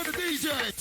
for the DJ.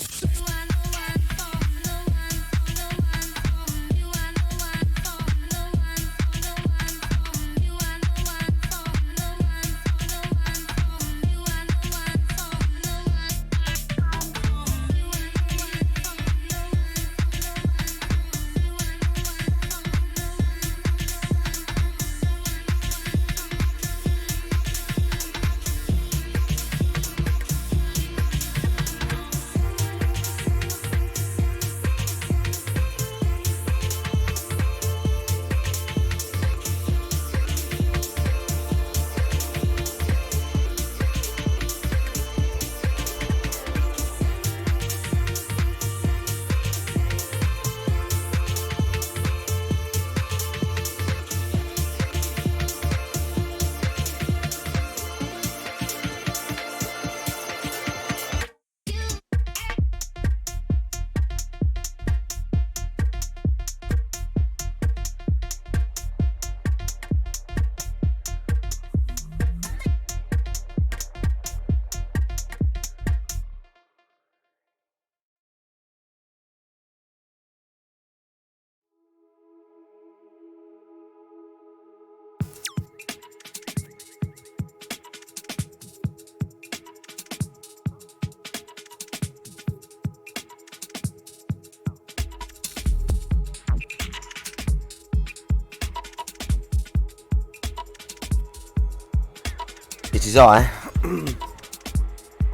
It is I.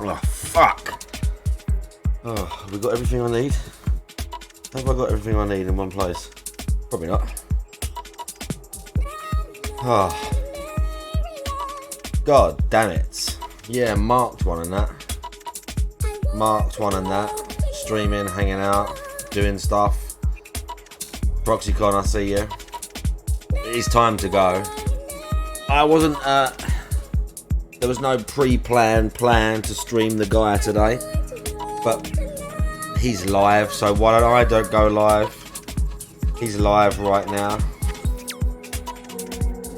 Oh, fuck. Oh, have we got everything I need? Have I got everything I need in one place? Probably not. Oh. God damn it. Yeah, marked one and that. Marked one and that. Streaming, hanging out, doing stuff. ProxyCon, I see you. It is time to go. I wasn't, there was no pre-planned plan to stream the guy today, but he's live, so why don't I go live? He's live right now.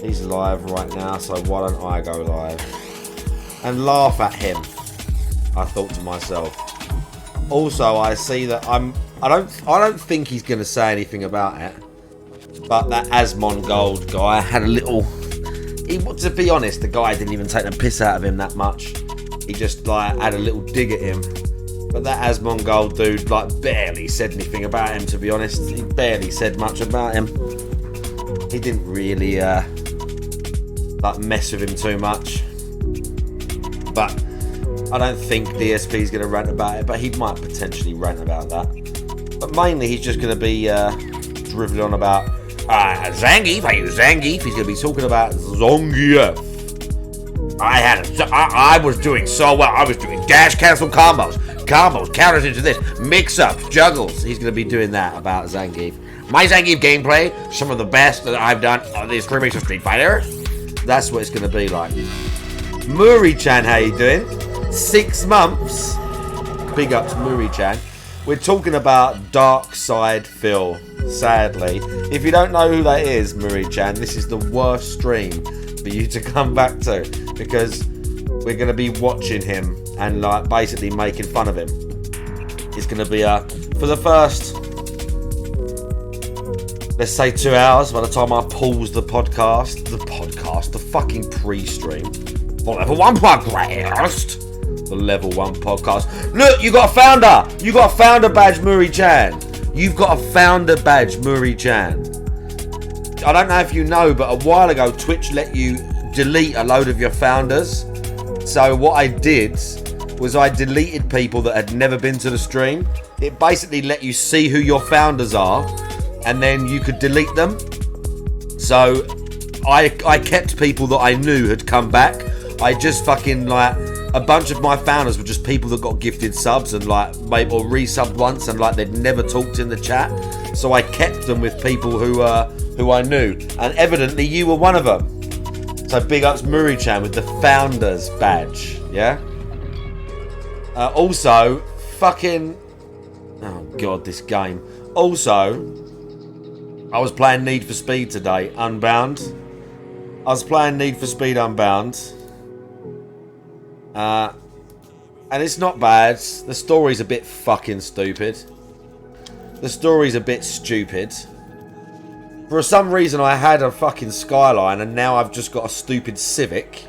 He's live right now, so why don't I go live and laugh at him? I thought to myself. Also, I see that I don't think he's going to say anything about it, but that Asmon Gold guy had a little. To be honest, the guy didn't even take the piss out of him that much. He just like had a little dig at him. But that Asmon Gold dude like barely said anything about him, to be honest. He barely said much about him. He didn't really like mess with him too much. But I don't think DSP's going to rant about it, but he might potentially rant about that. But mainly he's just going to be driveling on about Zangief. I use Zangief. He's going to be talking about Zangief. I was doing so well. I was doing dash cancel combos, counters into this, mix-ups, juggles. He's going to be doing that about Zangief. My Zangief gameplay, some of the best that I've done on these remakes of Street Fighter. That's what it's going to be like. Muri-chan, how you doing? 6 months. Big up to Muri-chan. We're talking about Dark Side Phil, sadly. If you don't know who that is, Muri-chan, this is the worst stream for you to come back to, because we're going to be watching him and like basically making fun of him. It's going to be for the first, let's say 2 hours by the time I pause the fucking pre-stream. For Level 1 podcast. The Level 1 podcast. Look, you got a founder. You got a founder badge, Muri-chan. You've got a founder badge, Muri-chan. I don't know if you know, but a while ago, Twitch let you delete a load of your founders. So what I did was I deleted people that had never been to the stream. It basically let you see who your founders are, and then you could delete them. So I kept people that I knew had come back. I just fucking like a bunch of my founders were just people that got gifted subs and like maybe or resubbed once and like they'd never talked in the chat. So I kept them with people who I knew, and evidently you were one of them. So big ups Muri-chan with the founders badge. Yeah. Also, fucking. Oh god, this game. Also, I was playing Need for Speed today, Unbound. I was playing Need for Speed Unbound. And it's not bad. The story's a bit fucking stupid. The story's a bit stupid. For some reason I had a fucking Skyline and now I've just got a stupid Civic.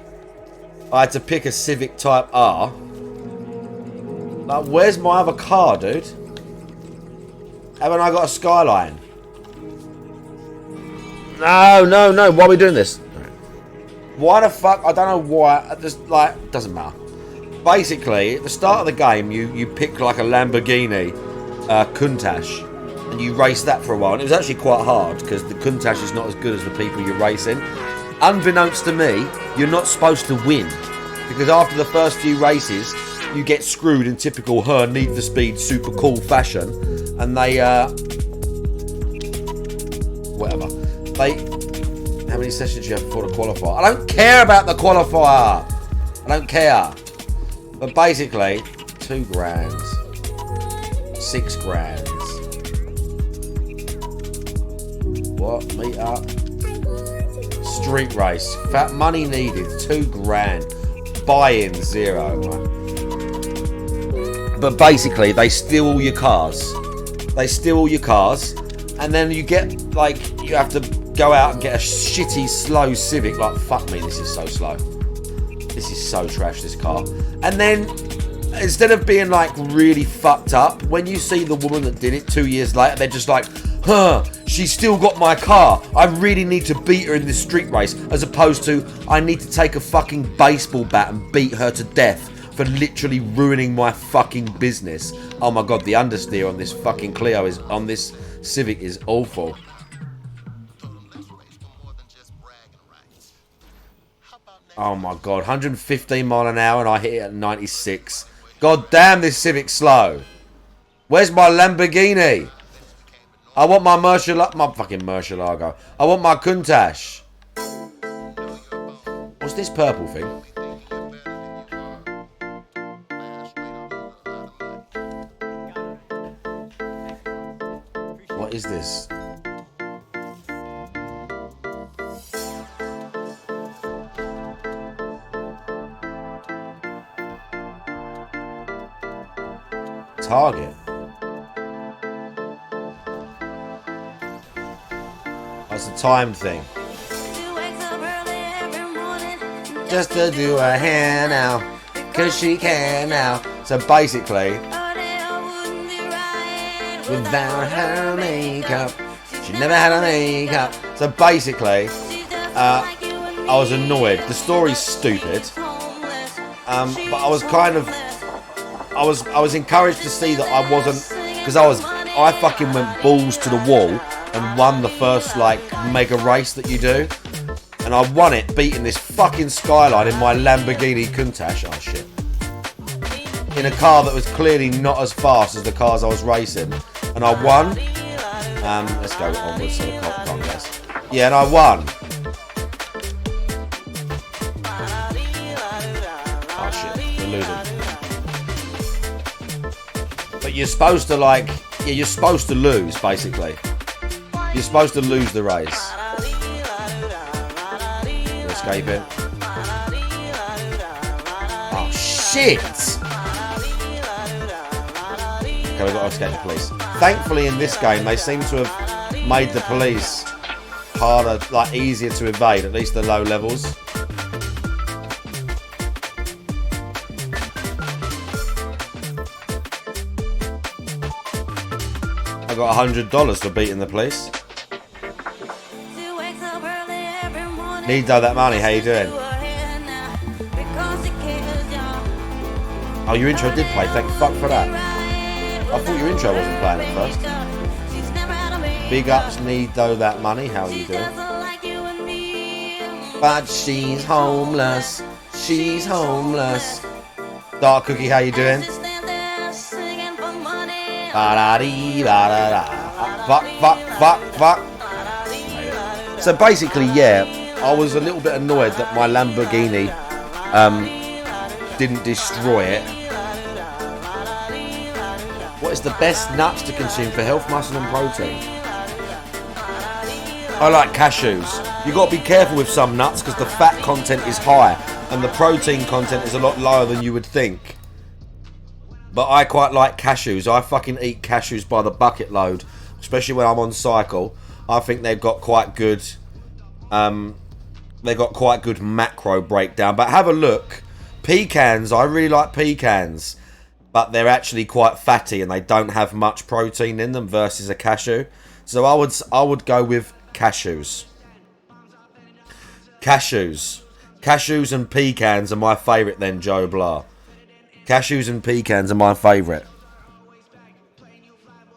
I had to pick a Civic Type R. Like, where's my other car, dude? Haven't I got a Skyline? No. Why are we doing this? Why the fuck? I don't know why. Just like, doesn't matter. Basically, at the start of the game, you pick like a Lamborghini Countach. And you race that for a while. And it was actually quite hard because the Countach is not as good as the people you're racing. Unbeknownst to me, you're not supposed to win. Because after the first few races, you get screwed in typical her Need for Speed super cool fashion. And they, whatever. How many sessions do you have before the qualifier? I don't care about the qualifier. I don't care. But basically, 2 grand. 6 grand. What? Meet up. Street race. Fat money needed. 2 grand. Buy-in 0. But basically, they steal all your cars. And then you get, like, you have to go out and get a shitty, slow Civic. Like, fuck me, this is so slow. This is so trash, this car. And then, instead of being, like, really fucked up, when you see the woman that did it 2 years later, they're just like, she still got my car. I really need to beat her in this street race. As opposed to, I need to take a fucking baseball bat and beat her to death for literally ruining my fucking business. Oh my god, the understeer on this fucking Clio is, on this Civic is awful. Oh my god, 115 mile an hour and I hit it at 96. God damn, this Civic's slow. Where's my Lamborghini? I want my fucking Murcielago. I want my Countach. What's this purple thing? What is this? Target. That's a time thing. Just to do her hair now, cause she can now. So basically, without her makeup, she never had her makeup. So basically, I was annoyed. The story's stupid, but I was kind of, I was encouraged to see that I wasn't, because I fucking went balls to the wall and won the first like mega race that you do, and I won it beating this fucking Skyline in my Lamborghini Countach. Oh shit! In a car that was clearly not as fast as the cars I was racing, and I won. Let's go onwards so the cop can't guess. Yeah, and I won. Oh shit! We're losing. But you're supposed to like, yeah, you're supposed to lose basically. You're supposed to lose the race. You're escaping. Oh shit! Okay, we've got to escape the police. Thankfully in this game they seem to have made the police harder, like easier to evade, at least the low levels. I got $100 for beating the police. Need that money, how you doing? Oh, your intro did play, thank fuck for that. I thought your intro wasn't playing at first. Big ups, need that money, how are you doing? But she's homeless, she's homeless. Dark Cookie, how you doing? Fuck. So basically, yeah, I was a little bit annoyed that my Lamborghini didn't destroy it. What is the best nuts to consume for health, muscle and protein? I like cashews. You got to be careful with some nuts because the fat content is high and the protein content is a lot lower than you would think. But I quite like cashews. I fucking eat cashews by the bucket load, especially when I'm on cycle. I think they've got quite good, macro breakdown. But have a look. Pecans, I really like pecans, but they're actually quite fatty and they don't have much protein in them versus a cashew. So I would go with cashews. Cashews and pecans are my favourite then, Joe Blah. Cashews and pecans are my favourite.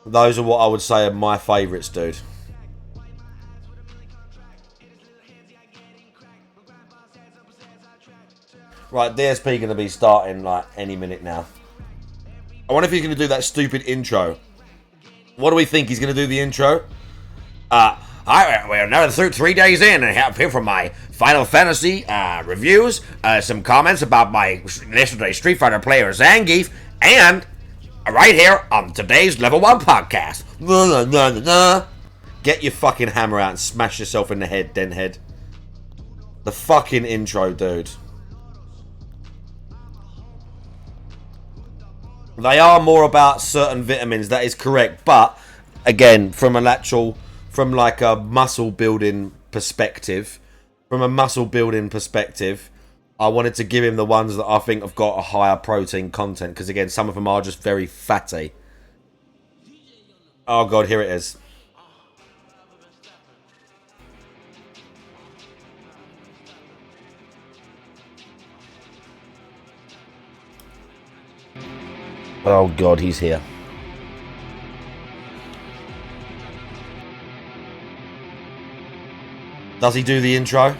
Those are what I would say are my favourites, dude. Right, DSP going to be starting like any minute now. I wonder if he's going to do that stupid intro. What do we think? He's going to do the intro? We're another 3 days in, and I have here from my Final Fantasy reviews, some comments about my yesterday Street Fighter player Zangief, and right here on today's Level 1 podcast. Get your fucking hammer out and smash yourself in the head, denhead. The fucking intro, dude. They are more about certain vitamins, that is correct, but again, from like a muscle building perspective, I wanted to give him the ones that I think have got a higher protein content, because again, some of them are just very fatty. Oh god, here it is. Oh god, he's here. Does he do the intro?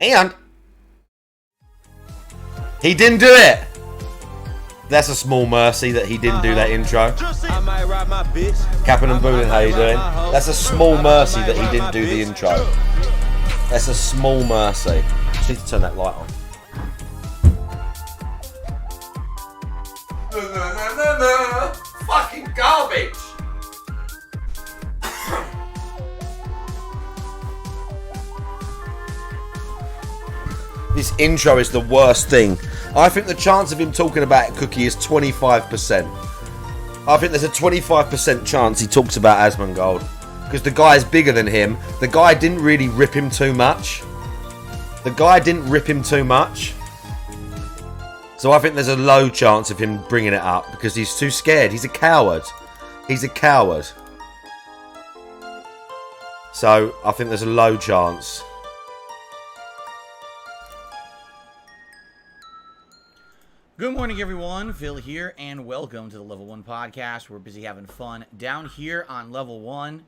And he didn't do it. That's a small mercy that he didn't do that intro. Captain and Boonin, how you doing? That's a small mercy that he didn't do the intro. That's a small mercy. I need to turn that light on. Fucking garbage. This intro is the worst thing. I think the chance of him talking about Cookie is 25%. I think there's a 25% chance he talks about Asmongold, because the guy is bigger than him. The guy didn't really rip him too much. So I think there's a low chance of him bringing it up because he's too scared. He's a coward. So I think there's a low chance. Good morning, everyone. Phil here, and welcome to the Level 1 podcast. We're busy having fun down here on Level 1.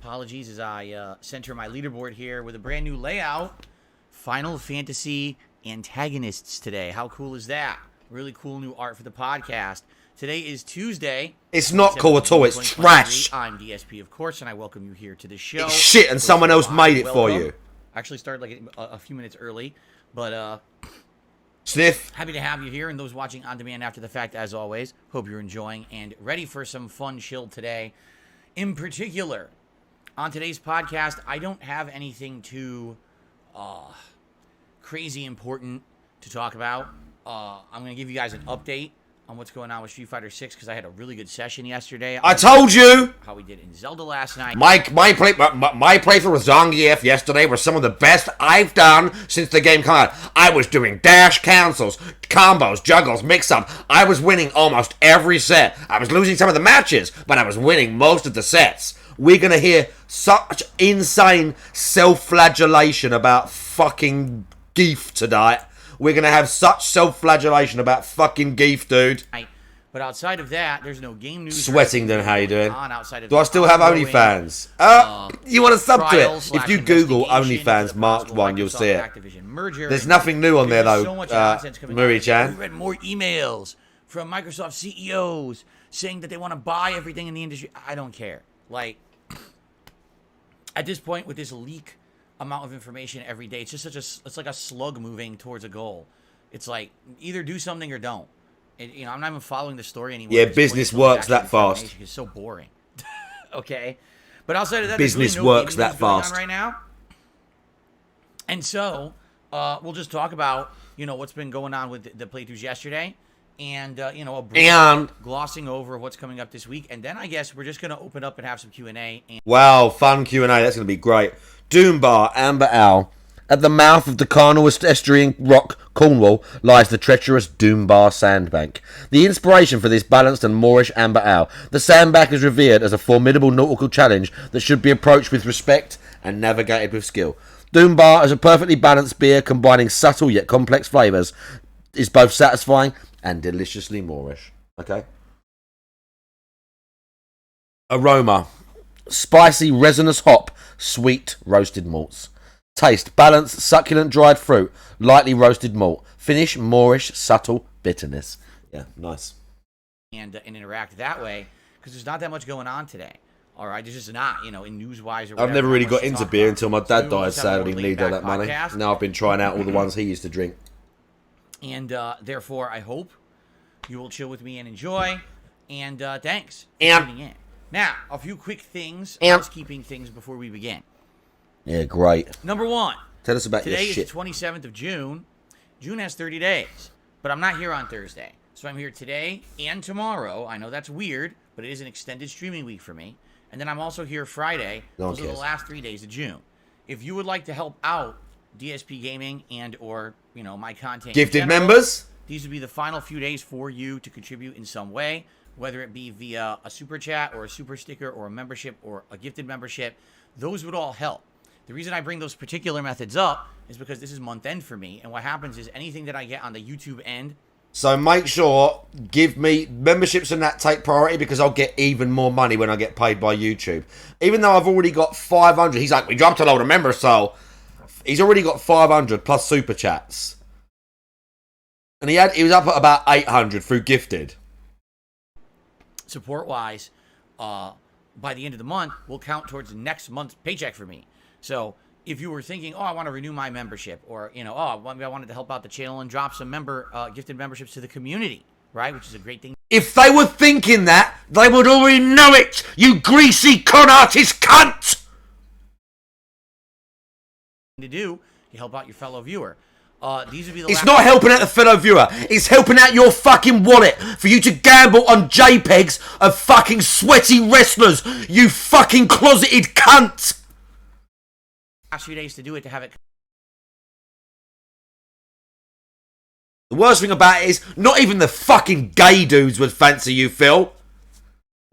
Apologies as I center my leaderboard here with a brand new layout. Final Fantasy antagonists today. How cool is that? Really cool new art for the podcast. Today is Tuesday. It's not cool at all. It's trash. I'm DSP, of course, and I welcome you here to the show. It's shit, and someone else made it for you. I actually started like a few minutes early, but Sniff. happy to have you here, and those watching on demand after the fact, as always. Hope you're enjoying and ready for some fun chill today. In particular, on today's podcast, I don't have anything too crazy important to talk about. I'm going to give you guys an update on what's going on with Street Fighter 6 because I had a really good session yesterday. I told you how we did in Zelda last night. My playthrough with Zangief yesterday was some of the best I've done since the game came out. I was doing dash cancels, combos, juggles, mix-up. I was winning almost every set. I was losing some of the matches, but I was winning most of the sets. We're going to hear such insane self-flagellation about fucking Geef tonight. We're going to have such self-flagellation about fucking Geef, dude. But outside of that, there's no game news. Sweating, then how you doing? Do I still have ongoing, OnlyFans? You want to sub to it? If you Google OnlyFans Marked 1, you'll see it. There's nothing new on there, though, Murray-chan. We read more emails from Microsoft CEOs saying that they want to buy everything in the industry. I don't care. Like, at this point, with this leak amount of information every day, it's just it's like a slug moving towards a goal. It's like either do something or don't. I'm not even following the story anymore. Yeah, business works that fast. It's so boring. Okay, but outside of that, business really no works that fast right now. And so we'll just talk about what's been going on with the playthroughs yesterday, and a brief And glossing over what's coming up this week, and then I guess we're just gonna open up and have some Q&A. And wow, fun Q&A. That's going to be great. Doombar, Amber Owl. At the mouth of the Carnal Estuarine Rock, Cornwall, lies the treacherous Doombar Sandbank. The inspiration for this balanced and Moorish Amber Owl, the sandbank is revered as a formidable nautical challenge that should be approached with respect and navigated with skill. Doombar is a perfectly balanced beer combining subtle yet complex flavours, is both satisfying and deliciously Moorish. Okay. Aroma. Spicy, resinous hop, sweet roasted malts. Taste. Balanced, succulent dried fruit, lightly roasted malt. Finish. Moorish, subtle bitterness. Yeah, nice. and interact that way, because there's not that much going on today. All right, there's just not, in news-wise or whatever. I've never really not much got to into talk beer about. until my So dad we will died, just have a sadly, more needed all that laid-back money. podcast. Now I've been trying out all the ones he used to drink. And therefore, I hope you will chill with me and enjoy. And thanks for Amp. tuning in. Now, a few quick things, Amp. housekeeping things before we begin. Yeah, great. Number one, Tell us about your today is the shit. 27th of June. June has 30 days, but I'm not here on Thursday. So I'm here today and tomorrow. I know that's weird, but it is an extended streaming week for me. And then I'm also here Friday. No one Those are the cares. last 3 days of June. If you would like to help out DSP Gaming and or, my content in Gifted general, members? these would be the final few days for you to contribute in some way, whether it be via a super chat or a super sticker or a membership or a gifted membership. Those would all help. The reason I bring those particular methods up is because this is month end for me, and what happens is anything that I get on the YouTube end. So make sure, give me memberships and that take priority, because I'll get even more money when I get paid by YouTube. Even though I've already got 500, he's like, we dropped a load of members, so he's already got 500 plus super chats. And he was up at about 800 through gifted. Support wise, by the end of the month, will count towards next month's paycheck for me. So if you were thinking, I want to renew my membership, or maybe I wanted to help out the channel and drop some gifted memberships to the community, right? Which is a great thing If they were thinking that, they would already know it, you greasy con artist cunt! to do. You help out your fellow viewer. These would be the It's last not helping out the fellow viewer. It's helping out your fucking wallet for you to gamble on JPEGs of fucking sweaty wrestlers, you fucking closeted cunt! few days to do it, to have it. The worst thing about it is, not even the fucking gay dudes would fancy you, Phil.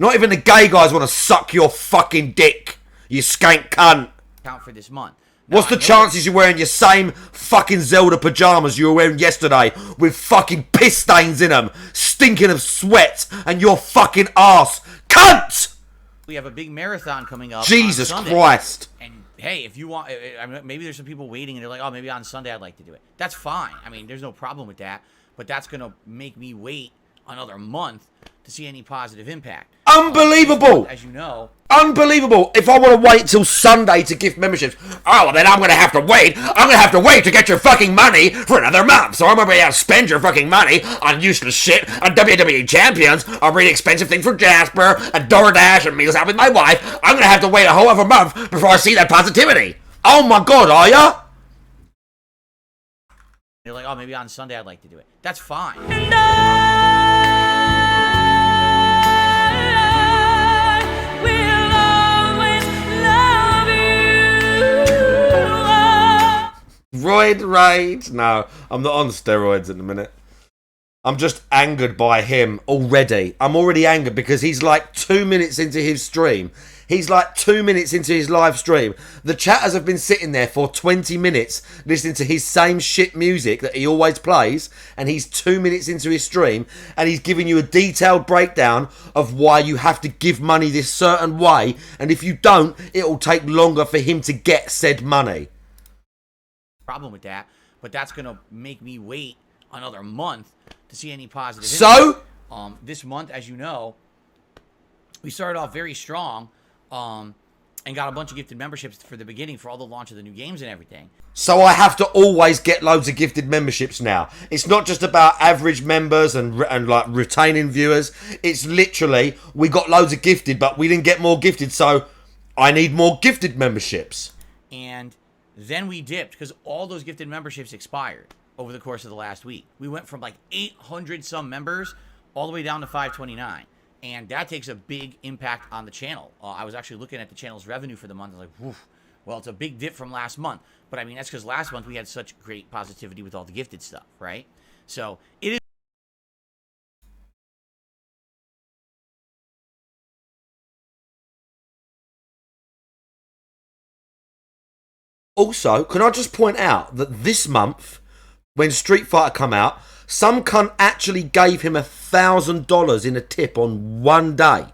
Not even the gay guys want to suck your fucking dick, you skank cunt. Count for this month. Now, What's the I know chances you're wearing your same fucking Zelda pajamas you were wearing yesterday with fucking piss stains in them, stinking of sweat and your fucking ass? Cunt! we have a big marathon coming up. Jesus on Sunday. Christ. And hey, if you want, maybe there's some people waiting and they're like, maybe on Sunday I'd like to do it. That's fine. I mean, there's no problem with that. But that's going to make me wait another month to see any positive impact. Unbelievable! As you know, Unbelievable! If I want to wait till Sunday to gift memberships, well then I'm going to have to wait. I'm going to have to wait to get your fucking money for another month. So I'm going to be able to spend your fucking money on useless shit, on WWE champions, on really expensive things for Jasper, and DoorDash, and meals out with my wife. I'm going to have to wait a whole other month before I see that positivity. Oh my god, are ya? they're like, maybe on Sunday I'd like to do it. That's fine. Roid rage? No, I'm not on steroids at the minute. I'm just angered by him already. I'm already angered because he's like 2 minutes into his stream. He's like 2 minutes into his live stream. The chatters have been sitting there for 20 minutes listening to his same shit music that he always plays, and he's 2 minutes into his stream and he's giving you a detailed breakdown of why you have to give money this certain way, and if you don't, it'll take longer for him to get said money. Problem with that, but that's going to make me wait another month to see any positive So? impact. This month, as you know, we started off very strong and got a bunch of gifted memberships for the beginning for all the launch of the new games and everything. So I have to always get loads of gifted memberships now. It's not just about average members and like retaining viewers. It's literally, we got loads of gifted, but we didn't get more gifted, so I need more gifted memberships. And then we dipped because all those gifted memberships expired. over the course of the last week. We went from like 800 some members all the way down to 529. And that takes a big impact on the channel. I was actually looking at the channel's revenue for the month. I was like, woof. Well, it's a big dip from last month. But I mean, that's because last month we had such great positivity with all the gifted stuff, right? So it is. Also, can I just point out that this month, when Street Fighter come out, some cunt actually gave him $1,000 in a tip on one day.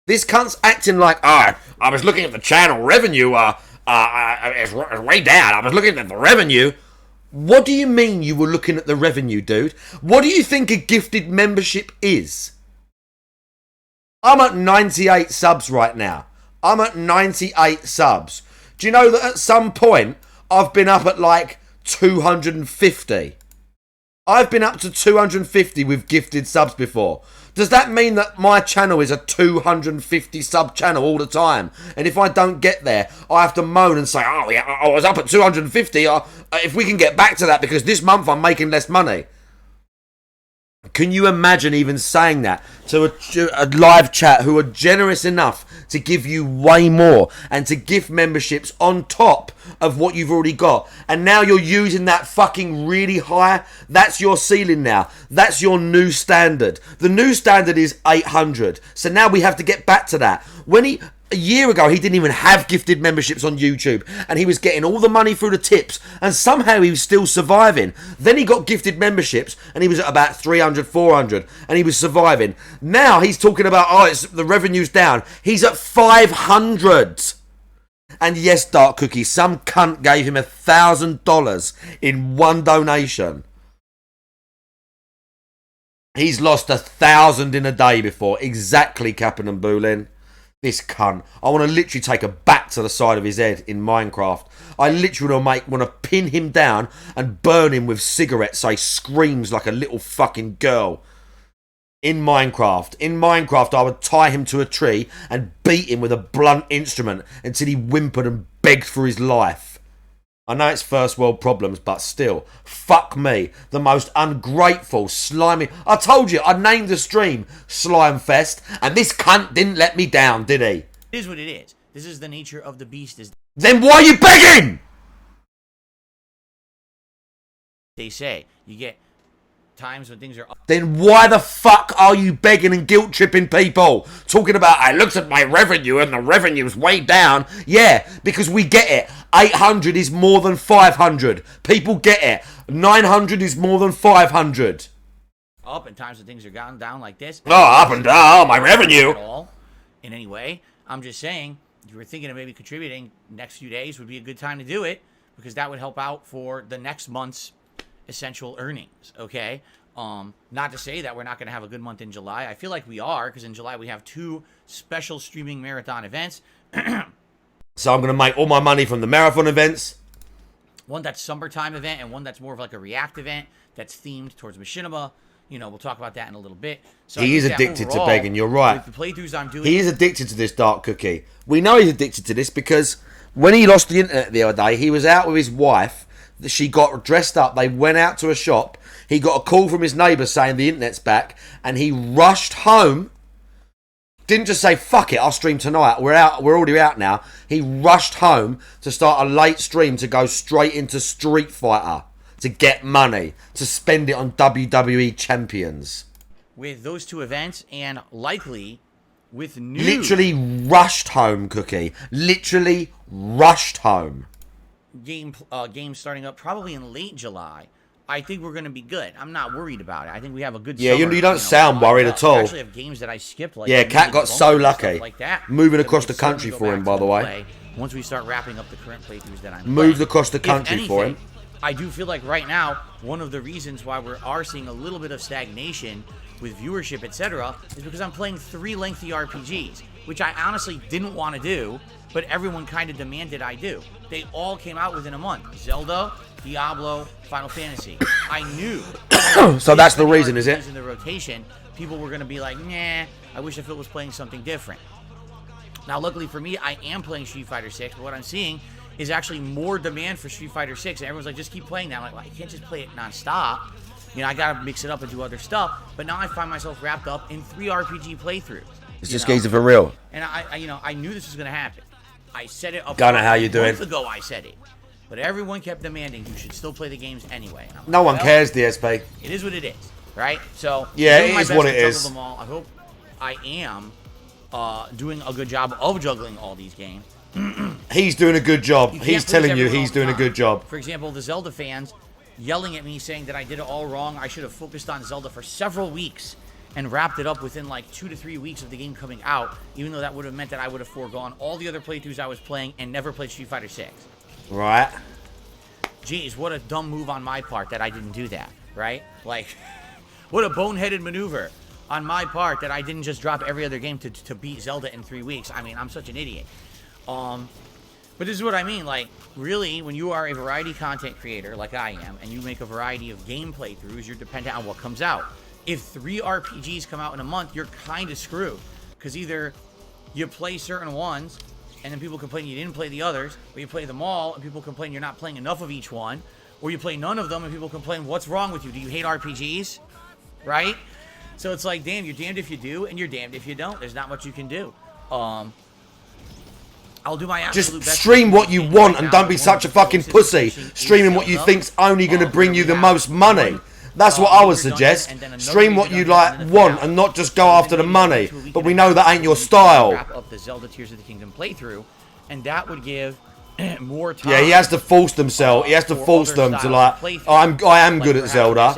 This cunt's acting like, I was looking at the channel revenue, it's way down. I was looking at the revenue. What do you mean you were looking at the revenue, dude? What do you think a gifted membership is? I'm at 98 subs right now. I'm at 98 subs. Do you know that at some point, I've been up at like 250? I've been up to 250 with gifted subs before. Does that mean that my channel is a 250 sub channel all the time? And if I don't get there, I have to moan and say, oh yeah, I was up at 250. If we can get back to that, because this month I'm making less money. Can you imagine even saying that to a live chat who are generous enough to give you way more and to gift memberships on top of what you've already got? And now you're using that fucking really high. That's your ceiling now. That's your new standard. The new standard is 800. So now we have to get back to that. A year ago, he didn't even have gifted memberships on YouTube, and he was getting all the money through the tips, and somehow he was still surviving. Then he got gifted memberships, and he was at about 300, 400, and he was surviving. Now he's talking about, the revenue's down. He's at 500. And yes, Dark Cookie, some cunt gave him $1,000 in one donation. He's lost 1,000 in a day before. Exactly, Captain and Boolin. This cunt. I want to literally take a bat to the side of his head in Minecraft. I literally want to pin him down and burn him with cigarettes so he screams like a little fucking girl. In Minecraft. In Minecraft, I would tie him to a tree and beat him with a blunt instrument until he whimpered and begged for his life. I know it's first world problems, but still, fuck me, the most ungrateful, slimy... I told you, I named the stream Slimefest, and this cunt didn't let me down, did he? It is what it is. This is the nature of the beast. Then why are you begging? They say, you get times when things are... Then why the fuck are you begging and guilt-tripping people? Talking about, I looked at my revenue and the revenue's way down. Yeah, because we get it. 800 is more than 500. People get it. 900 is more than 500. Up in times when things are gone down like this. Oh, up and down, my revenue. At all, in any way. I'm just saying, if you were thinking of maybe contributing, next few days would be a good time to do it, because that would help out for the next month's essential earnings, okay? Not to say that we're not going to have a good month in July. I feel like we are, because in July we have 2 special streaming marathon events. So I'm going to make all my money from the marathon events. One that's summertime event and one that's more of like a react event that's themed towards machinima. You know, we'll talk about that in a little bit. So he is addicted to begging, you're right. With the playthroughs I'm doing... He is addicted to this, Dark Cookie. We know he's addicted to this because when he lost the internet the other day, he was out with his wife. She got dressed up. They went out to a shop. He got a call from his neighbour saying the internet's back. And he rushed home. Didn't just say, fuck it, I'll stream tonight. We're already out now. He rushed home to start a late stream to go straight into Street Fighter. To get money. To spend it on WWE champions. With those 2 events and likely with new... Literally rushed home, Cookie. Literally rushed home. Games starting up probably in late July. I think we're going to be good. I'm not worried about it. I think we have a good summer. You don't sound worried at all. I actually have games that I skipped. Like Cat got so lucky. Like that, moving across the country for him, by the way. Once we start wrapping up the current playthroughs that I'm playing. Moved across the country for him. I do feel like right now, one of the reasons why we are seeing a little bit of stagnation with viewership, etc., is because I'm playing 3 lengthy RPGs, which I honestly didn't want to do, but everyone kind of demanded I do. They all came out within a month. Zelda, Diablo, Final Fantasy. I knew. So that's the reason, is it? In the rotation, people were going to be like, nah, I wish if it was playing something different. Now, luckily for me, I am playing Street Fighter 6, but what I'm seeing is actually more demand for Street Fighter 6. And everyone's like, just keep playing that. I'm like, well, I can't just play it nonstop. You know, I gotta mix it up and do other stuff. But now I find myself wrapped up in 3 RPG playthroughs. It's just geezer for real. And I knew this was gonna happen. I said it up. Don't know how you doing. Months ago, I said it. But everyone kept demanding you should still play the games anyway. Like, No one cares, DSP. It is what it is, right? So yeah, it is what it is. Them all. I hope I am doing a good job of juggling all these games. He's doing a good job. He's telling you he's doing a good job. For example, the Zelda fans yelling at me saying that I did it all wrong. I should have focused on Zelda for several weeks and wrapped it up within like 2 to 3 weeks of the game coming out, even though that would have meant that I would have foregone all the other playthroughs I was playing and never played Street Fighter 6. Right. Jeez, what a dumb move on my part that I didn't do that, right? Like, what a boneheaded maneuver on my part that I didn't just drop every other game to beat Zelda in 3 weeks. I mean, I'm such an idiot. But this is what I mean. Like, really, when you are a variety content creator like I am, and you make a variety of game playthroughs, you're dependent on what comes out. If 3 RPGs come out in a month, you're kind of screwed. Because either you play certain ones, and then people complain you didn't play the others, or you play them all, and people complain you're not playing enough of each one, or you play none of them, and people complain, what's wrong with you? Do you hate RPGs? Right? So it's like, damn, you're damned if you do, and you're damned if you don't. There's not much you can do. I'll do my absolute best. Just stream what you want and don't be such a fucking pussy. Streaming what you think's only going to bring you the most money. That's what I would suggest. Stream what you want and not just go after the money. But we know that ain't your style. Wrap up the Zelda Tears of the Kingdom playthrough, and that would give more time. Yeah, he has to force themselves. He has to force them to like. I am good at Zelda.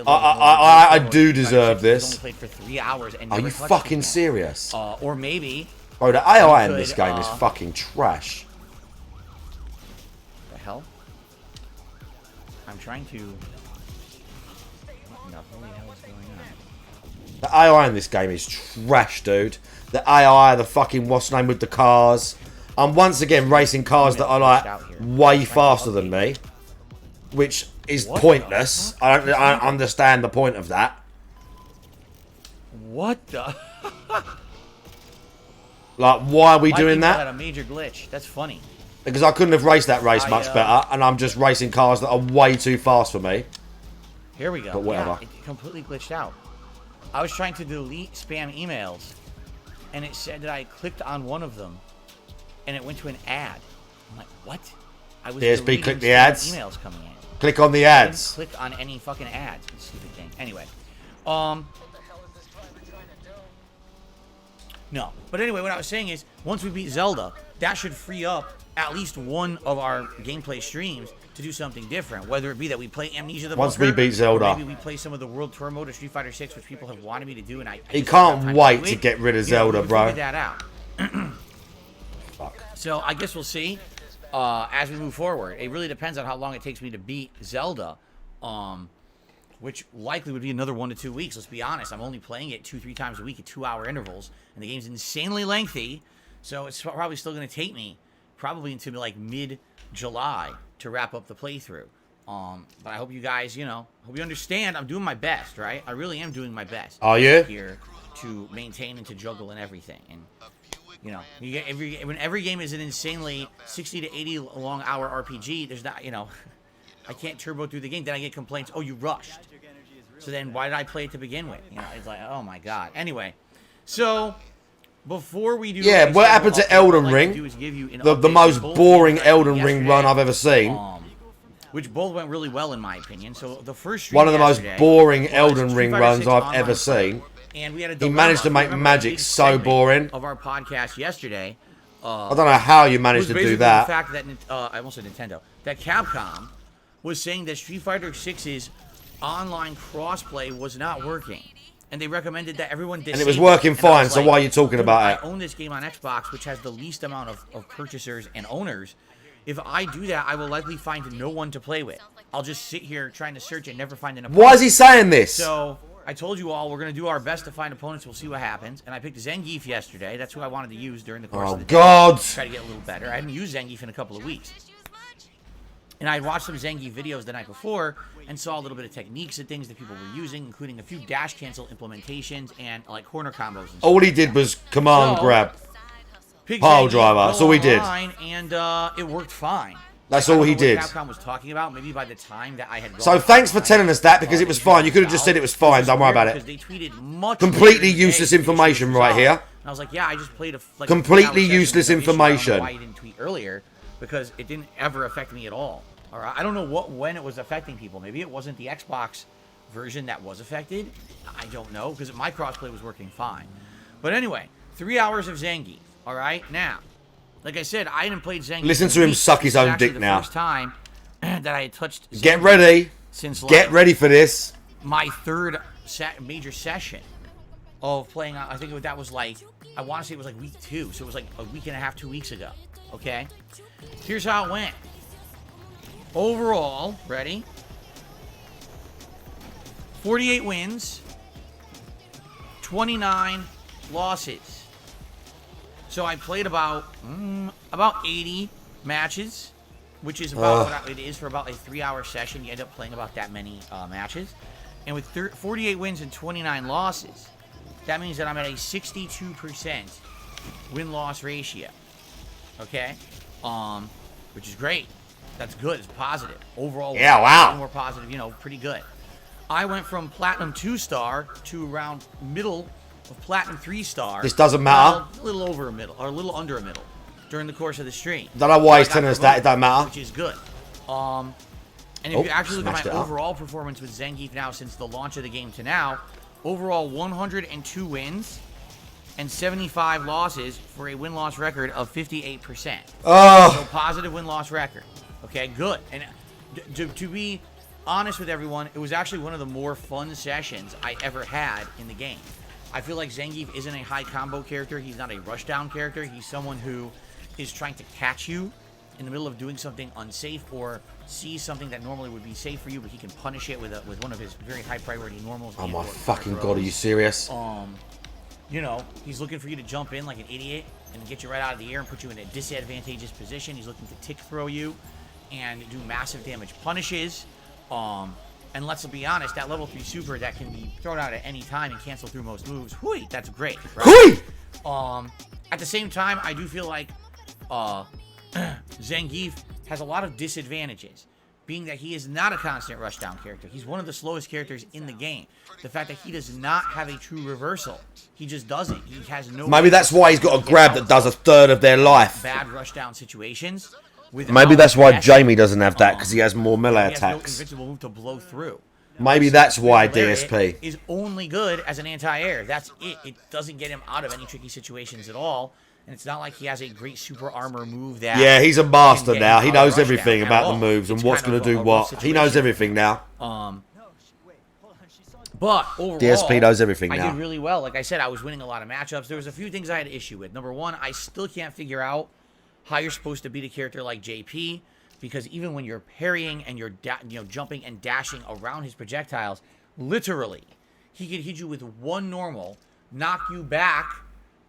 I do deserve this. Are you fucking serious? Or maybe. Bro, the AI in this game is fucking trash. The hell? I'm trying to. What the holy hell is going on? The AI in this game is trash, dude. The AI, the fucking what's name with the cars. I'm once again racing cars that are like way faster than me, which is pointless. I don't understand the point of that. What the? Like, why are we doing that? Had a major glitch. That's funny. Because I couldn't have raced that race much better, and I'm just racing cars that are way too fast for me. Here we go. But whatever. Yeah, it completely glitched out. I was trying to delete spam emails, and it said that I clicked on one of them, and it went to an ad. I'm like, what? I was DSP, click the ads. Emails coming in. Click on the ads. Click on any fucking ads. Stupid thing. Anyway, no. But anyway, what I was saying is, once we beat Zelda, that should free up at least one of our gameplay streams to do something different. Whether it be that we play Amnesia the Once we beat Zelda. Maybe we play some of the World Tour mode of Street Fighter 6, which people have wanted me to do, and I he can't wait to get rid of Zelda, bro. Figure that out. Fuck. So I guess we'll see as we move forward. It really depends on how long it takes me to beat Zelda. Which likely would be another 1 to 2 weeks. Let's be honest. I'm only playing it 2-3 times a week at 2-hour intervals, and the game's insanely lengthy, so it's probably still going to take me probably until like mid-July to wrap up the playthrough. But I hope you guys, hope you understand. I'm doing my best, right? I really am doing my best. Are you? Here to maintain and to juggle and everything, and you get when every game is an insanely 60 to 80 long hour RPG. There's not, I can't turbo through the game. Then I get complaints. Oh, you rushed. So then why did I play it to begin with? It's like, oh my god. Anyway, so before we do, what happened to Elden Ring? The most boring Elden Ring run I've ever seen. Which both went really well in my opinion. So the first one of the most boring Elden Ring runs I've ever seen. And we had he managed to make magic so boring. Of our podcast yesterday. I don't know how you managed to do that. The fact that I almost said Nintendo. That Capcom was saying that Street Fighter 6's online crossplay was not working, and they recommended that everyone disable. And it was working fine. So why are you talking about it? I own this game on Xbox, which has the least amount of purchasers and owners. If I do that, I will likely find no one to play with. I'll just sit here trying to search and never find an opponent. Why is he saying this? So I told you all we're going to do our best to find opponents. We'll see what happens. And I picked Zangief yesterday. That's who I wanted to use during the course of the day. Try to get a little better. I hadn't used Zangief in a couple of weeks. And I watched some Zangief videos the night before and saw a little bit of techniques and things that people were using, including a few dash cancel implementations and like corner combos. And all he did was command grab. Pick Pile Zangief, driver. That's go all he did. online, and it worked fine. That's I all don't he know did. what Capcom was talking about. Maybe by the time that I had gone So thanks for online, telling us that, because it was fine. You could have just said it was fine. Don't worry about because it. they tweeted much Completely later useless today, information issues right resolved. here. And I was like, yeah, I just played a Completely 3-hour session useless with no issue. I don't know information. why you didn't tweet earlier, because it didn't ever affect me at all. All right, I don't know when it was affecting people. Maybe it wasn't the Xbox version that was affected. I don't know, because my crossplay was working fine. But anyway, 3 hours of Zangief. All right, now, like I said, I hadn't played Zangief. Listen to him weeks. suck his This is own actually dick the now. First time that I had touched Zangief Get ready. since Get ready for this. my third major session of playing. I think that was like, I want to say it was like week 2, so it was like a week and a half, 2 weeks ago. Okay, here's how it went. Overall, ready? 48 wins, 29 losses. So I played about 80 matches, which is about what it is for about a 3-hour session. You end up playing about that many matches. And with 48 wins and 29 losses, that means that I'm at a 62% win-loss ratio. Okay? Which is great. That's good. It's positive. Overall, Yeah, wow. more positive, pretty good. I went from Platinum 2-star to around middle of Platinum 3-star. This doesn't matter. A little over a middle, or a little under a middle during the course of the stream. Don't know why he's I got telling us that. It don't matter. Which is good. And if you actually look at smashed my it up. overall performance with Zangief now since the launch of the game to now, overall 102 wins and 75 losses for a win-loss record of 58%. Oh. So positive win-loss record. Okay, good. And to be honest with everyone, it was actually one of the more fun sessions I ever had in the game. I feel like Zangief isn't a high combo character. He's not a rushdown character. He's someone who is trying to catch you in the middle of doing something unsafe, or sees something that normally would be safe for you, but he can punish it with one of his very high priority normals. Oh my fucking god, are you serious? He's looking for you to jump in like an idiot and get you right out of the air and put you in a disadvantageous position. He's looking to tick throw you and do massive damage punishes. And let's be honest, that level 3 super that can be thrown out at any time and cancel through most moves, whooey, that's great. Right? Hui! At the same time, I do feel like Zangief has a lot of disadvantages, being that he is not a constant rushdown character. He's one of the slowest characters in the game. The fact that he does not have a true reversal. He just doesn't. He has no... Maybe that's why he's got a grab that does a third of their life. Bad rushdown situations. Maybe that's why Jamie doesn't have that, because he has more melee He has no attacks. invincible move to blow through. Maybe that's why Lariat DSP. is only good as an anti-air. That's it. It doesn't get him out of any tricky situations at all. And it's not like he has a great super armor move that... Yeah, he's a master can get now. him He out of knows rushdown everything at about all. the moves and It's what's kind going of to do a rough what. He knows situation. everything now. But overall, DSP knows everything I now. did really well. Like I said, I was winning a lot of matchups. There was a few things I had issue with. Number one, I still can't figure out how you're supposed to beat a character like JP, because even when you're parrying and you're jumping and dashing around his projectiles, literally, he could hit you with one normal, knock you back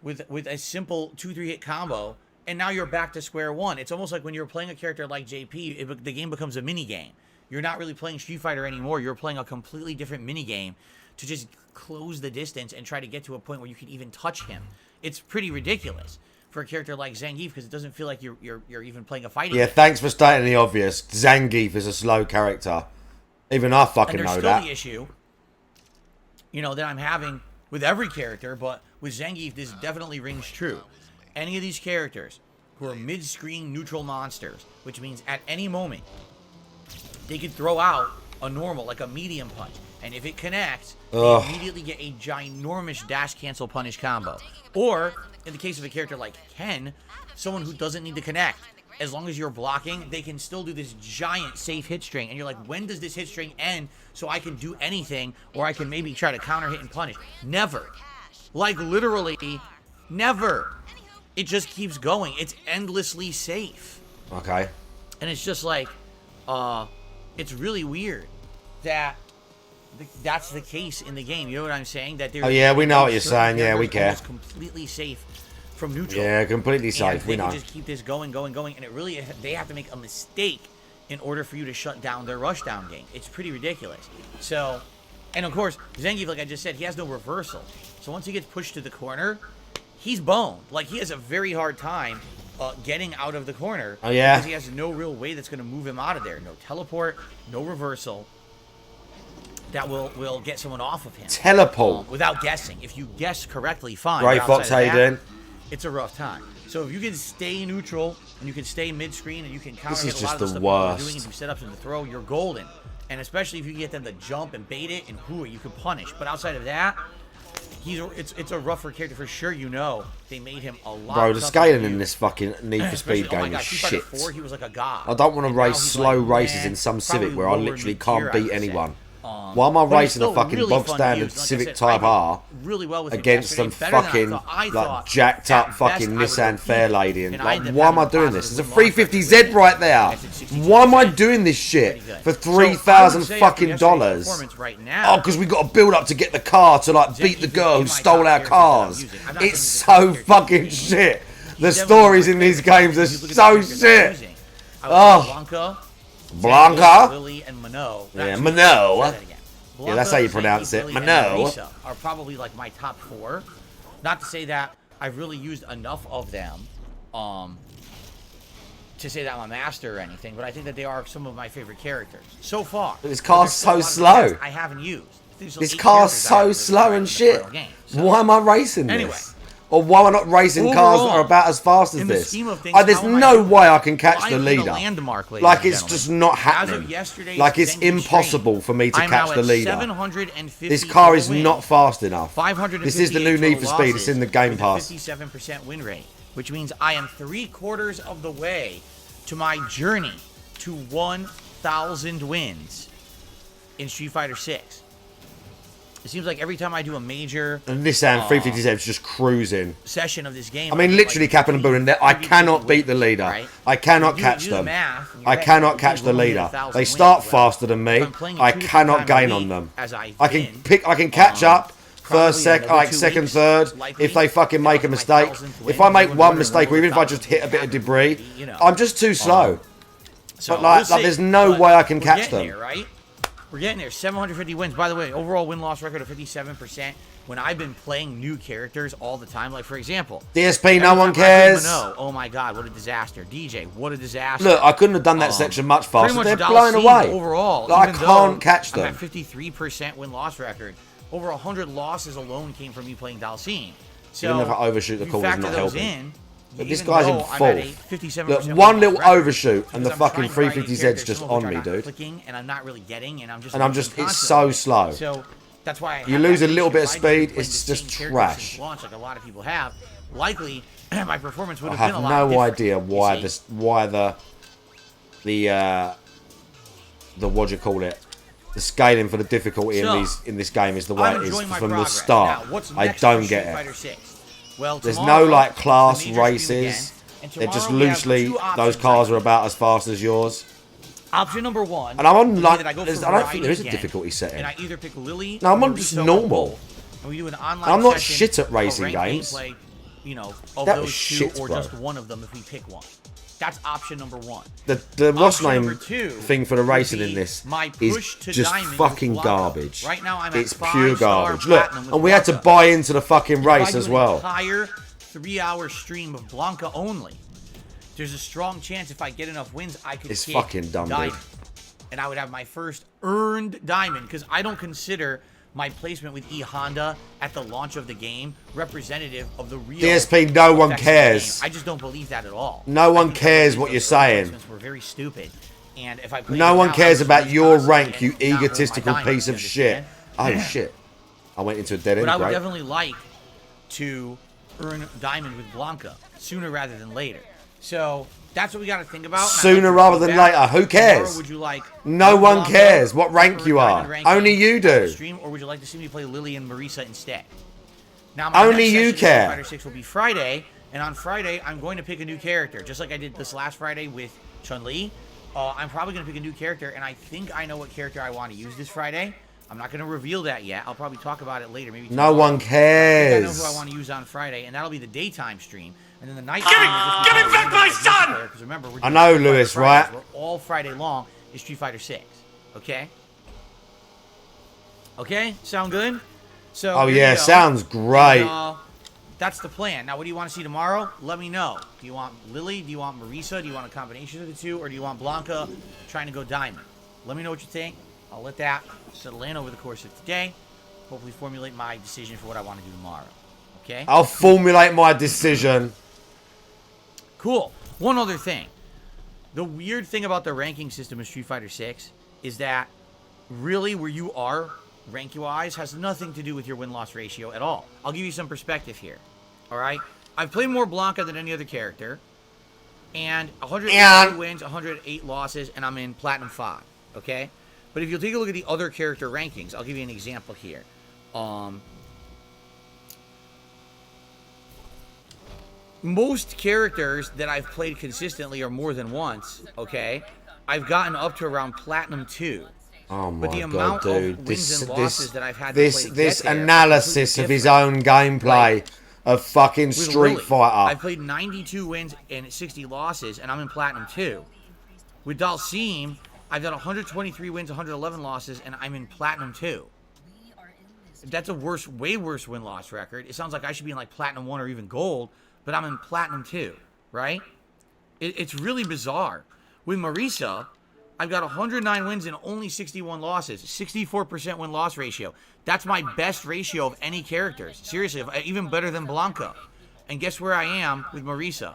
with a simple 2-3 hit combo, and now you're back to square one. It's almost like when you're playing a character like JP, the game becomes a mini game. You're not really playing Street Fighter anymore. You're playing a completely different mini game to just close the distance and try to get to a point where you can even touch him. It's pretty ridiculous for a character like Zangief, because it doesn't feel like you're even playing a fighting Yeah, game. thanks for stating the obvious. Zangief is a slow character. Even I fucking And know there's still that. the issue, that I'm having with every character, but with Zangief, this definitely rings true. Any of these characters who are mid-screen neutral monsters, which means at any moment, they could throw out a normal, like a medium punch. And if it connects, they immediately get a ginormous dash cancel punish combo. Or, in the case of a character like Ken, someone who doesn't need to connect. As long as you're blocking, they can still do this giant safe hit string. And you're like, when does this hit string end so I can do anything, or I can maybe try to counter hit and punish? Never. Like, literally, never. It just keeps going. It's endlessly safe. Okay. And it's just like, it's really weird that that's the case in the game. You know what I'm saying? That Oh, yeah, we know what you're saying. Yeah, we care. It's completely safe from neutral. Yeah, completely And safe. they We can know. just keep this going, and it really, they have to make a mistake in order for you to shut down their rushdown game. It's pretty ridiculous. So, and of course, Zangief, like I just said, he has no reversal. So once he gets pushed to the corner, he's boned. Like, he has a very hard time getting out of the corner. Oh, yeah? Because he has no real way that's going to move him out of there. No teleport, no reversal. That will get someone off of him. Teleport. Without guessing. If you guess correctly, fine. Gray Fox, how you doing? It's a rough time. So if you can stay neutral and you can stay mid-screen and you can counter This is hit a lot just of the the stuff people are doing worst. and do setups and the throw, you're golden. And especially if you can get them to jump and bait it and hooah, you can punish. But outside of that, it's a rougher character for sure. You know, they made him a lot. Bro, the tougher scaling to in use. this fucking Need for Speed Oh my game God, is Street Fighter shit. 4, he was like a god. I don't want to And now race he's slow like, races eh, in some probably Civic where I lower literally mid-tier, can't I beat would say. anyone. Why am I But it's racing a still fucking really bog fun to standard use. Like I Civic said, Type I R did really well with him against some yesterday, better than fucking I thought. like jacked At up best, fucking I would Nissan go Fair easy. Lady and And I like, ended up why am I having doing positive this? There's a win-loss record 350Z right there. I said 62%. Why am I doing this shit Pretty good. for So, I would $3,000 say after fucking yesterday's dollars? performance right now, Oh, because we got to build up to get the car to like beat the girl who stole our cars. It's so fucking shit. The stories in these games are so shit. Oh, Blanca. Lily and Minot. Yeah, Minot. Say that again. Yeah, that's how you Blanca, pronounce Zenki, it. Lily, and Minot. Marisa are probably like my top 4. Not to say that I've really used enough of them to say that I'm a master or anything, but I think that they are some of my favorite characters so far. But this But car's there's still a so lot of slow. I haven't used. There's This 8 car's characters I so haven't really slow tried in and the shit. final game, so. Why am I racing Anyway. this? Or why am I not racing cars that are about as fast as in the this? scheme of things, There's how am I no doing? way I can catch I the am in leader. a landmark, ladies Like and it's gentlemen. just not As of happening. yesterday's Like it's Zenki impossible for me to I'm catch now the at leader. 750 This car is total not wins. fast enough. 558 This is the new Need for total Speed. It's in the Game with Pass. a 57% win rate, which means I am 3/4 of the way to my journey to 1,000 wins in Street Fighter 6. It seems like every time I do a major And Nissan 350Z is just cruising. session of this game, I mean, literally capping and booting. I cannot beat the leader. Right? I cannot You catch do the them. math in your I head, cannot you catch the will hit leader. 1,000 They wins. start Well, faster than me. if I'm playing a I 2 to 3 cannot time a gain on week, them. as I I can can, pick. I can catch up. probably First, second, another like 2 second, weeks, third. likely. If they fucking make a My mistake, 1,000th if win, I make doing one more than mistake, or even if I just 1,000 hit a bit of happen, debris, you know. I'm just too slow. So But like we'll see. there's no But way I can we're catch getting them. there, right? We're getting there. 750 wins. By the way, overall win-loss record of 57%. When I've been playing new characters all the time, like for example, DSP, no every one time I play cares. Minot, oh my God, what a disaster. DJ, what a disaster. Look, I couldn't have done that section much Pretty faster. much They're Dalsim blown away. overall. Like, I even can't though catch I'm them. at 53% win-loss record. Over 100 losses alone came from me playing Dalsim. So Even if I overshoot the you call, it's factor not those helping. in, But this even guy's in though I'm at a fourth. 57% Look, win-loss one little record, overshoot and the because I'm fucking trying to 350Z's characters, just some of which on are me, not dude. clicking, and I'm not really getting, and I'm just And losing it's so constantly. slow. So that's why I You have lose that a little issue. bit of If I'd been speed, playing it's the just same character trash. since launch, like a lot of people have, likely my performance would I have have been a lot no different, idea you why see? this, the what do you call it? The scaling for the difficulty So, in this game is the way I'm it is enjoying my from the progress. start. Now, what's I next don't for get Street it. Fighter 6? Well, There's tomorrow, no like it's the class major stream races. again, and They're just tomorrow we have loosely. two Those options, cars I are think. about as fast as yours. Option number one. And I'm on would be like. that I go I for don't think variety there is a again, difficulty setting. And I either pick Lily. No, I'm or on just Marisa or normal. Bull, and we do an online. I'm not session shit at of racing ranked games. Gameplay, you know, of That those was two, shit, or bro. just one of them if we pick one. That's option number one. The what's Option name number two thing for the would racing be in this my is push to just diamond with fucking Blanca. garbage. Right now I'm at it's 5-star pure garbage. Look, platinum with and we had to Blanca. buy into the fucking If I race do as an well. entire 3-hour stream of Blanca only, there's a strong chance if I get enough wins, I could It's hit fucking dumb, dude. diamond. And I would have my first earned diamond, because I don't consider my placement with E Honda at the launch of the game representative of the real DSP, no one effects of the cares. game. I just don't believe that at all. No one I think cares that what you're those saying. placements were very stupid. And if I played No it one now, cares I would about lose your constantly rank, you and not earn my egotistical diamonds, piece you of shit. understand? Oh shit! I went into a dead end. But I would Great. definitely like to earn diamond with Blanca sooner rather than later. So that's what we got to think about. And I'd like Sooner to rather go than back. later. Who Tomorrow, cares? would you like No one Blanca cares what rank earn you diamond are. ranking Only you on the do. Stream, or would you like to see me play Lily and Marisa instead? Now, my Only next you session of care. Street Fighter 6 will be Friday, and on Friday I'm going to pick a new character, just like I did this last Friday with Chun-Li. I'm probably going to pick a new character, and I think I know what character I want to use this Friday. I'm not going to reveal that yet. I'll probably talk about it later. Maybe No tomorrow. one I think I know cares. who I want to use on Friday, and that'll be the daytime stream. And then the night Give stream me- will just be give me back my son! Because remember, we're I doing know, Street Fighter Lewis, Fridays, right? where all Friday long is Street Fighter 6. Okay? Okay? Sound good? So Oh here you yeah, go. sounds great. And, that's the plan. Now, what do you want to see tomorrow? Let me know. Do you want Lily? Do you want Marisa? Do you want a combination of the two? Or do you want Blanca trying to go diamond? Let me know what you think. I'll let that settle in over the course of today. Hopefully formulate my decision for what I want to do tomorrow. Okay? I'll formulate my decision. Cool. One other thing. The weird thing about the ranking system of Street Fighter 6 is that really where you are rank-wise has nothing to do with your win-loss ratio at all. I'll give you some perspective here. All right? I've played more Blanca than any other character. And 108 wins, 108 losses, and I'm in Platinum 5. Okay? But if you'll take a look at the other character rankings, I'll give you an example here. Most characters that I've played consistently or more than once, okay, I've gotten up to around Platinum 2. Oh my but the god, amount dude! of wins and losses that I've had this analysis of his own gameplay of fucking Street Fighter. I've played 92 wins and 60 losses, and I'm in Platinum 2. With Dalsim, I've done 123 wins, 111 losses, and I'm in Platinum 2. That's a way worse win-loss record. It sounds like I should be in like Platinum 1 or even Gold, but I'm in Platinum 2, right? It's really bizarre. With Marisa, I've got 109 wins and only 61 losses. 64% win-loss ratio. That's my best ratio of any characters. Seriously, even better than Blanca. And guess where I am with Marisa?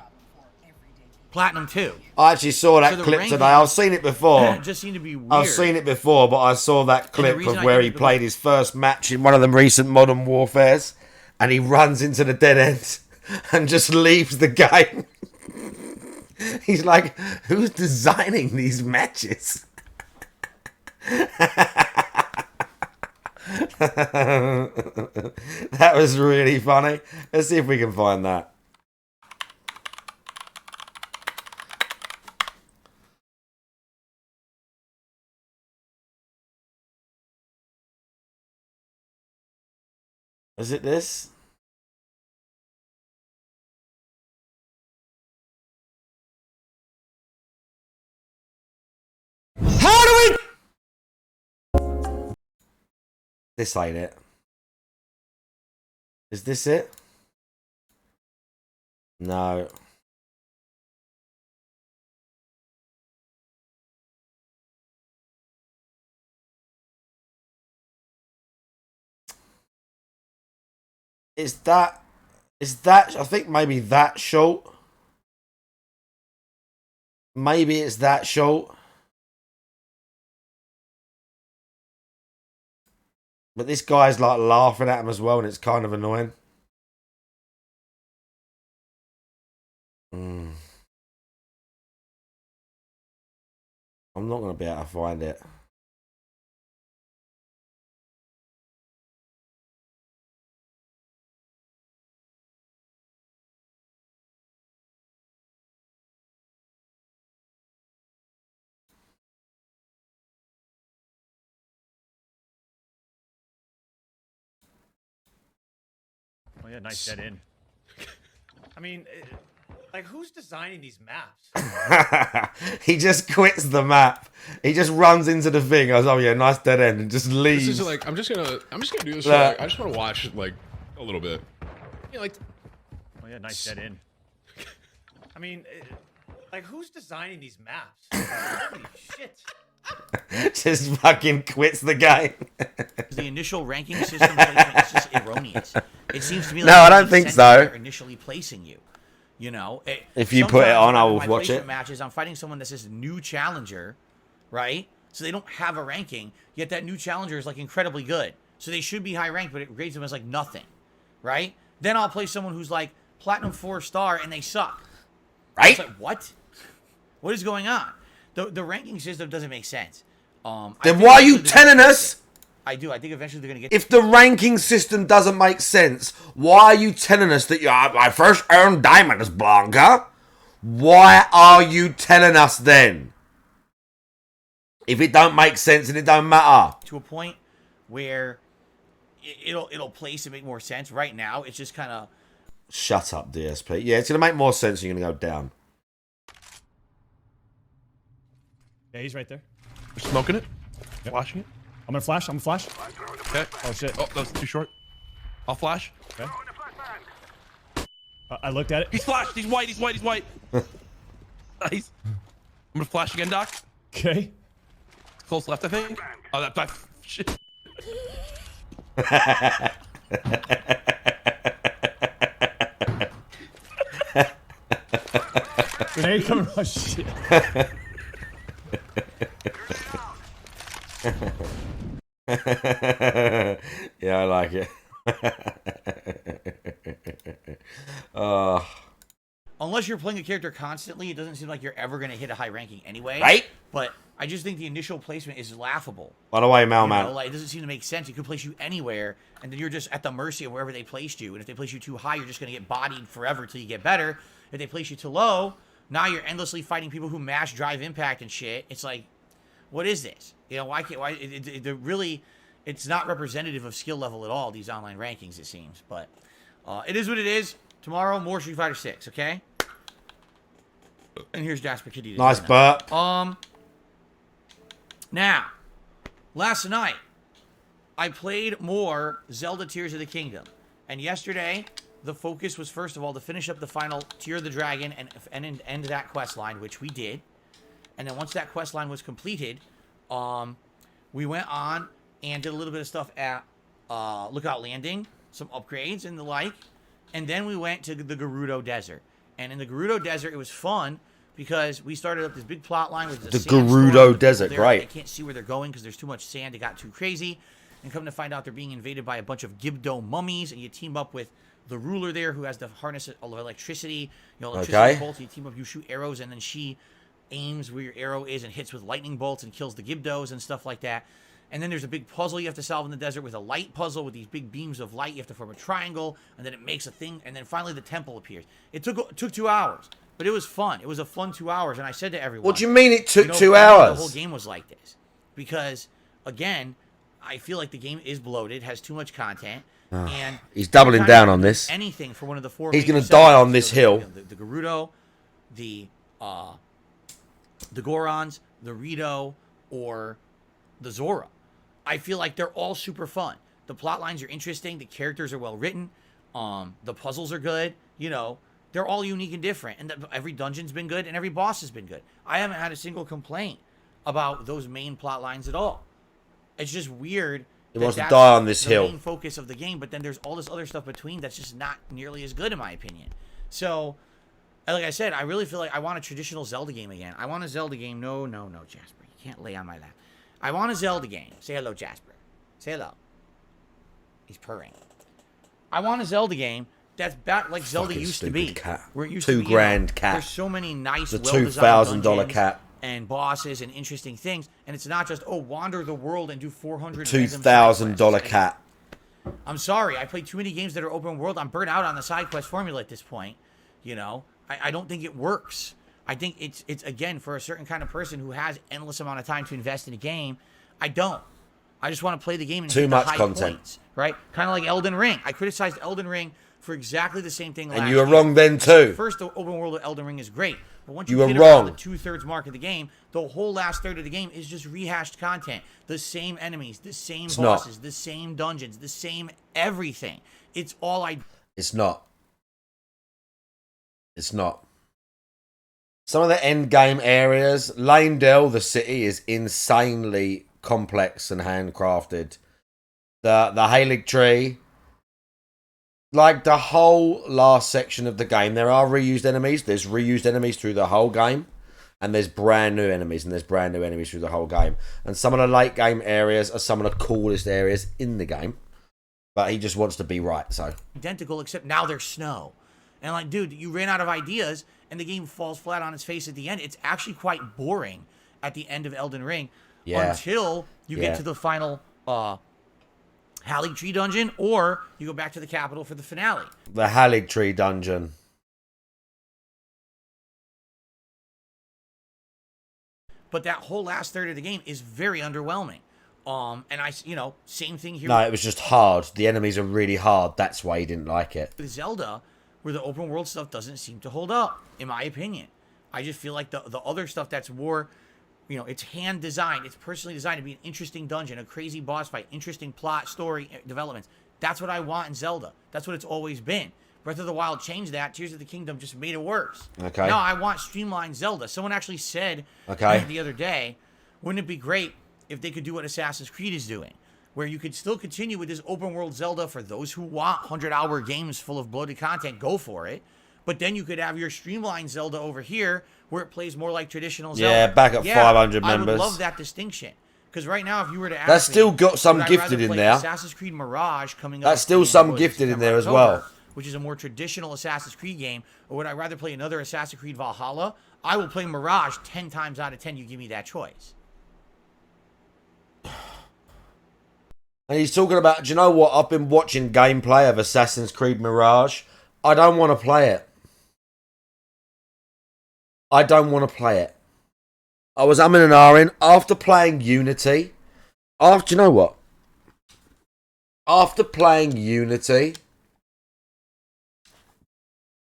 Platinum 2. I actually saw that clip today. I've seen it before. It just seemed to be weird. I've seen it before, but I saw that clip of where he played his first match in one of them recent Modern Warfares, and he runs into the dead end and just leaves the game. He's like, who's designing these matches? That was really funny. Let's see if we can find that. Is it this? How do we? This ain't it. Is this it? No. Is that, I think maybe that short. Maybe it's that short. But this guy's like laughing at him as well, and it's kind of annoying. I'm not going to be able to find it. Oh yeah, nice dead end. I mean, like, who's designing these maps? He just quits the map. He just runs into the thing. Goes, oh yeah, nice dead end, and just leaves. This is like, I'm just gonna do this. For, like, I just want to watch like a little bit. Yeah, like. Oh yeah, nice dead end. I mean, like, who's designing these maps? Holy shit. Just fucking quits the game. The initial ranking system placement is just erroneous. It seems to me like no, I don't think so. They're initially placing you. You know, if you put it on, I will watch it. Matches, I'm fighting someone that says new challenger, right? So they don't have a ranking, yet that new challenger is like incredibly good. So they should be high ranked, but it grades them as like nothing, right? Then I'll play someone who's like Platinum 4-star and they suck. Right? It's like, what? What is going on? The ranking system doesn't make sense. Then why are you telling us? I do. I think eventually they're going to get... If the ranking system doesn't make sense, why are you telling us that I first earned diamond as Blanca? Why are you telling us then? If it don't make sense and it don't matter. To a point where it'll place and make more sense. Right now, it's just kind of... Shut up, DSP. Yeah, it's going to make more sense and you're going to go down. Yeah, he's right there. We're smoking it. Yep. Flashing it. I'm gonna flash. Okay. Oh shit. Oh, that was too short. I'll flash. Okay. I looked at it. He's flashed. He's white. He's white. He's white. Nice. I'm gonna flash again, Doc. Okay. Close left, I think. Oh, that shit. Grenade coming. Oh shit. Yeah, I like it. Unless you're playing a character constantly, it doesn't seem like you're ever going to hit a high ranking anyway. Right? But I just think the initial placement is laughable. By the way, You Mailman. know, like, it doesn't seem to make sense. It could place you anywhere, and then you're just at the mercy of wherever they placed you. And if they place you too high, you're just going to get bodied forever till you get better. If they place you too low, now you're endlessly fighting people who mash drive impact and shit. It's like, what is this? You know, why can't, why, really, it's not representative of skill level at all, these online rankings, it seems. But it is what it is. Tomorrow, more Street Fighter 6, okay? And here's Jasper Kitty. Nice burp. Now, last night, I played more Zelda Tears of the Kingdom. And yesterday, the focus was, first of all, to finish up the final Tear of the Dragon and end that quest line, which we did. And then once that quest line was completed, we went on and did a little bit of stuff at Lookout Landing, some upgrades and the like. And then we went to the Gerudo Desert. And in the Gerudo Desert, it was fun because we started up this big plot line with The Gerudo Desert, right. They can't see where they're going because there's too much sand. It got too crazy. And come to find out, they're being invaded by a bunch of Gibdo mummies. And you team up with the ruler there who has the harness of electricity. You know, electricity bolts. You team up, you shoot arrows, and then she aims where your arrow is and hits with lightning bolts and kills the Gibdos and stuff like that. And then there's a big puzzle you have to solve in the desert with a light puzzle with these big beams of light. You have to form a triangle, and then it makes a thing, and then finally the temple appears. It took 2 hours, but it was fun. It was a fun 2 hours, and I said to everyone, What do you mean it took 2 The hours? whole game was like this. Because, again, I feel like the game is bloated, has too much content, and... He's doubling down on this. Anything for one of the 4 He's major going to die on segments. this So hill. The Gerudo, the Gorons, the Rito, or the Zora. I feel like they're all super fun. The plot lines are interesting. The characters are well written. The puzzles are good. You know, they're all unique and different. And every dungeon's been good, and every boss has been good. I haven't had a single complaint about those main plot lines at all. It's just weird. He wants to die on this hill. The main focus of the game, but then there's all this other stuff between that's just not nearly as good, in my opinion. So, like I said, I really feel like I want a traditional Zelda game again. I want a Zelda game. No, Jasper. You can't lay on my lap. I want a Zelda game. Say hello, Jasper. Say hello. He's purring. I want a Zelda game that's back like Zelda Fucking used to be. cat. Where it used $2 to be, grand cat. There's so many nice, The well-designed $2,000 dungeons cat. and bosses and interesting things. And it's not just, wander the world and do 400 $2,000 cat. I'm sorry. I play too many games that are open world. I'm burnt out on the side quest formula at this point. You know, I don't think it works. I think it's again, for a certain kind of person who has endless amount of time to invest in a game. I don't. I just want to play the game and Too get much the high content. points, right? Kind of like Elden Ring. I criticized Elden Ring for exactly the same thing last And you were year. wrong then too. First, the open world of Elden Ring is great, but once You you were hit around wrong. the 2/3 mark of the game, the whole last third of the game is just rehashed content. The same enemies, the same bosses, the same dungeons, the same everything. It's all It's not. It's not. Some of the end game areas, Lanedale, the city, is insanely complex and handcrafted. The Halig tree, like the whole last section of the game, there are reused enemies. There's reused enemies through the whole game, and there's brand new enemies, and there's brand new enemies through the whole game. And some of the late game areas are some of the coolest areas in the game. But he just wants to be right, so. identical, except now there's snow. And like, dude, you ran out of ideas, and the game falls flat on its face at the end. It's actually quite boring at the end of Elden Ring until you get to the final Halig Tree dungeon, or you go back to the capital for the finale. The Halig tree dungeon. But that whole last third of the game is very underwhelming. And same thing here. No, it was just hard. The enemies are really hard. That's why he didn't like it. with Zelda, where the open world stuff doesn't seem to hold up, in my opinion. I just feel like the other stuff that's more, it's hand designed, it's personally designed to be an interesting dungeon, a crazy boss fight, interesting plot, story, developments. That's what I want in Zelda. That's what it's always been. Breath of the Wild changed that. Tears of the Kingdom just made it worse. Okay. Now I want streamlined Zelda. Someone actually said the other day, wouldn't it be great if they could do what Assassin's Creed is doing, where you could still continue with this open world Zelda for those who want 100-hour games full of bloated content, go for it. But then you could have your streamlined Zelda over here where it plays more like traditional Zelda. Yeah, back at 500 members. I would love that distinction. Because right now, if you were to ask That's still me, got some would I gifted rather in play there. Assassin's Creed Mirage coming up. That's still some gifted in there as well. Which is a more traditional Assassin's Creed game, or would I rather play another Assassin's Creed Valhalla? I will play Mirage 10 times out of 10. You give me that choice. And he's talking about, do you know what? I've been watching gameplay of Assassin's Creed Mirage. I don't want to play it. I don't want to play it. I was umming and ahhing after playing Unity. Do you know what? After playing Unity,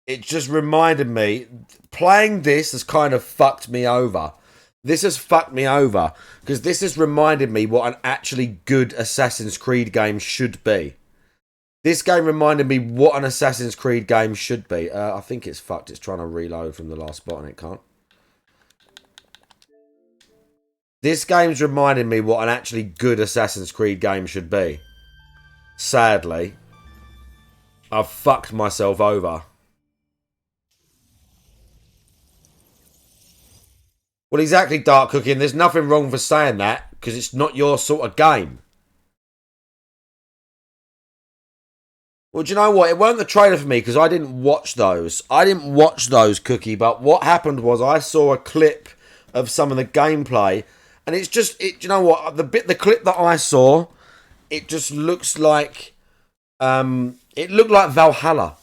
it just reminded me, playing this has kind of fucked me over. This has fucked me over because this has reminded me what an actually good Assassin's Creed game should be. This game reminded me what an Assassin's Creed game should be. I think it's fucked. It's trying to reload from the last spot and it can't. This game's reminded me what an actually good Assassin's Creed game should be. Sadly, I've fucked myself over. Well, exactly, Dark Cooking. There's nothing wrong for saying that because it's not your sort of game. Well, do you know what? It weren't the trailer for me because I didn't watch those. Cookie. But what happened was I saw a clip of some of the gameplay, and it's just, do you know what? The clip that I saw, it just looks like, it looked like Valhalla.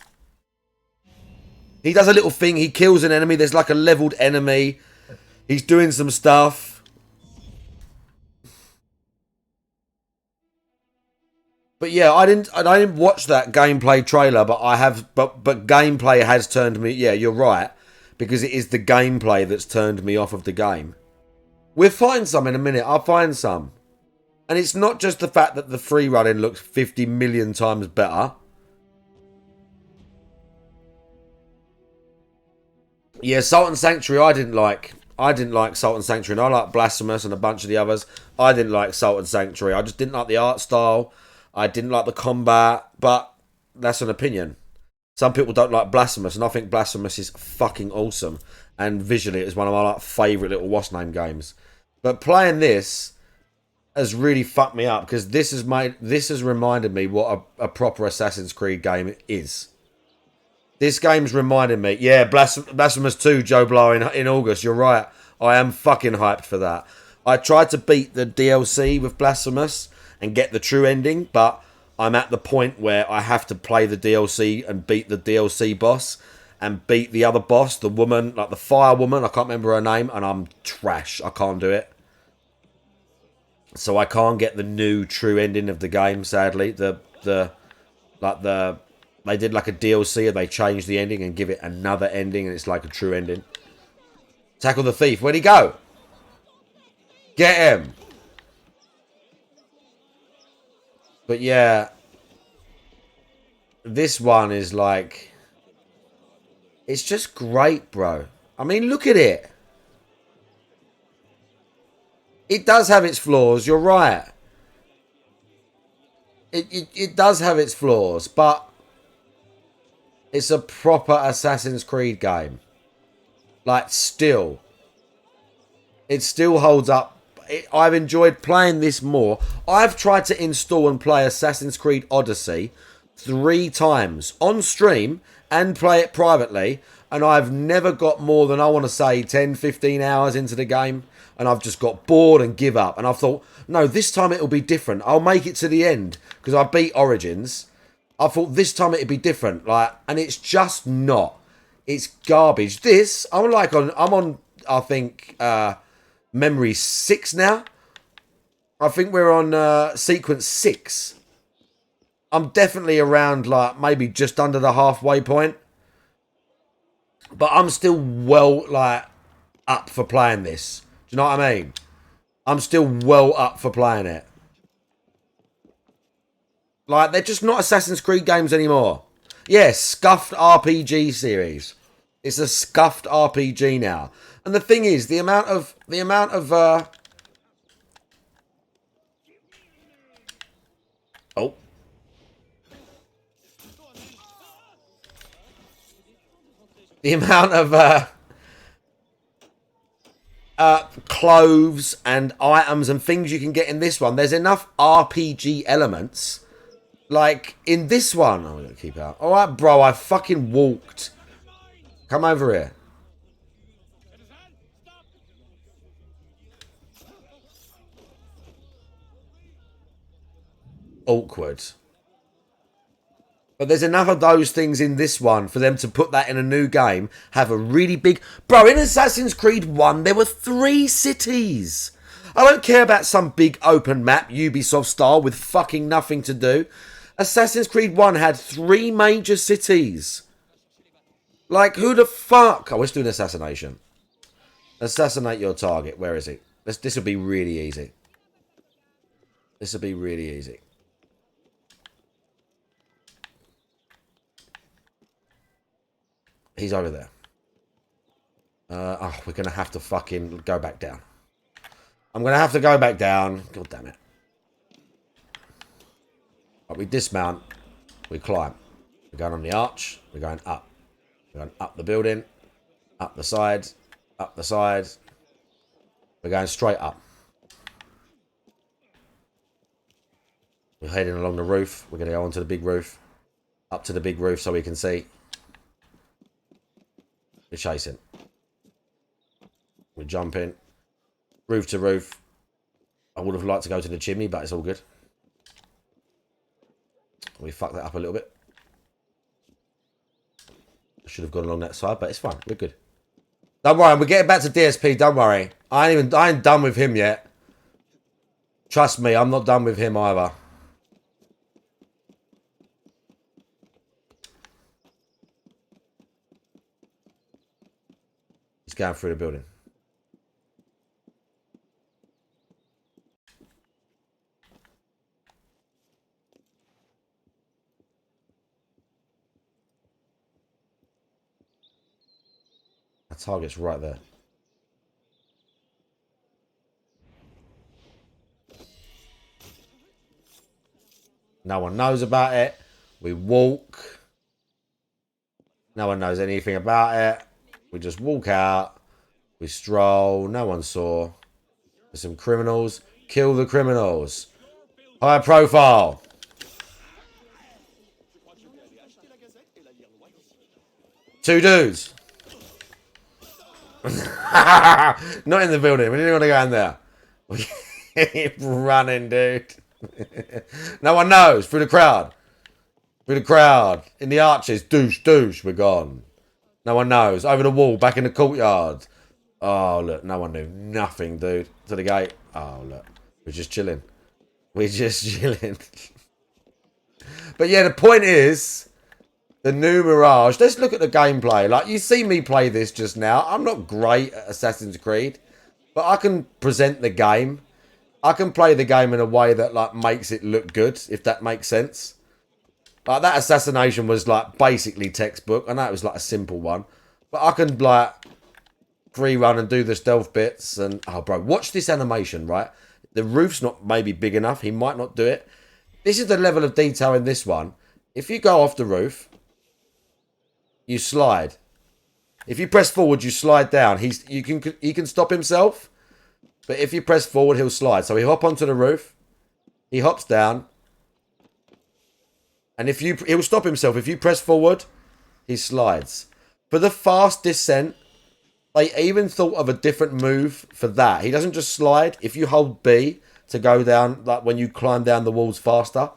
He does a little thing. He kills an enemy. There's like a leveled enemy. He's doing some stuff. But yeah, I didn't watch that gameplay trailer, but I have but gameplay has turned me, yeah, you're right, because it is the gameplay that's turned me off of the game. We'll find some in a minute. I'll find some. And it's not just the fact that the free running looks 50 million times better. Yeah, Salt and Sanctuary I didn't like. I didn't like Salt and Sanctuary, and I like Blasphemous and a bunch of the others. I didn't like Salt and Sanctuary. I just didn't like the art style. I didn't like the combat, but that's an opinion. Some people don't like Blasphemous, and I think Blasphemous is fucking awesome. And visually, it's one of my favourite little What's Name games. But playing this has really fucked me up, because this has reminded me what a proper Assassin's Creed game is. This game's reminded me, yeah, Blasphemous 2, Joe Blow, in August. You're right. I am fucking hyped for that. I tried to beat the DLC with Blasphemous and get the true ending, but I'm at the point where I have to play the DLC and beat the DLC boss and beat the other boss, the woman, like the fire woman. I can't remember her name, and I'm trash. I can't do it. So I can't get the new true ending of the game, sadly. They did like a DLC and they changed the ending and give it another ending, and it's like a true ending. Tackle the thief. Where'd he go? Get him. But yeah, this one is like, it's just great, bro. I mean, look at it. It does have its flaws, you're right. It does have its flaws, but it's a proper Assassin's Creed game. Like, still. It still holds up. I've enjoyed playing this more. I've tried to install and play Assassin's Creed Odyssey 3 times on stream and play it privately, and I've never got more than, I want to say, 10, 15 hours into the game, and I've just got bored and give up. And I've thought, no, this time it'll be different. I'll make it to the end, because I beat Origins. I thought this time it'd be different, and it's just not. It's garbage. This, I'm on, I think, memory 6 now. I think we're on sequence 6. I'm definitely around, maybe just under the halfway point. But I'm still up for playing this. Do you know what I mean? I'm still well up for playing it. They're just not Assassin's Creed games anymore. Yeah, scuffed RPG series. It's a scuffed RPG now. And the thing is, the amount of oh. The amount of clothes and items and things you can get in this one. There's enough RPG elements. Like, in this one... I'm going to keep out. Alright, bro, I fucking walked. Come over here. Awkward. But there's enough of those things in this one for them to put that in a new game. Have a really big... Bro, in Assassin's Creed 1, there were 3 cities. I don't care about some big open map, Ubisoft style, with fucking nothing to do. Assassin's Creed 1 had 3 major cities. Like, who the fuck? Oh, let's do an assassination. Assassinate your target. Where is he? This will be really easy. This will be really easy. He's over there. Oh, we're going to have to fucking go back down. I'm going to have to go back down. God damn it. Right, we dismount. We climb. We're going on the arch. We're going up. We're going up the building. Up the side. Up the side. We're going straight up. We're heading along the roof. We're going to go onto the big roof. Up to the big roof so we can see. We're chasing. We're jumping. Roof to roof. I would have liked to go to the chimney, but it's all good. We fucked that up a little bit. I should have gone along that side, but it's fine. We're good. Don't worry, we're getting back to DSP. Don't worry. I ain't done with him yet. Trust me, I'm not done with him either. He's going through the building. Our target's right there. No one knows about it. We walk. No one knows anything about it. We just walk out. We stroll. No one saw. There's some criminals. Kill the criminals. High profile. Two dudes. Not in the building. We didn't want to go in there. We keep running, dude. No one knows. Through the crowd. Through the crowd. In the arches. Douche, douche. We're gone. No one knows. Over the wall. Back in the courtyard. Oh, look. No one knew. Nothing, dude. To the gate. Oh, look. We're just chilling. We're just chilling. But yeah, the point is... The new Mirage. Let's look at the gameplay. Like, you see me play this just now. I'm not great at Assassin's Creed. But I can present the game. I can play the game in a way that, like, makes it look good. If that makes sense. Like, that assassination was, like, basically textbook. I know it was, like, a simple one. But I can, like, free run and do the stealth bits. And, oh, bro, watch this animation, right? The roof's not maybe big enough. He might not do it. This is the level of detail in this one. If you go off the roof... You slide. If you press forward, you slide down. He can stop himself, but if you press forward, he'll slide. So he hop onto the roof. He hops down, and he'll stop himself. If you press forward, he slides. For the fast descent, they even thought of a different move for that. He doesn't just slide. If you hold B to go down, like when you climb down the walls faster.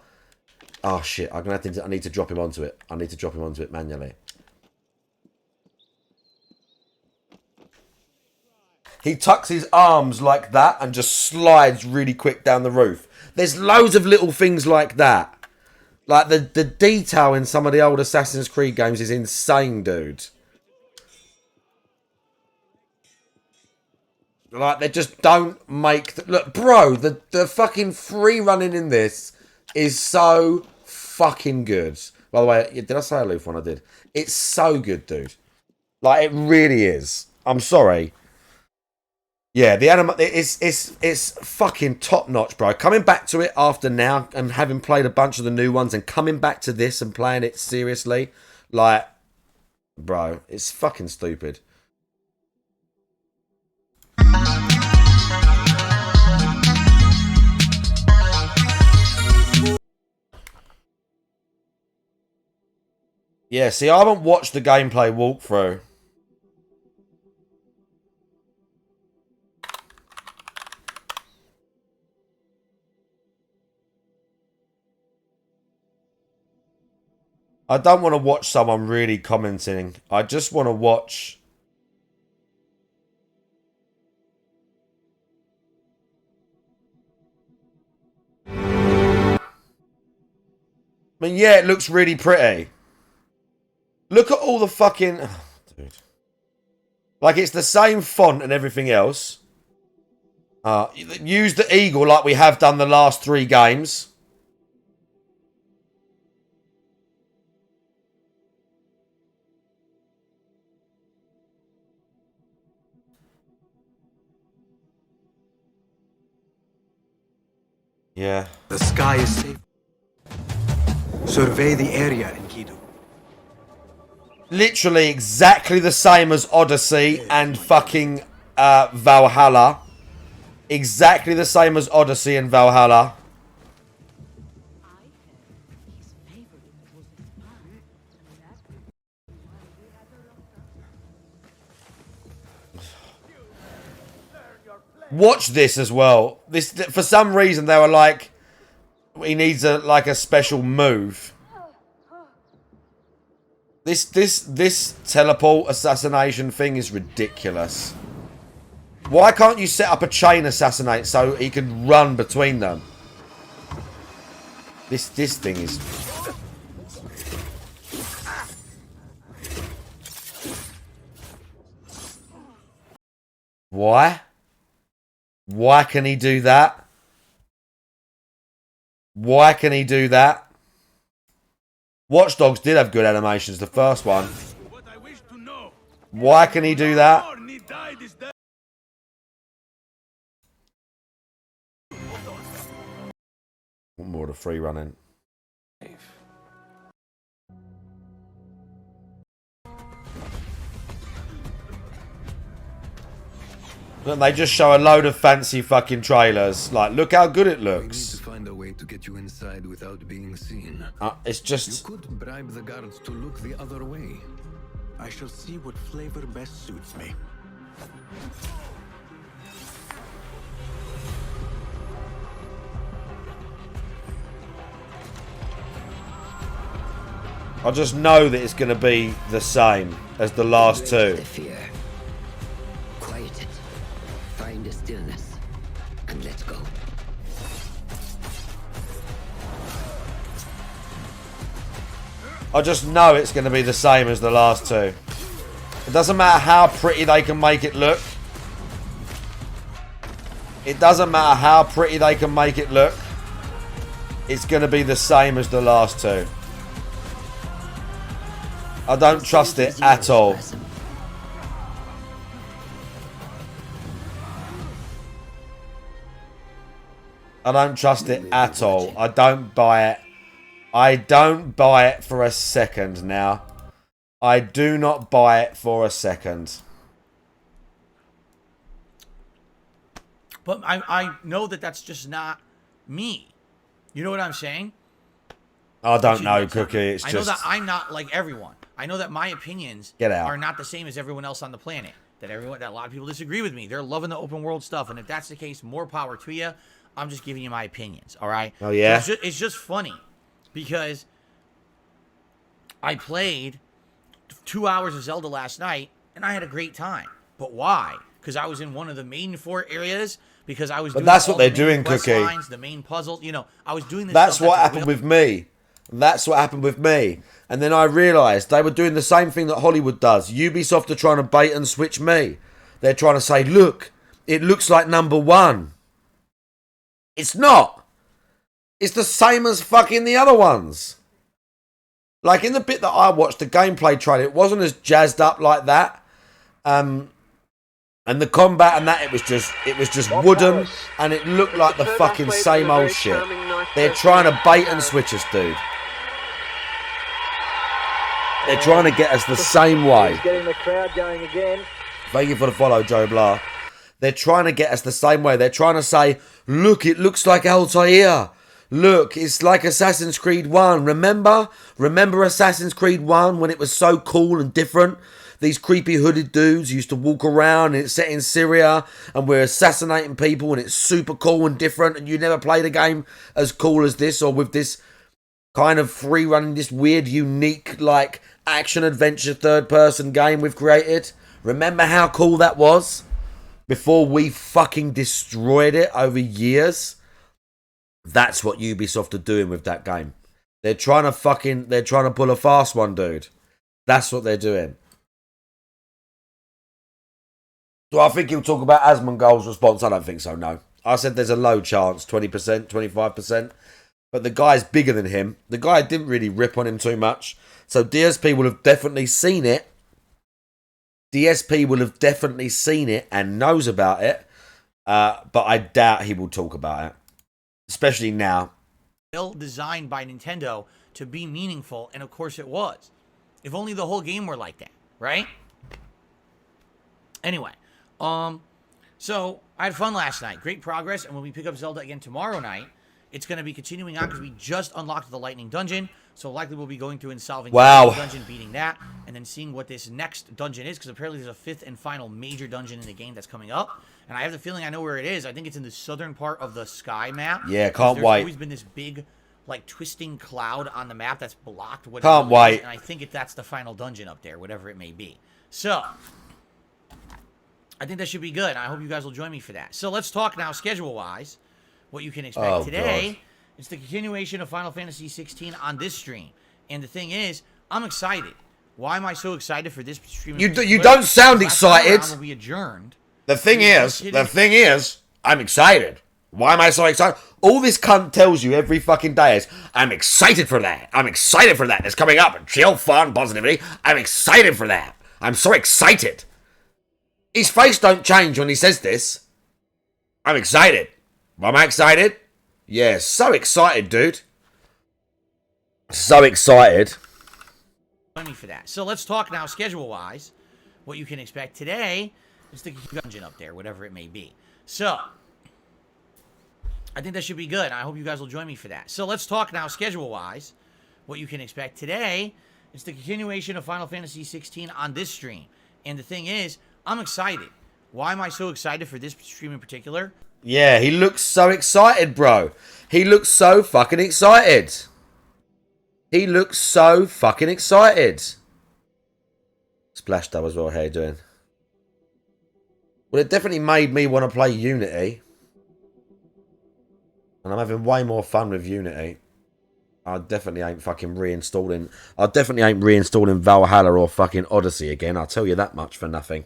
Oh shit! I need to drop him onto it. I need to drop him onto it manually. He tucks his arms like that and just slides really quick down the roof. There's loads of little things like that. Like, the detail in some of the old Assassin's Creed games is insane, dude. Like, they just don't make... Look, bro, the fucking free running in this is so fucking good. By the way, did I say aloof when I did? It's so good, dude. Like, it really is. I'm sorry. Yeah, the anime, it's fucking top notch, bro. Coming back to it after now and having played a bunch of the new ones and coming back to this and playing it seriously, like, bro, it's fucking stupid. Yeah, see, I haven't watched the gameplay walkthrough. I don't want to watch someone really commenting. I just want to watch... I mean, yeah, it looks really pretty. Look at all the fucking... Oh, dude. Like, it's the same font and everything else. Use the eagle like we have done the last 3 games. Yeah. The sky is safe. Survey the area in Kido. Literally exactly the same as Odyssey and fucking Valhalla. Exactly the same as Odyssey and Valhalla. Watch this as well. This, for some reason, they were like, he needs a special move. This teleport assassination thing is ridiculous. Why can't you set up a chain assassinate so he can run between them? This thing is... Why? Why can he do that? Why can he do that? Watch Dogs did have good animations, the first one. Why can he do that? One more to free running. Look, they just show a load of fancy fucking trailers. Like, look how good it looks. We need to find a way to get you inside without being seen. It's just... You could bribe the guards to look the other way. I shall see what flavor best suits me. I just know that it's going to be the same as the last 2. The fear. Quiet it. Find a stillness. And let's go. I just know it's going to be the same as the last 2. It doesn't matter how pretty they can make it look. It doesn't matter how pretty they can make it look. It's going to be the same as the last 2. I don't trust it at all. I don't trust it at all. I don't buy it. I don't buy it for a second now. I do not buy it for a second. But I know that that's just not me. You know what I'm saying? I don't know, Cookie. It's I just... know that I'm not like everyone. I know that my opinions Get out. are not the same as everyone else on the planet. That a lot of people disagree with me. They're loving the open world stuff, and if that's the case, more power to you. I'm just giving you my opinions. All right? Oh yeah. So it's just funny because I played 2 hours of Zelda last night, and I had a great time. But why? Because I was in one of the main 4 areas. Because I was. But doing that's all what they're the main doing, quest Cookie. lines, the main puzzle. You know, I was doing this. That's stuff what happened with me. That's what happened with me. And then I realised they were doing the same thing that Hollywood does. Ubisoft are trying to bait and switch me. They're trying to say, look, it looks like number 1. It's not. It's the same as fucking the other ones. Like in the bit that I watched, the gameplay trailer, it wasn't as jazzed up like that. And the combat and that, it was just wooden, and it looked like the fucking same old shit. They're trying to bait and switch us, dude. They're trying to get us the same way. Getting the crowd going again. Thank you for the follow, Joe Blah. They're trying to get us the same way. They're trying to say, look, it looks like Altair. Look, it's like Assassin's Creed 1. Remember Assassin's Creed 1 when it was so cool and different? These creepy hooded dudes used to walk around, and it's set in Syria, and we're assassinating people, and it's super cool and different, and you never played a game as cool as this, or with this kind of free running, this weird, unique, like, action-adventure third-person game we've created. Remember how cool that was? Before we fucking destroyed it over years? That's what Ubisoft are doing with that game. They're trying to pull a fast one, dude. That's what they're doing. Do I think he'll talk about Asmongold's response? I don't think so, no. I said there's a low chance, 20%, 25%. But the guy's bigger than him. The guy didn't really rip on him too much. So DSP will have definitely seen it. DSP will have definitely seen it and knows about it. But I doubt he will talk about it. Especially now. Designed by Nintendo to be meaningful, and of course it was. If only the whole game were like that, right? Anyway, so I had fun last night. Great progress, and when we pick up Zelda again tomorrow night, it's going to be continuing on because we just unlocked the Lightning Dungeon, so likely we'll be going through and solving the dungeon, beating that, and then seeing what this next dungeon is, because apparently there's a fifth and final major dungeon in the game that's coming up, and I have the feeling I know where it is. I think it's in the southern part of the sky map. Yeah, can't wait. There's always been this big, like, twisting cloud on the map that's blocked. Can't wait. And I think that's the final dungeon up there, whatever it may be. So I think that should be good. I hope you guys will join me for that. So let's talk now, schedule-wise, what you can expect today. God. It's the continuation of Final Fantasy 16 on this stream. And the thing is, I'm excited. Why am I so excited for this stream? You don't sound excited. We adjourned. The thing is, I'm excited. Why am I so excited? All this cunt tells you every fucking day is, I'm excited for that. I'm excited for that. It's coming up. Chill, fun, positivity. I'm excited for that. I'm so excited. His face don't change when he says this. I'm excited. Why am I excited? Yeah, so excited, dude. So excited. Join me for that. So let's talk now, schedule-wise, what you can expect today. It's the dungeon up there, whatever it may be. So I think that should be good. I hope you guys will join me for that. So let's talk now, schedule-wise, what you can expect today. It's the continuation of Final Fantasy 16 on this stream. And the thing is, I'm excited. Why am I so excited for this stream in particular? Yeah, he looks so excited, bro. He looks so fucking excited. He looks so fucking excited. Splash Dub as well, how you doing? Well, it definitely made me want to play Unity. And I'm having way more fun with Unity. I definitely ain't fucking reinstalling. I definitely ain't reinstalling Valhalla or fucking Odyssey again. I'll tell you that much for nothing.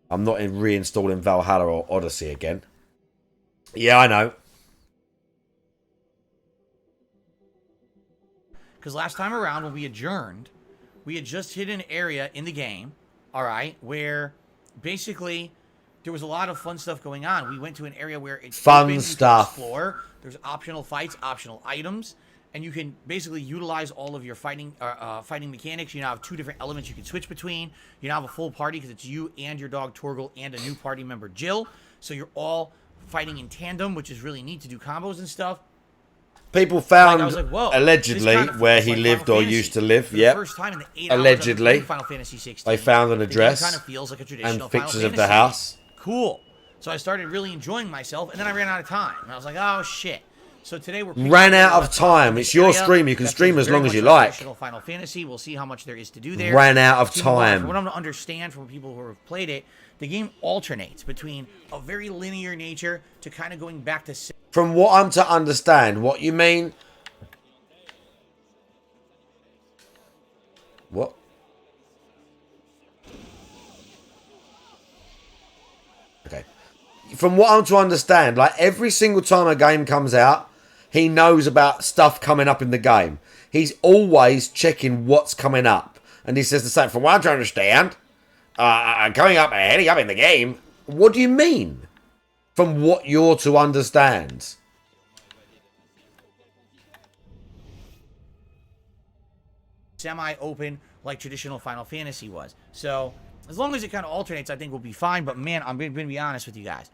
I'm not reinstalling Valhalla or Odyssey again. Yeah, I know. Because last time around when we adjourned, we had just hit an area in the game, all right, where basically there was a lot of fun stuff going on. We went to an area where it's fun stuff. Explore. There's optional fights, optional items, and you can basically utilize all of your fighting mechanics. You now have two different elements you can switch between. You now have a full party because it's you and your dog Torgal and a new party member Jill. So you're all fighting in tandem, which is really neat to do combos and stuff. People found like, allegedly kind of where he lived or used to live. Yeah, allegedly. Final Fantasy 16, they found an address kind of feels like a traditional and pictures Final of the house. Cool. So I started really enjoying myself, and then I ran out of time. And I was like, oh shit. So today we're ran out of time. It's your stream. You can stream as long as you like. Final Fantasy. We'll see how much there is to do there. Ran out of time. From what I'm to understand from people who have played it, the game alternates between a very linear nature to kind of going back to. From what I'm to understand, what you mean? What? Okay. From what I'm to understand, like every single time a game comes out, he knows about stuff coming up in the game. He's always checking what's coming up. And he says the same, from what I understand, coming up and heading up in the game. What do you mean? From what you're to understand? Semi-open like traditional Final Fantasy was. So as long as it kind of alternates, I think we'll be fine. But man, I'm going to be honest with you guys.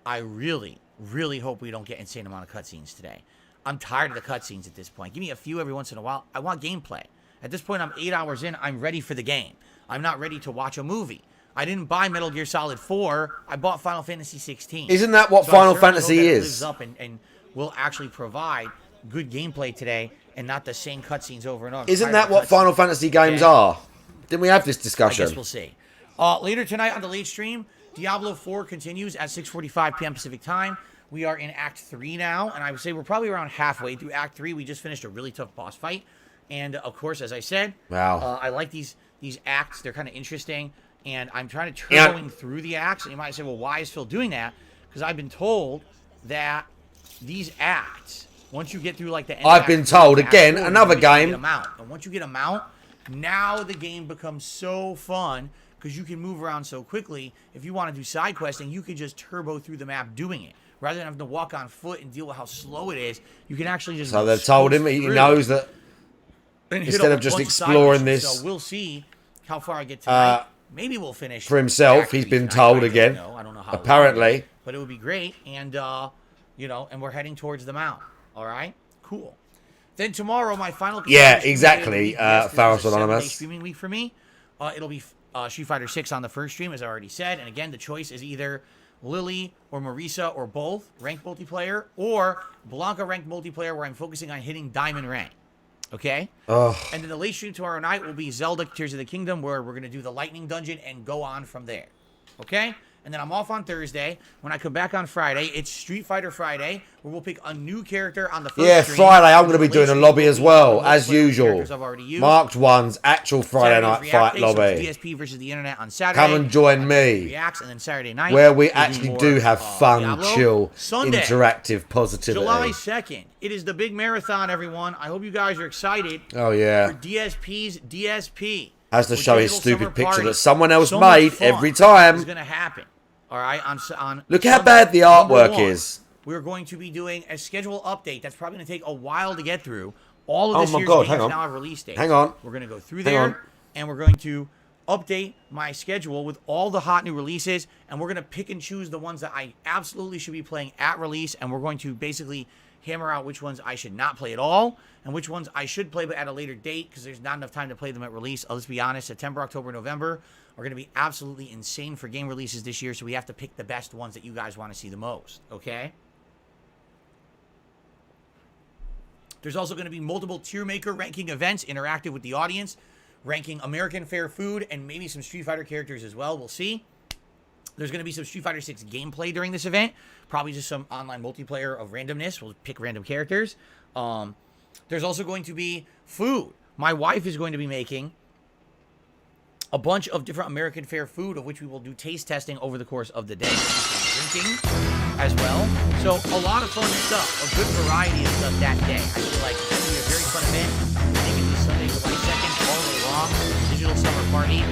I really, really hope we don't get insane amount of cutscenes today. I'm tired of the cutscenes at this point. Give me a few every once in a while. I want gameplay. At this point, I'm 8 hours in. I'm ready for the game. I'm not ready to watch a movie. I didn't buy Metal Gear Solid 4. I bought Final Fantasy 16. Isn't that what So Final I certainly Fantasy hope that it is? lives up and will actually provide good gameplay today and not the same cutscenes over and over. Isn't Tired that of what cutscenes. Final Fantasy games Yeah. are? Didn't we have this I discussion? guess we'll see. Later tonight on the late stream, Diablo 4 continues at 6:45 p.m. Pacific time. We are in Act 3 now, and I would say we're probably around halfway through Act 3. We just finished a really tough boss fight. And, of course, as I said, Wow. I like these acts. They're kind of interesting, and I'm trying to Yeah. turboing through the acts. And you might say, well, why is Phil doing that? Because I've been told that these acts, once you get through, like, the end I've of been Act told, 3, Act again, 4, another you get game. them out. And once you get them out, now the game becomes so fun because you can move around so quickly. If you want to do side questing, you can just turbo through the map doing it. Rather than having to walk on foot and deal with how slow it is, you can actually just... So they've told him, he through knows that and hit instead a of just bunch side exploring missions. this, So we'll see how far I get tonight. Maybe we'll finish for himself, Act he's 3 been tonight. told I don't again, know. I don't know how long apparently. it is, but it would be great. And, and we're heading towards the mount. All right? Cool. Then tomorrow, my final... Yeah, streaming exactly, day of the week. Yes, this Pharos is a 7-day Anonymous. streaming week for me. It'll be Street Fighter 6 on the first stream, as I already said. And again, the choice is either Lily or Marisa or both, ranked multiplayer, or Blanca ranked multiplayer, where I'm focusing on hitting Diamond rank. Okay? Ugh. And then the late stream tomorrow night will be Zelda Tears of the Kingdom, where we're going to do the Lightning Dungeon and go on from there. Okay? And then I'm off on Thursday. When I come back on Friday, it's Street Fighter Friday, where we'll pick a new character on the first Yeah, stream. Friday I'm going to be And the doing a late lobby stream as will be well, the as multiplayer usual. characters I've already used. Marked ones, actual Friday night Saturday's fight React Day, so lobby. it's DSP versus the internet on Saturday. Come and join me, Reacts, and then Saturday night, where we we'll actually more, do have fun, Diablo. chill, Sunday, interactive positivity. July 2nd. It is the big marathon, everyone. I hope you guys are excited Oh, yeah. for DSP's DSP. Has to Or show his Digital stupid Summer picture Party. that someone else So much made fun every time. is going to happen. All right, on Look how Sunday. bad the Number artwork one, is. We're going to be doing a schedule update. That's probably going to take a while to get through. All of Oh this my year's God, games hang on. now have release dates. Hang on. We're going to go through Hang there, on. and we're going to update my schedule with all the hot new releases, and we're going to pick and choose the ones that I absolutely should be playing at release, and we're going to basically hammer out which ones I should not play at all, and which ones I should play but at a later date, because there's not enough time to play them at release. Let's be honest, September, October, November are going to be absolutely insane for game releases this year, so we have to pick the best ones that you guys want to see the most, okay? There's also going to be multiple tier maker ranking events, interactive with the audience, ranking American Fair Food, and maybe some Street Fighter characters as well. We'll see. There's going to be some Street Fighter 6 gameplay during this event. Probably just some online multiplayer of randomness. We'll pick random characters. There's also going to be food. My wife is going to be making a bunch of different American Fair food, of which we will do taste testing over the course of the day. Drinking as well. So a lot of fun stuff. A good variety of stuff that day. I feel like it's going to be a very fun event. I think it'll be Sunday, July 2nd, all day long. Digital Summer Party.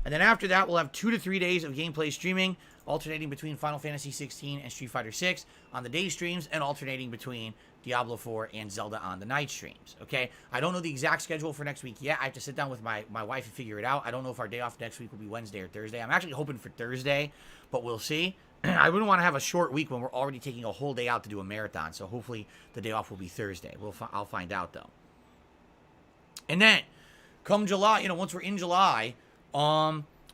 And then after that, we'll have 2 to 3 days of gameplay streaming, alternating between Final Fantasy 16 and Street Fighter 6 on the day streams, and alternating between Diablo 4 and Zelda on the night streams. Okay, I don't know the exact schedule for next week yet. I have to sit down with my wife and figure it out. I don't know if our day off next week will be Wednesday or Thursday. I'm actually hoping for Thursday, but we'll see. I wouldn't want to have a short week when we're already taking a whole day out to do a marathon. So hopefully the day off will be Thursday. I'll find out though. And then come July, once we're in July,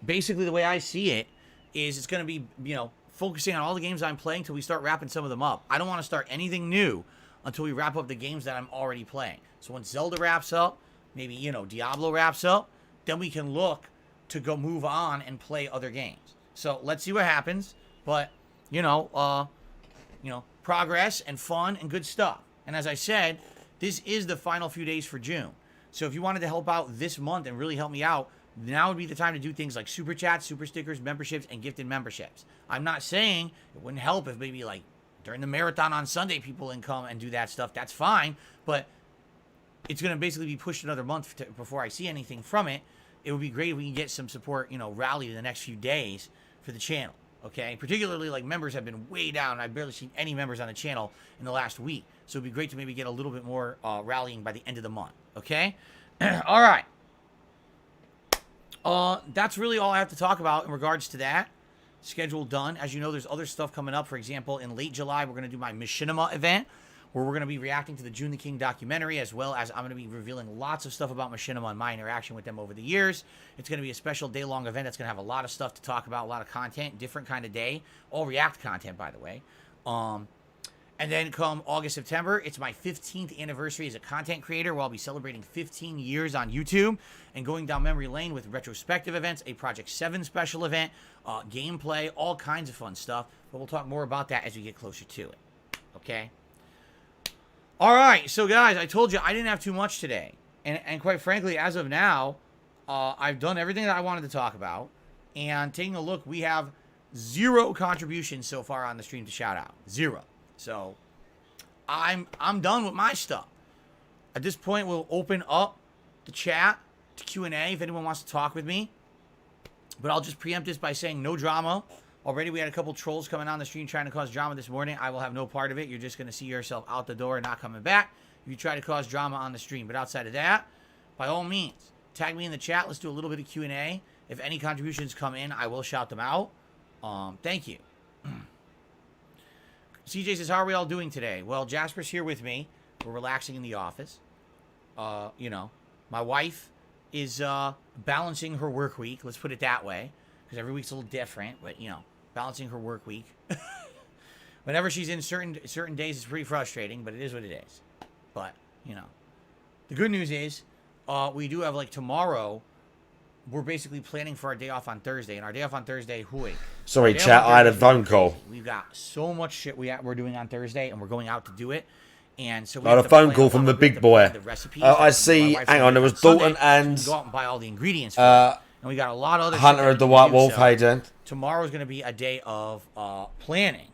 basically the way I see it is it's going to be, focusing on all the games I'm playing till we start wrapping some of them up. I don't want to start anything new until we wrap up the games that I'm already playing. So when Zelda wraps up, maybe, Diablo wraps up, then we can look to go move on and play other games. So let's see what happens. But, progress and fun and good stuff. And as I said, this is the final few days for June. So if you wanted to help out this month and really help me out, now would be the time to do things like super chats, super stickers, memberships, and gifted memberships. I'm not saying it wouldn't help if maybe like during the marathon on Sunday, people can come and do that stuff. That's fine, but it's going to basically be pushed another month before I see anything from it. It would be great if we can get some support, rally in the next few days for the channel, okay? Particularly, like, members have been way down. I've barely seen any members on the channel in the last week. So it'd be great to maybe get a little bit more rallying by the end of the month, okay? All right. That's really all I have to talk about in regards to that. Schedule done. As you know, there's other stuff coming up. For example, in late July, we're going to do my Machinima event, where we're going to be reacting to the June the King documentary, as well as I'm going to be revealing lots of stuff about Machinima and my interaction with them over the years. It's going to be a special day-long event that's going to have a lot of stuff to talk about, a lot of content, different kind of day. All React content, by the way. And then come August, September, it's my 15th anniversary as a content creator, where I'll be celebrating 15 years on YouTube and going down memory lane with retrospective events, a Project 7 special event, gameplay, all kinds of fun stuff. But we'll talk more about that as we get closer to it. Okay? All right. So, guys, I told you I didn't have too much today. And quite frankly, as of now, I've done everything that I wanted to talk about. And taking a look, we have 0 contributions so far on the stream to shout out. 0. So, I'm done with my stuff. At this point, we'll open up the chat to Q&A if anyone wants to talk with me. But I'll just preempt this by saying no drama. Already we had a couple trolls coming on the stream trying to cause drama this morning. I will have no part of it. You're just going to see yourself out the door and not coming back if you try to cause drama on the stream. But outside of that, by all means, tag me in the chat. Let's do a little bit of Q&A. If any contributions come in, I will shout them out. Thank you. CJ says, how are we all doing today? Well, Jasper's here with me. We're relaxing in the office. My wife is balancing her work week. Let's put it that way. Because every week's a little different. But, balancing her work week. Whenever she's in certain days, it's pretty frustrating. But it is what it is. But, the good news is we do have, like, tomorrow. We're basically planning for our day off on Thursday. And our day off on Thursday, hooey. Sorry, chat, I had a phone call. We've got so much shit we're doing on Thursday, and we're going out to do it. And so we I had have a to phone plan call out from how the we're big gonna boy. plan the recipes. I see, My wife's hang gonna on, there do it was Sunday, Dalton so we can and go out and buy all the ingredients for it. And we got a lot of other shit Hunter that of the we White can do, Wolf. so Hayden. tomorrow's going to be a day of planning.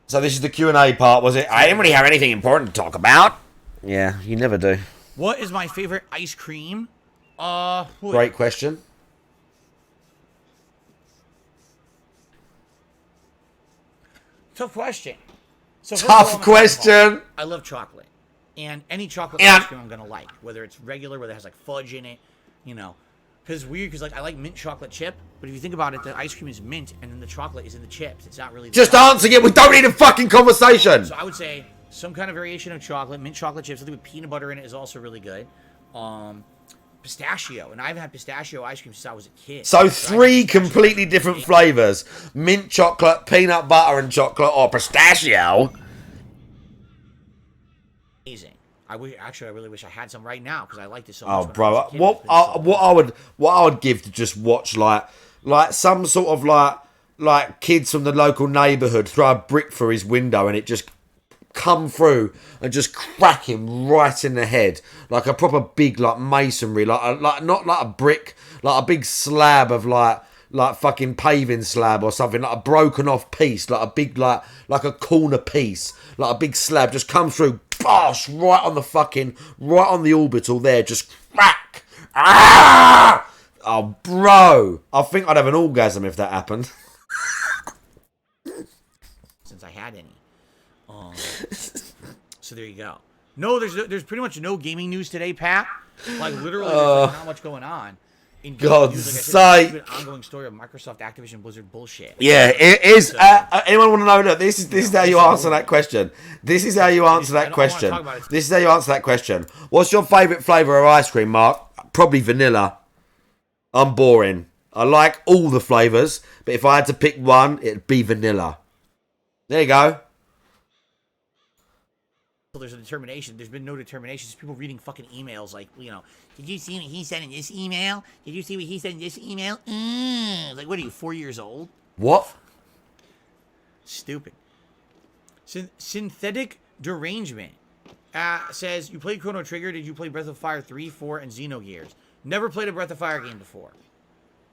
So this is the Q&A part, was it? I didn't really have anything important to talk about. Yeah, you never do. What is my favorite ice cream? Great question. Tough question. So first of all, Tough I'm a question. I love chocolate. And any chocolate Yeah. ice cream I'm going to like. Whether it's regular, whether it has like fudge in it, Because it's weird, because like I like mint chocolate chip, but if you think about it, the ice cream is mint, and then the chocolate is in the chips. It's not really the Just chocolate. answering it. We don't need a fucking conversation. So I would say some kind of variation of chocolate, mint chocolate chips, something with peanut butter in it is also really good. Pistachio, and I haven't had pistachio ice cream since I was a kid. So I 3 pistachio completely different flavors. Mint chocolate, peanut butter and chocolate, or pistachio. amazing. I really wish I had some right now because I liked it so Oh, much. bro, When I was a kid. It's been so what I would give to just watch like some sort of like kids from the local neighbourhood throw a brick through his window and it just come through and just crack him right in the head, like a proper big like masonry, like not like a brick, like a big slab of like fucking paving slab or something, like a broken off piece, like a big like a corner piece, like a big slab just comes through, bosh, right on the orbital there, just crack. Ah! Oh, bro, I think I'd have an orgasm if that happened. since I had any. So there you go. No, there's pretty much no gaming news today, Pat. Like literally, there's like not much going on. In God's news, like I said, sake. it's an ongoing story of Microsoft, Activision, Blizzard bullshit. Yeah, it is. Anyone want to know? Look, this is how you answer that question. This is how you answer that question. This is how you answer that question. What's your favourite flavour of ice cream, Mark? Probably vanilla. I'm boring. I like all the flavours, but if I had to pick one, it'd be vanilla. There you go. So there's a determination. There's been no determination. There's people reading fucking emails like, did you see what he said in this email? Did you see what he said in this email? Like, what are you, 4 years old? What? Stupid. Synthetic derangement says, you played Chrono Trigger. Did you play Breath of Fire 3, 4, and Xenogears? Never played a Breath of Fire game before.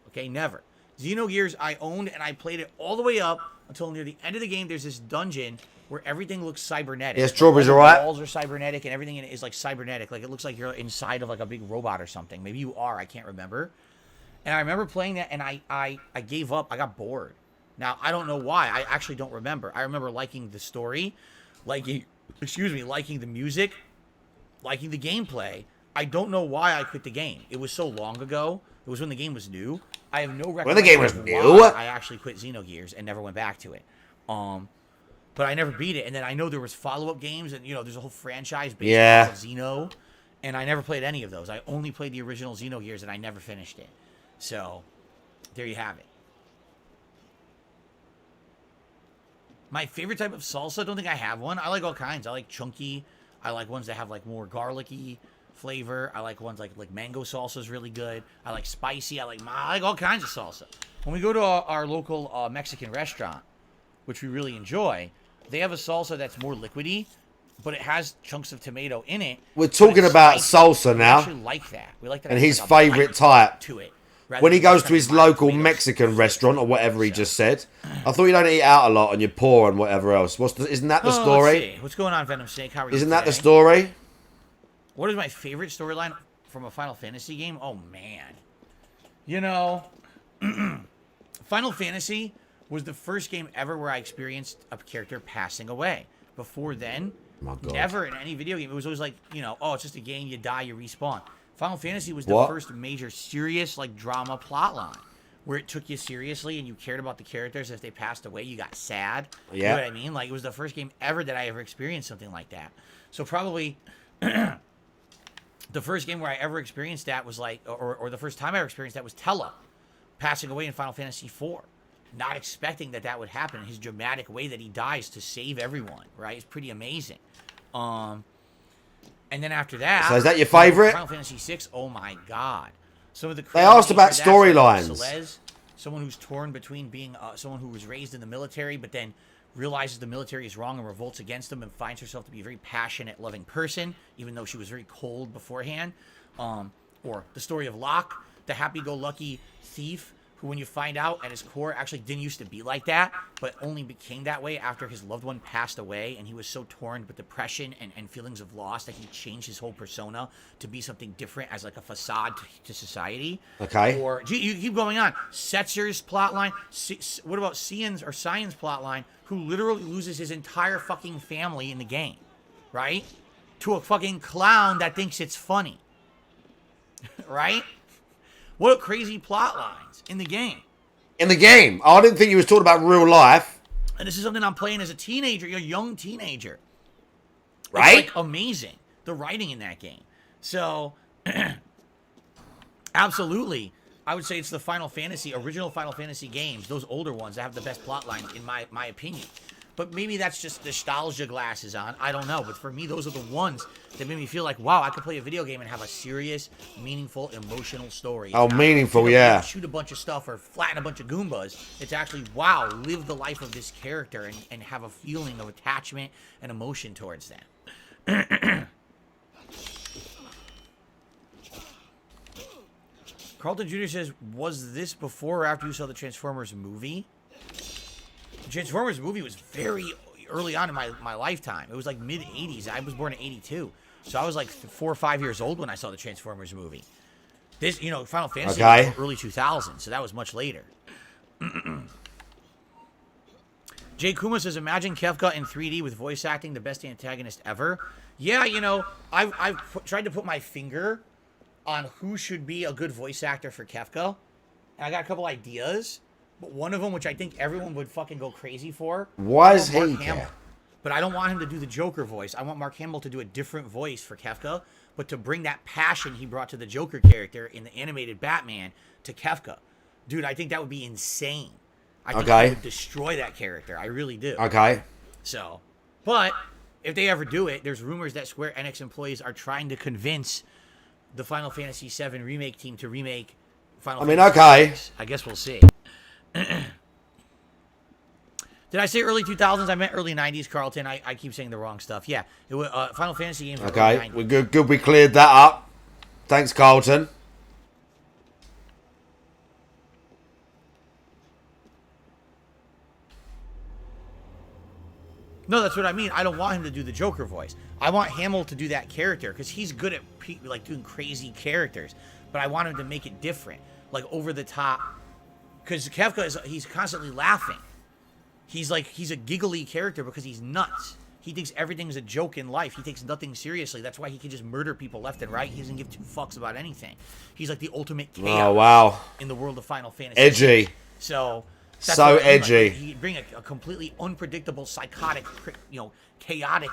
Okay, never. Xenogears I owned, and I played it all the way up until near the end of the game. There's this dungeon where everything looks cybernetic. Yeah, Strawberry's all the alright. walls are cybernetic, and everything in it is like cybernetic. Like it looks like you're inside of like a big robot or something. Maybe you are. I can't remember. And I remember playing that, and I gave up. I got bored. Now I don't know why. I actually don't remember. I remember liking the story, liking the music, liking the gameplay. I don't know why I quit the game. It was so long ago. It was when the game was new. I have no recollection When the game was of new? why I actually quit Xenogears and never went back to it. But I never beat it. And then I know there was follow-up games, and there's a whole franchise based off of Xeno, and I never played any of those. I only played the original Xenogears, and I never finished it. So there you have it. My favorite type of salsa, don't think I have one. I like all kinds. I like chunky. I like ones that have like more garlicky flavor. I like ones like mango salsa is really good. I like spicy. I like all kinds of salsa. When we go to our local Mexican restaurant, which we really enjoy, they have a salsa that's more liquidy, but it has chunks of tomato in it. We're talking about salsa We now. actually like that. We like that. And it has, his like, a favourite bite type. to it. rather When he than goes just to his kind of local tomatoes. Mexican restaurant or whatever he just said, I thought you don't eat out a lot and you're poor and whatever else. Isn't that the Let's story? see. What's going on, Venom Snake? How are you Isn't that the today? story? What is my favorite storyline from a Final Fantasy game? Oh, man. Final Fantasy was the first game ever where I experienced a character passing away. Before then, My God. never in any video game. It was always like, oh, it's just a game, you die, you respawn. Final Fantasy was the What? first major serious, drama plot line where it took you seriously and you cared about the characters. If they passed away, you got sad. You know Yeah. what I mean? It was the first game ever that I ever experienced something like that. So probably the first game where I ever experienced that was or the first time I ever experienced that was Tella passing away in Final Fantasy IV. Not expecting that would happen. His dramatic way that he dies to save everyone, right? It's pretty amazing. And then after that, So is that your favorite? Final Fantasy VI. Oh my God! Some of the They asked about crazy nature of that, storylines. Celeste, someone who's torn between being someone who was raised in the military, but then realizes the military is wrong and revolts against them, and finds herself to be a very passionate, loving person, even though she was very cold beforehand. Or the story of Locke, the happy-go-lucky thief, who, when you find out at his core, actually didn't used to be like that, but only became that way after his loved one passed away, and he was so torn with depression and feelings of loss that he changed his whole persona to be something different as a facade to society. Okay. Or you keep going on. Setzer's plotline. What about Cyan's plotline, who literally loses his entire fucking family in the game, right? To a fucking clown that thinks it's funny. Right? What crazy plot lines in the game. In the game. Oh, I didn't think you was talking about real life. And this is something I'm playing as a teenager, a young teenager. Right? It's amazing. The writing in that game. So, absolutely, I would say it's the original Final Fantasy games, those older ones that have the best plot lines, in my opinion. But maybe that's just nostalgia glasses on. I don't know. But for me, those are the ones that made me feel like, wow, I could play a video game and have a serious, meaningful, emotional story. Oh, It's not, meaningful, yeah. Shoot a bunch of stuff or flatten a bunch of Goombas. It's actually, wow, live the life of this character and have a feeling of attachment and emotion towards them. Carlton Jr. says, was this before or after you saw the Transformers movie? The Transformers movie was very early on in my lifetime. It was like mid-'80s. I was born in 82. So I was like 4 or 5 years old when I saw the Transformers movie. This, Final Fantasy was early 2000s, so that was much later. Jay Kuma says, imagine Kefka in 3D with voice acting, the best antagonist ever. Yeah, I've tried to put my finger on who should be a good voice actor for Kefka. And I got a couple ideas. But one of them, which I think everyone would fucking go crazy for. Why is Mark he Hamill. care? But I don't want him to do the Joker voice. I want Mark Hamill to do a different voice for Kefka, but to bring that passion he brought to the Joker character in the animated Batman to Kefka. Dude, I think that would be insane. I think he would destroy that character. I really do. Okay. So, but if they ever do it, there's rumors that Square Enix employees are trying to convince the Final Fantasy VII remake team to remake Final Fantasy VI. I guess we'll see. Did I say early 2000s? I meant early 90s, Carlton. I keep saying the wrong stuff. Yeah, it was Final Fantasy games were early 90s. We're good. We cleared that up. Thanks, Carlton. No, that's what I mean. I don't want him to do the Joker voice. I want Hamill to do that character because he's good at like doing crazy characters. But I want him to make it different, like over the top. Because Kefka he's constantly laughing. He's a giggly character because he's nuts. He thinks everything's a joke in life. He takes nothing seriously. That's why he can just murder people left and right. He doesn't give two fucks about anything. He's like the ultimate chaos. Oh wow. In the world of Final Fantasy. Edgy. So. That's So what I mean. edgy. Like, he'd bring a completely unpredictable, psychotic, chaotic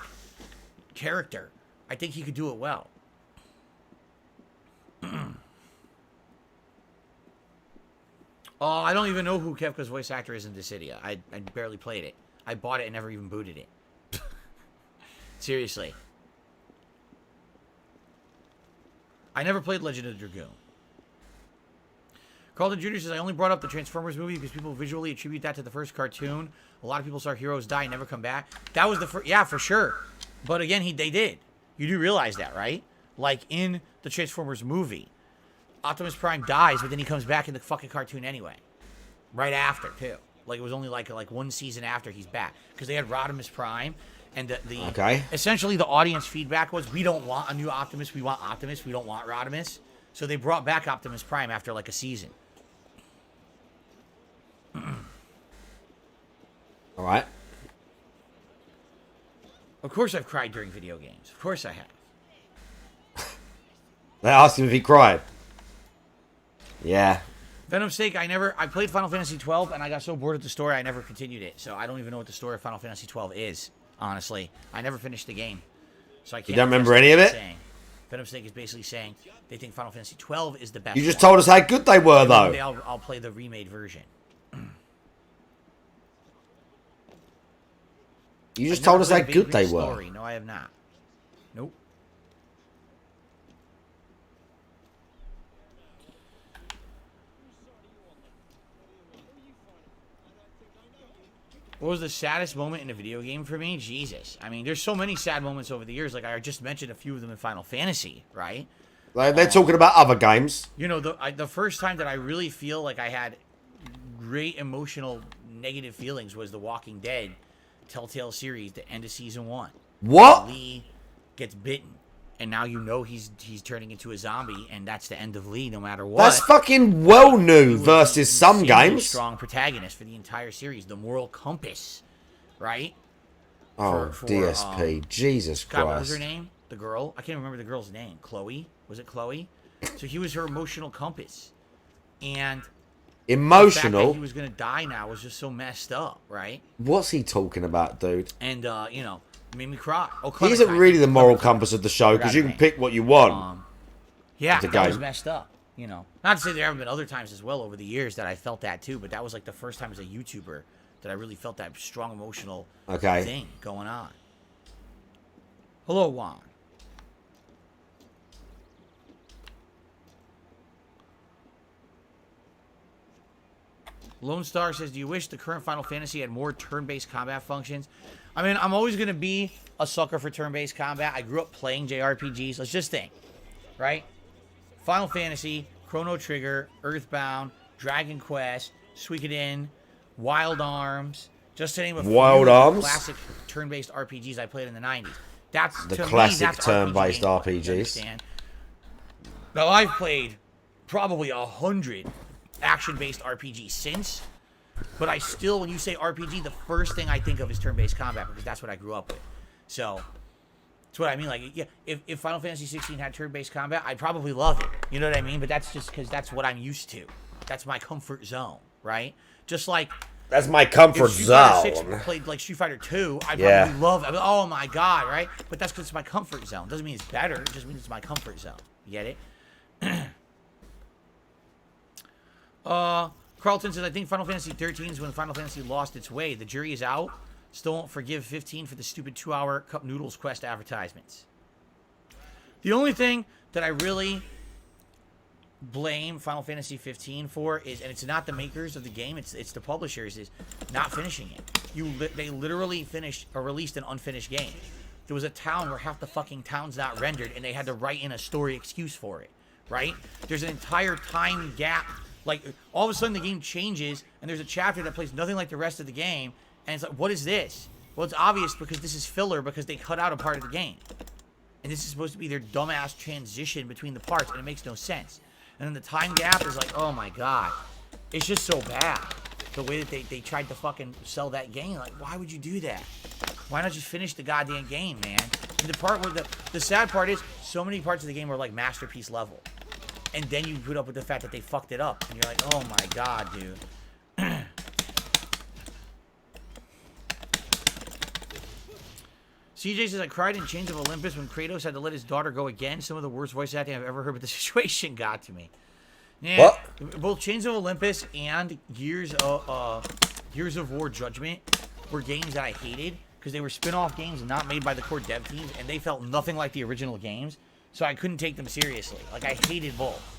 character. I think he could do it well. I don't even know who Kefka's voice actor is in Dissidia. I barely played it. I bought it and never even booted it. Seriously. I never played Legend of the Dragoon. Carlton Jr. says, I only brought up the Transformers movie because people visually attribute that to the first cartoon. A lot of people saw heroes die and never come back. That was the first... Yeah, for sure. But again, they did. You do realize that, right? Like, in the Transformers movie, Optimus Prime dies, but then he comes back in the fucking cartoon anyway. Right after, too. Like, it was only like one season after he's back. Because they had Rodimus Prime, and essentially the audience feedback was, we don't want a new Optimus, we want Optimus, we don't want Rodimus. So they brought back Optimus Prime after like a season. All right. Of course I've cried during video games. Of course I have. They asked him if he cried. Yeah. Venom's sake, I played Final Fantasy 12 and I got so bored with the story I never continued it. So I don't even know what the story of Final Fantasy 12 is, honestly. I never finished the game. So I can't. You don't remember any of it? Venom's sake is basically saying they think Final Fantasy 12 is the best. You just told us how good they were, though. I'll play the remade version. You just told us how good they were. Story. No, I have not. Nope. What was the saddest moment in a video game for me? Jesus. I mean, there's so many sad moments over the years. Like, I just mentioned a few of them in Final Fantasy, right? They're talking about other games. You know, the first time that I really feel like I had great emotional negative feelings was The Walking Dead Telltale series, the end of season 1. What? Lee gets bitten, and now you know he's turning into a zombie, and that's the end of Lee no matter what. That's fucking well new versus some games. Strong protagonist for the entire series, the moral compass, right? Oh, for DSP. Jesus Christ. What was her name? The girl? I can't remember the girl's name. Chloe? Was it Chloe? So he was her emotional compass. And emotional? the fact that he was going to die now was just so messed up, right? What's he talking about, dude? And, made me cry. Oh, he isn't really the moral compass of the show, because you can pick what you want. Yeah, that was messed up. You know, not to say there haven't been other times as well over the years that I felt that too, but that was like the first time as a YouTuber that I really felt that strong emotional thing going on. Hello, Juan. Lone Star says, do you wish the current Final Fantasy had more turn-based combat functions? I mean, I'm always going to be a sucker for turn-based combat. I grew up playing JRPGs. Let's just think, right? Final Fantasy, Chrono Trigger, Earthbound, Dragon Quest, Suikoden, Wild Arms, just to name a few of the classic turn-based RPGs I played in the 90s. That's the classic turn-based RPGs. Now, I've played probably 100 action-based RPG since, but I still, when you say RPG, the first thing I think of is turn-based combat because that's what I grew up with. So that's what I mean. Like, yeah, if Final Fantasy 16 had turn-based combat, I'd probably love it. You know what I mean? But that's just because that's what I'm used to. That's my comfort zone, right? Just like that's my comfort zone. If played like Street Fighter 2, I'd probably love it. Oh my god, right? But that's because it's my comfort zone. Doesn't mean it's better. It just means it's my comfort zone. You get it? Carlton says, I think Final Fantasy 13 is when Final Fantasy lost its way. The jury is out. Still won't forgive 15 for the stupid 2-hour Cup Noodles Quest advertisements. The only thing that I really blame Final Fantasy 15 for is, and it's not the makers of the game, it's the publishers, is not finishing it. They literally finished or released an unfinished game. There was a town where half the fucking town's not rendered, and they had to write in a story excuse for it, right? There's an entire time gap. Like, all of a sudden the game changes, and there's a chapter that plays nothing like the rest of the game, and it's like, what is this? Well, it's obvious because this is filler because they cut out a part of the game. And this is supposed to be their dumbass transition between the parts, and it makes no sense. And then the time gap is like, oh my god. It's just so bad. The way that they tried to fucking sell that game. Like, why would you do that? Why not just finish the goddamn game, man? And the part where the sad part is, so many parts of the game are like masterpiece level. And then you put up with the fact that they fucked it up. And you're like, oh my god, dude. CJ says, I cried in Chains of Olympus when Kratos had to let his daughter go again. Some of the worst voice acting I've ever heard, but the situation got to me. Yeah, what? Both Chains of Olympus and Gears of War Judgment were games that I hated because they were spin-off games not made by the core dev teams, and they felt nothing like the original games, so I couldn't take them seriously. Like, I hated both.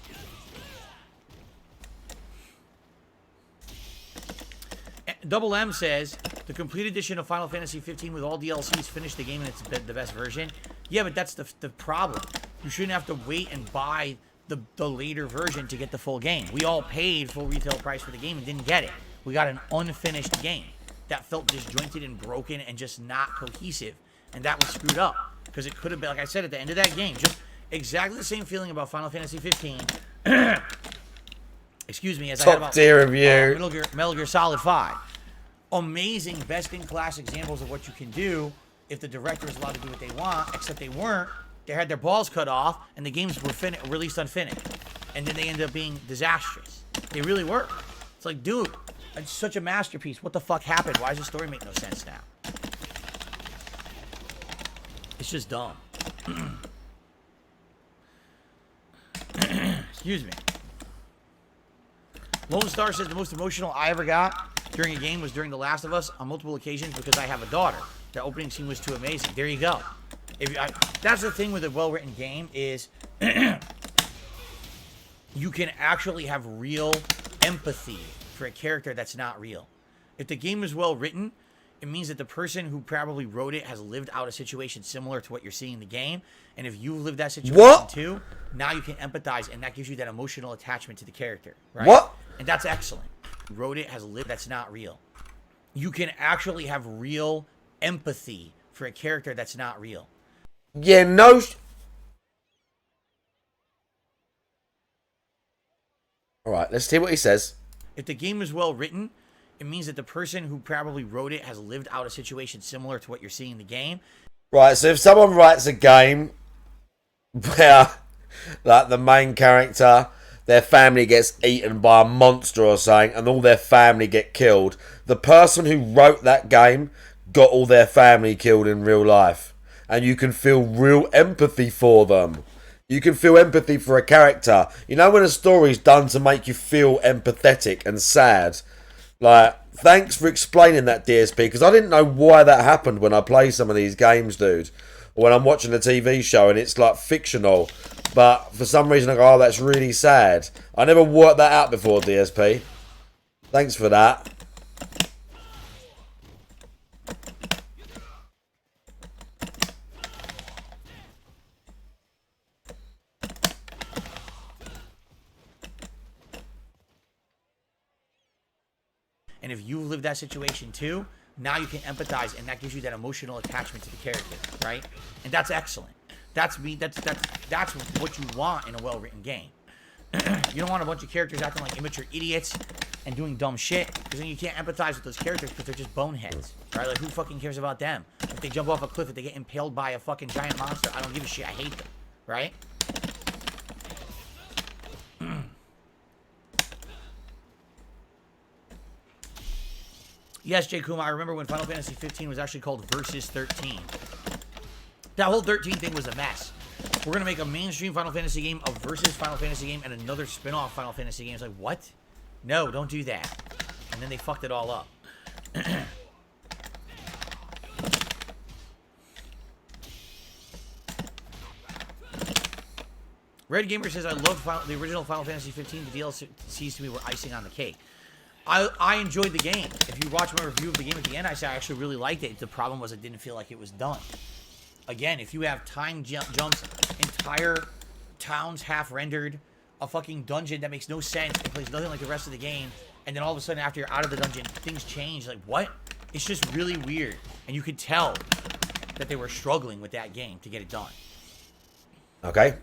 Double M says, the complete edition of Final Fantasy 15 with all DLCs finished the game and it's the best version. Yeah, but that's the problem. You shouldn't have to wait and buy the later version to get the full game. We all paid full retail price for the game and didn't get it. We got an unfinished game that felt disjointed and broken and just not cohesive. And that was screwed up. Because it could have been, like I said, at the end of that game, just exactly the same feeling about Final Fantasy 15. Excuse me, as I had about Metal Gear Solid 5. Amazing, best-in-class examples of what you can do if the director is allowed to do what they want, except they weren't. They had their balls cut off, and the games were released unfinished. And then they ended up being disastrous. They really were. It's like, dude, it's such a masterpiece. What the fuck happened? Why does the story make no sense now? It's just dumb. Excuse me. Lone Star says the most emotional I ever got during a game was during The Last of Us on multiple occasions because I have a daughter. The opening scene was too amazing. There you go. That's the thing with a well-written game is you can actually have real empathy for a character that's not real. If the game is well-written, it means that the person who probably wrote it has lived out a situation similar to what you're seeing in the game. And if you've lived that situation too, now you can empathize, and that gives you that emotional attachment to the character. Right? What? And that's excellent. Wrote it has lived. That's not real. You can actually have real empathy for a character that's not real. Yeah, no. All right, let's see what he says. If the game is well written, it means that the person who probably wrote it has lived out a situation similar to what you're seeing in the game. Right, so if someone writes a game where, like, the main character, their family gets eaten by a monster or something, and all their family get killed, the person who wrote that game got all their family killed in real life. And you can feel real empathy for them. You can feel empathy for a character. You know when a story's done to make you feel empathetic and sad? Like, thanks for explaining that, DSP, because I didn't know why that happened when I play some of these games, dude. Or when I'm watching a TV show and it's, like, fictional. But for some reason I go, oh, that's really sad. I never worked that out before, DSP. Thanks for that. And if you've lived that situation too, now you can empathize, and that gives you that emotional attachment to the character, right? And that's excellent. That's what you want in a well-written game. You don't want a bunch of characters acting like immature idiots and doing dumb shit, because then you can't empathize with those characters because they're just boneheads, right? Like, who fucking cares about them? If they jump off a cliff, if they get impaled by a fucking giant monster, I don't give a shit. I hate them, right? Yes, J. Kuma, I remember when Final Fantasy 15 was actually called Versus 13. That whole 13 thing was a mess. We're going to make a mainstream Final Fantasy game, a Versus Final Fantasy game, and another spin-off Final Fantasy game. It's like, what? No, don't do that. And then they fucked it all up. Red Gamer says, I love the original Final Fantasy 15. The DLCs to me were icing on the cake. I enjoyed the game. If you watch my review of the game at the end, I said I actually really liked it. The problem was I didn't feel like it was done. Again, if you have time jumps, entire towns half-rendered, a fucking dungeon that makes no sense, it plays nothing like the rest of the game, and then all of a sudden after you're out of the dungeon, things change. Like, what? It's just really weird. And you could tell that they were struggling with that game to get it done. Okay.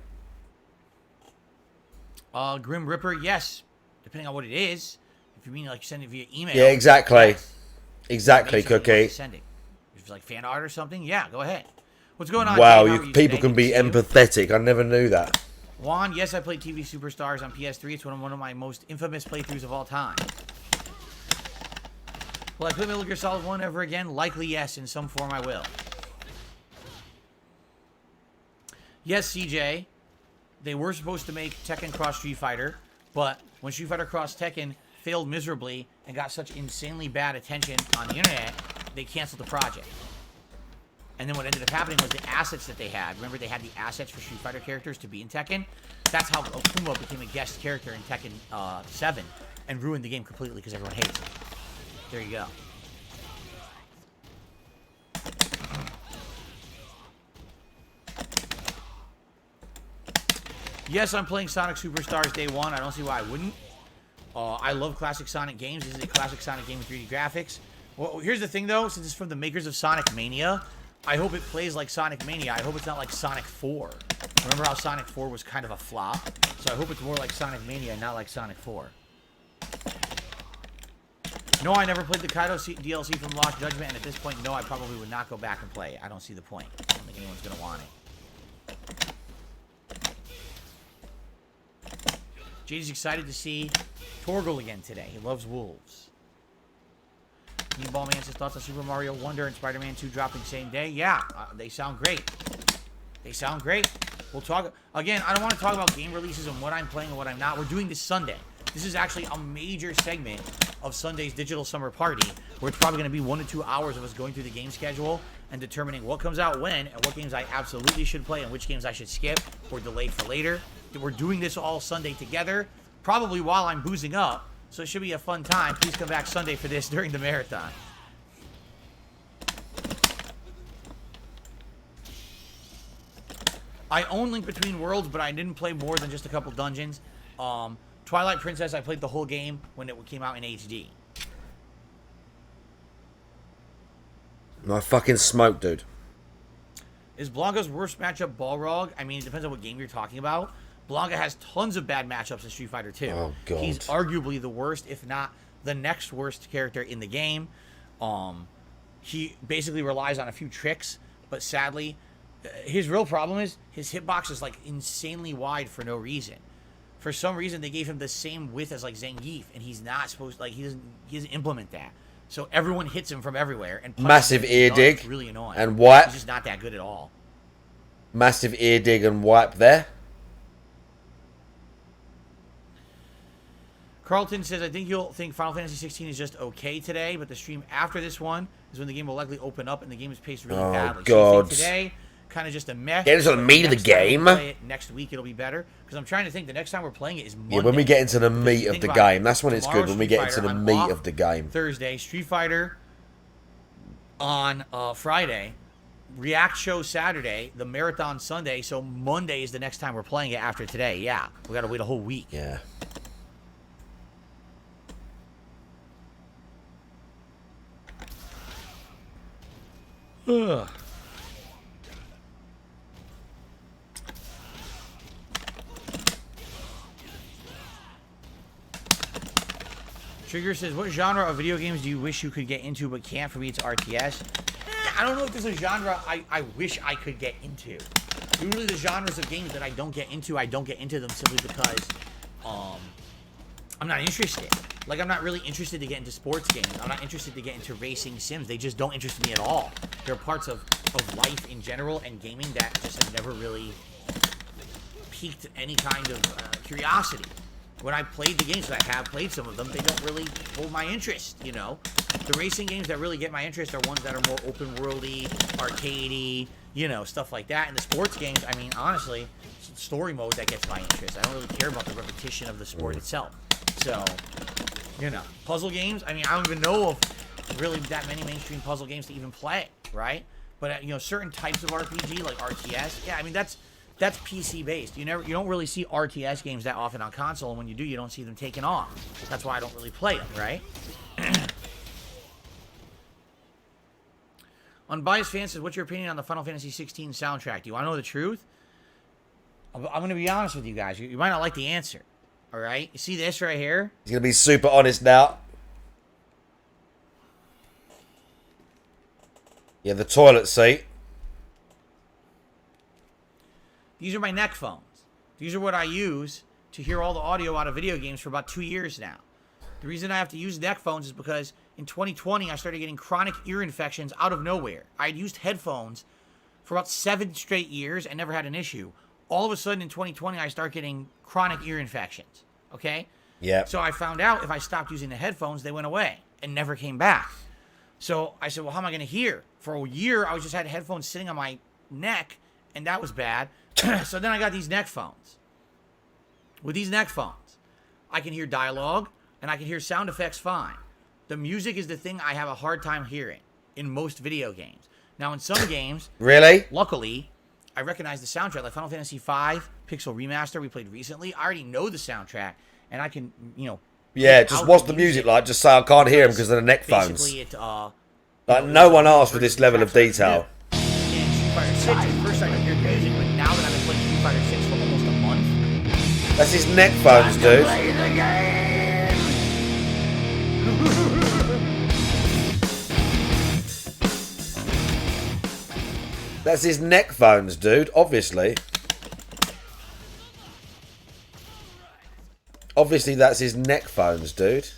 Grim Ripper, yes. Depending on what it is. If you mean like you send it via email. Yeah, exactly. Yes. Exactly, Basically, Cookie. sending. If it's like fan art or something, yeah, go ahead. What's going on? Wow, Dave? How are you people today? can be Good to see you. empathetic. I never knew that. Juan, yes, I played TV Superstars on PS3. It's one of my most infamous playthroughs of all time. Will I play Metal Gear Solid 1 ever again? Likely yes, in some form I will. Yes, CJ, they were supposed to make Tekken Cross Street Fighter, but when Street Fighter Cross Tekken failed miserably and got such insanely bad attention on the internet, they canceled the project. And then what ended up happening was the assets that they had. Remember, they had the assets for Street Fighter characters to be in Tekken? That's how Okuma became a guest character in Tekken 7 and ruined the game completely because everyone hates it. There you go. Yes, I'm playing Sonic Superstars Day 1. I don't see why I wouldn't. I love classic Sonic games. This is a classic Sonic game with 3D graphics. Well, here's the thing, though. Since it's from the makers of Sonic Mania, I hope it plays like Sonic Mania. I hope it's not like Sonic 4. Remember how Sonic 4 was kind of a flop? So I hope it's more like Sonic Mania, not like Sonic 4. No, I never played the Kaido DLC from Lost Judgment, and at this point, no, I probably would not go back and play it. I don't see the point. I don't think anyone's going to want it. JD's excited to see Torgal again today. He loves wolves. Meatball Man says thoughts on Super Mario Wonder and Spider-Man 2 dropping same day. Yeah, they sound great. They sound great. We'll talk again. I don't want to talk about game releases and what I'm playing and what I'm not. We're doing this Sunday. This is actually a major segment of Sunday's Digital Summer Party, where it's probably going to be 1 to 2 hours of us going through the game schedule and determining what comes out when and what games I absolutely should play and which games I should skip or delay for later. We're doing this all Sunday together, probably while I'm boozing up, so it should be a fun time. Please come back Sunday for this during the marathon. I own Link Between Worlds, but I didn't play more than just a couple dungeons. Twilight Princess, I played the whole game when it came out in HD. No fucking smoke, dude. Is Blanca's worst matchup Balrog? I mean, it depends on what game you're talking about. Blanca has tons of bad matchups in Street Fighter 2. Oh, God. He's arguably the worst, if not the next worst character in the game. He basically relies on a few tricks, but sadly, his real problem is his hitbox is like insanely wide for no reason. For some reason, they gave him the same width as like Zangief, and he's not supposed to, like, he doesn't implement that. So everyone hits him from everywhere. And massive ear dig. It's really annoying. And wipe. He's just not that good at all. Massive ear dig and wipe there. Carlton says, I think you'll think Final Fantasy 16 is just okay today, but the stream after this one is when the game will likely open up and the game is paced really badly. So you God. think today, kind of just a mess. Get into the meat of the Next time we game. play it next week, it'll be better. Because I'm trying to think, the next time we're playing it is Monday. Yeah, when we get into the Because meat you of think the about game, it, that's when it's good. tomorrow's When we Street get into Fighter, the I'm meat off of the game. Thursday, Street Fighter on Friday, React show Saturday, the Marathon Sunday, so Monday is the next time we're playing it after today. Yeah, we got to wait a whole week. Yeah. Ugh. Trigger says, what genre of video games do you wish you could get into but can't? For me, it's RTS. I don't know if there's a genre I wish I could get into. Usually the genres of games that I don't get into them simply because I'm not interested. Like, I'm not really interested to get into sports games. I'm not interested to get into racing sims. They just don't interest me at all. There are parts of life in general and gaming that just have never really piqued any kind of curiosity. When I played the games, I have played some of them, they don't really hold my interest, you know? The racing games that really get my interest are ones that are more open-worldy, arcadey, you know, stuff like that. And the sports games, I mean, honestly, it's story mode that gets my interest. I don't really care about the repetition of the sport itself. So, you know, puzzle games, I mean, I don't even know of really that many mainstream puzzle games to even play, right? But, you know, certain types of RPG, like RTS, yeah, I mean, that's PC based. You don't really see RTS games that often on console, and when you do, you don't see them taken off. That's why I don't really play them, right? Unbiased Fan says, what's your opinion on the Final Fantasy 16 soundtrack? Do you want to know the truth? I'm going to be honest with you guys. You might not like the answer. All right? You see this right here? He's going to be super honest now. Yeah, the toilet seat. These are my neck phones. These are what I use to hear all the audio out of video games for about 2 years now. The reason I have to use neck phones is because in 2020, I started getting chronic ear infections out of nowhere. I had used headphones for about 7 straight years and never had an issue. All of a sudden in 2020, I start getting chronic ear infections. Okay? Yeah. So I found out if I stopped using the headphones, they went away and never came back. So I said, well, how am I going to hear? For a year, I just had headphones sitting on my neck, and that was bad. So then I got these neck phones. With these neck phones, I can hear dialogue, and I can hear sound effects fine. The music is the thing I have a hard time hearing in most video games. Now, in some games, Really? luckily, I recognize the soundtrack. Like Final Fantasy V Pixel Remaster we played recently, I already know the soundtrack, and I can, Yeah, pick just out what's the music like? Just say I can't hear him because of the neck phones. Basically, it, Like, no one asked for this level of detail. in Street Fighter 6, at first I could hear the music, but now that I've been playing Street Fighter 6 for almost a month, That's his neck phones, dude. That's his neck phones, dude. Obviously. Obviously, that's his neck phones, dude.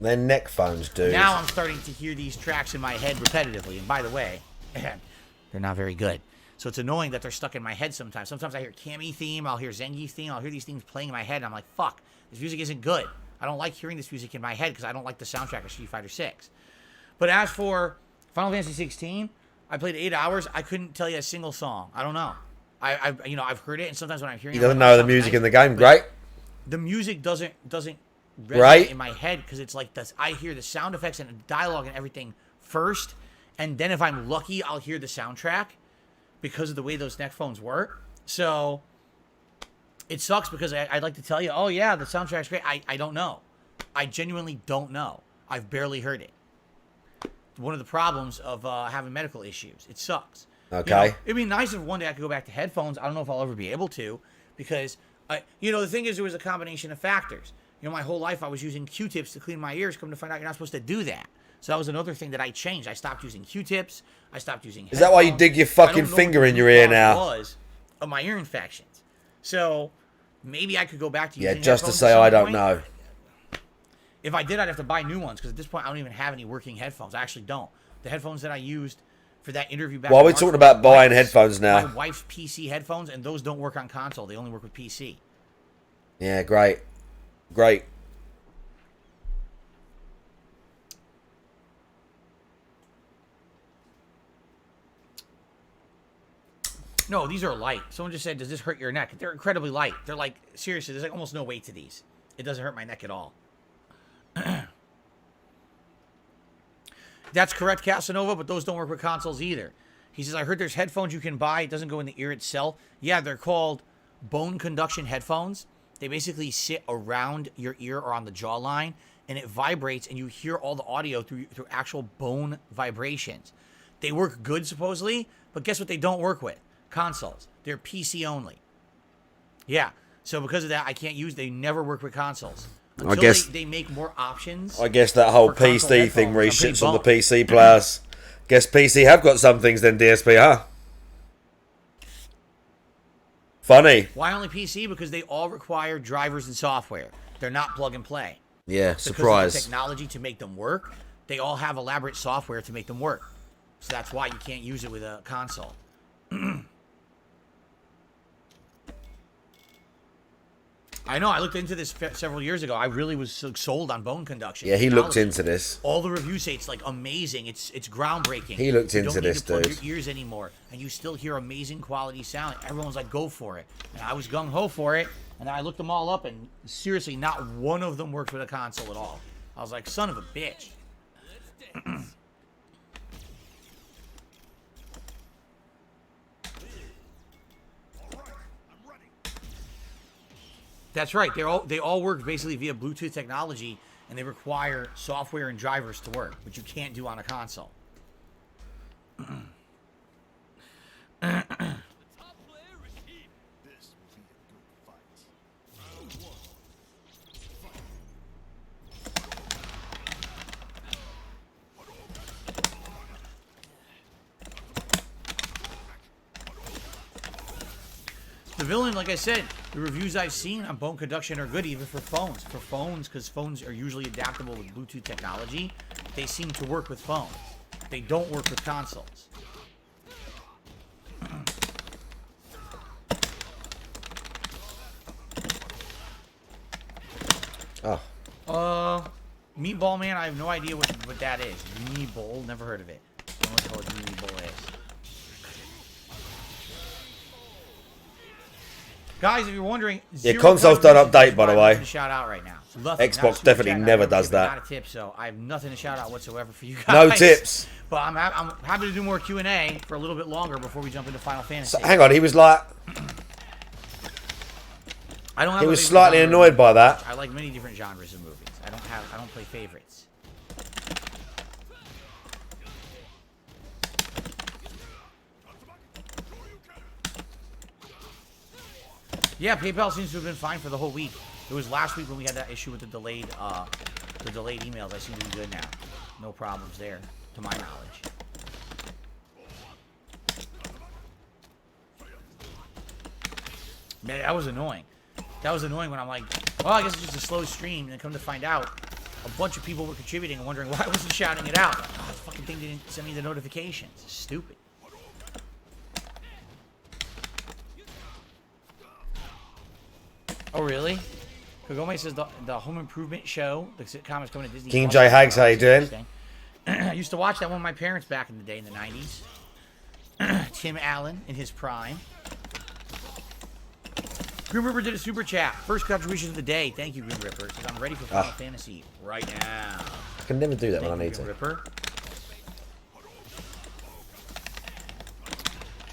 They're neck phones, dude. now I'm starting to hear these tracks in my head repetitively. And by the way, they're not very good. So it's annoying that they're stuck in my head sometimes. Sometimes I hear Cammy theme, I'll hear Zengi's theme, I'll hear these things playing in my head, and I'm like, fuck, this music isn't good. I don't like hearing this music in my head because I don't like the soundtrack of Street Fighter 6. But as for Final Fantasy 16, I played 8 hours. I couldn't tell you a single song. I don't know. I've heard it, and sometimes when I'm hearing He it, doesn't I'm like, know the "Oh, music nice." in the game. But Great. the music doesn't resonate Right. in my head because it's like this. I hear the sound effects and the dialogue and everything first, and then if I'm lucky, I'll hear the soundtrack because of the way those neck phones work. So it sucks because I'd like to tell you, oh yeah, the soundtrack's great. I don't know. I genuinely don't know. I've barely heard it. One of the problems of having medical issues. It sucks. Okay. It'd be nice if one day I could go back to headphones. I don't know if I'll ever be able to because, the thing is, there was a combination of factors. My whole life I was using Q-tips to clean my ears. Come to find out you're not supposed to do that. So that was another thing that I changed. I stopped using Q-tips. I stopped using Is that why you headphones. dig your I don't fucking know finger what the in your root ear cause now? was of my ear infections. So maybe I could go back to Yeah, using just to headphones say at some I don't point. know. If I did, I'd have to buy new ones because at this point I don't even have any working headphones. I actually don't. The headphones that I used for that interview back Well, in we're March talking were about my buying wife's- headphones now. My wife's PC headphones, and those don't work on console. They only work with PC. Yeah, great. Great. No, these are light. Someone just said, does this hurt your neck? They're incredibly light. They're like, seriously, there's like almost no weight to these. It doesn't hurt my neck at all. That's correct, Casanova, but those don't work with consoles either. He says, I heard there's headphones you can buy. It doesn't go in the ear itself. Yeah, they're called bone conduction headphones. They basically sit around your ear or on the jawline, and it vibrates, and you hear all the audio through actual bone vibrations. They work good, supposedly, but guess what they don't work with? Consoles. They're PC only. Yeah, so because of that, I can't use. They never work with consoles. Until guess- they make more options. I guess that whole For console PC thing where he headphones, shits I'm on the pretty PC players. Guess PC have got some things then, DSP, huh? Funny. Why only PC? Because they all require drivers and software. They're not plug and play. Yeah, Because of the surprise. technology to make them work, they all have elaborate software to make them work. So that's why you can't use it with a console. I know. I looked into this several years ago. I really was sold on bone conduction. Yeah, he looked technology. into this. All the reviews say it's like amazing. It's groundbreaking. He looked you into don't need this, to plug dude. your ears anymore, and you still hear amazing quality sound. Everyone's like, "Go for it!" And I was gung ho for it. And I looked them all up, and seriously, not one of them worked for the console at all. I was like, "Son of a bitch." That's right. They all work basically via Bluetooth technology, and they require software and drivers to work, which you can't do on a console. The villain, like I said, the reviews I've seen on bone conduction are good even for phones. For phones, because phones are usually adaptable with Bluetooth technology, they seem to work with phones. They don't work with consoles. Meatball Man, I have no idea what that is. Meatball, never heard of it. I don't know what Meatball is. Guys, if you're wondering, Yeah, consoles don't update, by the way. To shout out right now. Nothing. Xbox definitely never does that. Not a tip, so I have nothing to shout out whatsoever for you guys. No tips. But I'm happy to do more Q&A for a little bit longer before we jump into Final Fantasy. So, hang on, he was like, I don't have he a was favorite slightly genre. annoyed by that. I like many different genres of movies. I don't play favorites. Yeah, PayPal seems to have been fine for the whole week. It was last week when we had that issue with the delayed emails. I seem to be good now. No problems there, to my knowledge. Man, that was annoying. That was annoying when I'm like, well, I guess it's just a slow stream, and then come to find out, a bunch of people were contributing and wondering why I wasn't shouting it out. Like, oh, the fucking thing didn't send me the notifications. It's stupid. Oh, really? Kagome says the Home Improvement show, the sitcom is coming to Disney. King Plus. J Hags, how you doing? I used to watch that one with my parents back in the day in the 90s. Tim Allen in his prime. Grim Ripper did a super chat. First contribution of the day. Thank you, Grim Ripper. Says, I'm ready for Final Fantasy right now. I can never do that when I need Grim to. Ripper.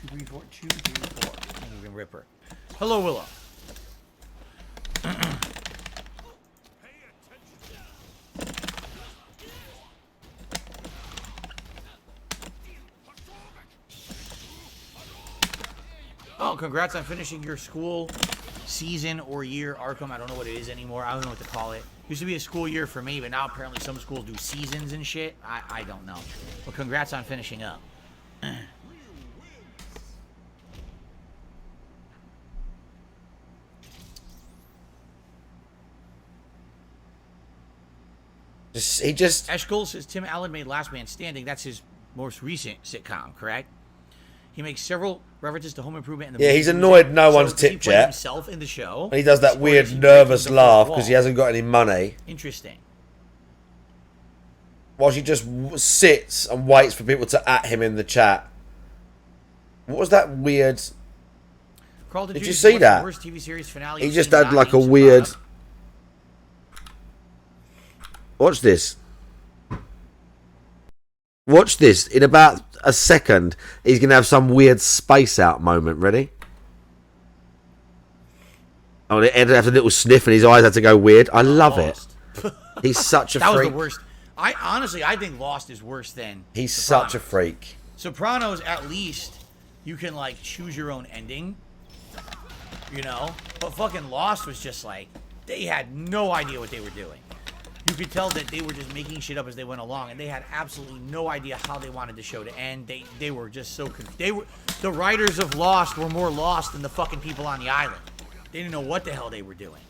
234 234. Thank you, Grim Ripper. Hello, Willow. Oh, congrats on finishing your school season or year, Arkham. I don't know what it is anymore. I don't know what to call it. Used to be a school year for me, but now apparently some schools do seasons and shit. I don't know. But congrats on finishing up. He just Eshkol says Tim Allen made Last Man Standing. That's his most recent sitcom, correct? He makes several references to Home Improvement. In the Yeah, movie he's annoyed no one's does he tipped play yet. himself in the show. And he does that Or weird does he break nervous the fourth laugh wall? because he hasn't got any money. Interesting. Whilst he just sits and waits for people to at him in the chat. What was that weird? Carl, Did you see that? Worst TV series finale He you've just seen had like a without weird. surprise? Watch this. Watch this. In about a second, he's going to have some weird space out moment. Ready? Oh, it had a little sniff and his eyes had to go weird. I love it. Lost. He's such a That was freak. the worst. I think Lost is worse than He's Sopranos. such a freak. Sopranos, at least you can like choose your own ending, you know. But fucking Lost was just like they had no idea what they were doing. You could tell that they were just making shit up as they went along, and they had absolutely no idea how they wanted the show to end. They were just so the writers of Lost were more lost than the fucking people on the island. They didn't know what the hell they were doing.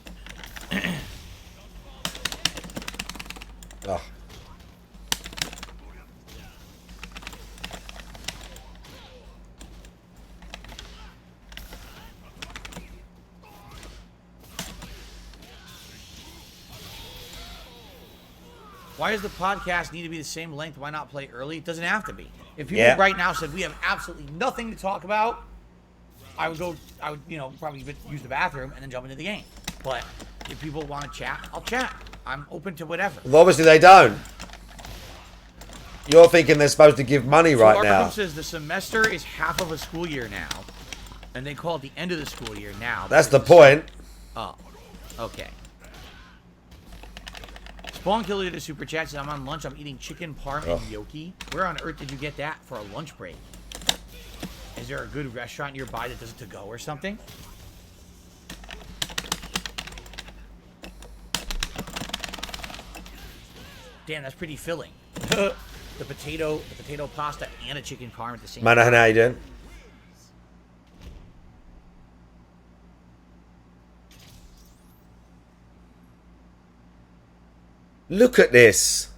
Oh. Why does the podcast need to be the same length? Why not play early? It doesn't have to be. If people right now said we have absolutely nothing to talk about, I would, probably use the bathroom and then jump into the game. But if people want to chat, I'll chat. I'm open to whatever. Well, obviously they don't. You're thinking they're supposed to give money right now. Arkham says the semester is half of a school year now, and they call it the end of the school year now. That's the point. Oh, okay. Spawn Killer did a super chat. Says, I'm on lunch. I'm eating chicken parm and gnocchi. Where on earth did you get that for a lunch break? Is there a good restaurant nearby that does it to go or something? Damn, that's pretty filling. the potato pasta and a chicken parm at the same time. Man, how you doing? Look at this.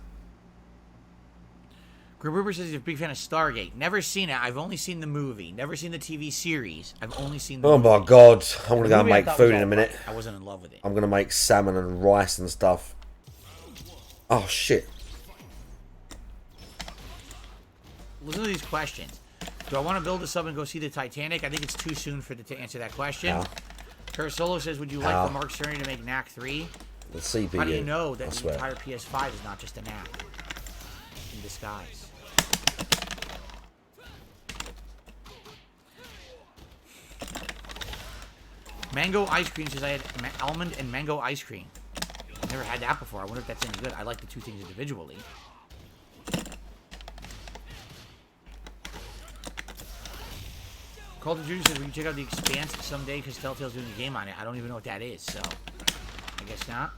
Grim River says he's a big fan of Stargate. Never seen it. I've only seen the movie. Never seen the TV series. I've only seen the movie. My God. I'm going to go and movie I make thought food was in a minute. I wasn't in love with it. I'm going to make salmon and rice and stuff. Oh, shit. Listen to these questions. Do I want to build a sub and go see the Titanic? I think it's too soon to answer that question. Kurt Solo says, would you like for Mark Cerny to make Knack 3? The CPU. How do you know that the entire PS5 is not just a Knack in disguise? Mango ice cream says I had almond and mango ice cream. Never had that before. I wonder if that's any good. I like the two things individually. Call of Duty says, will you check out The Expanse someday? Because Telltale's doing a game on it. I don't even know what that is, so I guess not.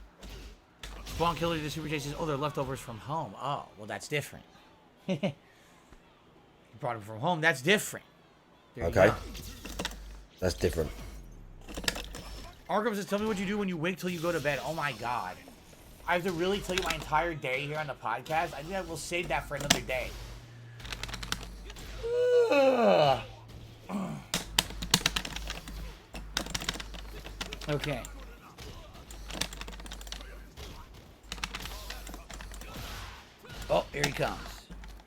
Spawn Killer the Super J says, oh, they're leftovers from home. Oh, well, that's different. You brought them from home. That's different. There you go. That's different. Arkham says, tell me what you do when you wait till you go to bed. Oh, my God. I have to really tell you my entire day here on the podcast? I think I will save that for another day. Ugh. Okay. Oh, here he comes.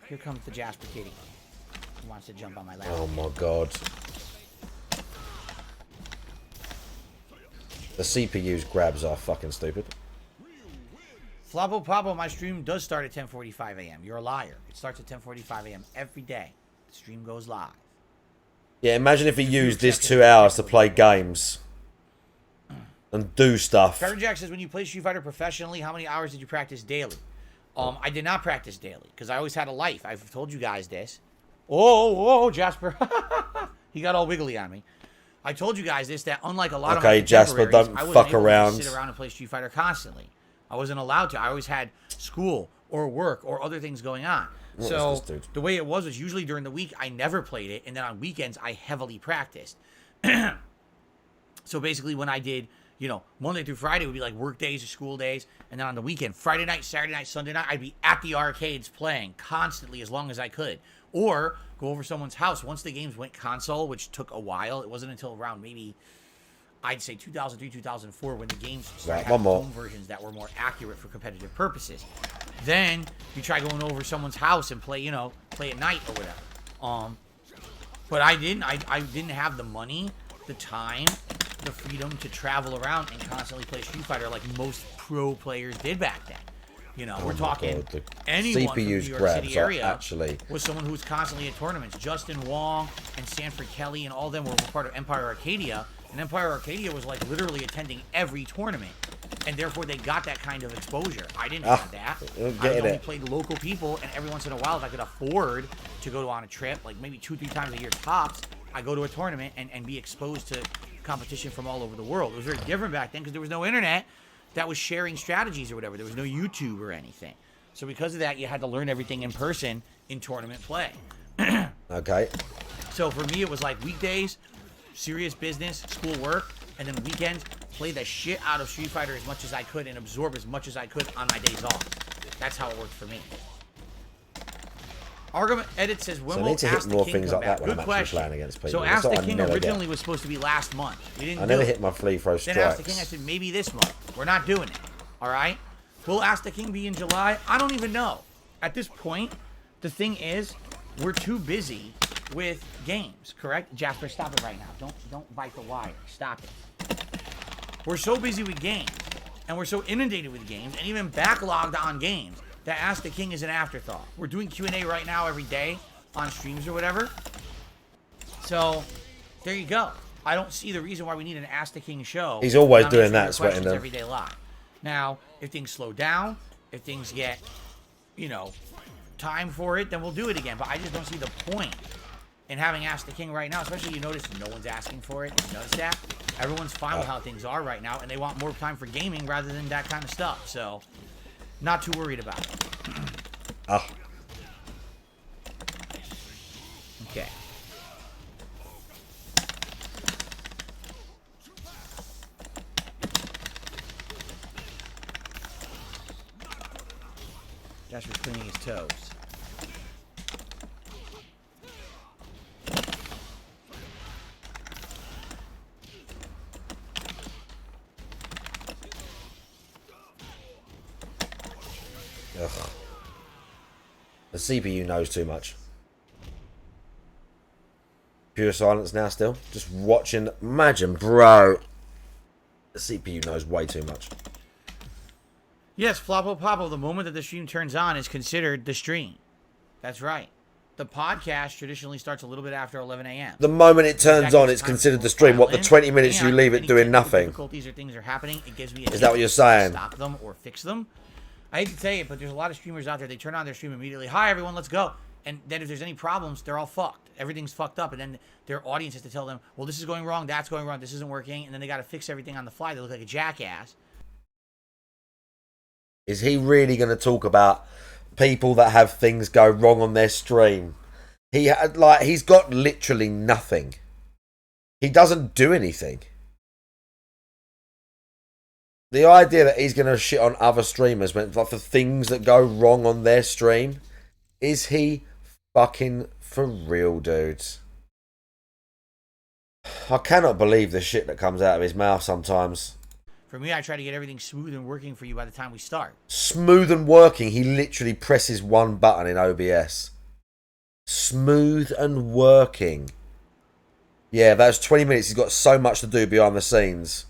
Here comes the Jasper Kitty. He wants to jump on my lap. Oh my God. The CPU's grabs are fucking stupid. Flabo Pabo, my stream does start at 10:45 a.m. You're a liar. It starts at 10:45 a.m. every day. The stream goes live. Yeah, imagine if he used this 2 hours to play games and do stuff. Trevor Jack says, when you play Street Fighter professionally, how many hours did you practice daily? I did not practice daily because I always had a life. I've told you guys this. Oh, Jasper. He got all wiggly on me. I told you guys this, that unlike a lot of my Jasper, don't I wasn't fuck able to around. sit around and play Street Fighter constantly. I wasn't allowed to. I always had school or work or other things going on. So the way it was usually during the week, I never played it. And then on weekends, I heavily practiced. So basically when I did, Monday through Friday would be like work days or school days. And then on the weekend, Friday night, Saturday night, Sunday night, I'd be at the arcades playing constantly as long as I could. Or go over someone's house. Once the games went console, which took a while, it wasn't until around maybe, I'd say 2003, 2004, when the games started having home versions that were more accurate for competitive purposes. Then you try going over someone's house and play, play at night or whatever. But I didn't have the money, the time, the freedom to travel around and constantly play Street Fighter like most pro players did back then. We're talking anyone from the New York City area was someone who was constantly at tournaments. Justin Wong and Sanford Kelly and all of them were part of Empire Arcadia. And Empire Arcadia was like literally attending every tournament. And therefore they got that kind of exposure. I didn't have that. I only played local people, and every once in a while, if I could afford to go on a trip, like maybe 2-3 times a year tops, I go to a tournament and be exposed to competition from all over the world. It was very different back then because there was no internet that was sharing strategies or whatever. There was no YouTube or anything. So because of that, you had to learn everything in person in tournament play. Okay. So for me, it was like weekdays, serious business, school work, and then weekends, play the shit out of Street Fighter as much as I could and absorb as much as I could on my days off. That's how it worked for me. Argument Edit says, when will Ask the King come back? Good question. So Ask the King originally was supposed to be last month. We didn't I never hit my flea throw strikes. Then Ask the King, I said, maybe this month. We're not doing it. All right? Will Ask the King be in July? I don't even know. At this point, the thing is, we're too busy with games, correct? Jasper, stop it right now. Don't bite the wire. Stop it. We're so busy with games, and we're so inundated with games, and even backlogged on games, that Ask the King is an afterthought. We're doing Q&A right now every day on streams or whatever. So, there you go. I don't see the reason why we need an Ask the King show. He's always doing that, sweating them. Everyday live. Now, if things slow down, if things get, time for it, then we'll do it again. But I just don't see the point in having Ask the King right now. Especially, you notice no one's asking for it. You notice that? Everyone's fine with how things are right now, and they want more time for gaming rather than that kind of stuff. So, not too worried about it. Okay. Jasper's cleaning his toes. Ugh. The CPU knows too much. Pure silence now still. Just watching. Imagine, bro. The CPU knows way too much. Yes, Floppo Poppo, the moment that the stream turns on is considered the stream. That's right. The podcast traditionally starts a little bit after 11 a.m. The moment it turns on, it's considered the stream. What, the 20 minutes you leave it doing nothing? Difficulties or things are happening, it gives me Is that what you're saying? Stop them or fix them. I hate to say it, but there's a lot of streamers out there, they turn on their stream immediately. Hi, everyone, let's go. And then if there's any problems, they're all fucked. Everything's fucked up. And then their audience has to tell them, well, this is going wrong, that's going wrong, this isn't working. And then they got to fix everything on the fly. They look like a jackass. Is he really going to talk about people that have things go wrong on their stream? He's got literally nothing. He doesn't do anything. The idea that he's going to shit on other streamers for things that go wrong on their stream, is he fucking for real, dudes? I cannot believe the shit that comes out of his mouth sometimes. For me, I try to get everything smooth and working for you by the time we start. Smooth and working. He literally presses one button in OBS. Smooth and working. Yeah, those 20 minutes, he's got so much to do behind the scenes.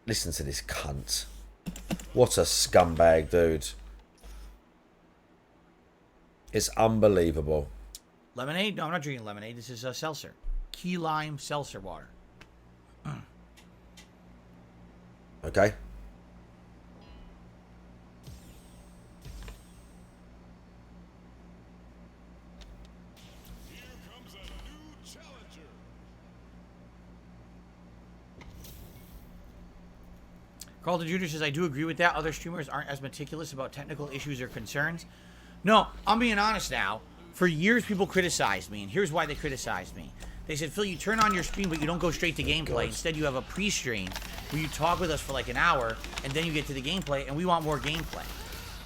Listen to this cunt. What a scumbag, dude. It's unbelievable. Lemonade? No, I'm not drinking lemonade. This is a seltzer. Key lime seltzer water. Okay. Carlton Jr. says, I do agree with that. Other streamers aren't as meticulous about technical issues or concerns. No, I'm being honest now. For years, people criticized me, and here's why they criticized me. They said, Phil, you turn on your stream, but you don't go straight to gameplay. Instead, you have a pre-stream where you talk with us for like an hour, and then you get to the gameplay, and we want more gameplay.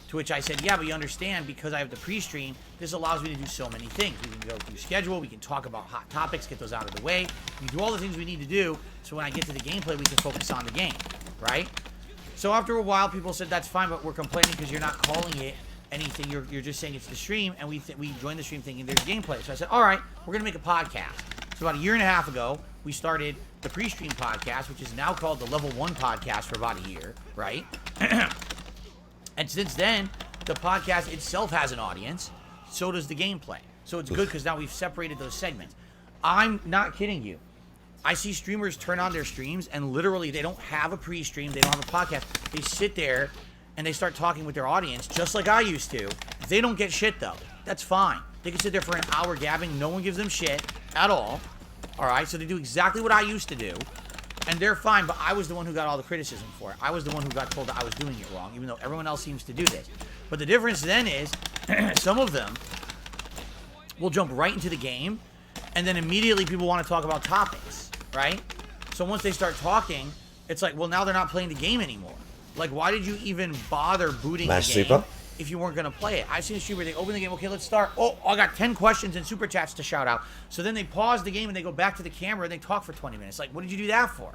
To which I said, yeah, but you understand, because I have the pre-stream, this allows me to do so many things. We can go through schedule, we can talk about hot topics, get those out of the way. We can do all the things we need to do, so when I get to the gameplay, we can focus on the game, right? So after a while, people said, that's fine, but we're complaining because you're not calling it anything. You're just saying it's the stream, and we joined the stream thinking there's gameplay. So I said, all right, we're going to make a podcast. So about a year and a half ago, we started the pre-stream podcast, which is now called the Level 1 podcast for about a year, right? And since then, the podcast itself has an audience. So does the gameplay. So it's good because now we've separated those segments. I'm not kidding you. I see streamers turn on their streams and literally they don't have a pre-stream, they don't have a podcast. They sit there and they start talking with their audience just like I used to. They don't get shit though. That's fine. They can sit there for an hour gabbing. No one gives them shit at all. All right, so they do exactly what I used to do. And they're fine, but I was the one who got all the criticism for it. I was the one who got told that I was doing it wrong, even though everyone else seems to do this. But the difference then is some of them will jump right into the game, and then immediately people want to talk about topics, right? So once they start talking, it's like, well, now they're not playing the game anymore. Like, why did you even bother booting the game Super if you weren't going to play it? I've seen a streamer, they open the game, okay, let's start. Oh, I got 10 questions and super chats to shout out. So then they pause the game and they go back to the camera and they talk for 20 minutes. Like, what did you do that for?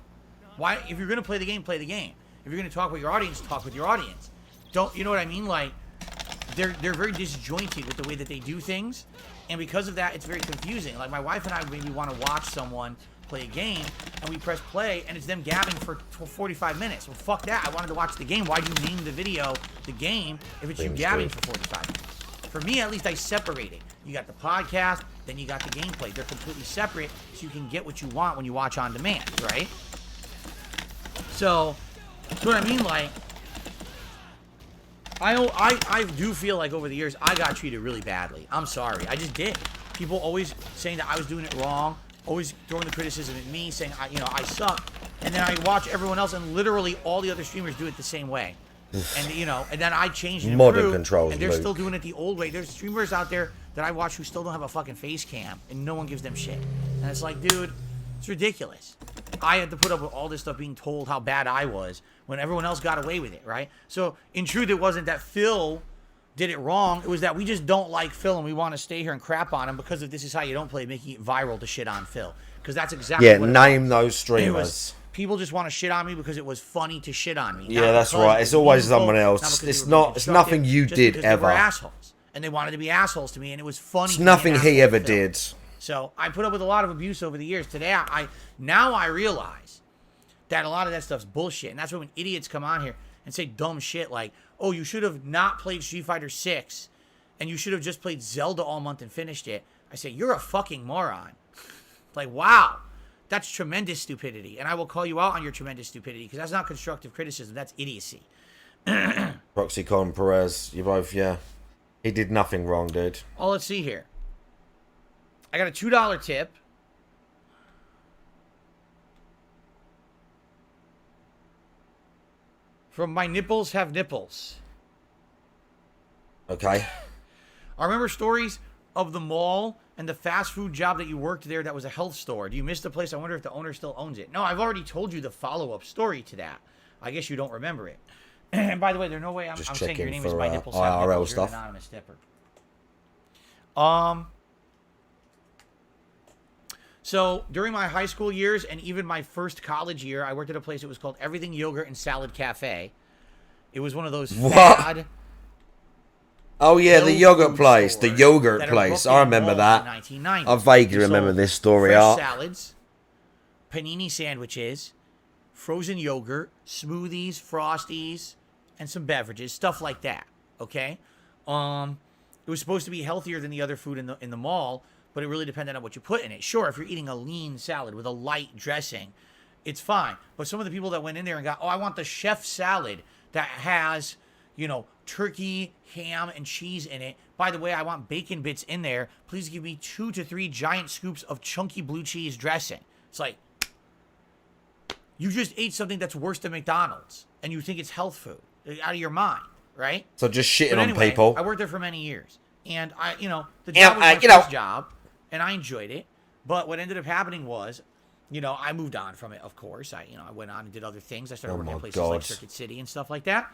Why? If you're going to play the game, play the game. If you're gonna talk with your audience, talk with your audience. Don't, you know what I mean? Like, they're very disjointed with the way that they do things, and because of that, it's very confusing. Like, my wife and I maybe want to watch someone play a game, and we press play, and it's them gabbing for 45 minutes. Well, fuck that. I wanted to watch the game. Why'd you name the video the game if it's you gabbing for 45 minutes? For me, at least, I separate it. You got the podcast, then you got the gameplay. They're completely separate, so you can get what you want when you watch on demand, right? So, that's what I mean, like, I do feel like over the years, I got treated really badly. I'm sorry. I just did. People always saying that I was doing it wrong, always throwing the criticism at me, saying, I suck. And then I watch everyone else, and literally all the other streamers do it the same way. And, and then I changed and Modern improved, controls, and they're Luke. still doing it the old way. There's streamers out there that I watch who still don't have a fucking face cam, and no one gives them shit. And it's like, dude, it's ridiculous. I had to put up with all this stuff being told how bad I was when everyone else got away with it, right? So, in truth, it wasn't that Phil did it wrong. It was that we just don't like Phil, and we want to stay here and crap on him because of This Is How You Don't Play, making it viral to shit on Phil. Because that's exactly what it name was. those It streamers. was, people just want to shit on me because it was funny to shit on me. Yeah, Not that's because right. it It's was always meaningful, someone else. because It's they were not. being It's nothing constructive, you just did because they ever. were assholes, and they wanted to be assholes to me, and it was funny. It's to be an nothing he asshole ever to Phil. did. So I put up with a lot of abuse over the years. Today, I realize that a lot of that stuff's bullshit, and that's when idiots come on here and say dumb shit like, "Oh, you should have not played Street Fighter 6, and you should have just played Zelda all month and finished it." I say, "You're a fucking moron." Like, wow, that's tremendous stupidity, and I will call you out on your tremendous stupidity because that's not constructive criticism. That's idiocy. Roxycon Perez, you both, yeah. He did nothing wrong, dude. Oh, let's see here. I got a $2 tip. From My Nipples Have Nipples. Okay. I remember stories of the mall and the fast food job that you worked there that was a health store. Do you miss the place? I wonder if the owner still owns it. No, I've already told you the follow-up story to that. I guess you don't remember it. And by the way, there's no way I'm Just saying your checking name is for, My Nipples Have IRL Nipples. You're an stuff. anonymous tipper. So during my high school years and even my first college year, I worked at a place that was called Everything Yogurt and Salad Cafe. It was one of those fad. Oh yeah, the health yogurt food place. The stores yogurt that place. erupted I in remember malls that. in the 1990s. I vaguely They remember sold this story, fresh Art. salads, panini sandwiches, frozen yogurt, smoothies, frosties, and some beverages, stuff like that. Okay, it was supposed to be healthier than the other food in the mall, but it really depended on what you put in it. Sure, if you're eating a lean salad with a light dressing, it's fine. But some of the people that went in there and got, "Oh, I want the chef salad that has, turkey, ham, and cheese in it. By the way, I want bacon bits in there. Please give me 2 to 3 giant scoops of chunky blue cheese dressing." It's like, you just ate something that's worse than McDonald's, and you think it's health food. Out of your mind, right? So just shitting But on anyway, people. I worked there for many years, and the Yeah, job was my first job, and I enjoyed it. But what ended up happening was, I moved on from it. Of course, I went on and did other things. I started Oh working my at places God. like Circuit City and stuff like that.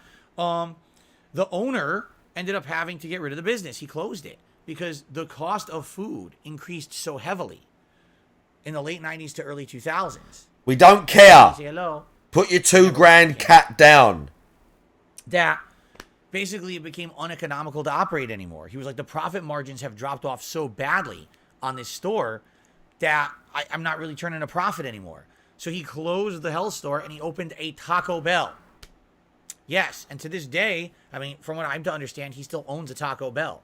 The owner ended up having to get rid of the business. He closed it because the cost of food increased so heavily in the late 90s to early 2000s. We don't care. Say hello. Put your $2,000 cat down. That basically it became uneconomical to operate anymore. He was like, the profit margins have dropped off so badly on this store that I'm not really turning a profit anymore. So he closed the health store and he opened a Taco Bell. Yes, and to this day, from what I'm to understand, he still owns a Taco Bell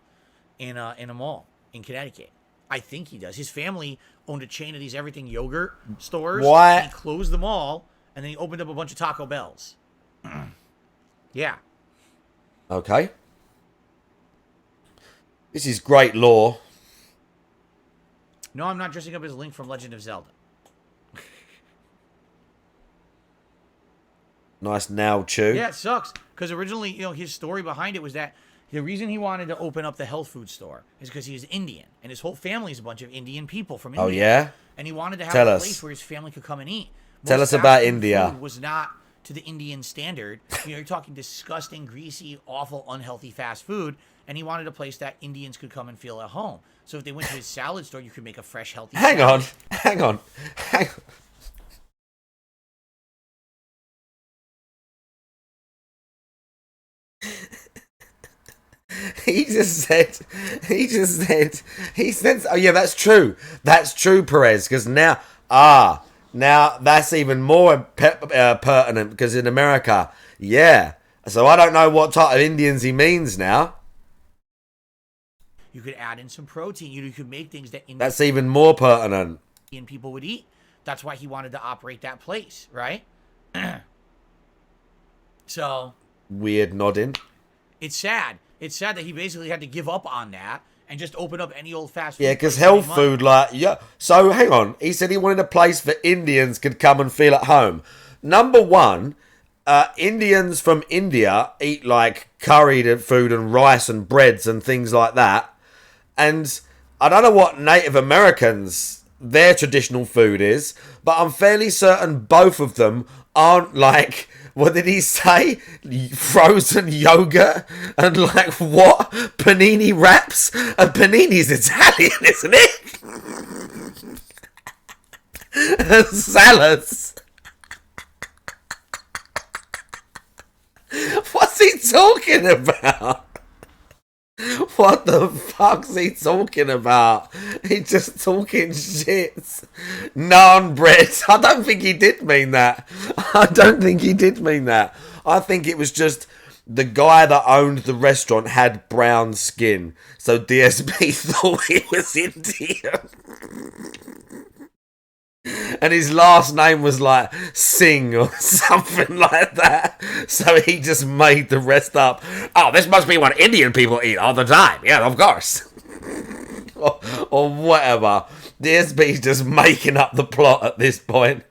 in a mall in Connecticut. I think he does. His family owned a chain of these Everything Yogurt stores. What? And he closed them all, and then he opened up a bunch of Taco Bells. Yeah. Okay. This is great lore. No, I'm not dressing up as Link from Legend of Zelda. Nice now, chew. Yeah, it sucks. Because originally, his story behind it was that the reason he wanted to open up the health food store is because he was Indian. And his whole family is a bunch of Indian people from India. Oh, yeah? And he wanted to have Tell a us. place where his family could come and eat. Tell Most us about fast food India. food was not to the Indian standard. You're talking disgusting, greasy, awful, unhealthy fast food. And he wanted a place that Indians could come and feel at home. So if they went to his salad store, you could make a fresh, healthy Hang salad. on. Hang on. Hang on. He said, oh yeah, that's true. That's true, Perez, because now that's even more pertinent, because in America, yeah. So I don't know what type of Indians he means now. You could add in some protein. You could make things that That's even more pertinent. Indian people would eat. That's why he wanted to operate that place, right? So weird nodding. It's sad. It's sad that he basically had to give up on that and just open up any old fast food. Yeah, because health food, like, yeah. So hang on. He said he wanted a place for Indians could come and feel at home. Number one, Indians from India eat like curried food and rice and breads and things like that. And I don't know what Native Americans, their traditional food is, but I'm fairly certain both of them aren't like, what did he say? Frozen yogurt and like what? Panini wraps? And panini's Italian, isn't it? And salads. What's he talking about? What the fuck's he talking about? He's just talking shit. Naan bread. I don't think he did mean that. I think it was just the guy that owned the restaurant had brown skin. So DSP thought he was Indian. And his last name was like Singh or something like that. So he just made the rest up. Oh, this must be what Indian people eat all the time. Yeah, of course. or whatever. DSP's just making up the plot at this point.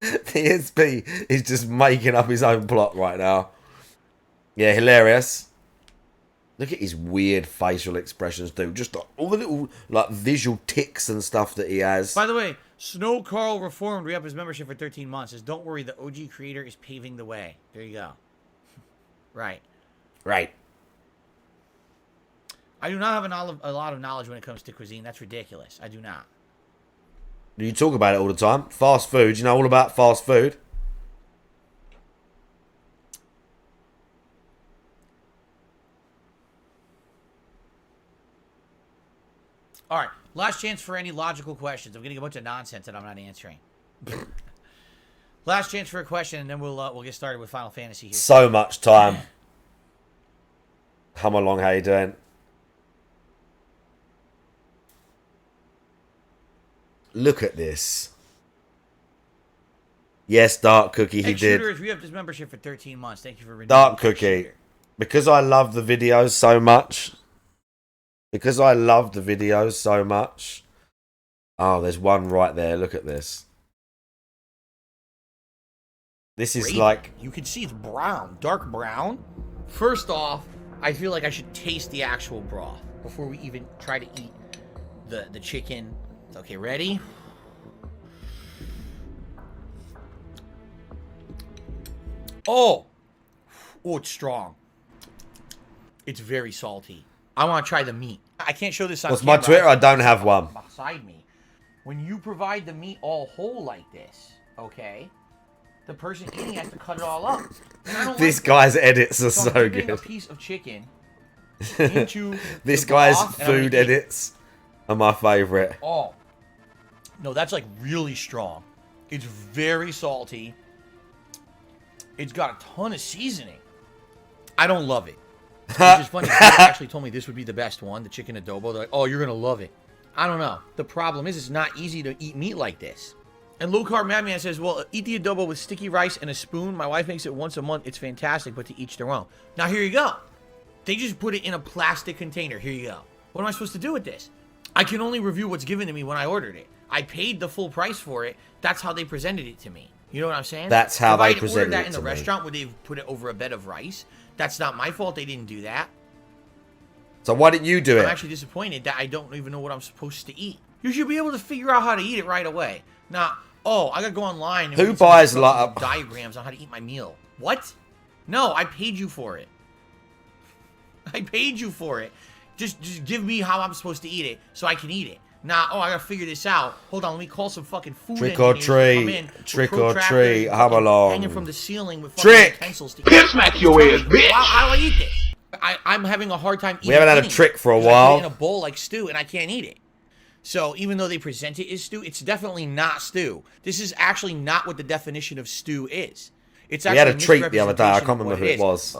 DSP is just making up his own plot right now. Yeah, hilarious. Look at his weird facial expressions, dude. Just all the little like visual tics and stuff that he has. By the way, Snow Carl Reformed re-up his membership for 13 months. Says, don't worry, the OG creator is paving the way. There you go. Right. I do not have a lot of knowledge when it comes to cuisine. That's ridiculous. I do not. You talk about it all the time. Fast food. You know all about fast food. All right. Last chance for any logical questions. I'm getting a bunch of nonsense that I'm not answering. Last chance for a question, and then we'll get started with Final Fantasy here. So much time. Come along, how you doing? Look at this. Yes, Dark Cookie, he did. Shooter has re-upped his membership for 13 months. Thank you for renewing. Dark Cookie. Because I love the videos so much. Oh, there's one right there. Look at this. This is like... You can see it's brown. Dark brown. First off, I feel like I should taste the actual broth before we even try to eat the chicken. Okay, ready? Oh, it's strong. It's very salty. I want to try the meat. I can't show this on What's camera. my Twitter? I don't have one. Beside me. When you provide the meat all whole like this, okay, the person eating has to cut it all up. And I don't this like guy's edits are so so I'm dipping good. a piece of chicken into This the guy's broth, and I'm food gonna eat it. edits are my favourite. Oh. No, that's like really strong. It's very salty. It's got a ton of seasoning. I don't love it. Which is funny. People actually told me this would be the best one, the chicken adobo. They're like, oh, you're going to love it. I don't know. The problem is it's not easy to eat meat like this. And Low Carb Madman says, well, eat the adobo with sticky rice and a spoon. My wife makes it once a month. It's fantastic, but to each their own. Now, here you go. They just put it in a plastic container. Here you go. What am I supposed to do with this? I can only review what's given to me when I ordered it. I paid the full price for it. That's how they presented it to me. You know what I'm saying? That's how they presented it. If I ordered that in the me. restaurant, would they put it over a bed of rice? That's not my fault they didn't do that. So why didn't you do I'm it? actually disappointed that I don't even know what I'm supposed to eat. You should be able to figure out how to eat it right away. Now, I gotta go online and Who read some buys instructions and diagrams on how to eat my meal. What? No, I paid you for it. I paid you for it. Just give me how I'm supposed to eat it so I can eat it. Now, I gotta figure this out. Hold on, let me call some fucking food Trick or engineers to come in treat. with Trick or protractors treat. and Come fucking along. hanging from the ceiling with fucking Trick. utensils to Piss smack your ass, bitch. How do I eat this? I'm having a hard time eating. We haven't had a eating trick for a it, 'cause I while. put it in a bowl like stew, and I can't eat it. So even though they present it as stew, it's definitely not stew. This is actually not what the definition of stew is. It's We actually had a treat the other day. I misrepresentation can't of remember what who it was.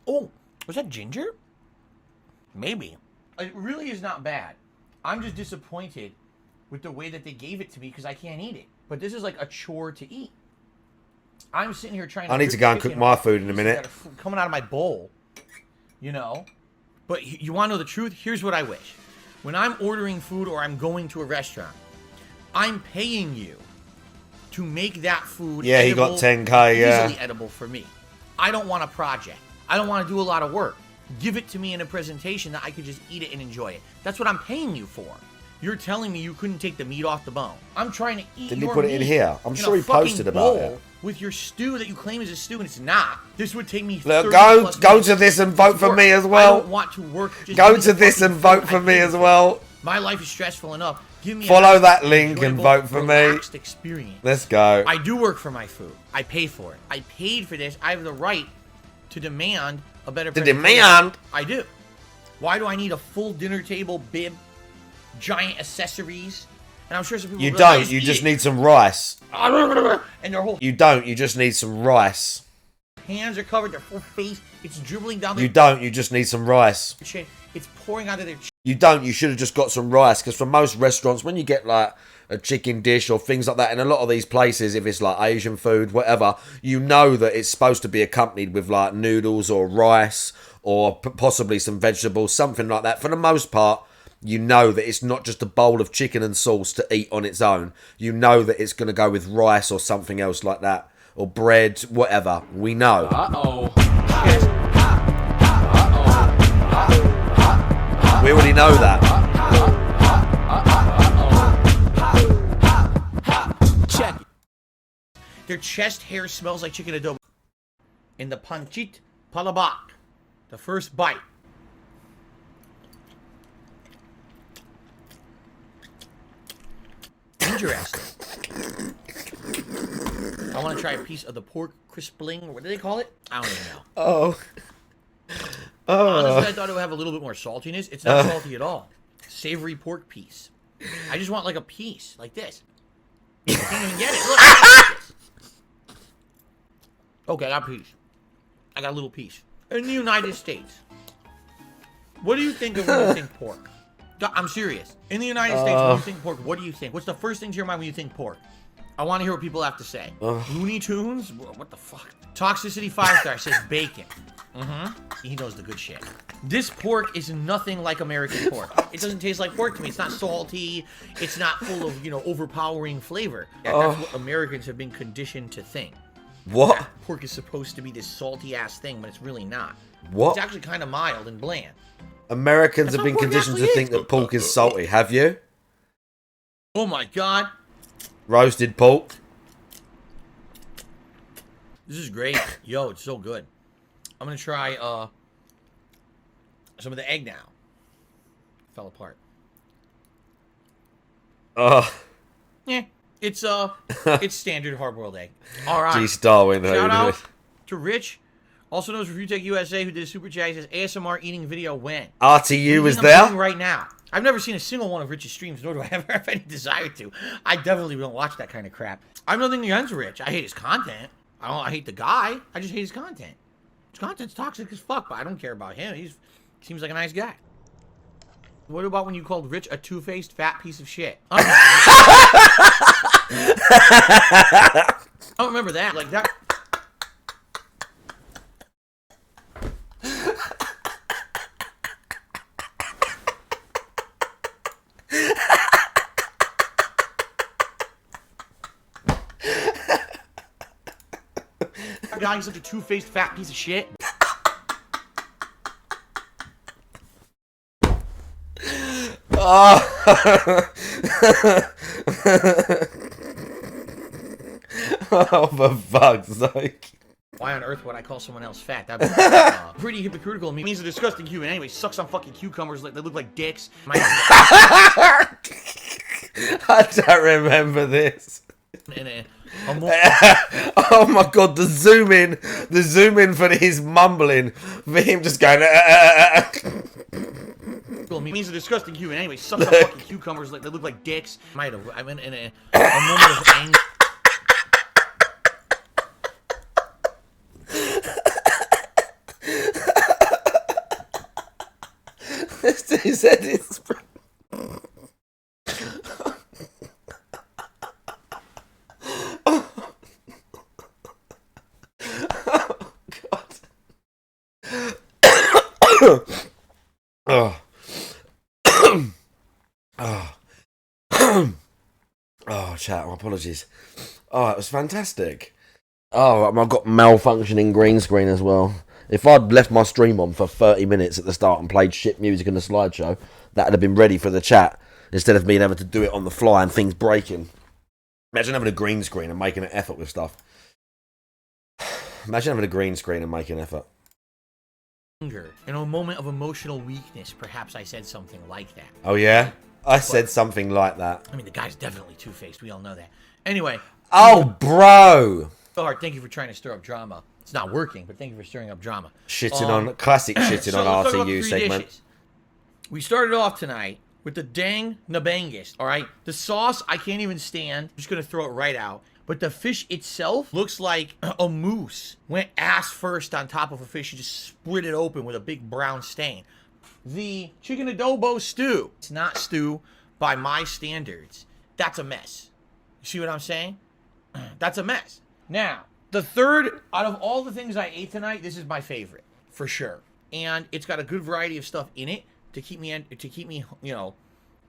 Oh, was that ginger? Maybe. It really is not bad. I'm just disappointed with the way that they gave it to me because I can't eat it. But this is like a chore to eat. I'm sitting here trying to... I need to go and cook my food in a minute. Coming out of my bowl, you know. But you want to know the truth? Here's what I wish. When I'm ordering food or I'm going to a restaurant, I'm paying you to make that food Yeah, he got 10K, yeah. easily edible for me. I don't want a project. I don't want to do a lot of work. Give it to me in a presentation that I could just eat it and enjoy it. That's what I'm paying you for. You're telling me you couldn't take the meat off the bone. I'm trying to eat Didn't he your put it in meat here? I'm in sure a he posted fucking about bowl it. with your stew that you claim is a stew and it's not. This would take me Look, 30 go plus to this and vote to for work. me as I well. don't want to work. Just Go give me to the this fucking and vote food. for I me pay as for well. My life is stressful enough. Give me a Follow nice, that link and enjoyable, vote for me. relaxed experience. Let's go. I do work for my food. I pay for it. I paid for this. I have the right to demand a better To presentation. demand? I do. Why do I need a full dinner table bib, giant accessories? And I'm sure some people You will be like, don't. You eat just it. need some rice. And their whole You don't. You just need some rice. hands are covered, their full face, it's dribbling down their You don't. You just need some rice. chin. It's pouring out of their You don't. You should have just got some rice. Because for most restaurants, when you get like a chicken dish or things like that, in a lot of these places, if it's like Asian food, whatever, you know that it's supposed to be accompanied with like noodles or rice or possibly some vegetables, something like that. For the most part, you know that it's not just a bowl of chicken and sauce to eat on its own. You know that it's going to go with rice or something else like that. Or bread, whatever. We know. We already know that. check. Their chest hair smells like chicken adobo. In the panchit palabak, the first bite. Interesting. I want to try a piece of the pork crispling. What do they call it? I don't even know. Oh. Honestly, I thought it would have a little bit more saltiness. It's not salty at all. Savory pork piece. I just want like a piece, like this. I can't even get it. Look. Okay, I got a piece. I got a little piece. In the United States, what do you think of when you think pork? I'm serious. In the United States, when you think pork, what do you think? What's the first thing to your mind when you think pork? I want to hear what people have to say. Looney Tunes? What the fuck? Toxicity 5-star says bacon. He knows the good shit. This pork is nothing like American pork. It doesn't taste like pork to me. It's not salty. It's not full of, overpowering flavor. That's what Americans have been conditioned to think. What? That pork is supposed to be this salty ass thing, but it's really not. What? It's actually kind of mild and bland. Americans That's have been how pork conditioned to actually think that pork is salty. Have you? Oh my god. Roasted pork. This is great. Yo, it's so good. I'm gonna try some of the egg now. Fell apart. Yeah, it's it's standard hard-boiled egg. All right. Geez, Darwin. Shout out to Rich, also known as Review Tech USA, who did a super chat. He says ASMR eating video when RTU was I'm there. doing right now. I've never seen a single one of Rich's streams, nor do I ever have any desire to. I definitely don't watch that kind of crap. I have nothing against Rich. I hate his content. I hate the guy. I just hate his content. His content's toxic as fuck, but I don't care about him. He seems like a nice guy. What about when you called Rich a two-faced fat piece of shit? I don't remember that. Like that. Guy's such a two-faced fat piece of shit. Oh, for fuck's sake. Why on earth would I call someone else fat? That'd be pretty hypocritical of me. He's a disgusting human anyway. Sucks on fucking cucumbers. They look like dicks. I don't remember this. And Oh my god, the zoom in for his mumbling, for him just going. Means a disgusting human. Anyway, suck up fucking cucumbers like they look like dicks. I'm in a moment of anger. He said it's. Oh. Oh, chat, my apologies. Oh, it was fantastic. Oh, I've got malfunctioning green screen as well. If I'd left my stream on for 30 minutes at the start and played shit music in the slideshow, that would have been ready for the chat, instead of being able to do it on the fly and things breaking. Imagine having a green screen and making an effort with stuff. Imagine having a green screen and making an effort. In a moment of emotional weakness, perhaps I said something like that. Oh, yeah? I said something like that. I mean, the guy's definitely two-faced. We all know that. Anyway. Oh, bro! Philhart, thank you for trying to stir up drama. It's not working, but thank you for stirring up drama. Classic shitting so on let's talk about RTU three segment. dishes. We started off tonight with the dang nabangus, all right? The sauce, I can't even stand. I'm just going to throw it right out. But the fish itself looks like a moose went ass first on top of a fish and just split it open with a big brown stain. The chicken adobo stew, it's not stew by my standards. That's a mess. You see what I'm saying? That's a mess. Now, the third, out of all the things I ate tonight, this is my favorite, for sure. And it's got a good variety of stuff in it to keep me, you know,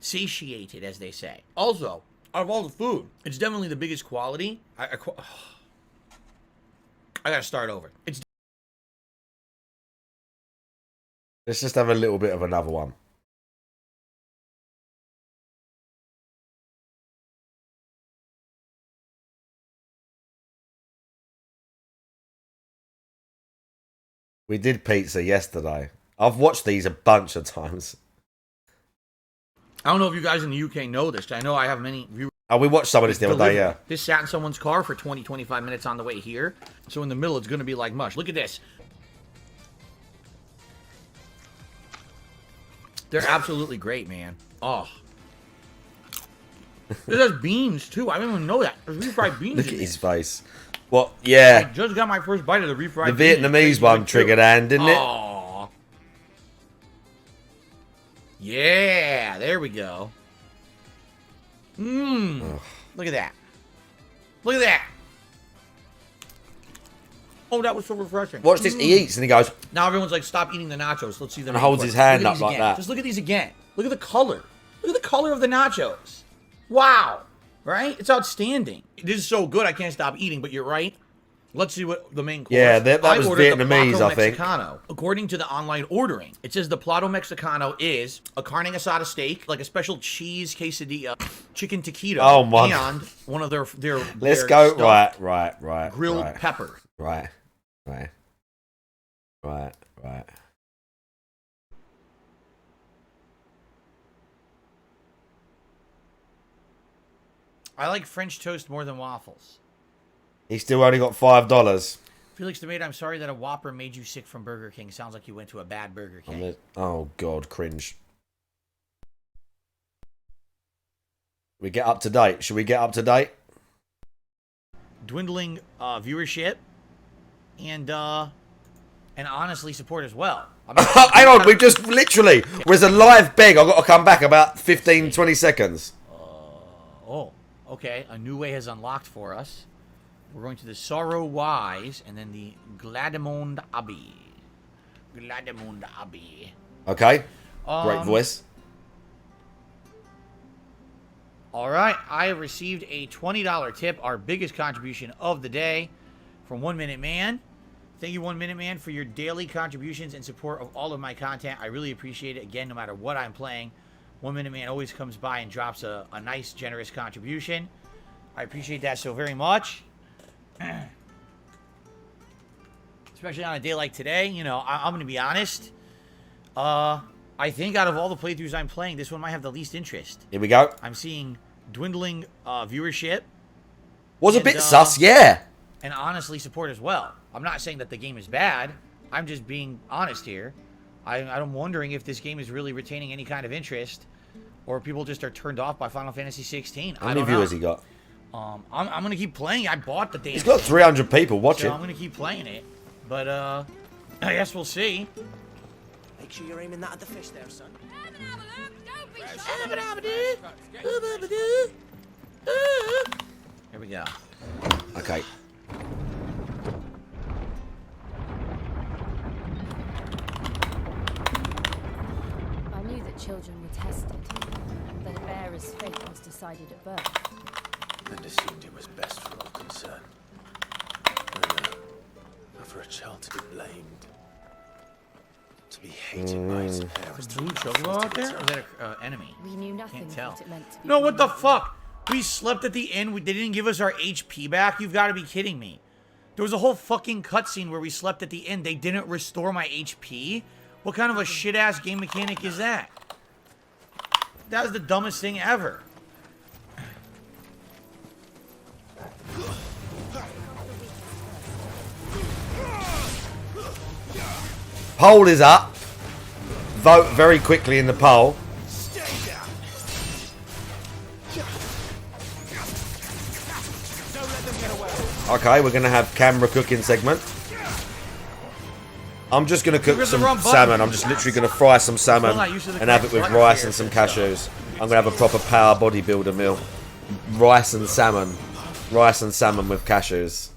satiated, as they say. Also, out of all the food, it's definitely the biggest quality. I gotta start over. Let's just have a little bit of another one. We did pizza yesterday. I've watched these a bunch of times. I don't know if you guys in the UK know this. I know I have many viewers. Oh, we watched some of this the other day, yeah. This sat in someone's car for 20-25 minutes on the way here. So in the middle, it's going to be like mush. Look at this. They're absolutely great, man. Oh. This has beans, too. I didn't even know that. There's refried beans. Look at his face. What? Yeah. I just got my first bite of the refried beans. The Vietnamese one triggered hand, didn't it? Oh. Yeah, there we go. Mmm. Look at that. Look at that. Oh, that was so refreshing. Watch this. He eats and he goes. Now everyone's like, stop eating the nachos. Let's see them. And holds his hand up like that. Just look at these again. Look at the color. Look at the color of the nachos. Wow. Right? It's outstanding. This is so good I can't stop eating, but you're right. Let's see what the main course. Yeah, that was Vietnamese, I think. Mexicano. According to the online ordering, it says the Plato Mexicano is a carne asada steak, like a special cheese quesadilla, chicken taquito, and one of their Let's go. Right. Grilled pepper. Right. I like French toast more than waffles. He still only got $5. Felix the Maid, I'm sorry that a Whopper made you sick from Burger King. Sounds like you went to a bad Burger King. Oh, God, cringe. We get up to date. Should we get up to date? Dwindling viewership and honestly support as well. Hang on, we just literally, there's a live beg. I've got to come back about 15, 20 seconds. Oh, okay. A new way has unlocked for us. We're going to the Sorrow Wise and then the Gladimond Abbey. Gladimond Abbey. Okay. Great voice. All right. I have received a $20 tip, our biggest contribution of the day, from 1 Minute Man. Thank you, 1 Minute Man, for your daily contributions and support of all of my content. I really appreciate it. Again, no matter what I'm playing, 1 Minute Man always comes by and drops a nice, generous contribution. I appreciate that so very much. Especially on a day like today, you know, I'm going to be honest. I think out of all the playthroughs I'm playing, this one might have the least interest. Here we go. I'm seeing dwindling viewership. Was a And, bit sus, yeah. And honestly support as well. I'm not saying that the game is bad. I'm just being honest here. I'm wondering if this game is really retaining any kind of interest, or people just are turned off by Final Fantasy 16. How many viewers he got? I'm gonna keep playing. I bought the damn. He's got 300 people watching. So I'm gonna keep playing it, but I guess we'll see. Make sure you're aiming that at the fish there, son. Here we go. Okay. I knew that children were tested, that a bearer's fate was decided at birth. And assumed it was best for all concerned. Not for a child to be blamed. To be hated by his parents. Is blue chocobo out there? Or is that an enemy? We knew nothing Can't of tell. what it meant to be. No, what the born. fuck? We slept at the inn. They didn't give us our HP back. You've got to be kidding me. There was a whole fucking cutscene where we slept at the inn. They didn't restore my HP. What kind of a shit-ass game mechanic is that? That was the dumbest thing ever. Poll is up. Vote very quickly in the poll. Okay, we're going to have camera cooking segment. I'm just going to cook some salmon. I'm just literally going to fry some salmon and have it with rice and some cashews. I'm going to have a proper power bodybuilder meal. Rice and salmon. Rice and salmon with cashews.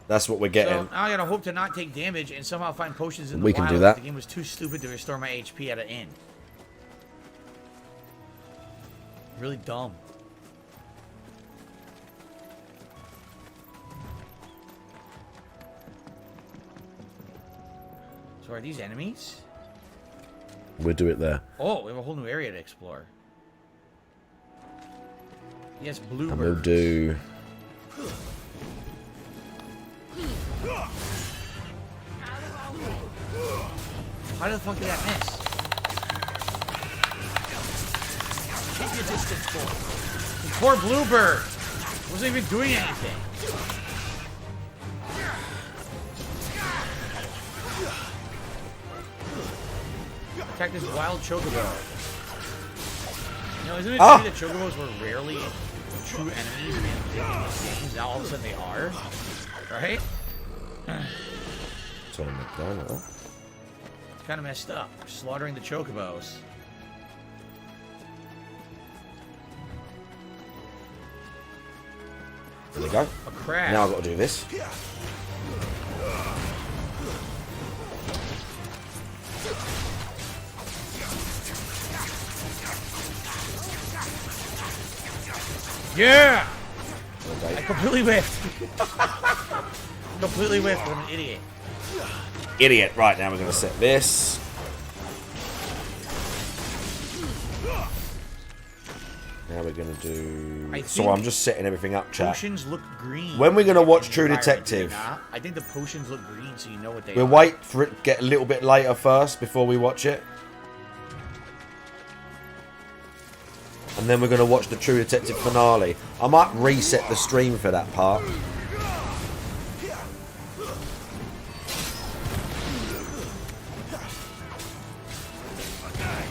That's what we're getting. So now I gotta hope to not take damage and somehow find potions in the We wild. can do that. The game was too stupid to restore my HP at an inn. Really dumb. So are these enemies? We'll do it there. Oh, we have a whole new area to explore. Yes, bluebirds. And we'll do... How the fuck did that miss? Keep your distance, boy. The poor bluebird wasn't even doing anything. Attack this wild chocobo. You know, isn't it true that chocobos were rarely true enemies in these games? Now all of a sudden they are, right? Turn it down. It's kind of messed up. Slaughtering the chocobos. There we go. A crab. Now I've got to do this. Yeah! Okay. I completely whiffed. Completely whiffed. I'm an idiot. Idiot. Right, now we're going to set this. Now we're going to do... So I'm just setting everything up, chat. Potions look green. When we're going to watch True Environment, Detective... do they not? I think the potions look green so you know what they We'll are. wait for it to get a little bit later first before we watch it. And then we're going to watch the True Detective finale. I might reset the stream for that part.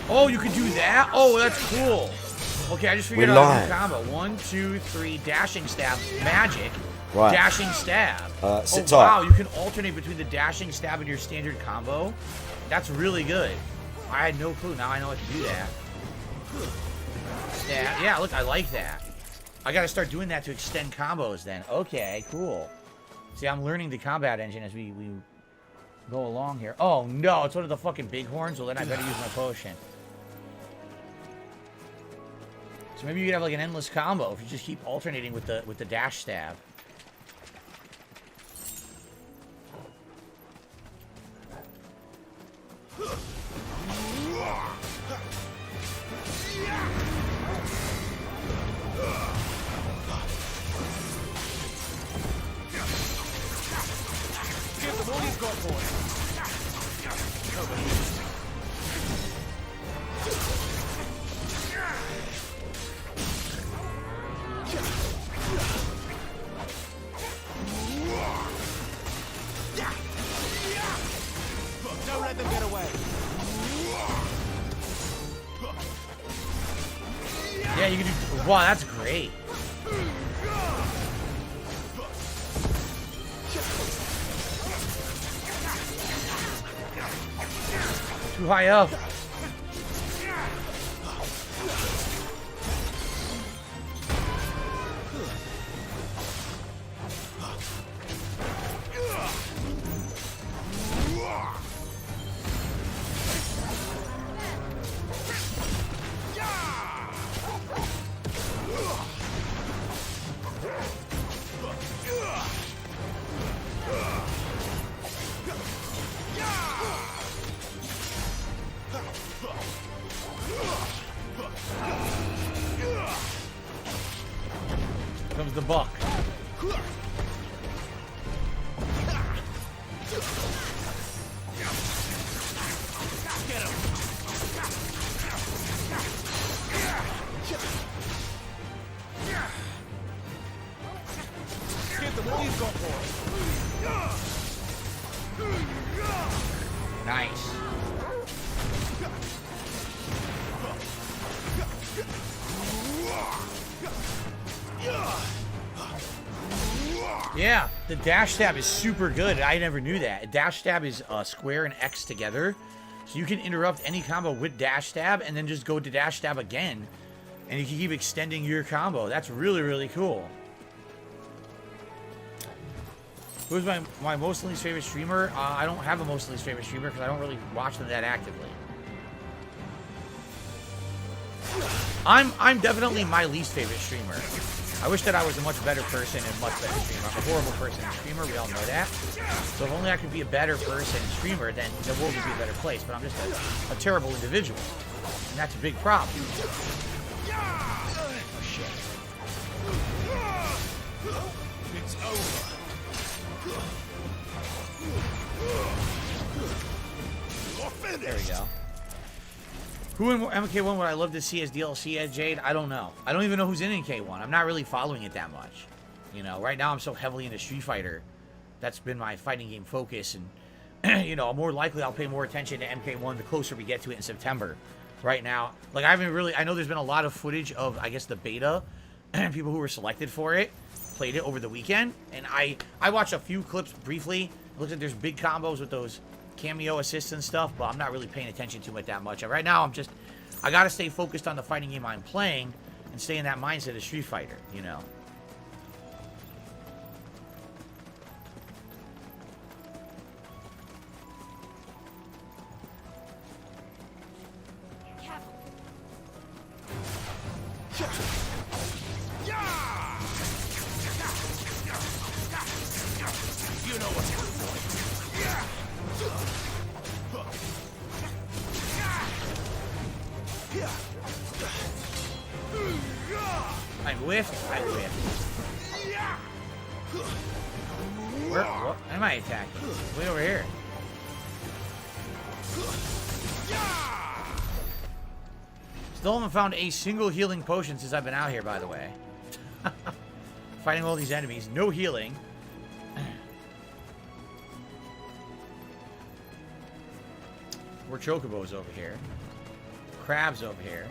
Oh, you can do that? Oh, that's cool. Okay, I just figured We're out a live. new combo. 1, 2, 3, dashing stab, magic, Right. dashing stab. Sit oh, tight. wow, you can alternate between the dashing stab and your standard combo. That's really good. I had no clue. Now I know I can do that. Stab. Yeah, look, I like that. I gotta start doing that to extend combos then. Okay, cool. See, I'm learning the combat engine as we go along here. Oh, no, it's one of the fucking bighorns. Well, then I better use my potion. So maybe you could have like an endless combo if you just keep alternating with the dash stab. Yeah, you can do... Wow, that's great. Too high up. Comes the buck. Nice. Yeah, the dash stab is super good. I never knew that. A dash stab is square and X together. So you can interrupt any combo with dash stab and then just go to dash stab again. And you can keep extending your combo. That's really, really cool. Who's my most least favorite streamer? I don't have a most least favorite streamer because I don't really watch them that actively. I'm definitely my least favorite streamer. I wish that I was a much better person and much better streamer. I'm a horrible person and streamer, we all know that. So if only I could be a better person and streamer, then the world would be a better place. But I'm just a terrible individual. And that's a big problem. Oh, shit. It's over. There we go. Who in MK1 would I love to see as DLC as Jade? I don't know. I don't even know who's in MK1. I'm not really following it that much. You know, right now I'm so heavily into Street Fighter. That's been my fighting game focus. And, you know, more likely I'll pay more attention to MK1 the closer we get to it in September. Right now, like, I haven't really... I know there's been a lot of footage of, I guess, the beta. And people who were selected for it played it over the weekend. And I watched a few clips briefly. It looks like there's big combos with those cameo assists and stuff, but I'm not really paying attention to it that much. And right now, I gotta stay focused on the fighting game I'm playing and stay in that mindset of Street Fighter, you know. You know what's going on. I whiffed. Where what am I attacking? Way over here. Still haven't found a single healing potion since I've been out here, by the way. Fighting all these enemies. No healing. More chocobos over here. Crabs over here.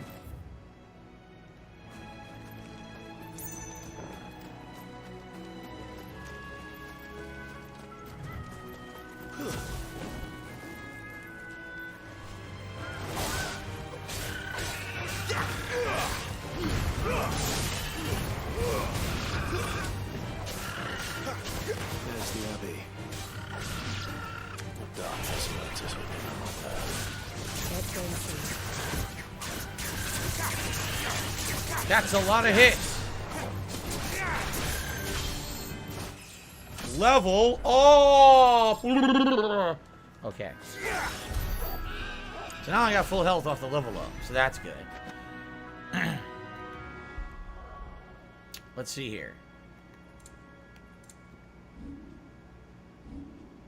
There's the Abbey. The darkness lurks within our path. Let's go and see. That's a lot of hits. Level. Oh. Okay. So now I got full health off the level up. So that's good. Let's see here.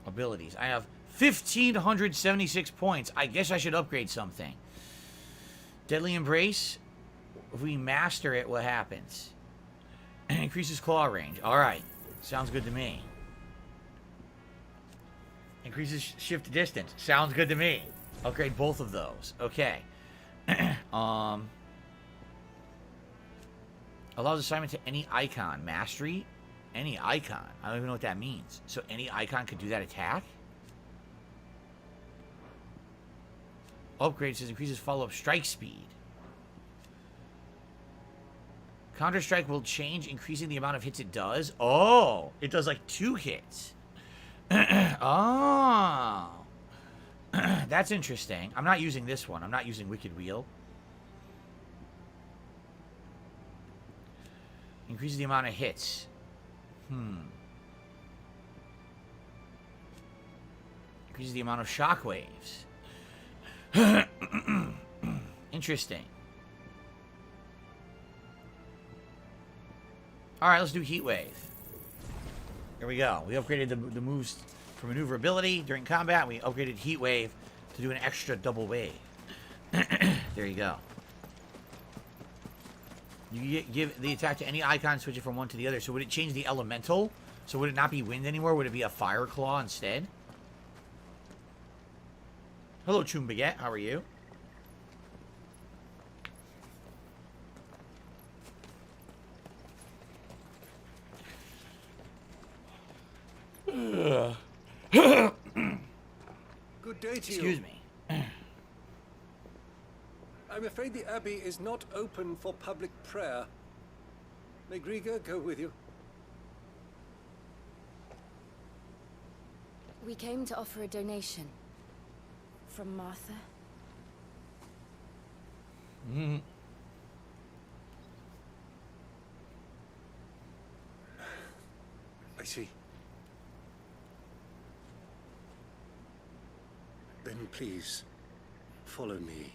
Abilities. I have 1,576 points. I guess I should upgrade something. Deadly Embrace. If we master it, what happens? Increases claw range. Alright. Sounds good to me. Increases shift distance. Sounds good to me. Upgrade both of those. Okay. Allows assignment to any icon. Mastery? Any icon. I don't even know what that means. So any icon could do that attack? Upgrade says increases follow-up strike speed. Counter-Strike will change, increasing the amount of hits it does. Oh, it does like 2 hits. Oh. That's interesting. I'm not using this one. I'm not using Wicked Wheel. Increases the amount of hits. Increases the amount of shockwaves. Interesting. Alright, let's do Heat Wave. Here we go. We upgraded the moves for maneuverability during combat. We upgraded Heat Wave to do an extra double wave. There you go. You give the attack to any icon, switch it from one to the other. So would it change the elemental? So would it not be wind anymore? Would it be a fire claw instead? Hello, Chumbaguette. How are you? Good day to Excuse you. me. I'm afraid the Abbey is not open for public prayer. May Griga go with you? We came to offer a donation. From Martha. I see. Then please, follow me.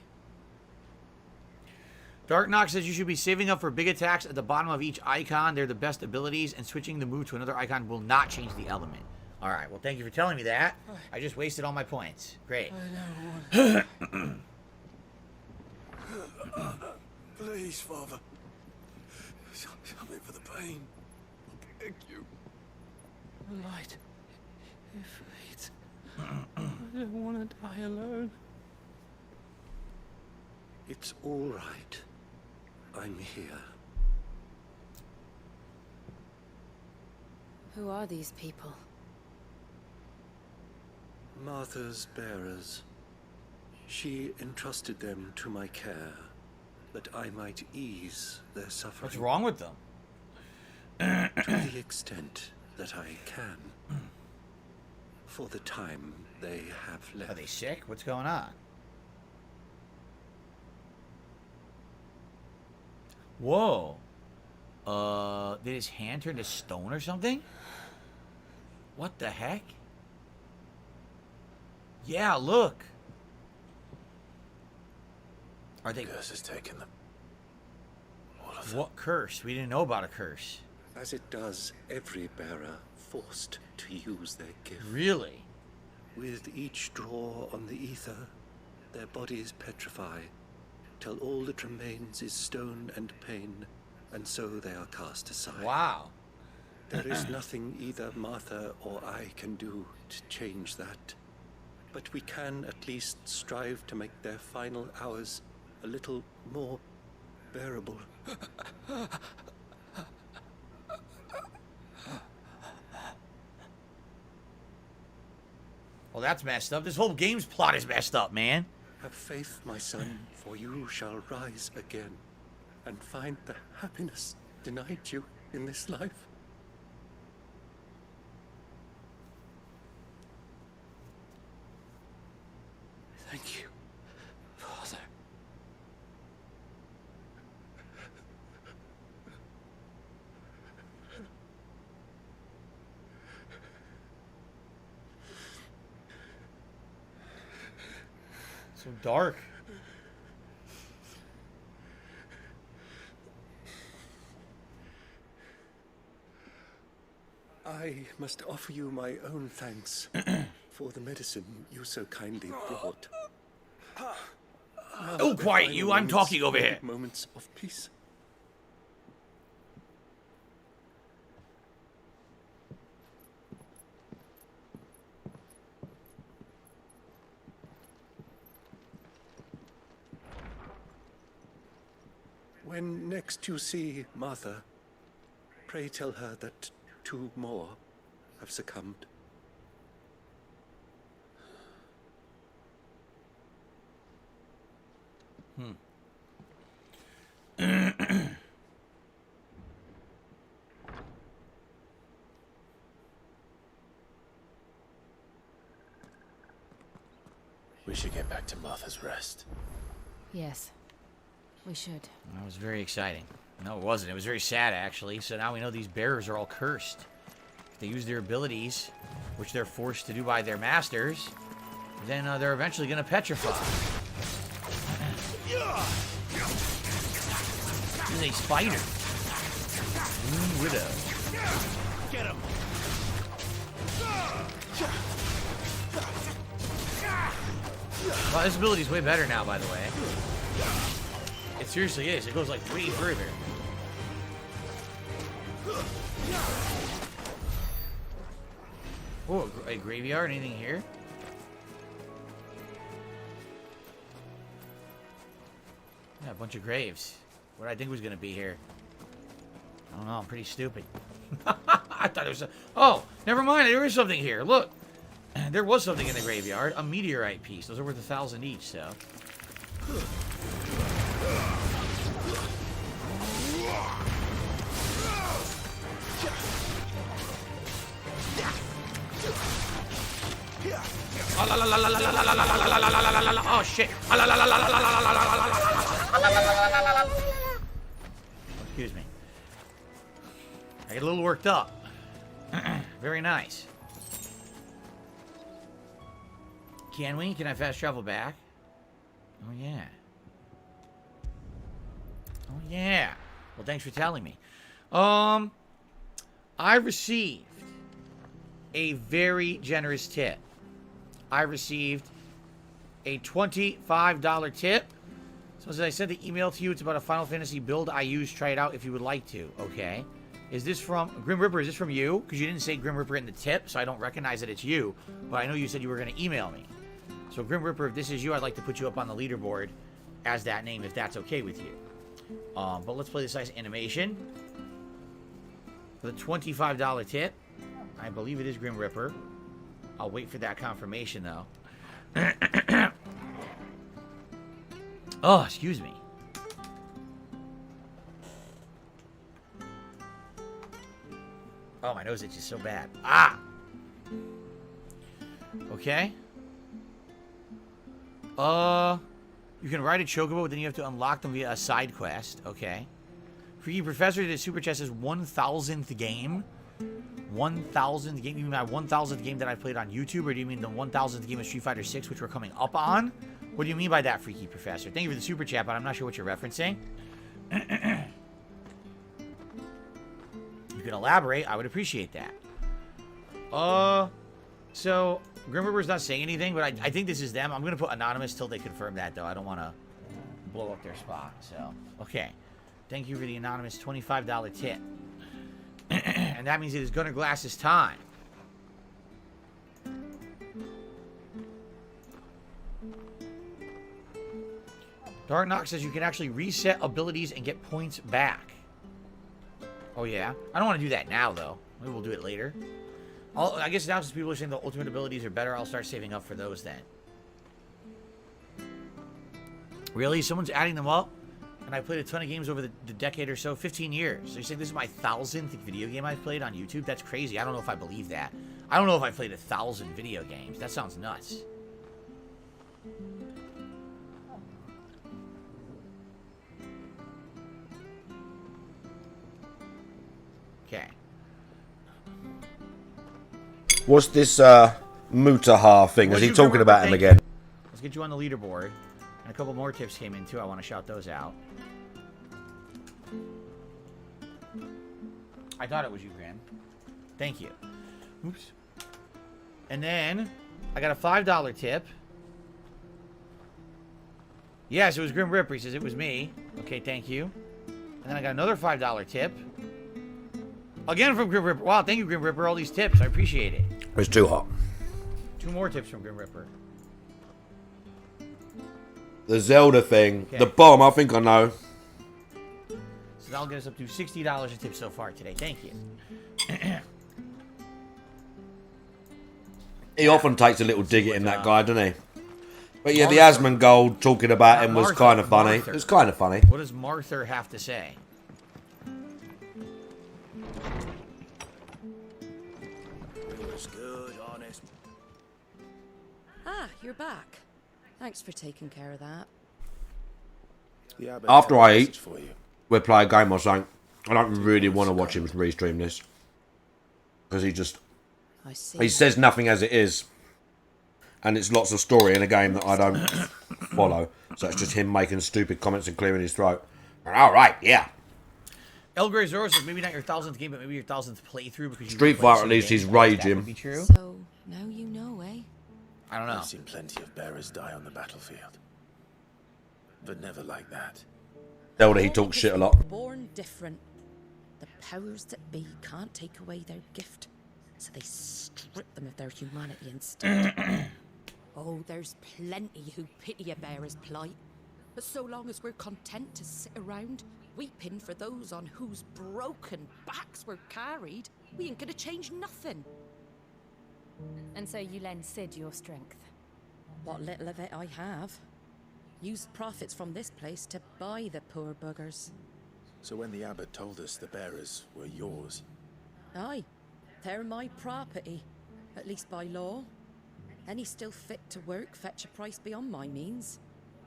Dark Knock says you should be saving up for big attacks at the bottom of each icon. They're the best abilities, and switching the move to another icon will not change the element. All right, well, thank you for telling me that. I just wasted all my points. Great. Please, Father. Something for the pain. I beg you. The light. It fades. I don't want to die alone. It's all right. I'm here. Who are these people? Martha's bearers. She entrusted them to my care, that I might ease their suffering. What's wrong with them? To the extent that I can. For the time they have left. Are they sick? What's going on? Whoa. Did his hand turn to stone or something? What the heck? Yeah, look. Are they... Curse has taken them. All of them. What curse? We didn't know about a curse. As it does every bearer forced to use their gift. Really? With each draw on the ether, their bodies petrify, till all that remains is stone and pain, and so they are cast aside. Wow. There is nothing either Martha or I can do to change that. But we can at least strive to make their final hours a little more bearable. Well, that's messed up. This whole game's plot is messed up, man. Have faith, my son, for you shall rise again, and find the happiness denied you in this life. Thank you, Father. So dark. I must offer you my own thanks for the medicine you so kindly brought. Oh, quiet you. I'm talking over here. Moments of peace. When next you see Martha, pray tell her that 2 more have succumbed. We should get back to Martha's Rest. Yes, we should. That was very exciting. No, it wasn't. It was very sad, actually. So now we know these bearers are all cursed. If they use their abilities, which they're forced to do by their masters, then they're eventually going to petrify. This is a spider. Moon Widow. Get him! Well, this ability is way better now, by the way. It seriously is. It goes like way further. Oh, a graveyard? Anything here? Yeah, a bunch of graves. What did I think was going to be here? I don't know. I'm pretty stupid. I thought there was oh, never mind. There is something here. Look. There was something in the graveyard. A meteorite piece. Those are worth 1,000 each, so. Oh shit. Excuse me. I get a little worked up. Very nice. Can we? Can I fast travel back? Oh, yeah. Oh, yeah. Well, thanks for telling me. I received a very generous tip. I received a $25 tip. So as I sent the email to you, it's about a Final Fantasy build I use. Try it out if you would like to. Okay. Is this from Grim Reaper? Is this from you? Because you didn't say Grim Reaper in the tip, so I don't recognize that it's you. But I know you said you were going to email me. So Grim Reaper, if this is you, I'd like to put you up on the leaderboard as that name, if that's okay with you. But let's play this nice animation. For the $25 tip, I believe it is Grim Reaper. I'll wait for that confirmation, though. Oh, excuse me. Oh, my nose itches so bad. Ah! Okay. You can ride a chocobo, but then you have to unlock them via a side quest. Okay. Freaky Professor did a super chat says 1,000th game. 1,000th game? You mean my 1,000th game that I played on YouTube, or do you mean the 1,000th game of Street Fighter 6, which we're coming up on? What do you mean by that, Freaky Professor? Thank you for the super chat, but I'm not sure what you're referencing. You can elaborate. I would appreciate that. So Grim Reaper's not saying anything, but I think this is them. I'm going to put anonymous till they confirm that, though. I don't want to blow up their spot. So, okay. Thank you for the anonymous $25 tip. And that means it is Gunnar Glass's time. Dark Knox says you can actually reset abilities and get points back. Oh, yeah? I don't want to do that now, though. Maybe we'll do it later. I guess now since people are saying the ultimate abilities are better, I'll start saving up for those then. Really? Someone's adding them up? And I played a ton of games over the decade or so. 15 years. So you're saying this is my 1,000th video game I've played on YouTube? That's crazy. I don't know if I believe that. I don't know if I played 1,000 video games. That sounds nuts. Okay. What's this Mutahar thing? Is he talking about him again? Let's get you on the leaderboard. And a couple more tips came in too. I want to shout those out. I thought it was you, Graham. Thank you. Oops. And then I got a $5 tip. Yes, it was Grim Reaper. He says it was me. Okay, thank you. And then I got another $5 tip. Again from Grim Reaper. Wow, thank you, Grim Reaper. All these tips. I appreciate it. It's too hot. 2 more tips from Grim Reaper. The Zelda thing. Okay. The bomb, I think I know. So that'll get us up to $60 a tip so far today. Thank you. He often takes a little dig at him, that guy, doesn't he? But yeah, the Martha. Asmongold talking about Not him was Martha, kind of funny. Martha. It was kind of funny. What does Martha have to say? It was good, honest. Ah, you're back. Thanks for taking care of that. Yeah, but After I message eat, for you. we'll play a game or something. I don't really want to watch him restream this. Because I see. he says nothing as it is. And it's lots of story in a game that I don't follow. So it's just him making stupid comments and clearing his throat. Alright, yeah. El Grey Zoro says maybe not your 1000th game, but maybe your 1000th playthrough because you Street replayed Fighter, some at least games. he's That could raging. be true. So, now you know, eh? I don't know. I've seen plenty of bearers die on the battlefield. But never like that. Zelda, he talks shit a lot. Born different. The powers that be can't take away their gift, so they strip them of their humanity instead. Oh, there's plenty who pity a bearer's plight. But so long as we're content to sit around, weeping for those on whose broken backs we're carried, we ain't gonna change nothing. And so you lend Sid your strength. What little of it I have. Used profits from this place to buy the poor buggers. So when the abbot told us the bearers were yours, Aye, they're my property, at least by law. Any still fit to work fetch a price beyond my means.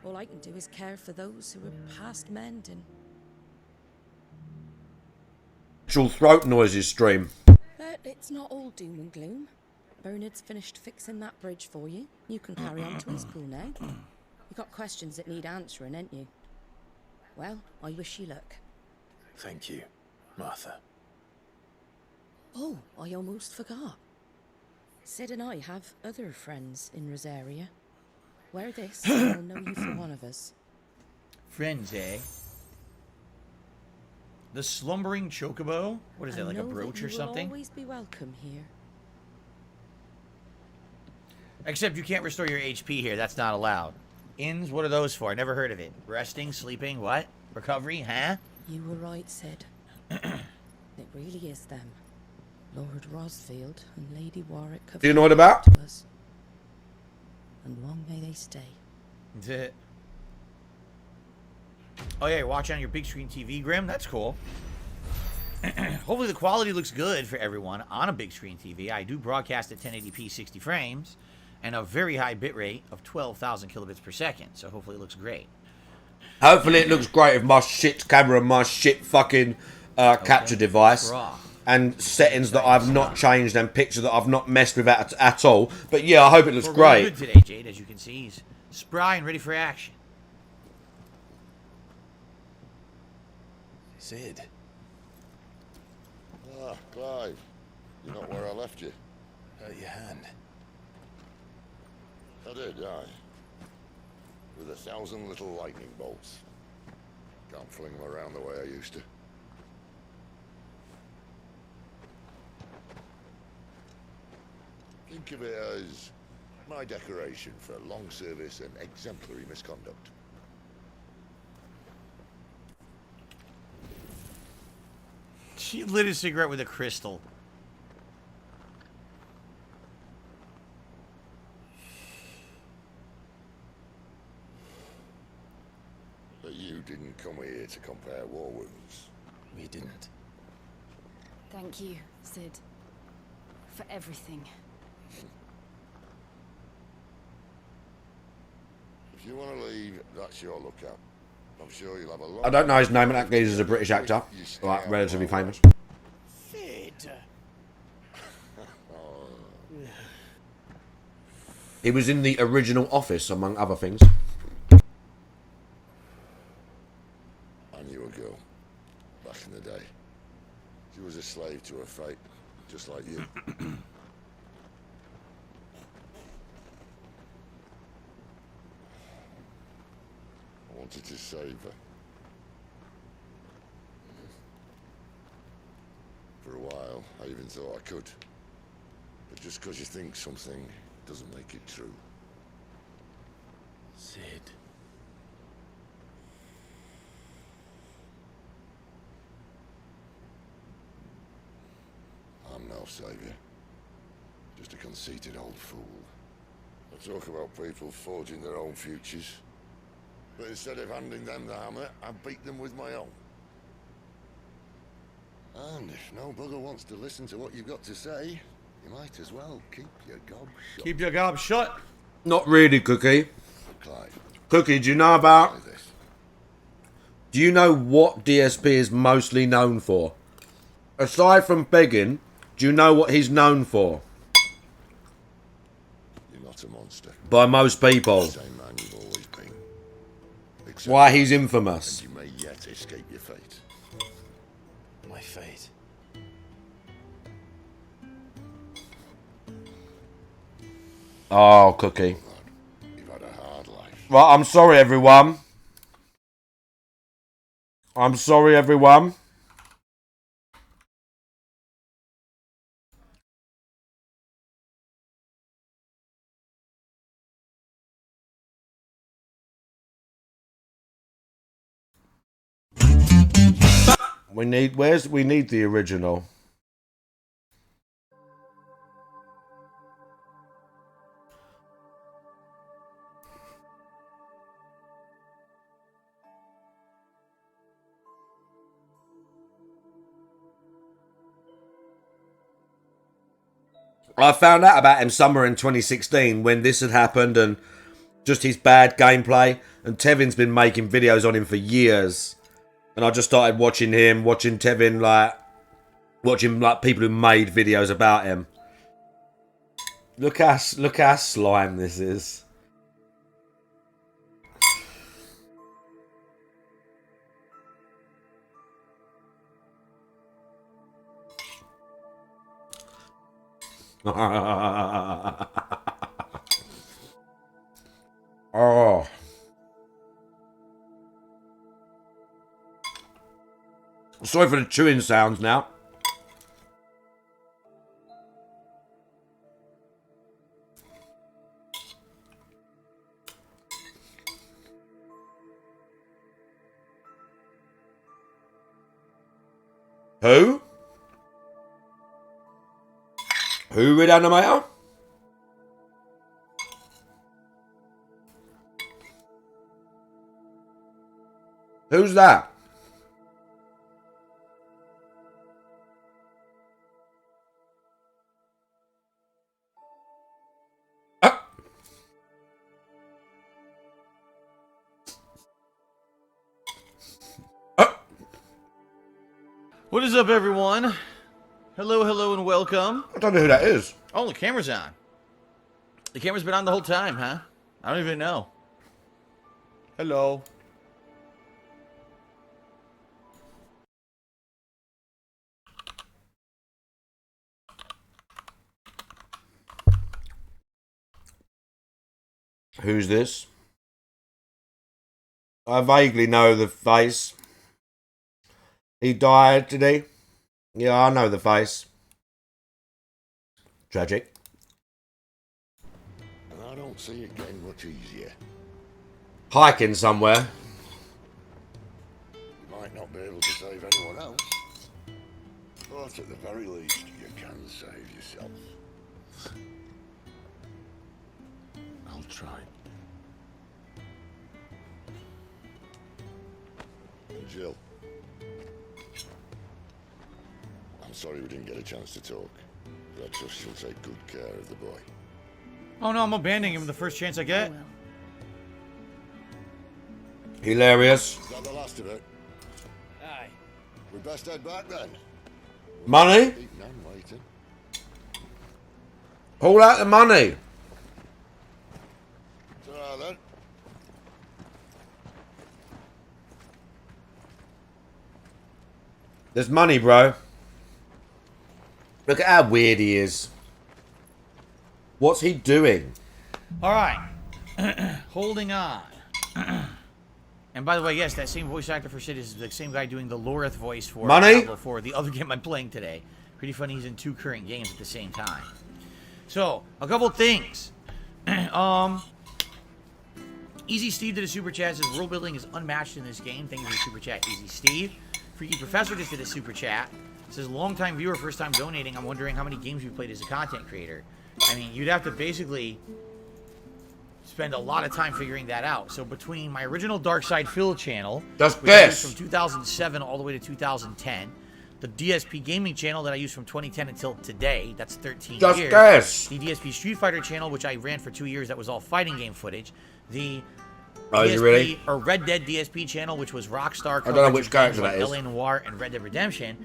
All I can do is care for those who are past mending. Actual throat noises stream. But it's not all doom and gloom. Bernard's finished fixing that bridge for you. You can carry on to his school now. You got questions that need answering, ain't you? Well, I wish you luck. thank you, Martha. Oh, I almost forgot. Sid and I have other friends in Rosaria. Wear this, and we'll know you for one of us. Friends, eh? The slumbering chocobo? What is that, like a know that brooch you or something? Will always be welcome here. Except you can't restore your HP here. That's not allowed. Inns, what are those for? I never heard of it. Resting, sleeping, what? Recovery, huh? You were right, Sid. It really is them. Lord Rosfield and Lady Warwick have Do you know what about? to us. And long may they stay. Oh yeah, you're watching on your big screen TV, Grim? That's cool. Hopefully the quality looks good for everyone on a big screen TV. I do broadcast at 1080p 60 frames and a very high bitrate of 12,000 kilobits per second. So hopefully it looks great. Hopefully it looks great with my shit camera and my shit fucking capture device. Raw. And settings that I've not changed and picture that I've not messed with at all. But yeah, I hope it looks We're really great. good today, Jade. As you can see, he's spry and ready for action. Sid. Ah, Clive. You're not where I left you. Hurt your hand. I did, aye. With 1,000 little lightning bolts. Can't fling them around the way I used to. Think of it as my decoration for long service and exemplary misconduct. She lit a cigarette with a crystal. But you didn't come here to compare war wounds. We didn't. Thank you, Sid. For everything. If you want to leave, that's your lookout. I'm sure you'll have a lot. I don't know his name, but that geezer's a British actor. Like, relatively famous. Sid. He was in the original Office, among other things. I knew a girl back in the day. She was a slave to her fate, just like you. I wanted to save her. For a while, I even thought I could. But just because you think something doesn't make it true. Sid. yourself, Saviour. Just a conceited old fool. I talk about people forging their own futures. But instead of handing them the hammer, I beat them with my own. And if no bugger wants to listen to what you've got to say, you might as well keep your gob shut. Keep your gob shut. Not really, Cookie. Clive. Cookie, do you know about... Do you know what DSP is mostly known for? Aside from begging, do you know what he's known for? You're not a monster. By most people. The same man you've always been. Except Why he's infamous. and you may yet escape your fate. My fate. Oh, Cookie. You've had a hard life. Right, I'm sorry, everyone. I'm sorry, everyone. We need the original. I found out about him summer in 2016 when this had happened and just his bad gameplay. And Tevin's been making videos on him for years. And I just started watching him, watching Tevin, watching people who made videos about him. Look how slime this is. Oh. Sorry for the chewing sounds now. Who? Who, Reanimator? Who's that? What is up, everyone? Hello, and welcome. I don't know who that is. Oh, the camera's on. The camera's been on the whole time, huh? I don't even know. Hello. Who's this? I vaguely know the face. He died today. Yeah, I know the face. Tragic. And I don't see it getting much easier. Hiking somewhere. You might not be able to save anyone else. But at the very least, you can save yourself. I'll try. Jill. I'm sorry we didn't get a chance to talk, but I trust she'll take good care of the boy. Oh no, I'm abandoning him the first chance I get. Hilarious. Is that the last of it? Aye. We best head back then. Money? Keep Nan waiting. Pull out the money. Ta-ra then. There's money, bro. Look at how weird he is. What's he doing? All right. Holding on. And by the way, yes, that same voice actor for Sid is the same guy doing the Lorith voice for Money? Diablo 4, the other game I'm playing today. Pretty funny he's in two current games at the same time. So, a couple things. Easy Steve did a super chat, says world building is unmatched in this game. Thank you for the super chat, Easy Steve. Freaky Professor just did a super chat. It says, long-time viewer, first time donating. I'm wondering how many games you've played as a content creator. I mean, you'd have to basically spend a lot of time figuring that out. So between my original Dark Side Phil channel, Just which I used guess. from 2007 all the way to 2010, the DSP Gaming channel that I used from 2010 until today, that's 13 Just years. guess. The DSP Street Fighter channel, which I ran for 2 years, that was all fighting game footage. The Oh, is it DSP, really? or Red Dead DSP channel, which was Rockstar. I don't know coverage which of character games that is. like LA Noire and Red Dead Redemption.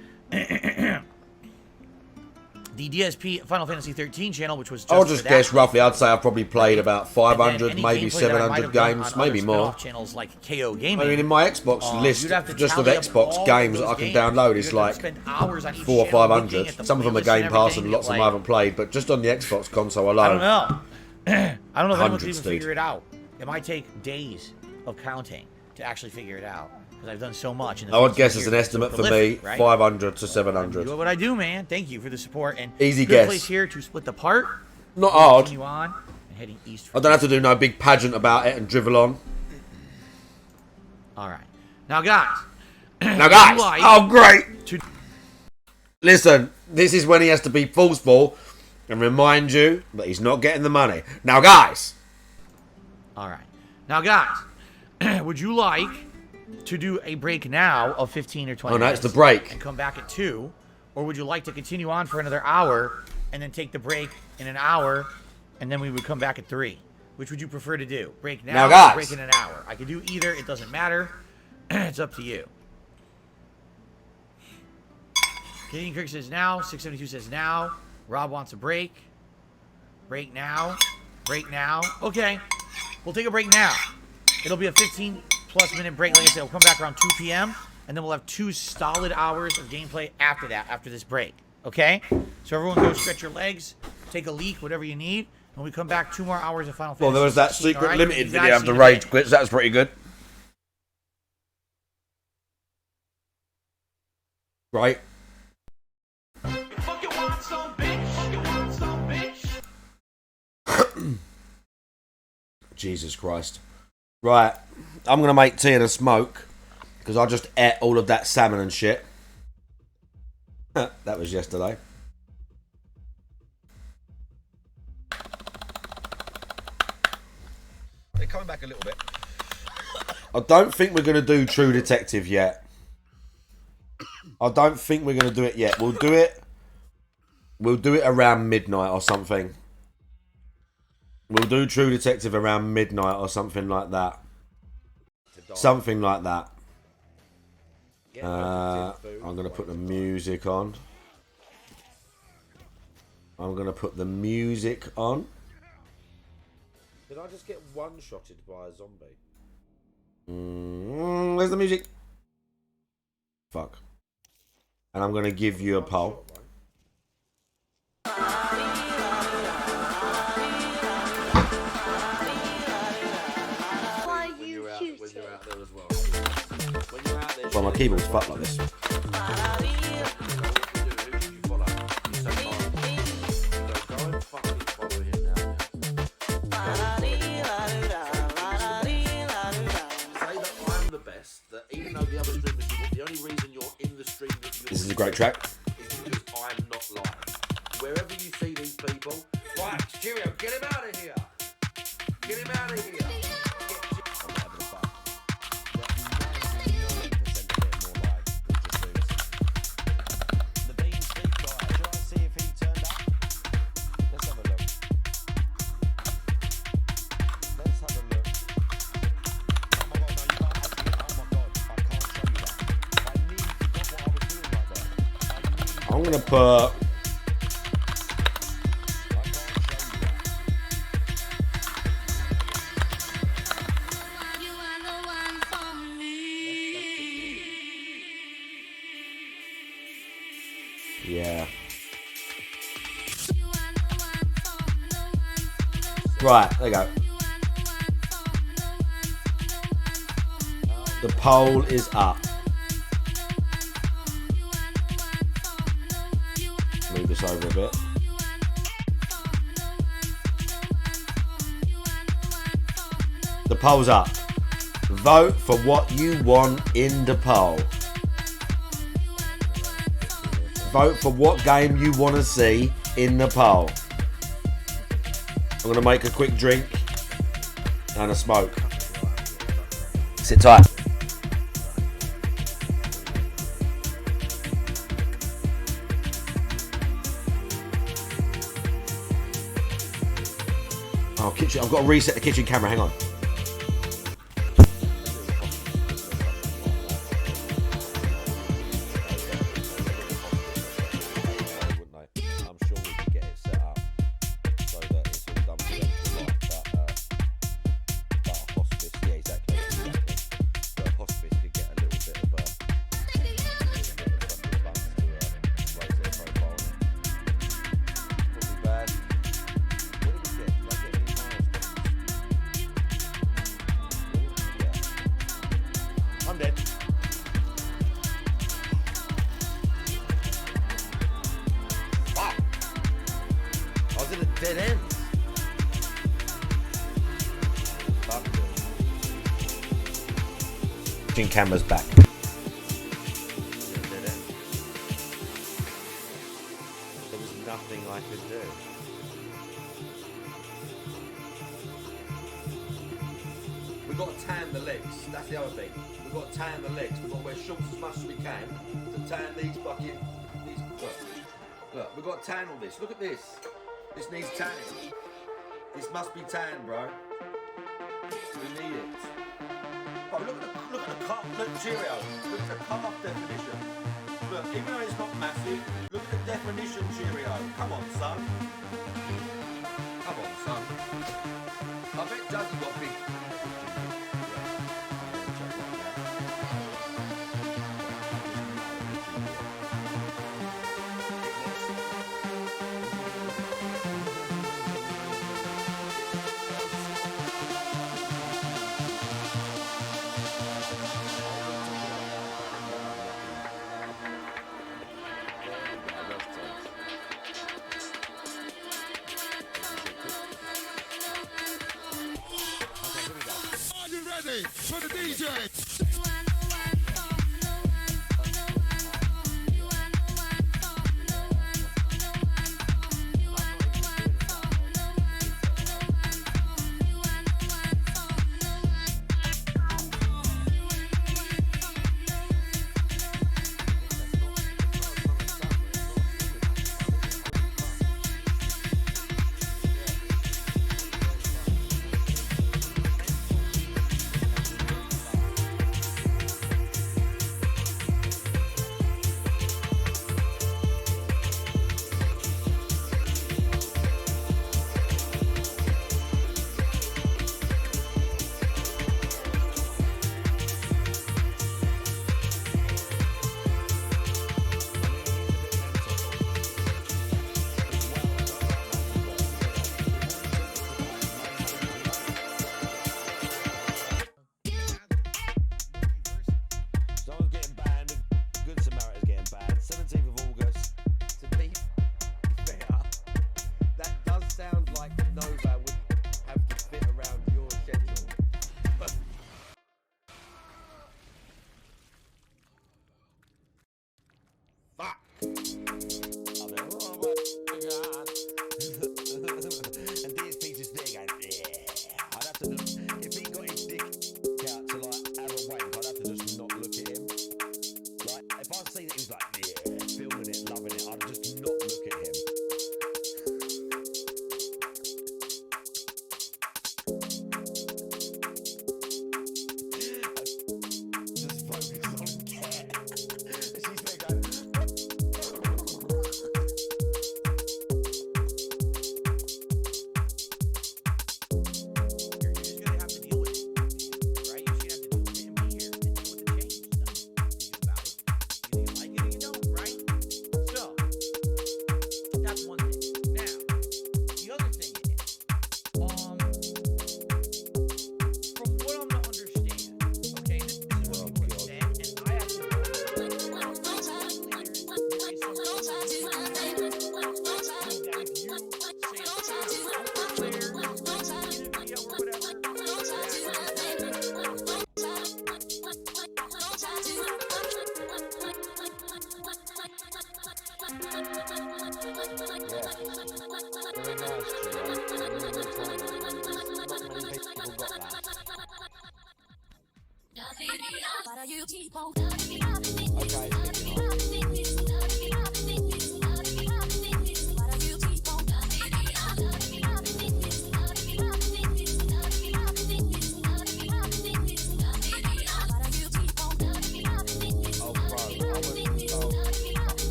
The DSP Final Fantasy 13 channel, which was just I'll just for that. guess roughly. I'd say I've probably played about And 500, then any maybe gameplay that I might 700 have done games, on maybe other more. spin-off channels like KO Gaming. I mean, in my Xbox list, you'd have to just of tally up Xbox all games of that I those can games. download You'd is have to like spend hours on each 400 or channel 500. looking at the Some of them are playlists Game and Pass everything, and lots of them like- I haven't played, but just on the Xbox console alone. I don't know. I don't know if anyone can Hundreds, even dude. figure it out. It might take days of counting to actually figure it out because I've done so much. I would guess 15 as an years, estimate so for me, prolific, right? 500 to 700. Do what I do, man. Thank you for the support and Easy good guess. place here to split the part. Not hard. Continue on and heading east. I don't have to do no big pageant about it and drivel on. All right, now guys. Now, guys. like Oh, great. to- Listen, this is when he has to be forceful and remind you that he's not getting the money. Now, guys. All right, now guys. Would you like to do a break now of 15 or 20 Oh, no, minutes? it's the break. And come back at 2? Or would you like to continue on for another hour and then take the break in an hour and then we would come back at 3? Which would you prefer to do? Break now, Now, or guys. break in an hour? I could do either. It doesn't matter. It's up to you. Canadian Kirk says now. 672 says now. Rob wants a break. Break now. Break now. Okay. We'll take a break now. It'll be a 15-plus minute break. Like I said, we'll come back around 2 p.m. And then we'll have 2 solid hours of gameplay after that, after this break. Okay? So everyone go stretch your legs, take a leak, whatever you need. And we come back 2 more hours of Final Fantasy. Well, there was that 16, secret all right? limited You guys video of see the you rage then. quits. That was pretty good. Right. Jesus Christ. Right. I'm going to make tea and a smoke because I just ate all of that salmon and shit. That was yesterday. They're coming back a little bit. I don't think we're going to do True Detective yet. I don't think we're going to do it yet. We'll do it around midnight or something. We'll do True Detective around midnight or something like that. Something like that. I'm going to put the music on. I'm going to put the music on. Did I just get one-shotted by a zombie? Where's the music? Fuck. And I'm going to give you a poll. Well, my keyboard's fucked like this. This is a great track. Because I'm not live. Wherever you see these people, right, Cheerio, get him out of here. Get him out of here. I'm gonna put yeah. Right, there you go. The poll is up. Move this over a bit. The poll's up. Vote for what you want in the poll. vote for what game you want to see in the poll. I'm going to make a quick drink and a smoke. Sit tight. Oh, kitchen. I've got to reset the kitchen camera. Hang on. Dead end. Camera's back. Dead end. There was nothing I could do. We've got to tan the legs. That's the other thing. We've got to tan the legs. We've got to wear shorts as much as we can to tan these fucking. Look, we've got to tan all this. Look at this. This needs tanning. This must be tan, bro. We need it. Bro, look at the calf. Look, Cheerio. Look at the calf definition. Look, even though it's not massive, look at the definition, Cheerio. Come on, son. Come on, son. I bet Juzzy got big. For the DJ.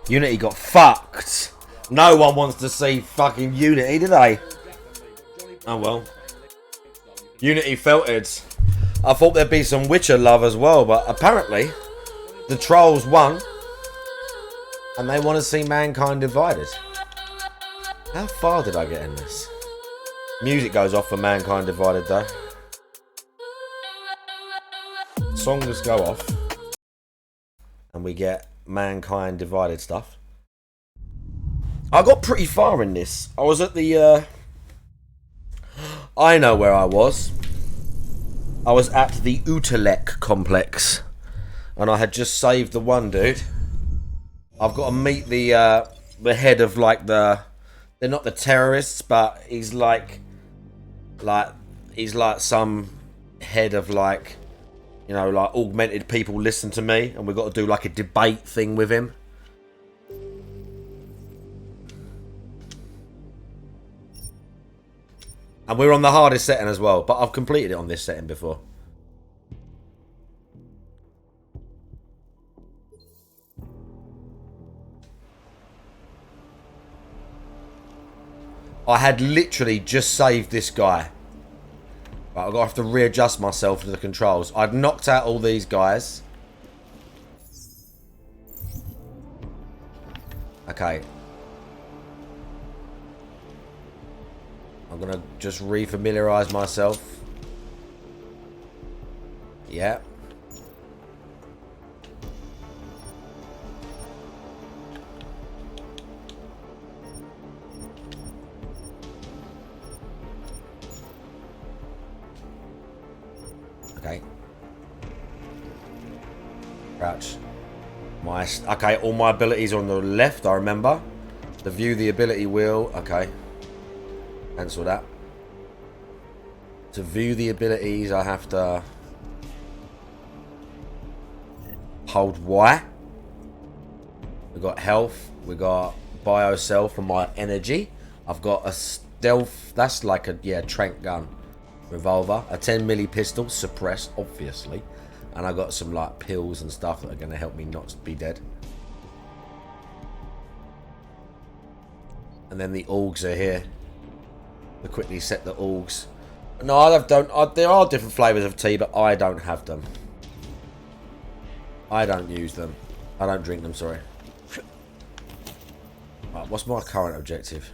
Unity got fucked. No one wants to see fucking Unity, do they? Oh well. Unity felted. I thought there'd be some Witcher love as well, but apparently the trolls won. And they want to see Mankind Divided. How far did I get in this? Music goes off for Mankind Divided though. Songs go off. And we get Mankind Divided stuff. I got pretty far in this. I was at the... I know where I was. I was at the Utelek complex. And I had just saved the one dude. I've got to meet the head of like the... They're not the terrorists, but he's like some head of like, you know, like augmented people listen to me, and we've got to do like a debate thing with him. And we're on the hardest setting as well, but I've completed it on this setting before. I had literally just saved this guy. Right, I've got to have to readjust myself to the controls. I'd knocked out all these guys. Okay. I'm going to just re-familiarise myself. Yeah. Okay. Crouch. Okay, all my abilities are on the left, I remember. To view the ability wheel. Okay. Cancel that. To view the abilities, I have to hold Y. We've got health. We've got bio cell for my energy. I've got a stealth. That's like a, yeah, trank gun. Revolver, a 10 milli pistol, suppressed obviously, and I got some like pills and stuff that are going to help me not be dead. And then the augs are here. We quickly set the augs. No, there are different flavors of tea, but I don't have them. I don't use them. I don't drink them. Sorry. Right, what's my current objective?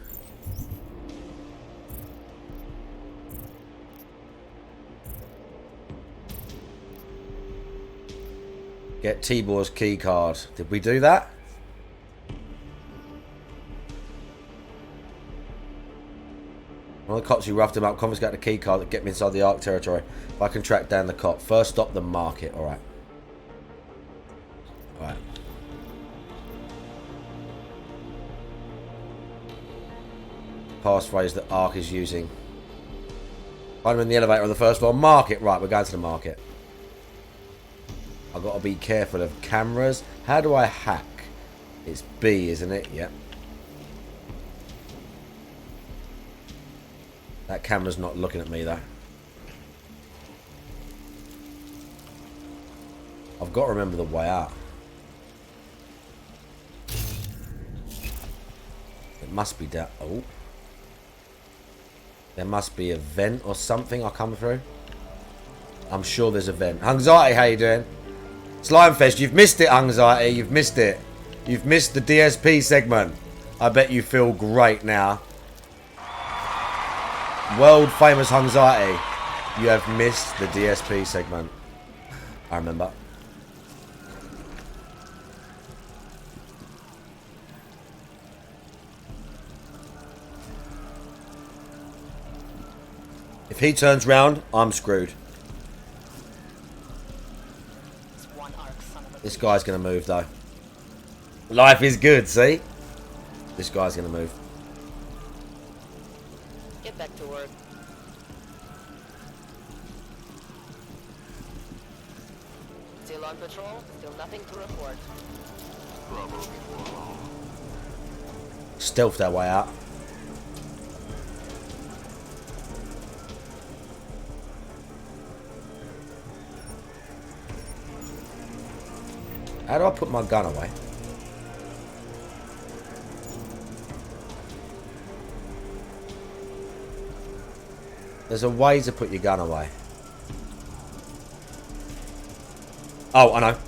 Get Tibor's key card. Did we do that? One of the cops who roughed him up confiscate the key card that get me inside the Ark territory. If I can track down the cop. First stop the market. Alright. Alright. Passphrase that Ark is using. Find him in the elevator on the first floor. Market. Right, we're going to the market. I've got to be careful of cameras. How do I hack? It's B, isn't it? Yep. That camera's not looking at me, though. I've got to remember the way out. It must be down... Oh. There must be a vent or something I'll come through. I'm sure there's a vent. Anxiety, how you doing? Slimefest, you've missed it, Anxiety. You've missed it. You've missed the DSP segment. I bet you feel great now. World famous Anxiety. You have missed the DSP segment. I remember. If he turns round, I'm screwed. This guy's going to move, though. Life is good, see? This guy's going to move. Get back to work. Still on patrol? Still nothing to report. Stealthed our way out. How do I put my gun away? There's a way to put your gun away. Oh, I know.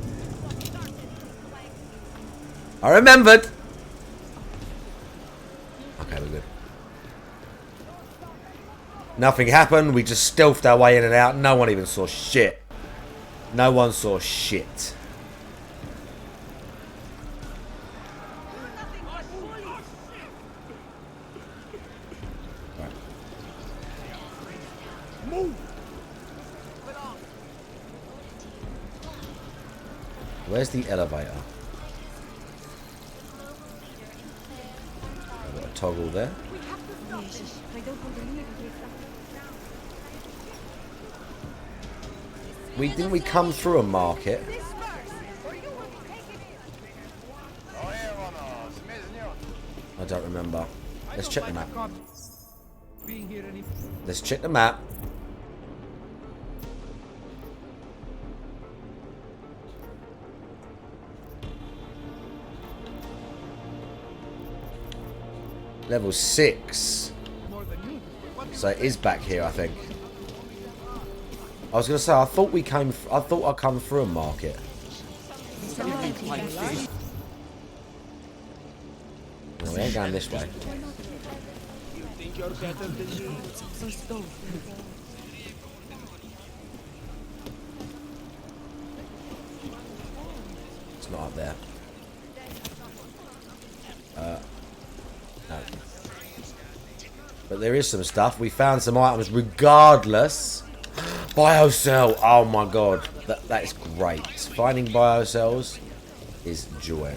I remembered. Okay, we're good. Nothing happened. We just stealthed our way in and out. No one even saw shit. No one saw shit. Where's the elevator? I've got a toggle there. Didn't we come through a market? I don't remember. Let's check the map. Let's check the map. Level 6. So it is back here, I think. I was going to say, I thought I'd come through a market. No, we ain't going this way. It's not up there. No. But there is some stuff. We found some items regardless. Biocell. Oh my god. That is great. Finding biocells is joy.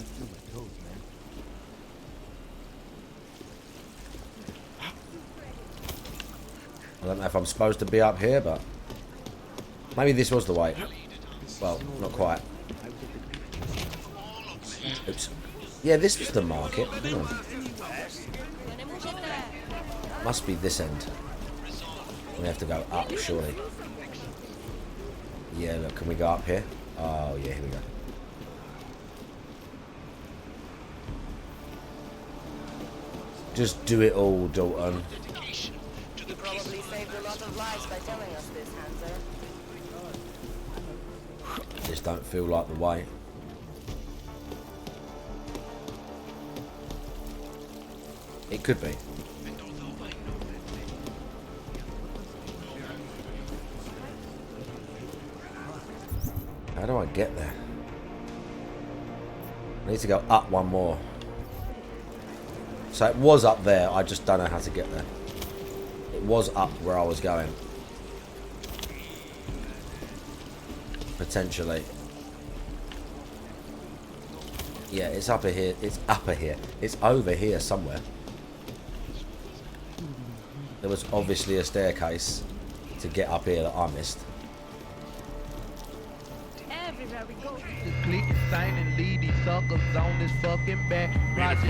I don't know if I'm supposed to be up here, but maybe this was the way. Well, not quite. Oops. Yeah, this was the market. Hang on. Must be this end. We have to go up, surely. Yeah, look, can we go up here? Oh, yeah, here we go. Just do it all, Dalton. You probably saved a lot of lives by telling us this, Hanser. This don't feel like the way. It could be. How do I get there? I need to go up one more. So it was up there, I just don't know how to get there. It was up where I was going. Potentially. Yeah, it's up here. It's up here. It's over here somewhere. There was obviously a staircase to get up here that I missed.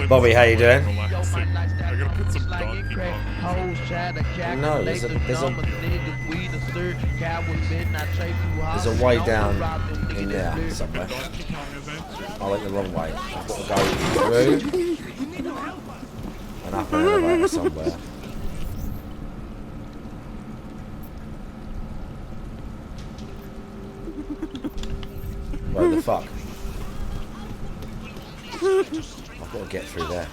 Bobby, how you doing? I gotta put some donkey on. No, there's a way down in there somewhere. I went the wrong way. I've got to go through and up an elevator somewhere. Where the fuck? I've got to get through there.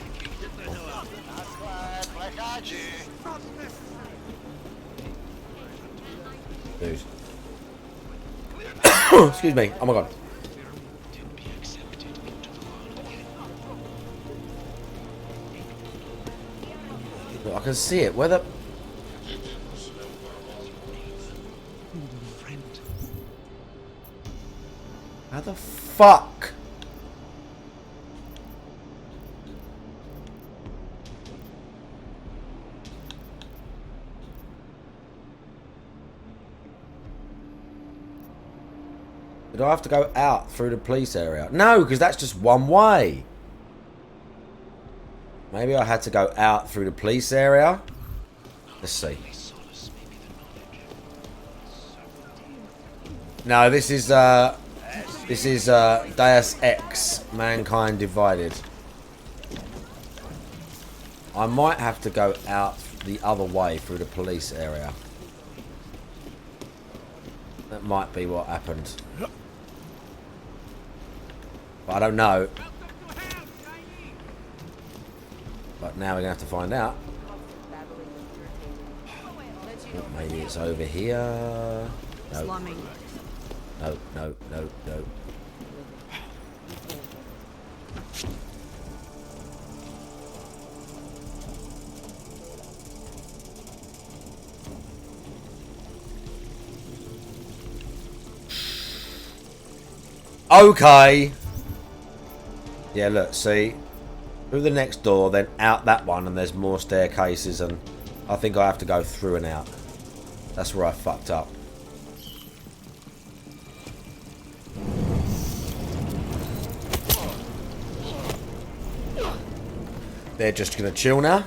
Dude. Excuse me. Oh my god. Look, I can see it. Where the... How the fuck? Did I have to go out through the police area? No, because that's just one way. Maybe I had to go out through the police area. Let's see. No, this is Deus Ex, Mankind Divided. I might have to go out the other way through the police area. That might be what happened. But I don't know. But now we're going to have to find out. Oh, maybe it's over here. No. No, no, no, no. Okay. Yeah, look, see? Through the next door, then out that one, and there's more staircases, and I think I have to go through and out. That's where I fucked up. They're just gonna chill now.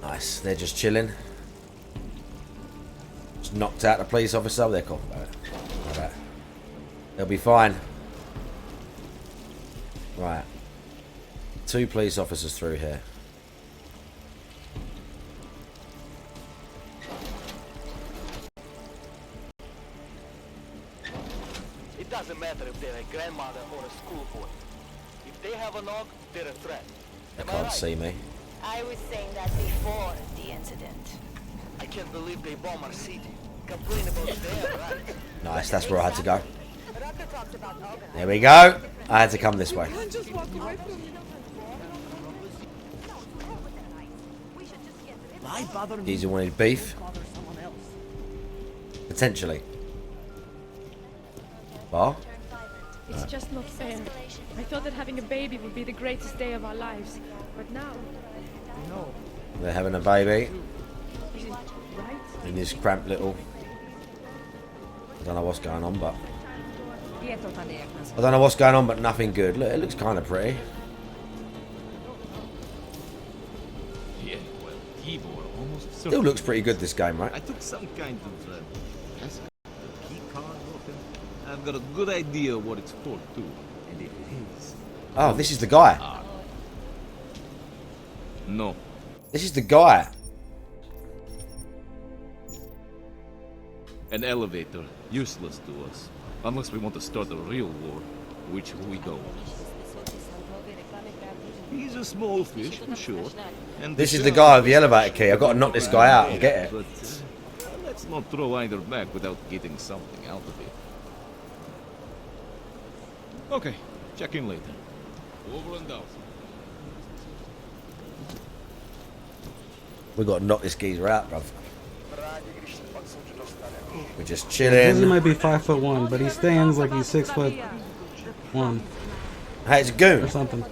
Nice, they're just chilling. Just knocked out the police officer. They're cool. Alright. They'll be fine. Right. 2 police officers through here. It doesn't matter if they're a grandmother or a schoolboy. If they have a knock, they're a threat. They can't see me. I was saying that before the incident. I can't believe they bomb our city. Complain about their rights. Nice, that's where I had to go. There we go. I had to come this way. Easy wanted beef. Potentially. Bar? It's just not fair. I thought that having a baby would be the greatest day of our lives. But now... No. They're having a baby. Is it right? In this cramped little... I don't know what's going on, but... I don't know what's going on, but nothing good. Look, it looks kind of pretty. Yeah, well, keyboard almost... Still looks pretty good, this game, right? I took some kind of key card open. I've got a good idea what it's for, too. And if it is... Oh, this is the guy. No. This is the guy. An elevator, useless to us. Unless we want to start a real war, which we don't. He's a small fish, for sure. And This is the guy with the elevator key. I've got to knock this guy out and get it. But let's not throw either back without getting something out of it. Okay, check in later. Over and out. We've got to knock this geezer out, bruv. We're just He chilling. might be 5'1", but he stands like he's 6'1". Hey, it's a goon. Or something.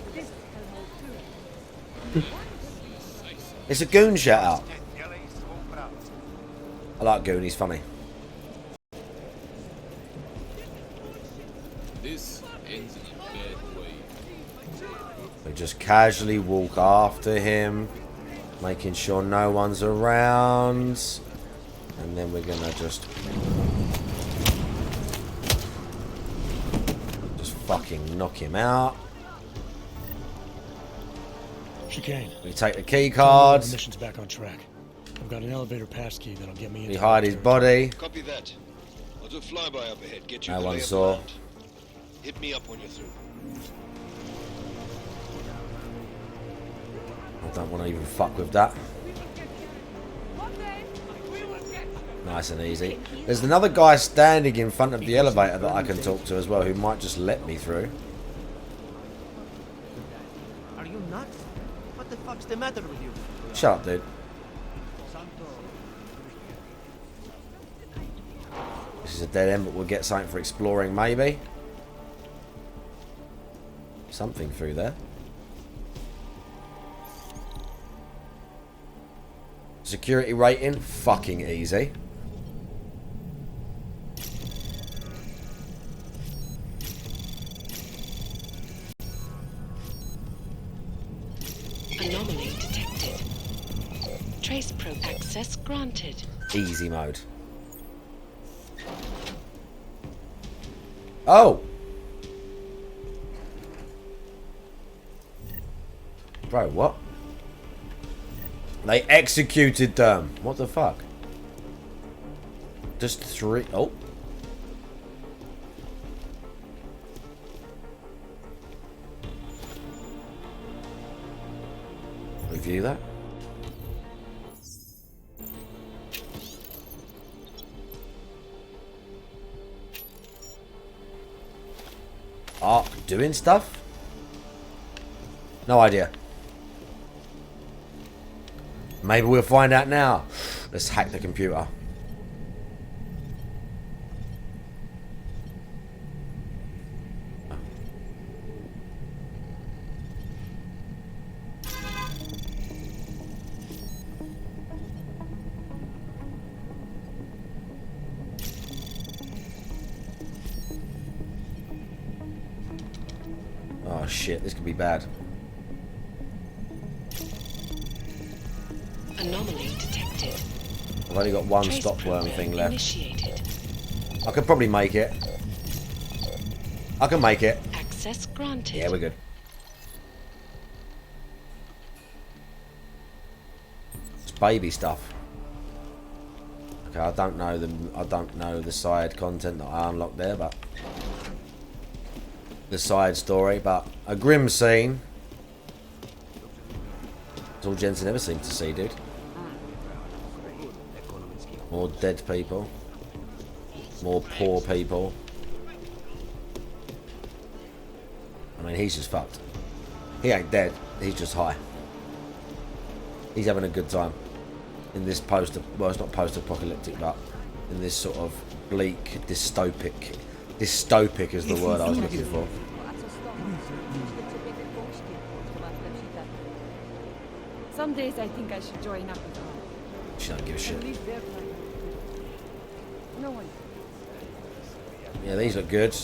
It's a goon shout out. I like goon, he's funny. This ends in a bad way. We just casually walk after him, making sure no one's around. And then we're gonna just fucking knock him out. Chicane. We take the key cards. The mission's back on track. I've got an elevator pass key that'll get me into... We hide his body. Copy that. I'll do a flyby up ahead. Get you No the one lay of the saw. land. Hit me up when you're through. I don't want to even fuck with that. Nice and easy. There's another guy standing in front of the elevator that I can talk to as well, who might just let me through. Are you nuts? What the fuck's the matter with you? Shut up, dude. This is a dead end, but we'll get something for exploring, maybe. Something through there. Security rating, fucking easy. Anomaly detected. Trace probe access granted. Easy mode. Oh! Bro, what? They executed them. What the fuck? Just 3. Oh. Review that. Oh, doing stuff? No idea. Maybe we'll find out now. Let's hack the computer. Oh shit, this could be bad. Anomaly detected. I've only got one Trace stopworm thing left. Initiated. I could probably make it. I can make it. Access granted. Yeah, we're good. It's baby stuff. Okay, I don't know the side content that I unlocked there, but the side story, but a grim scene. It's all Jensen ever seemed to see, dude. More dead people. More poor people. I mean, he's just fucked. He ain't dead. He's just high. He's having a good time. In this well, it's not post-apocalyptic, but in this sort of bleak, dystopic. Dystopic is the word I was looking for. Some days I think I should join up with her. She don't give a shit. No one. Yeah, these look good.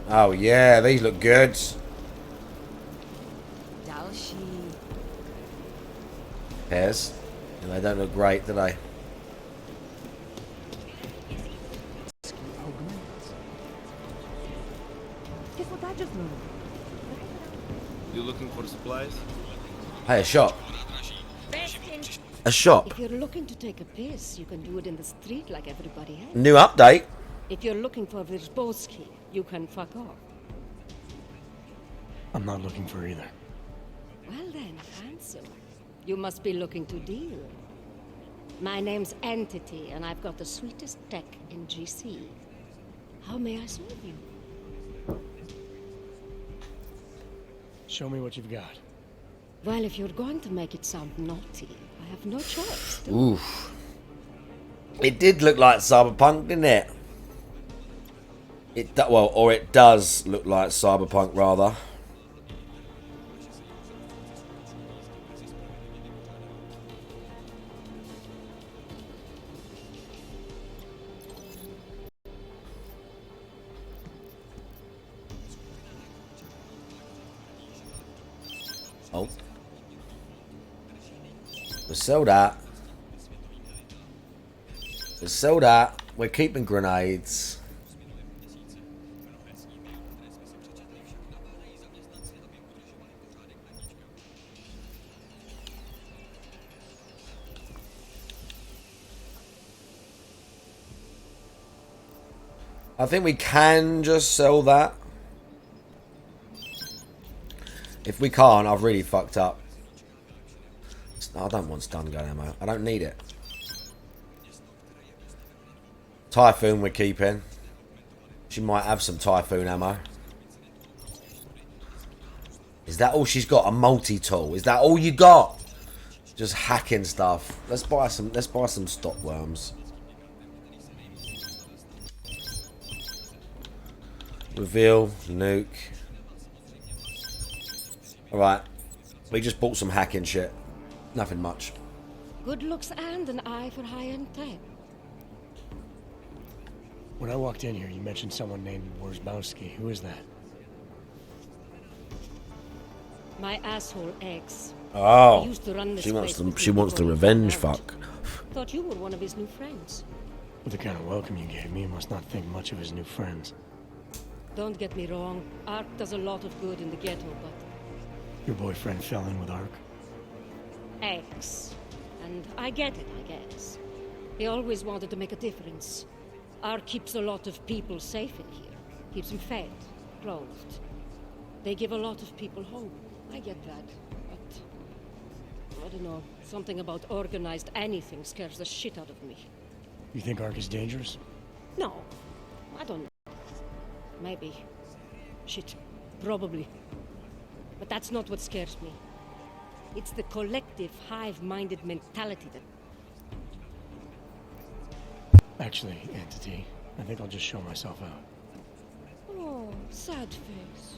Oh yeah, these look good. Dalshi. Pairs. And they don't look great, do they? Guess what I just learned? You looking for supplies? Hey, a shop. A shop. If you're looking to take a piss, you can do it in the street like everybody else. New update. If you're looking for Virzbowski, you can fuck off. I'm not looking for either. Well then, handsome. You must be looking to deal. My name's Entity, and I've got the sweetest tech in GC. How may I serve you? Show me what you've got. Well, if you're going to make it sound naughty, I have no choice. Oof. It did look like Cyberpunk, didn't it? It does look like Cyberpunk, rather. Oh. We'll sell that. We'll sell that. We're keeping grenades. I think we can just sell that. If we can't, I've really fucked up. I don't want stun gun ammo. I don't need it. Typhoon we're keeping. She might have some Typhoon ammo. Is that all she's got? A multi-tool? Is that all you got? Just hacking stuff. Let's buy some stopworms. Reveal, nuke. Alright. We just bought some hacking shit. Nothing much. Good looks and an eye for high-end tech. When I walked in here, you mentioned someone named Wirzbowski. Who is that? My asshole ex. Oh. He used to run this She wants place the with she me wants the before he found revenge out. fuck. Thought you were one of his new friends. With the kind of welcome you gave me, you must not think much of his new friends. Don't get me wrong. Ark does a lot of good in the ghetto, but Your boyfriend fell in with Ark? ex. And I get it, I guess. He always wanted to make a difference. ARC keeps a lot of people safe in here. Keeps them fed, clothed. They give a lot of people hope. I get that. But I don't know. Something about organized anything scares the shit out of me. You think ARC is dangerous? No. I don't know. Maybe. Shit. Probably. But that's not what scares me. It's the collective, hive-minded mentality that... Actually, Entity, I think I'll just show myself out. Oh, sad face.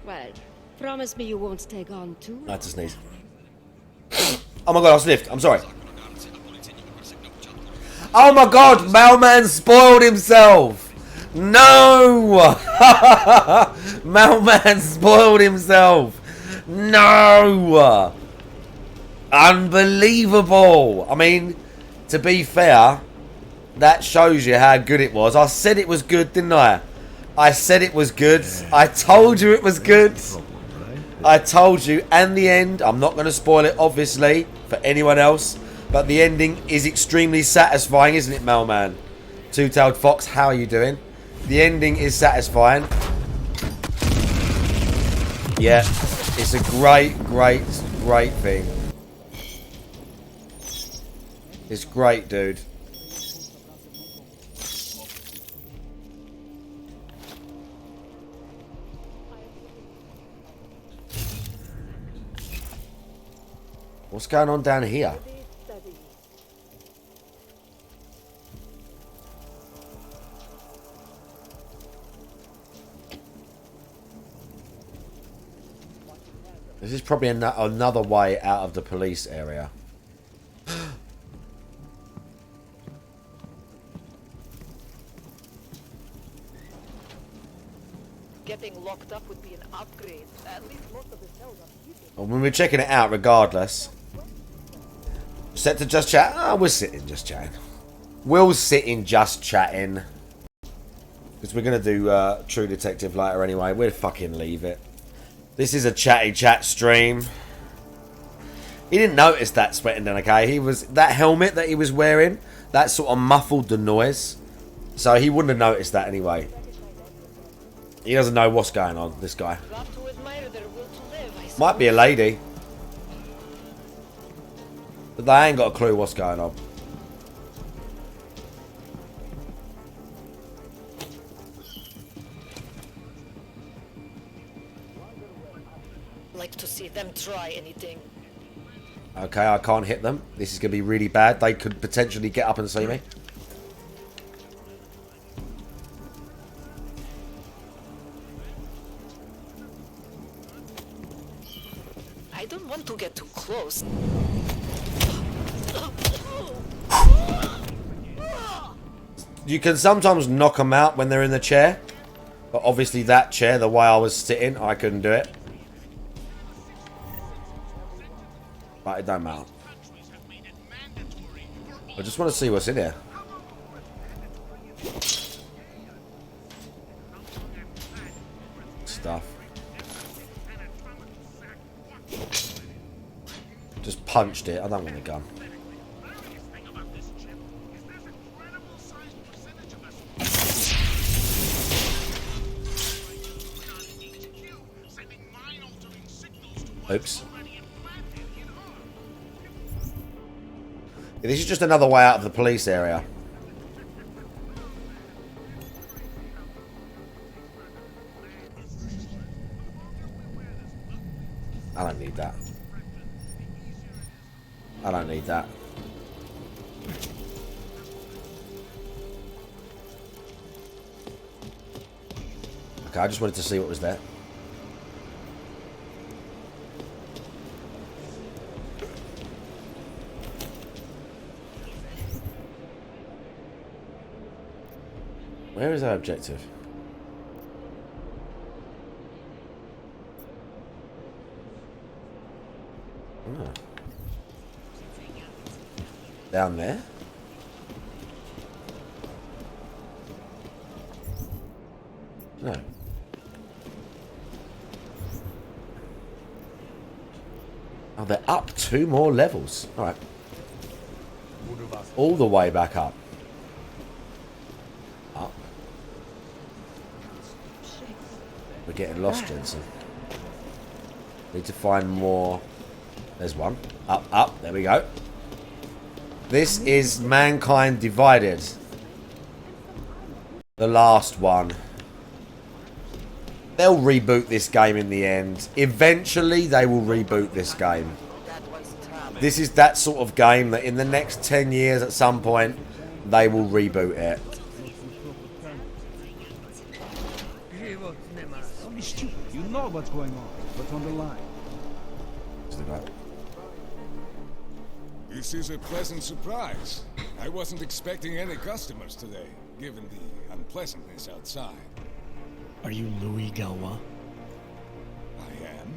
Well, promise me you won't take on too long. That's a sneeze. Oh my god, I sniffed. I'm sorry. Oh my god, Mailman spoiled himself. No! Mailman spoiled himself. No! Unbelievable. I mean, to be fair, that shows you how good it was. I said it was good, didn't I? I said it was good. I told you it was good. I told you. And the end, I'm not going to spoil it, obviously, for anyone else. But the ending is extremely satisfying, isn't it, Mailman? Two-tailed Fox, how are you doing? The ending is satisfying. Yeah, it's a great, great, great thing. It's great, dude. What's going on down here? This is probably another way out of the police area. Getting locked up would be an upgrade. At least most of the cells are heated. Well, when we're checking it out, regardless. Set to just chat. Oh, we're sitting just chatting. We'll sit in just chatting. Because we're going to do True Detective later anyway. We'll fucking leave it. This is a chatty chat stream. He didn't notice that sweating down, okay? He was... That helmet that he was wearing, that sort of muffled the noise. So he wouldn't have noticed that anyway. He doesn't know what's going on, this guy. Might be a lady. But they ain't got a clue what's going on. Like to see them try anything. Okay, I can't hit them. This is going to be really bad. They could potentially get up and see me. I don't want to get too close. You can sometimes knock them out when they're in the chair. But obviously that chair, the way I was sitting, I couldn't do it. But it don't matter. I just want to see what's in here. Stuff. Just punched it. I don't want a gun. Oops. Yeah, this is just another way out of the police area. I don't need that. I don't need that. Okay, I just wanted to see what was there. Where is our objective? Oh. Down there? No. Oh, they're up 2 more levels. Alright. All the way back up. We're getting lost, Jensen. Need to find more. There's one. Up, up. There we go. This is Mankind Divided. The last one. They'll reboot this game in the end. Eventually, they will reboot this game. This is that sort of game that in the next 10 years at some point, they will reboot it. Don't be stupid. You know what's going on. What's on the line? This is a pleasant surprise. I wasn't expecting any customers today, given the unpleasantness outside. Are you Louis Galwa? I am.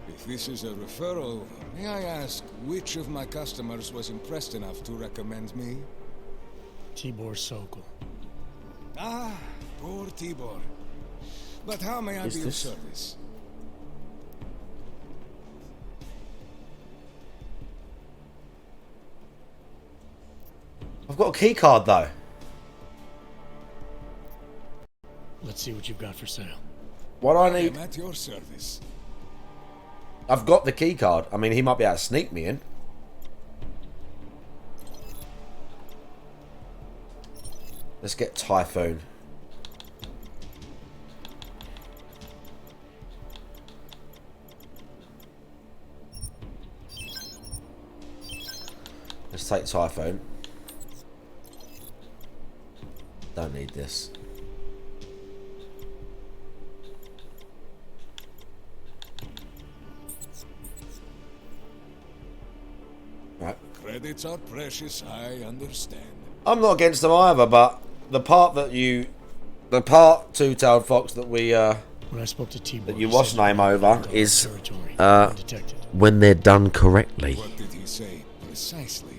If this is a referral, may I ask which of my customers was impressed enough to recommend me? Tibor Sokol. Ah, poor Tibor. But how may I be of service? I've got a key card though. Let's see what you've got for sale. What do I need? I'm at your service. I've got the key card. I mean, he might be able to sneak me in. Let's get Typhoon. Let's take Typhoon. Don't need this. Right. Credits are precious, I understand. I'm not against them either, but the part that the part Two-Tailed Fox that we when I spoke to Tibor, that you watch name over is when they're done correctly. What did he say precisely?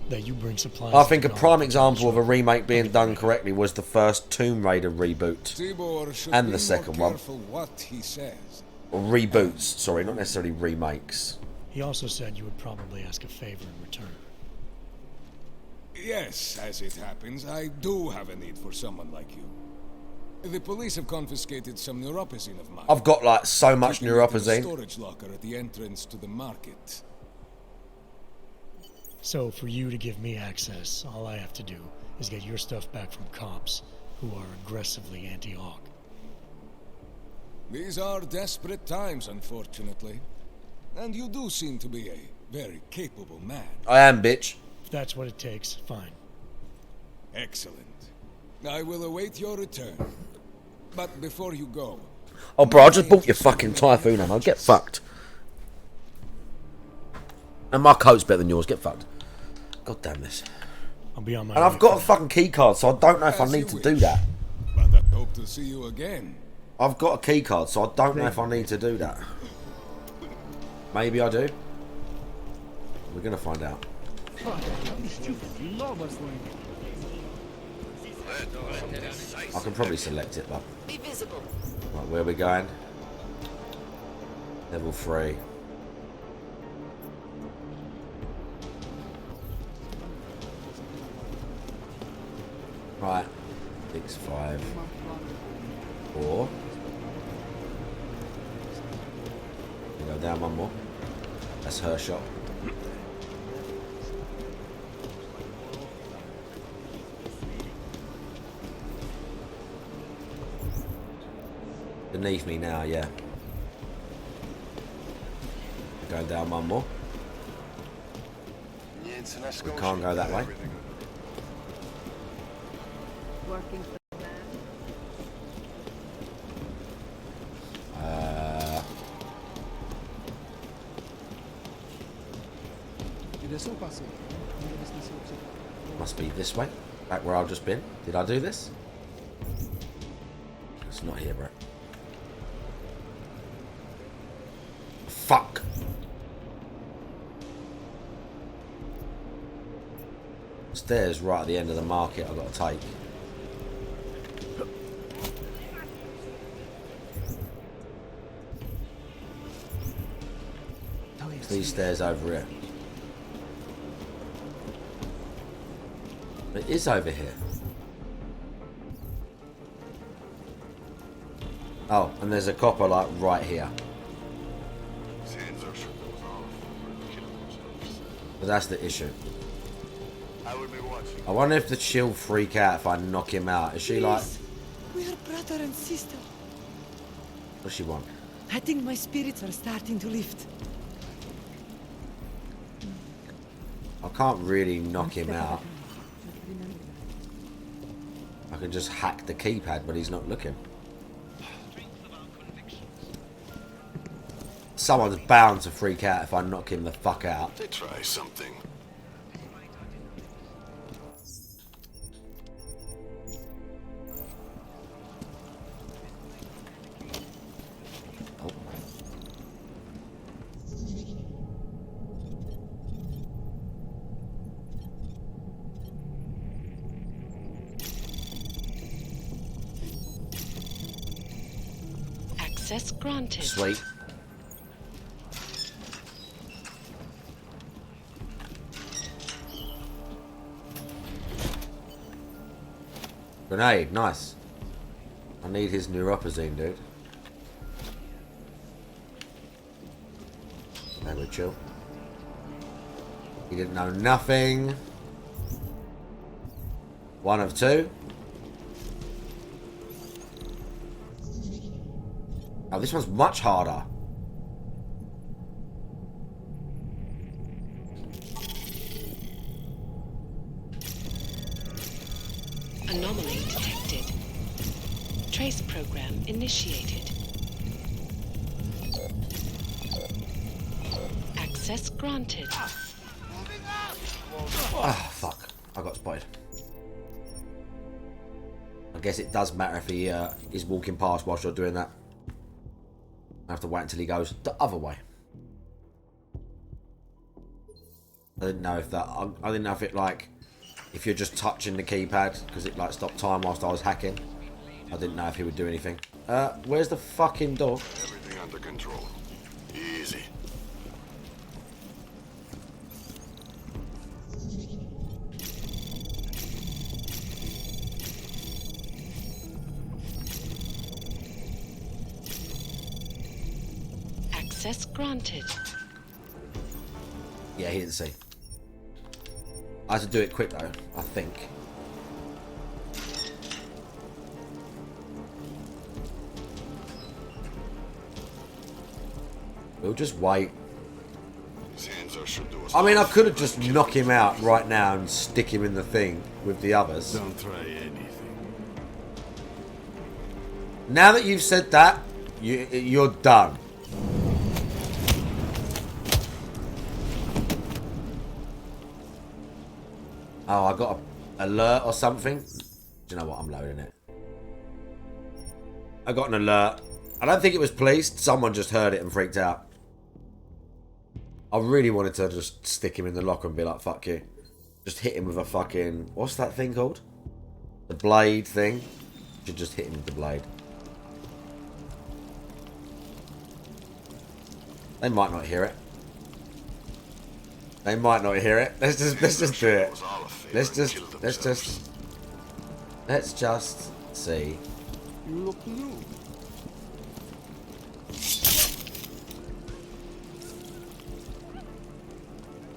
That you bring supplies. I think a prime example of a remake being done correctly was the first Tomb Raider reboot and the second one. What he says. Or reboots, sorry, not necessarily remakes. He also said you would probably ask a favor in return. Yes, as it happens, I do have a need for someone like you. The police have confiscated some neuropozyne of mine. I've got like so much neuropozyne. Storage locker at the entrance to the market. So for you to give me access, all I have to do is get your stuff back from cops who are aggressively anti-Hawk. These are desperate times, unfortunately. And you do seem to be a very capable man. I am, bitch. If that's what it takes, fine. Excellent. I will await your return. But before you go... Oh, bro, I just bought your fucking Typhoon ammo. Get fucked. And my coat's better than yours. Get fucked. God damn this. I'll be on my And I've got a fucking key card, so I don't know if I need to do that. But I hope to see you again. I've got a key card, so I don't know if I need to do that. Maybe I do. We're gonna find out. I can probably select it, but right, where are we going? Level 3. Right, 6, 5, 4. We go down one more. That's her shot. Beneath me now, yeah. We're going down one more. We can't go that way. Working for the man. Must be this way. Back where I've just been. Did I do this? It's not here, bro. Fuck. Stairs right at the end of the market I've got to take. It's these stairs over here. It is over here. Oh, and there's a copper like right here. But that's the issue. I wonder if she'll freak out if I knock him out. Is she like... We are brother and sister. What does she want? I think my spirits are starting to lift. I can't really knock him out. I can just hack the keypad, but he's not looking. Someone's bound to freak out if I knock him the fuck out. Try something. Access granted. Sweet. Grenade, nice. I need his neuropazine, dude. There we chill. He didn't know nothing. 1 of 2. Oh, this one's much harder. Anomaly detected. Trace program initiated. Access granted. Ah, fuck. I got spotted. I guess it does matter if he is walking past whilst you're doing that. I have to wait until he goes the other way. I didn't know if that... I didn't know if it, like... If you're just touching the keypad, because it, like, stopped time whilst I was hacking. I didn't know if he would do anything. Where's the fucking door? Everything under control. Easy. Access granted. Yeah, he didn't see. I had to do it quick though, I think. We'll just wait. I mean, I could have just knocked him out right now and stick him in the thing with the others. Don't try anything. Now that you've said that, you're done. Oh, I got an alert or something. Do you know what? I'm loading it. I got an alert. I don't think it was police. Someone just heard it and freaked out. I really wanted to just stick him in the locker and be like, fuck you. Just hit him with a fucking... What's that thing called? The blade thing. Should just hit him with the blade. They might not hear it. They might not hear it. Let's just do it. Let's just see. You look new.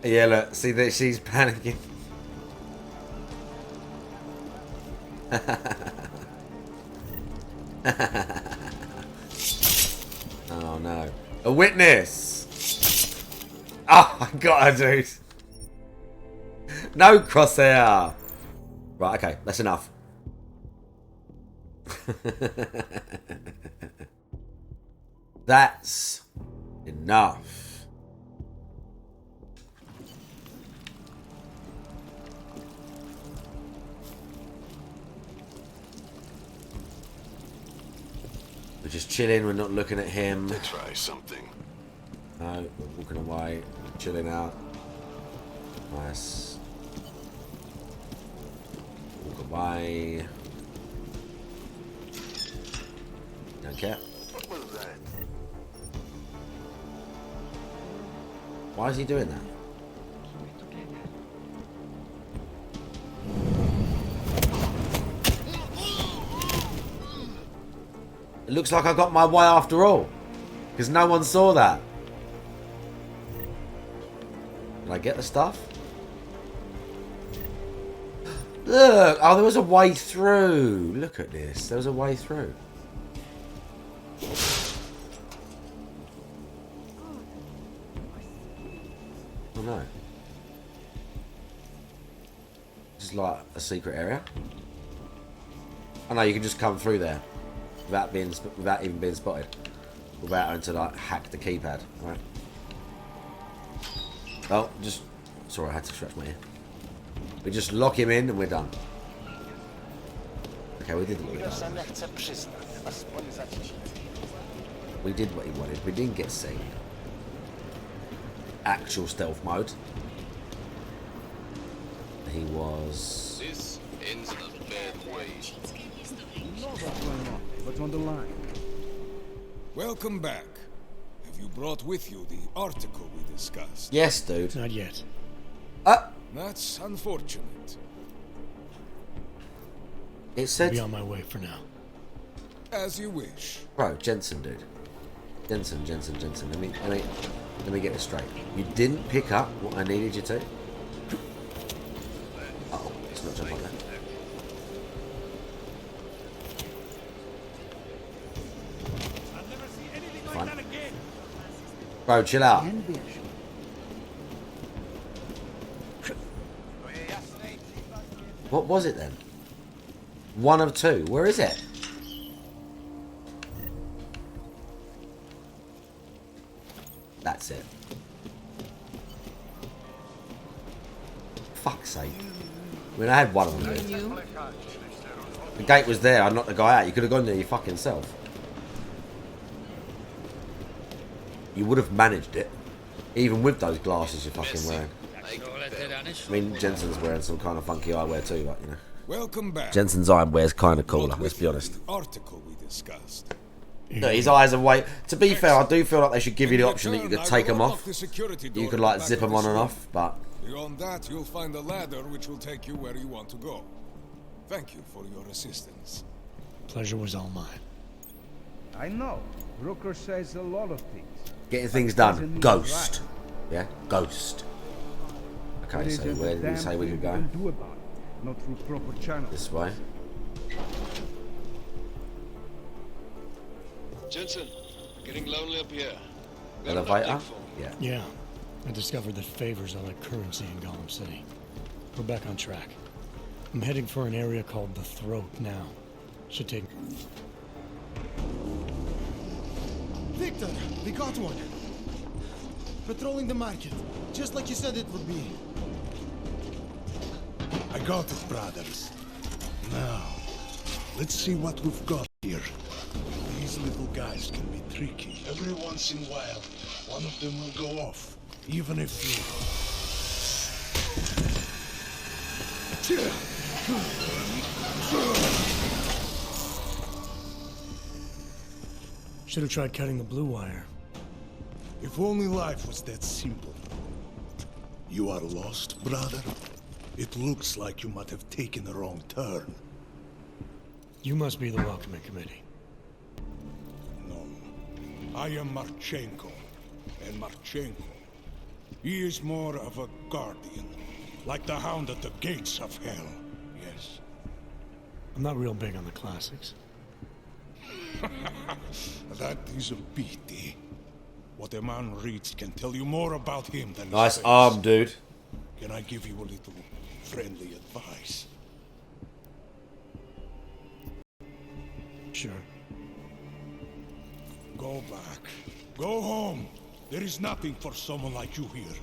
Yeah, look, see that she's panicking. Oh no. A witness! Oh, I got her, dude. No crosshair. Right, okay, that's enough. That's enough. We're just chilling, we're not looking at him. Let's try something. No, we're walking away, chilling out. Nice. Walk away. Don't care. What was that? Why is he doing that? It looks like I got my way after all. Because no one saw that. Did I get the stuff? Look! Oh, there was a way through. Look at this. There was a way through. Oh no. This is like a secret area. Oh no, you can just come through there without even being spotted. Without having to like hack the keypad. Alright. Oh, just sorry, I had to scratch my ear. We just lock him in and we're done. Okay, we did what we done. We did what he wanted. We didn't get seen. Actual stealth mode. He was. This ends in a bad way. You know what's going on. What's on the line? Welcome back. Have you brought with you the article we discussed? Yes, dude. Not yet. That's unfortunate. It said. I'll be on my way for now. As you wish. Bro, Jensen, dude. Jensen. Let me get this straight. You didn't pick up what I needed you to. Oh, it's not jump on that. Fine. Bro, chill out. What was it then? One of two. Where is it? That's it. Fuck's sake. I mean, I had one of them. The gate was there. I knocked the guy out. You could have gone there your fucking self. You would have managed it. Even with those glasses you're fucking wearing. I mean, Jensen's wearing some kind of funky eyewear too, but you know. Welcome back. Jensen's eyewear's kind of cooler, let's be honest. Article we discussed. No, his eyes are way. To be fair, I do feel like they should give you the option that you could take them off. You could like zip them on and off, but. Beyond that, you'll find a ladder which will take you where you want to go. Thank you for your assistance. Pleasure was all mine. I know. Brooker says a lot of things. Getting things done. Ghost. Yeah? Ghost. Okay, so where did we say we could go? Do about it. Not through proper channels. This way. Jensen, getting lonely up here. Elevator? Yeah. Yeah. I discovered that favors are like currency in Gollum City. We're back on track. I'm heading for an area called the Throat now. Should take... Victor, we got one. Patrolling the market, just like you said it would be. I got it, brothers. Now, let's see what we've got here. These little guys can be tricky. Every once in a while, one of them will go off, even if you... Should have tried cutting the blue wire. If only life was that simple. You are lost, brother? It looks like you might have taken a wrong turn. You must be the welcoming committee. No. I am Marchenko. And Marchenko, he is more of a guardian. Like the hound at the gates of hell. Yes. I'm not real big on the classics. That is a pity. What a man reads can tell you more about him than Nice his face. arm, dude. Can I give you a little friendly advice? Sure. Go back. Go home. There is nothing for someone like you here.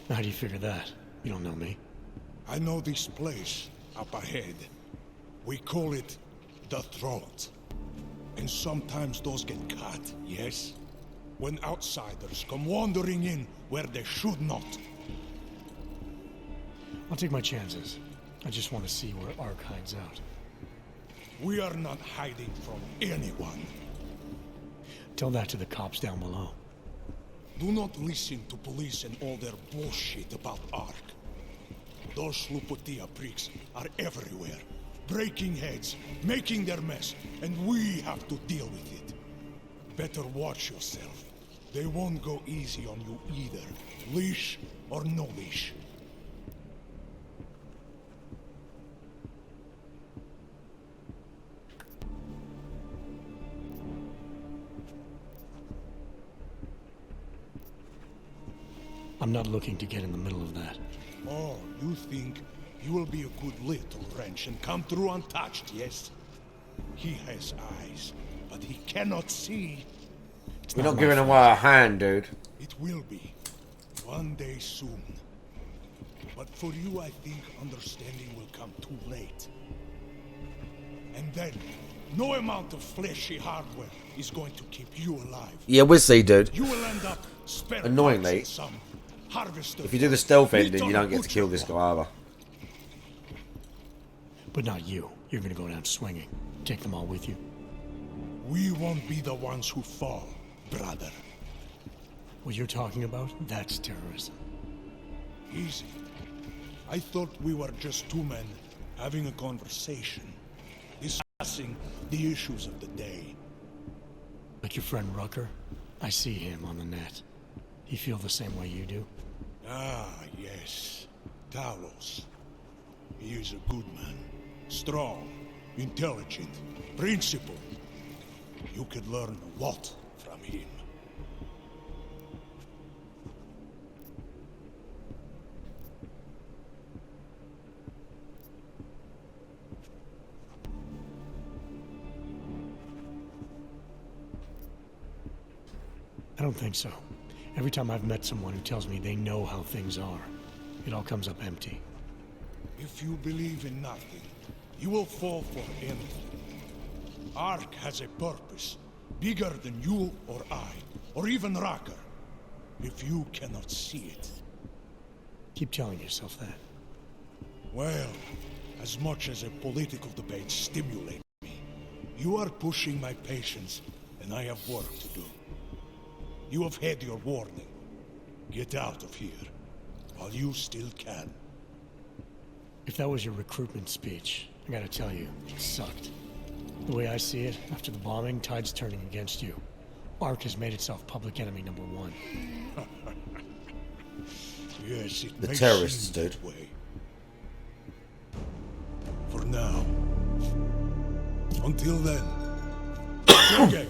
How do you figure that? You don't know me. I know this place up ahead. We call it the Throat. And sometimes those get cut, yes? When outsiders come wandering in where they should not. I'll take my chances. I just want to see where Ark hides out. We are not hiding from anyone. Tell that to the cops down below. Do not listen to police and all their bullshit about Ark. Those Slupotia pricks are everywhere. breaking heads, making their mess, and we have to deal with it. Better watch yourself. They won't go easy on you either. Leash or no leash. I'm not looking to get in the middle of that. Oh, you think you will be a good little wrench and come through untouched, yes? He has eyes, but he cannot see. We're not giving away a hand, dude. It will be. One day soon. But for you, I think understanding will come too late. And then, no amount of fleshy hardware is going to keep you alive. Yeah, we'll see, dude. You will end up spare Annoyingly, parts in some harvester if you do the stealth meat ending, on you a don't get to kill this guy either. But not you. You're gonna go down swinging. Take them all with you. We won't be the ones who fall, brother. What you're talking about, that's terrorism. Easy. I thought we were just two men having a conversation, discussing the issues of the day. Like your friend Rucker? I see him on the net. He feel the same way you do? Ah, yes. Talos. He is a good man. Strong, intelligent, principled. You could learn a lot from him. I don't think so. Every time I've met someone who tells me they know how things are, it all comes up empty. If you believe in nothing, you will fall for anything. Ark has a purpose, bigger than you or I, or even Rucker. If you cannot see it. Keep telling yourself that. Well, as much as a political debate stimulates me, you are pushing my patience, and I have work to do. You have had your warning. Get out of here, while you still can. If that was your recruitment speech, I gotta tell you, it sucked. The way I see it, after the bombing, tide's turning against you. Ark has made itself public enemy number one. Yes, it The may terrorists, seem dude. that way. For now. Until then. Okay.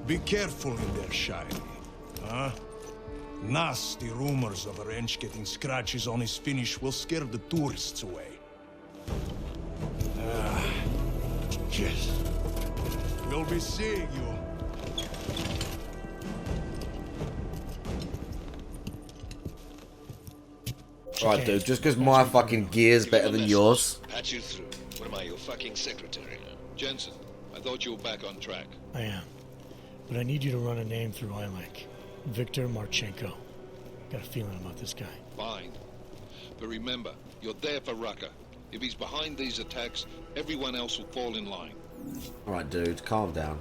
Be careful in there, Shiny. Huh? Nasty rumors of a wrench getting scratches on his finish will scare the tourists away. Yes. We'll be seeing you. Right, dude, just because my fucking gear's better than yours. Patch you through. What am I, your fucking secretary? Jensen, I thought you were back on track. I am. But I need you to run a name through ILAC. Victor Marchenko. Got a feeling about this guy. Fine. But remember, you're there for Rucker. If he's behind these attacks, everyone else will fall in line. Alright, dude, calm down.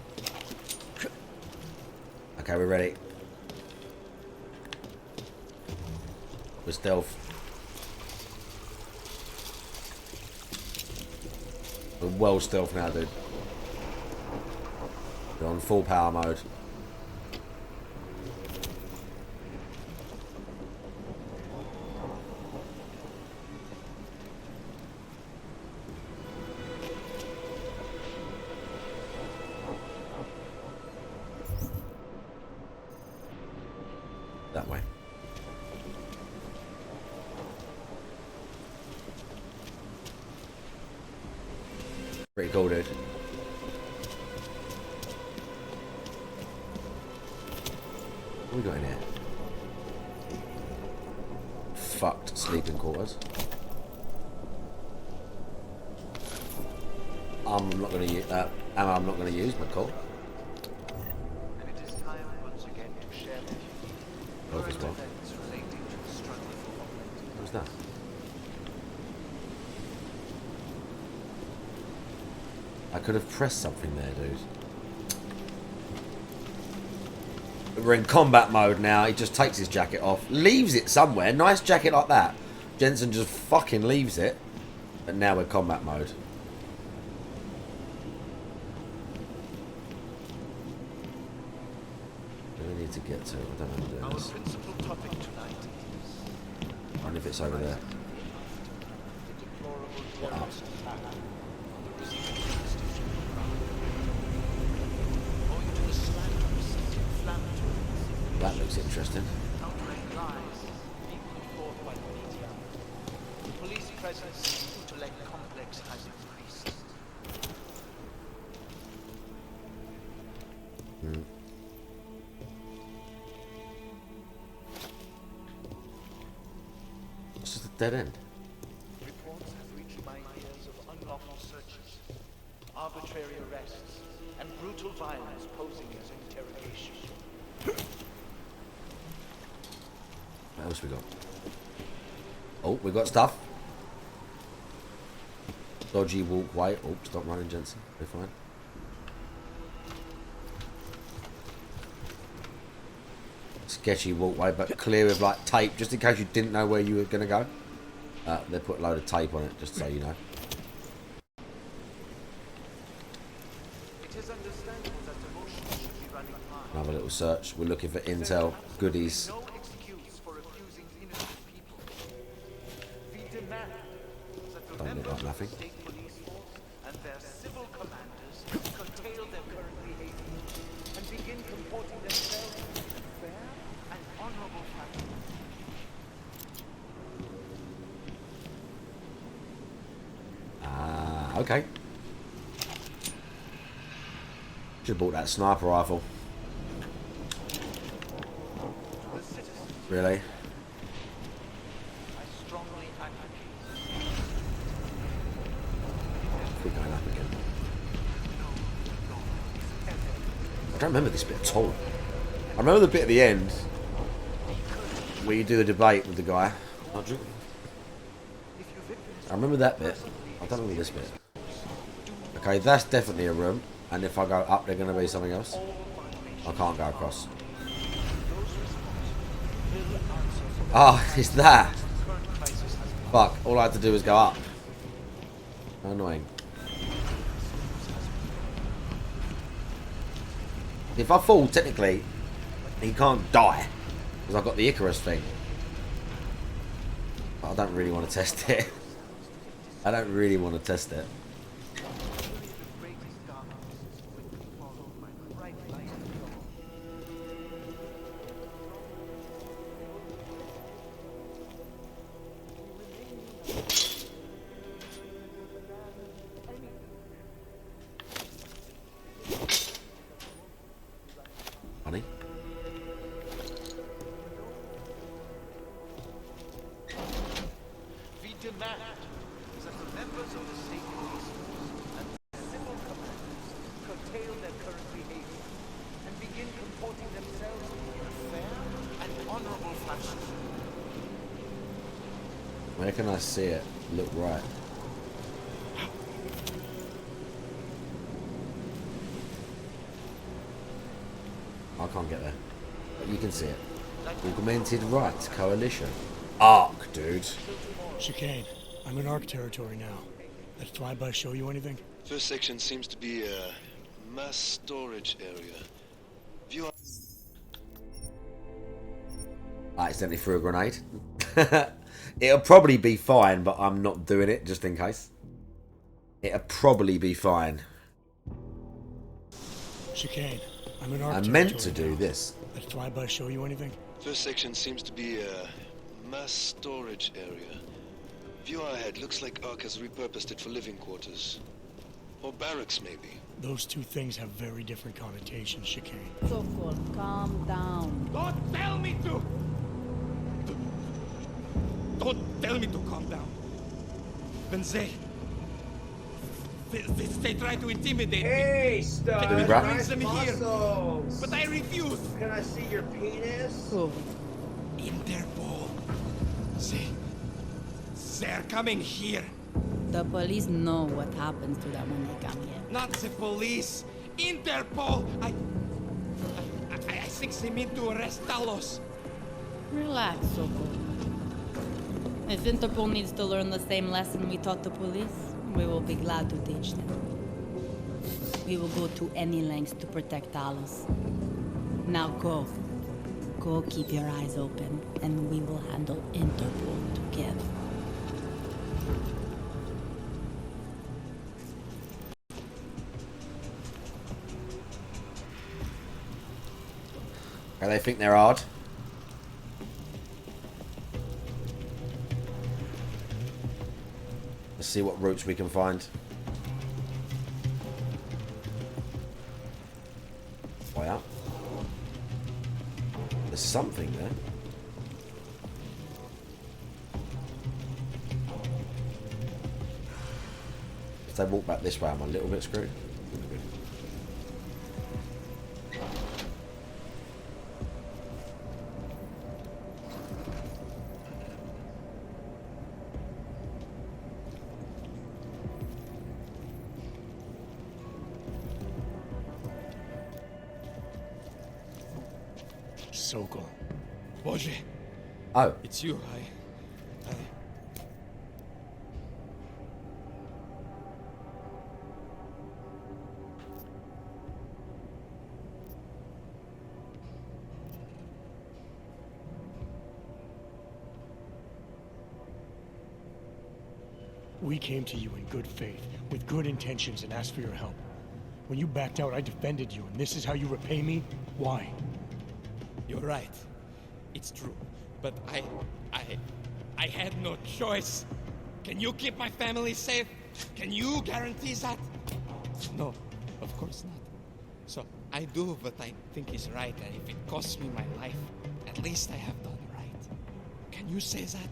Okay, we're ready. We're stealth. We're well stealth now, dude. We're on full power mode. That way. Pretty cool, dude. What we got in here? Fucked sleeping quarters. I'm not gonna use that. I'm not gonna use, but cool. And it is time once again to share with you Both as well. events relating to the struggle for Holland. What was that? I could have pressed something there, dude. We're in combat mode now. He just takes his jacket off, leaves it somewhere. Nice jacket like that. Jensen just fucking leaves it. But now we're combat mode. Where do we need to get to? I don't know how to do this. Principal topic tonight I wonder if it's over there. What up? That looks interesting. The police presence in intellect complex has increased. It's just a dead end. Reports have reached my ears of unlawful searches, arbitrary arrests, and brutal violence posing as interrogation. What else we got? Oh, we got stuff. Dodgy walkway. Oh, stop running, Jensen. We're fine. Sketchy walkway, but clear with like tape, just in case you didn't know where you were going to go. They put a load of tape on it, just so you know. It is understandable that the motion should be running high. Another little search. We're looking for intel goodies. No excuse for accusing innocent people. We demand that the Don't look members like nothing. of the state police force and their civil commanders curtail their current behavior and begin comporting themselves in a fair and honorable fashion. Okay. Should have bought that sniper rifle. Really? I strongly advocate. We're going up again. I don't remember this bit at all. I remember the bit at the end where you do the debate with the guy. I remember that bit. I don't remember this bit. Okay, that's definitely a room. And if I go up, there's going to be something else. I can't go across. Oh, it's that. Fuck, all I had to do was go up. How annoying. If I fall, technically, he can't die. Because I've got the Icarus thing. But I don't really want to test it. I don't really want to test it. Honey? We demand that the members of the state police force and their civil commanders curtail their current behavior and begin comporting themselves in a fair and honorable fashion. Where can I see it? Look right. I can't get there. But you can see it. Augmented Rights Coalition. ARC, dude. Chicane, I'm in ARC territory now. Did Flyby show you anything? First section seems to be a mass storage area. View. I accidentally threw a grenade. It'll probably be fine, but I'm not doing it just in case. It'll probably be fine. Chicane, I'm in ARC I territory meant to do now. this. Did Flyby show you anything? First section seems to be a mass storage area. View ahead. Looks like ARC has repurposed it for living quarters. Or barracks, maybe. Those two things have very different connotations, Chicane. Sokol, calm down. Don't tell me to! Don't tell me to calm down. When they try to intimidate me. Hey, stud! Did he rap? Nice Bring them here. muscles. But I refuse. Can I see your penis? Oh, Interpol. They're coming here. the police know what happens to them when they come here. Not the police. Interpol. I think they mean to arrest Talos. Relax, Sokol. If Interpol needs to learn the same lesson we taught the police, we will be glad to teach them. We will go to any lengths to protect Alice. Now go. Go keep your eyes open, and we will handle Interpol together. They think they're hard. Let's see what routes we can find. Way up. There's something there. If they walk back this way, I'm a little bit screwed. Sokol. Boże. Oh. It's you. We came to you in good faith, with good intentions, and asked for your help. When you backed out, I defended you, and this is how you repay me? Why? You're right. It's true. But I had no choice. Can you keep my family safe? Can you guarantee that? No, of course not. So I do what I think is right, and if it costs me my life, at least I have done right. Can you say that?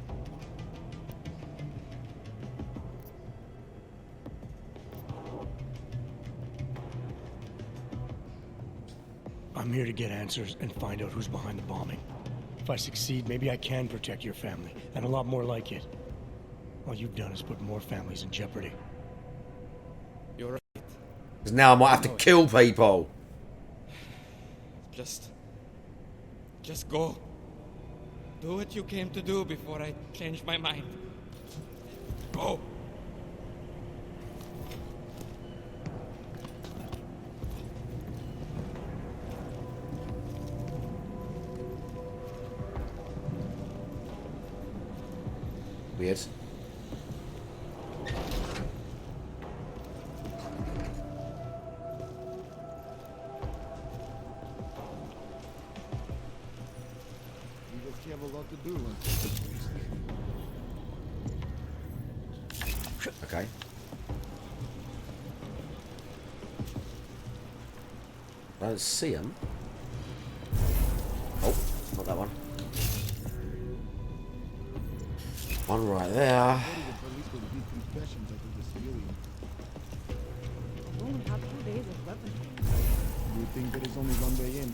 I'm here to get answers and find out who's behind the bombing. If I succeed, maybe I can protect your family, and a lot more like it. All you've done is put more families in jeopardy. You're right. Because now I might have to kill people. Just go. Do what you came to do before I change my mind. Go! Weird. You have a lot to do. Okay. I don't see him. Oh, not that one. One right there. We only have 2 days of weapons. You think there is only one way in?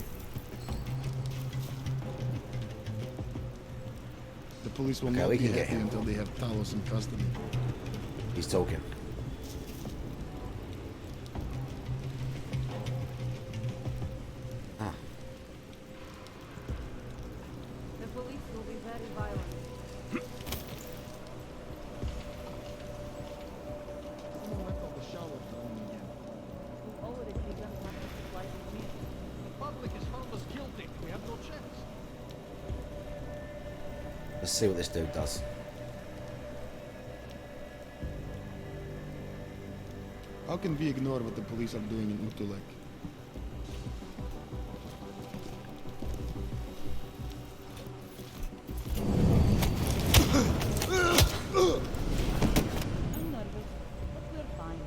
The police will Okay, not we be can get happy him. until they have Talos in custody. He's talking. Ah. The police will be very violent. Someone left out the shower flowing again. We've already begun having supplies of meat. The public has found us guilty. We have no chance. Let's see what this dude does. How can we ignore what the police are doing in Utulek? I'm nervous, but we're fine.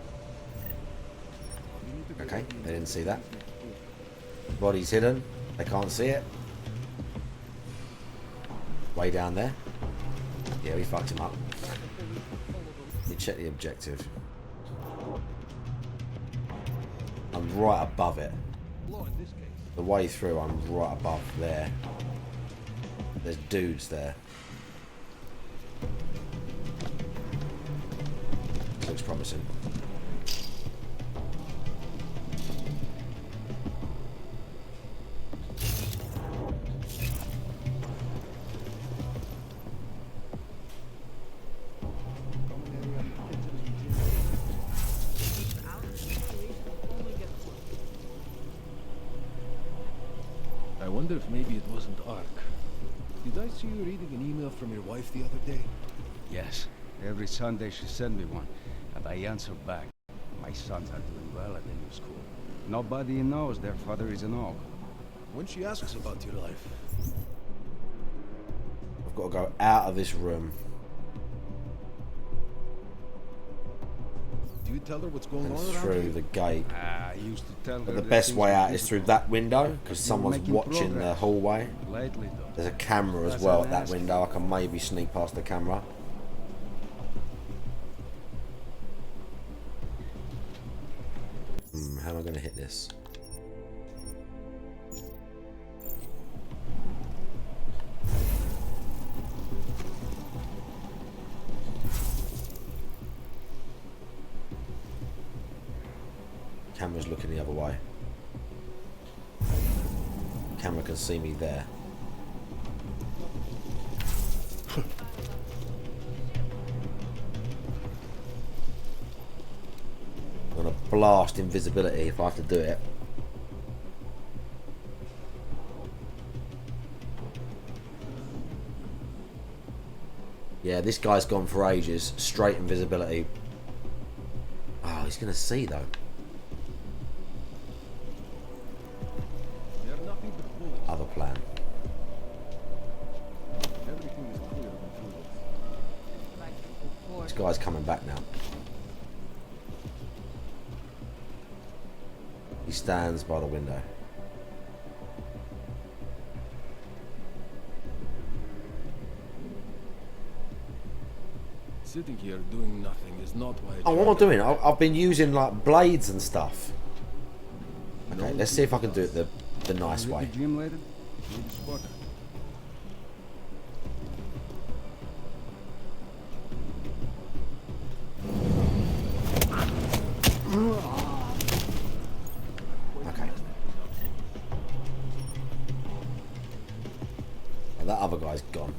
Okay, they didn't see that. Body's hidden. They can't see it. Way down there. Yeah, we fucked him up. Let me check the objective. I'm right above it. The way through, I'm right above there. There's dudes there. Looks promising. wonder if maybe it wasn't Ark. Did I see you reading an email from your wife the other day? Yes. Every Sunday she sent me one, and I answer back. My sons are doing well at the new school. Nobody knows their father is an orc. When she asks about your life, I've got to go out of this room. do you tell her what's going And on around through here? the gate. I used to tell her But the that best things way were out is through difficult. that window, because You're someone's making watching the progress. hallway. Lately, though. There's a camera as That's well an at that ask. window. I can maybe sneak past the camera. How am I going to hit this? Camera's looking the other way. Camera can see me there. I'm gonna blast invisibility if I have to do it. Yeah, this guy's gone for ages. Straight invisibility. Oh, he's gonna see though. They're nothing but bullets. Other plan. Everything is clear of intruders. This guy's coming back now. He stands by the window. Sitting here doing nothing is not why. Oh, what am I doing? I've been using like blades and stuff. Okay, let's see if I can do it the nice Hit way. the gym later? Maybe spot her. Okay. And that other guy's gone.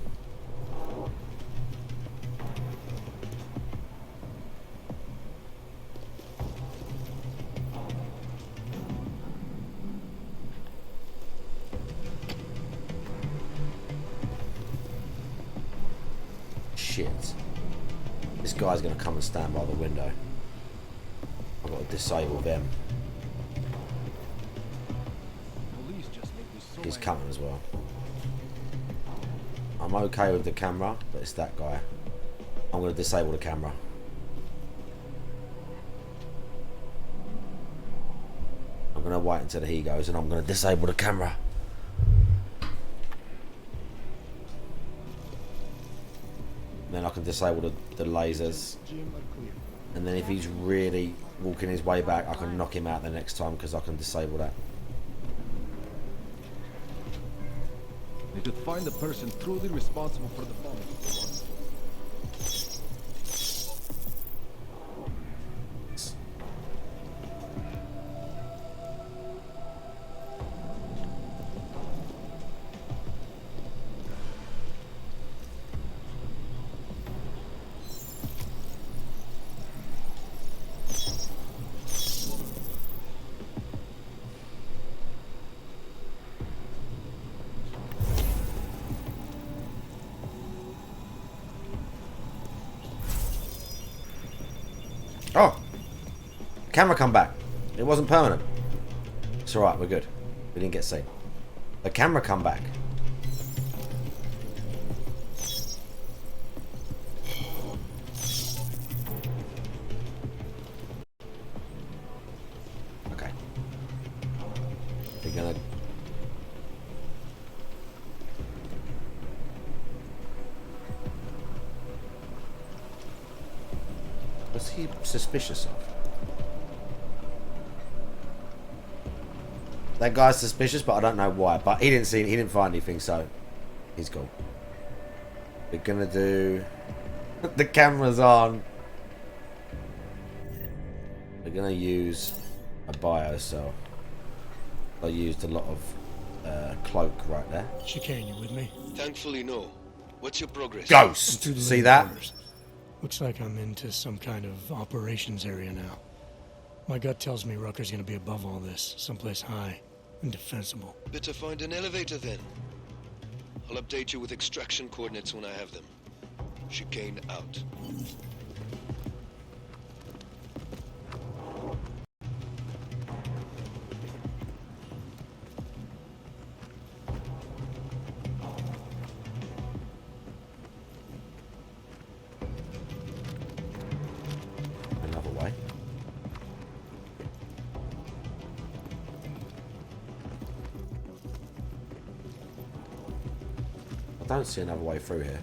Shit. This guy's gonna come and stand by the window. I've got to disable them. Police just make me so He's angry. coming as well. I'm okay with the camera, but it's that guy. I'm going to disable the camera. I'm going to wait until he goes and I'm going to disable the camera. Then I can disable the lasers. And then if he's really walking his way back, I can knock him out the next time because I can disable that. They should find the person truly responsible for the bombing. Oh! Camera come back. It wasn't permanent. It's alright, we're good. We didn't get seen. The camera come back. Okay. We're gonna... What's he suspicious of? That guy's suspicious, but I don't know why. But he didn't find anything, so he's cool. We're gonna do the camera's on. We're gonna use a bio cell. I used a lot of cloak right there. Chicane, you with me? Thankfully, no. What's your progress? Ghost! Through the See living that? quarters. Looks like I'm into some kind of operations area now. My gut tells me Rucker's gonna be above all this, someplace high. indefensible. Better find an elevator then. I'll update you with extraction coordinates when I have them. Chicane out. Another way. I don't see another way through here.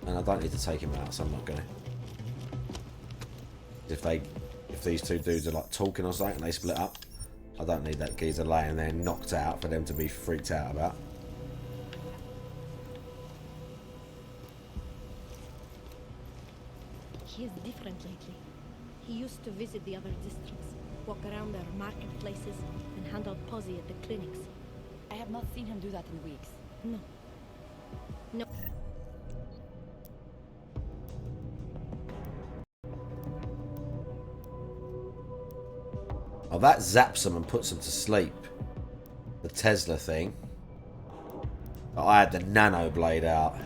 And I don't need to take him out, so I'm not gonna. If these two dudes are like talking or something and they split up, I don't need that geezer laying there knocked out for them to be freaked out about. He is different lately. He used to visit the other districts, walk around their marketplaces, and hand out posse at the clinics. I have not seen him do that in weeks. No. No. Oh, that zaps them and puts them to sleep. The Tesla thing. But I had the nano blade out.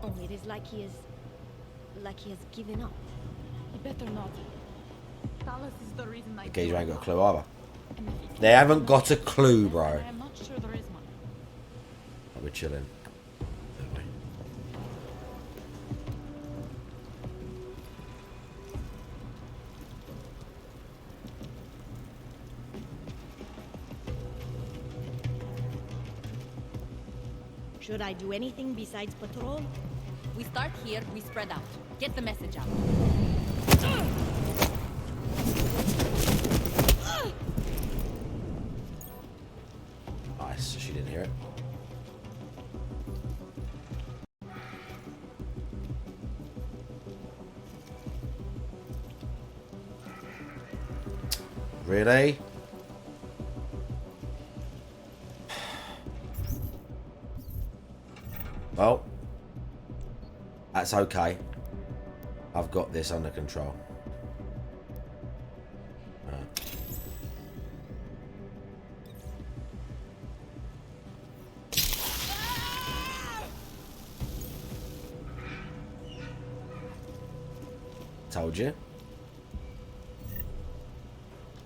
Oh, it is like he has given up. You better not. Dallas is the reason I. The geezer ain't got a clue either. They haven't got a clue, bro. I'm not sure there is one. We're chilling. Should I do anything besides patrol? We start here, we spread out. Get the message out. Nice, she didn't hear it. Really? Well, that's okay. I've got this under control. Told you.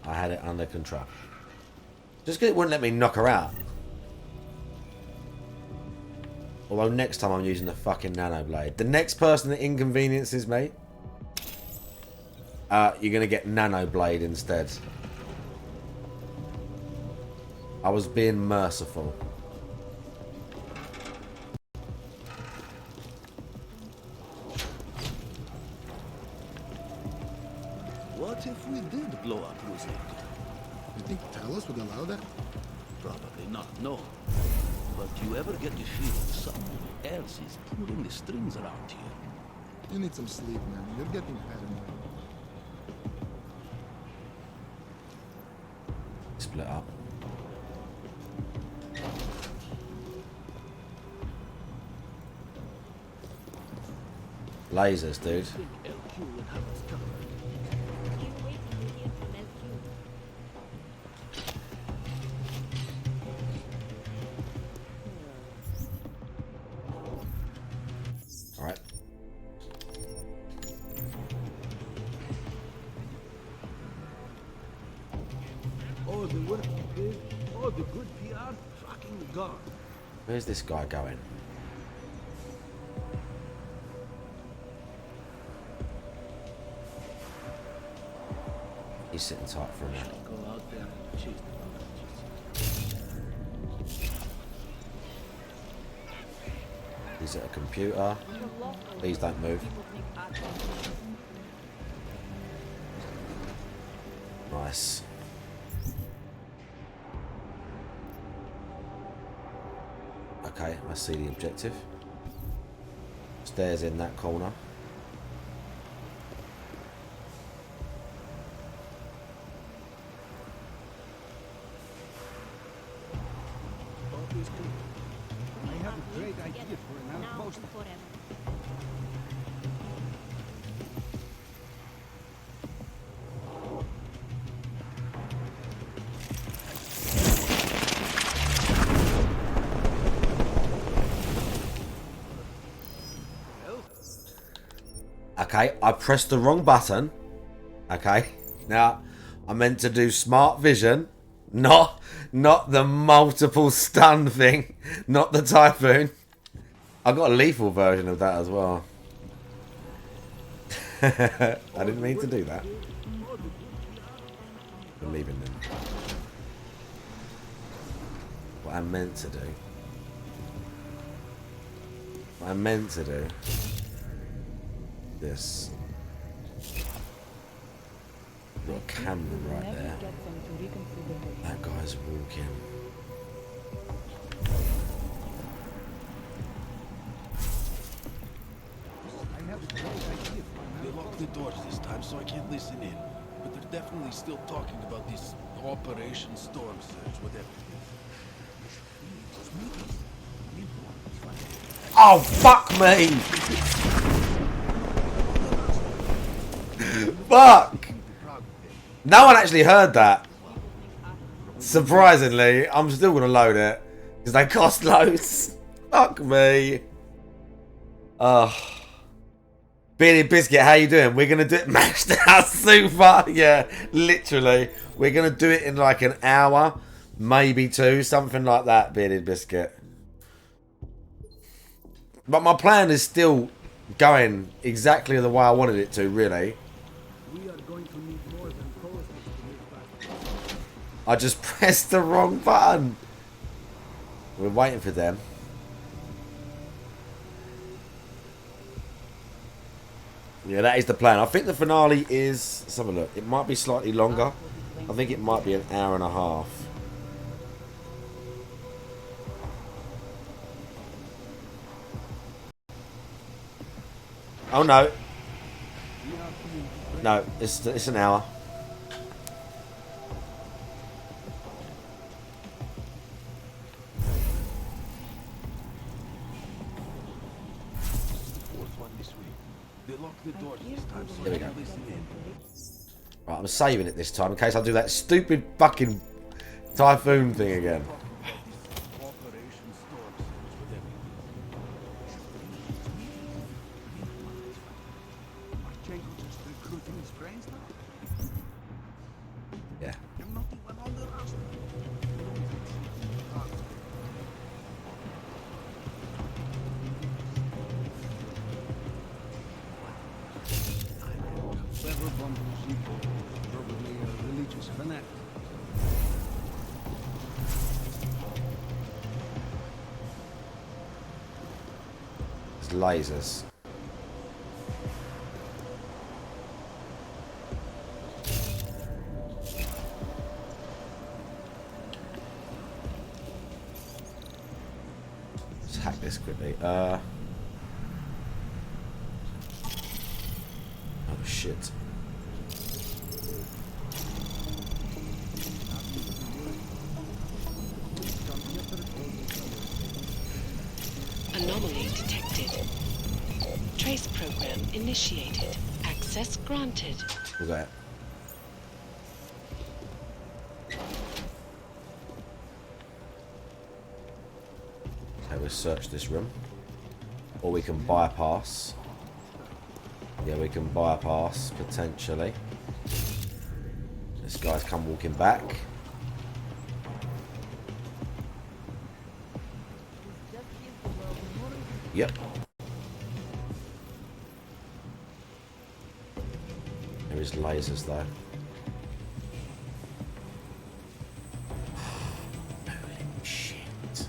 I had it under control. Just because it wouldn't let me knock her out. Although next time I'm using the fucking nano blade. The next person that inconveniences me, you're going to get nano blade instead. I was being merciful. What if we did blow up Ruzek? You think Talos would allow that? Probably not, no. But you ever get the feeling someone else is pulling the strings around here? You need some sleep, man. You're getting paranoid. Split up. Lasers, dude. Alright. Oh, the work you did. Oh, the good PR. Fucking gone. Where's this guy going? He's sitting tight for a minute. Go out there and chase He's at a computer. Please don't move. Nice. Okay, I see the objective. Stairs in that corner. I have a great idea for an outpost. Okay, I pressed the wrong button. Okay, now I meant to do smart vision, not the multiple stun thing, not the typhoon. I got a lethal version of that as well. I didn't mean to do that. Believe in them. What I meant to do. What I meant to do. This. Got a camera right there. That guy's walking. They locked the doors this time, so I can't listen in. But they're definitely still talking about this Operation Storm Surge, whatever it is. Oh, fuck me! Fuck! No one actually heard that. Surprisingly, I'm still gonna load it because they cost loads. Fuck me. Bearded Biscuit, how you doing? We're gonna do it mashed out super. Yeah, literally. We're gonna do it in like an hour, maybe two, something like that, Bearded Biscuit. But my plan is still going exactly the way I wanted it to, really. I just pressed the wrong button. We're waiting for them. Yeah, that is the plan. I think the finale is... Let's have a look. It might be slightly longer. I think it might be an hour and a half. Oh, no. No, it's an hour. There we go. Right, I'm saving it this time in case I do that stupid fucking typhoon thing again. Yeah. Probably a religious fanatic. It's lasers. Let's hack this quickly. Oh shit. Anomaly detected. Trace program initiated. Access granted. Look at it. Okay, we'll search this room. Or we can bypass. Yeah, we can bypass, potentially. This guy's come walking back. Yep. There is lasers though. Holy shit.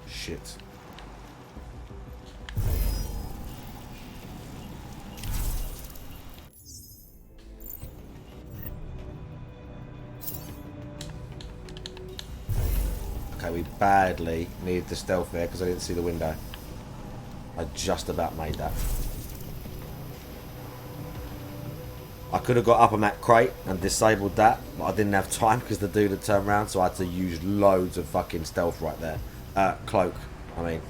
Shit. Okay, we badly needed the stealth there because I didn't see the window. I just about made that. I could have got up on that crate and disabled that, but I didn't have time because the dude had turned around, so I had to use loads of fucking stealth right there. Cloak, I mean.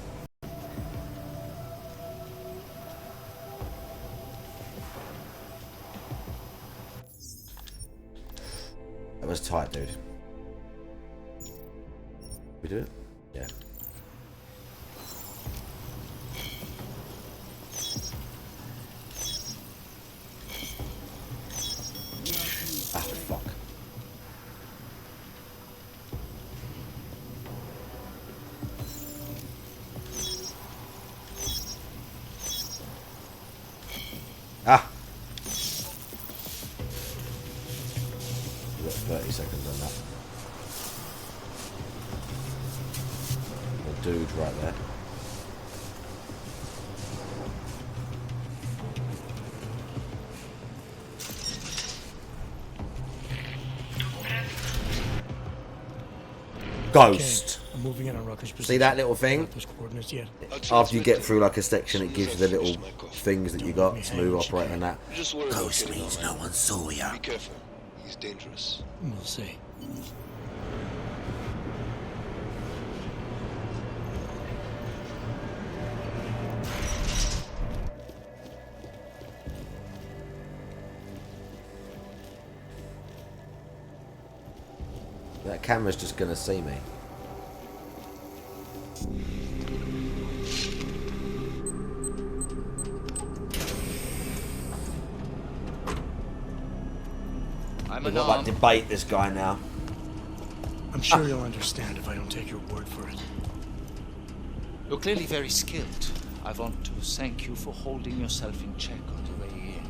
was tight, dude. We do it? Yeah. Ah, fuck. Ah! We've got 30 seconds on that. The dude right there. Ghost. Okay, I'm moving in on Rucker's position. See that little thing? Those coordinates yet? After you get through like a section, it gives you the little things that you got, smooth operator and that. Ghost means no one saw you. Be careful. He's dangerous. We'll see. That camera's just gonna see me. We've got like debate this guy now. I'm sure you'll understand if I don't take your word for it. You're clearly very skilled. I want to thank you for holding yourself in check on the way in.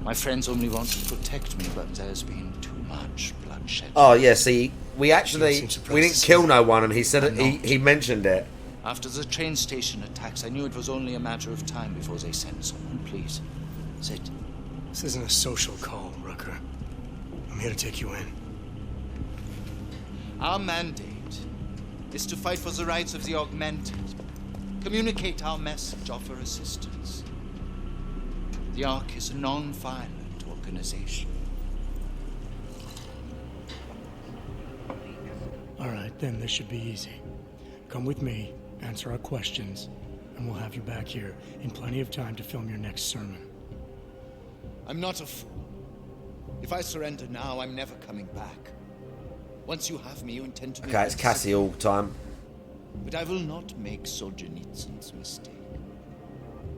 My friends only want to protect me, but there's been too much bloodshed. Oh yeah, see, we didn't kill no one, and he said it, he mentioned it. After the train station attacks, I knew it was only a matter of time before they sent someone. Please, sit. This isn't a social call, Rucker. I'm here to take you in. Our mandate is to fight for the rights of the augmented. Communicate our message, offer assistance. The Ark is a non-violent organization. Alright, then this should be easy. Come with me, answer our questions, and we'll have you back here in plenty of time to film your next sermon. I'm not a fool. If I surrender now, I'm never coming back. Once you have me, you intend to be... Okay, it's Cassie all the time. But I will not make Solzhenitsyn's mistake.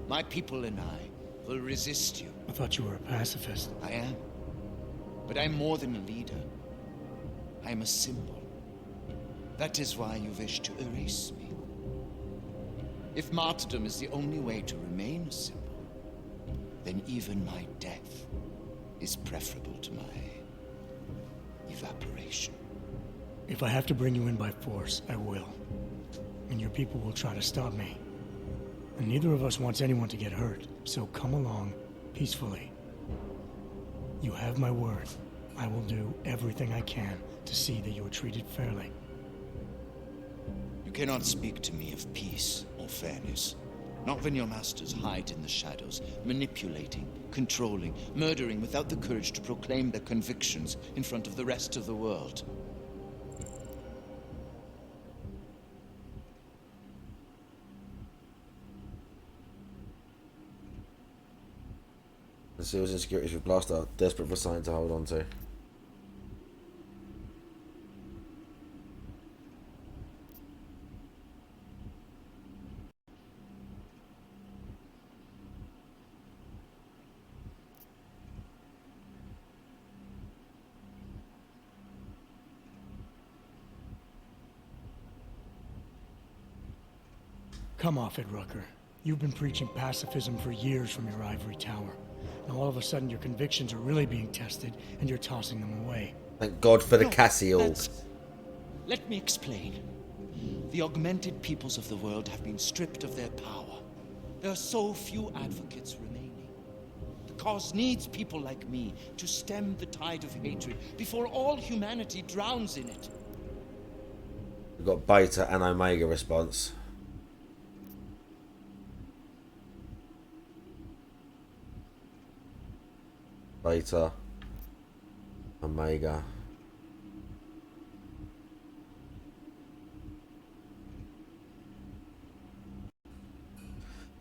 My people and I will resist you. I thought you were a pacifist. I am. But I'm more than a leader. I am a symbol. That is why you wish to erase me. If martyrdom is the only way to remain a symbol, then even my death is preferable to my evaporation. If I have to bring you in by force, I will. And your people will try to stop me. And neither of us wants anyone to get hurt, so come along peacefully. You have my word. I will do everything I can to see that you are treated fairly. You cannot speak to me of peace or fairness. Not when your masters hide in the shadows, manipulating, controlling, murdering without the courage to proclaim their convictions in front of the rest of the world. The SEALs insecurities with Blast are desperate for something to hold on to. Come off it, Rucker. You've been preaching pacifism for years from your ivory tower. Now all of a sudden your convictions are really being tested and you're tossing them away. Thank God for the Cassial. Let me explain. The augmented peoples of the world have been stripped of their power. There are so few advocates remaining. The cause needs people like me to stem the tide of hatred before all humanity drowns in it. We've got Beta and Omega response. Beta, Omega.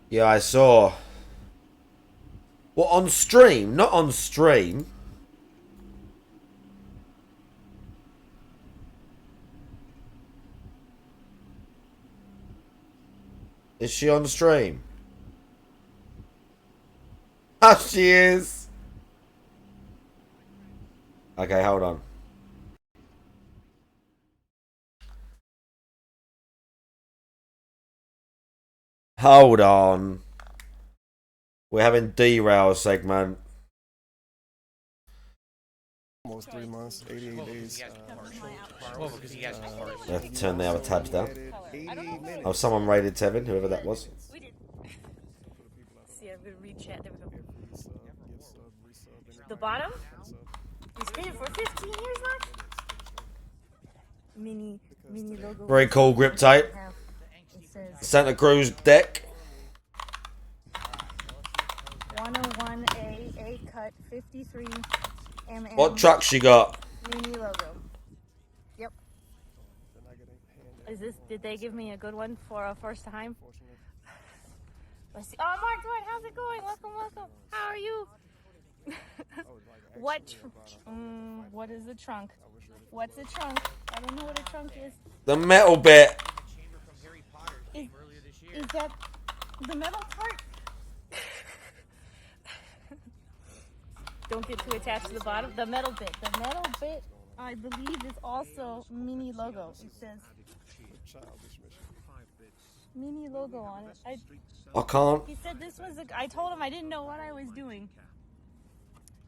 Yeah, I saw. What, on stream? Not on stream. Is she on stream? Oh, she is. Okay, hold on. Hold on. We're having derail segment. Almost 3 months, 88 days. I have to turn the other tabs down. Oh, someone raided Tevin, whoever that was. We did. See, I'm gonna read chat. There we go. The bottom? We spent it for 15 years now? Mini logo. Very cool grip tape. Santa Cruz deck. 101A, A cut, 53 mm. What truck she got? Mini logo. Yep. Is this? Did they give me a good one for a first time? Let's see. Oh, Mark Dwight, how's it going? Welcome. How are you? What is the trunk? What's the trunk? I don't know what a trunk is. The metal bit. Is that the metal part? Don't get too attached to the bottom. The metal bit. The metal bit, I believe, is also mini logo. It says mini logo on it. I can't. He said this was I told him I didn't know what I was doing.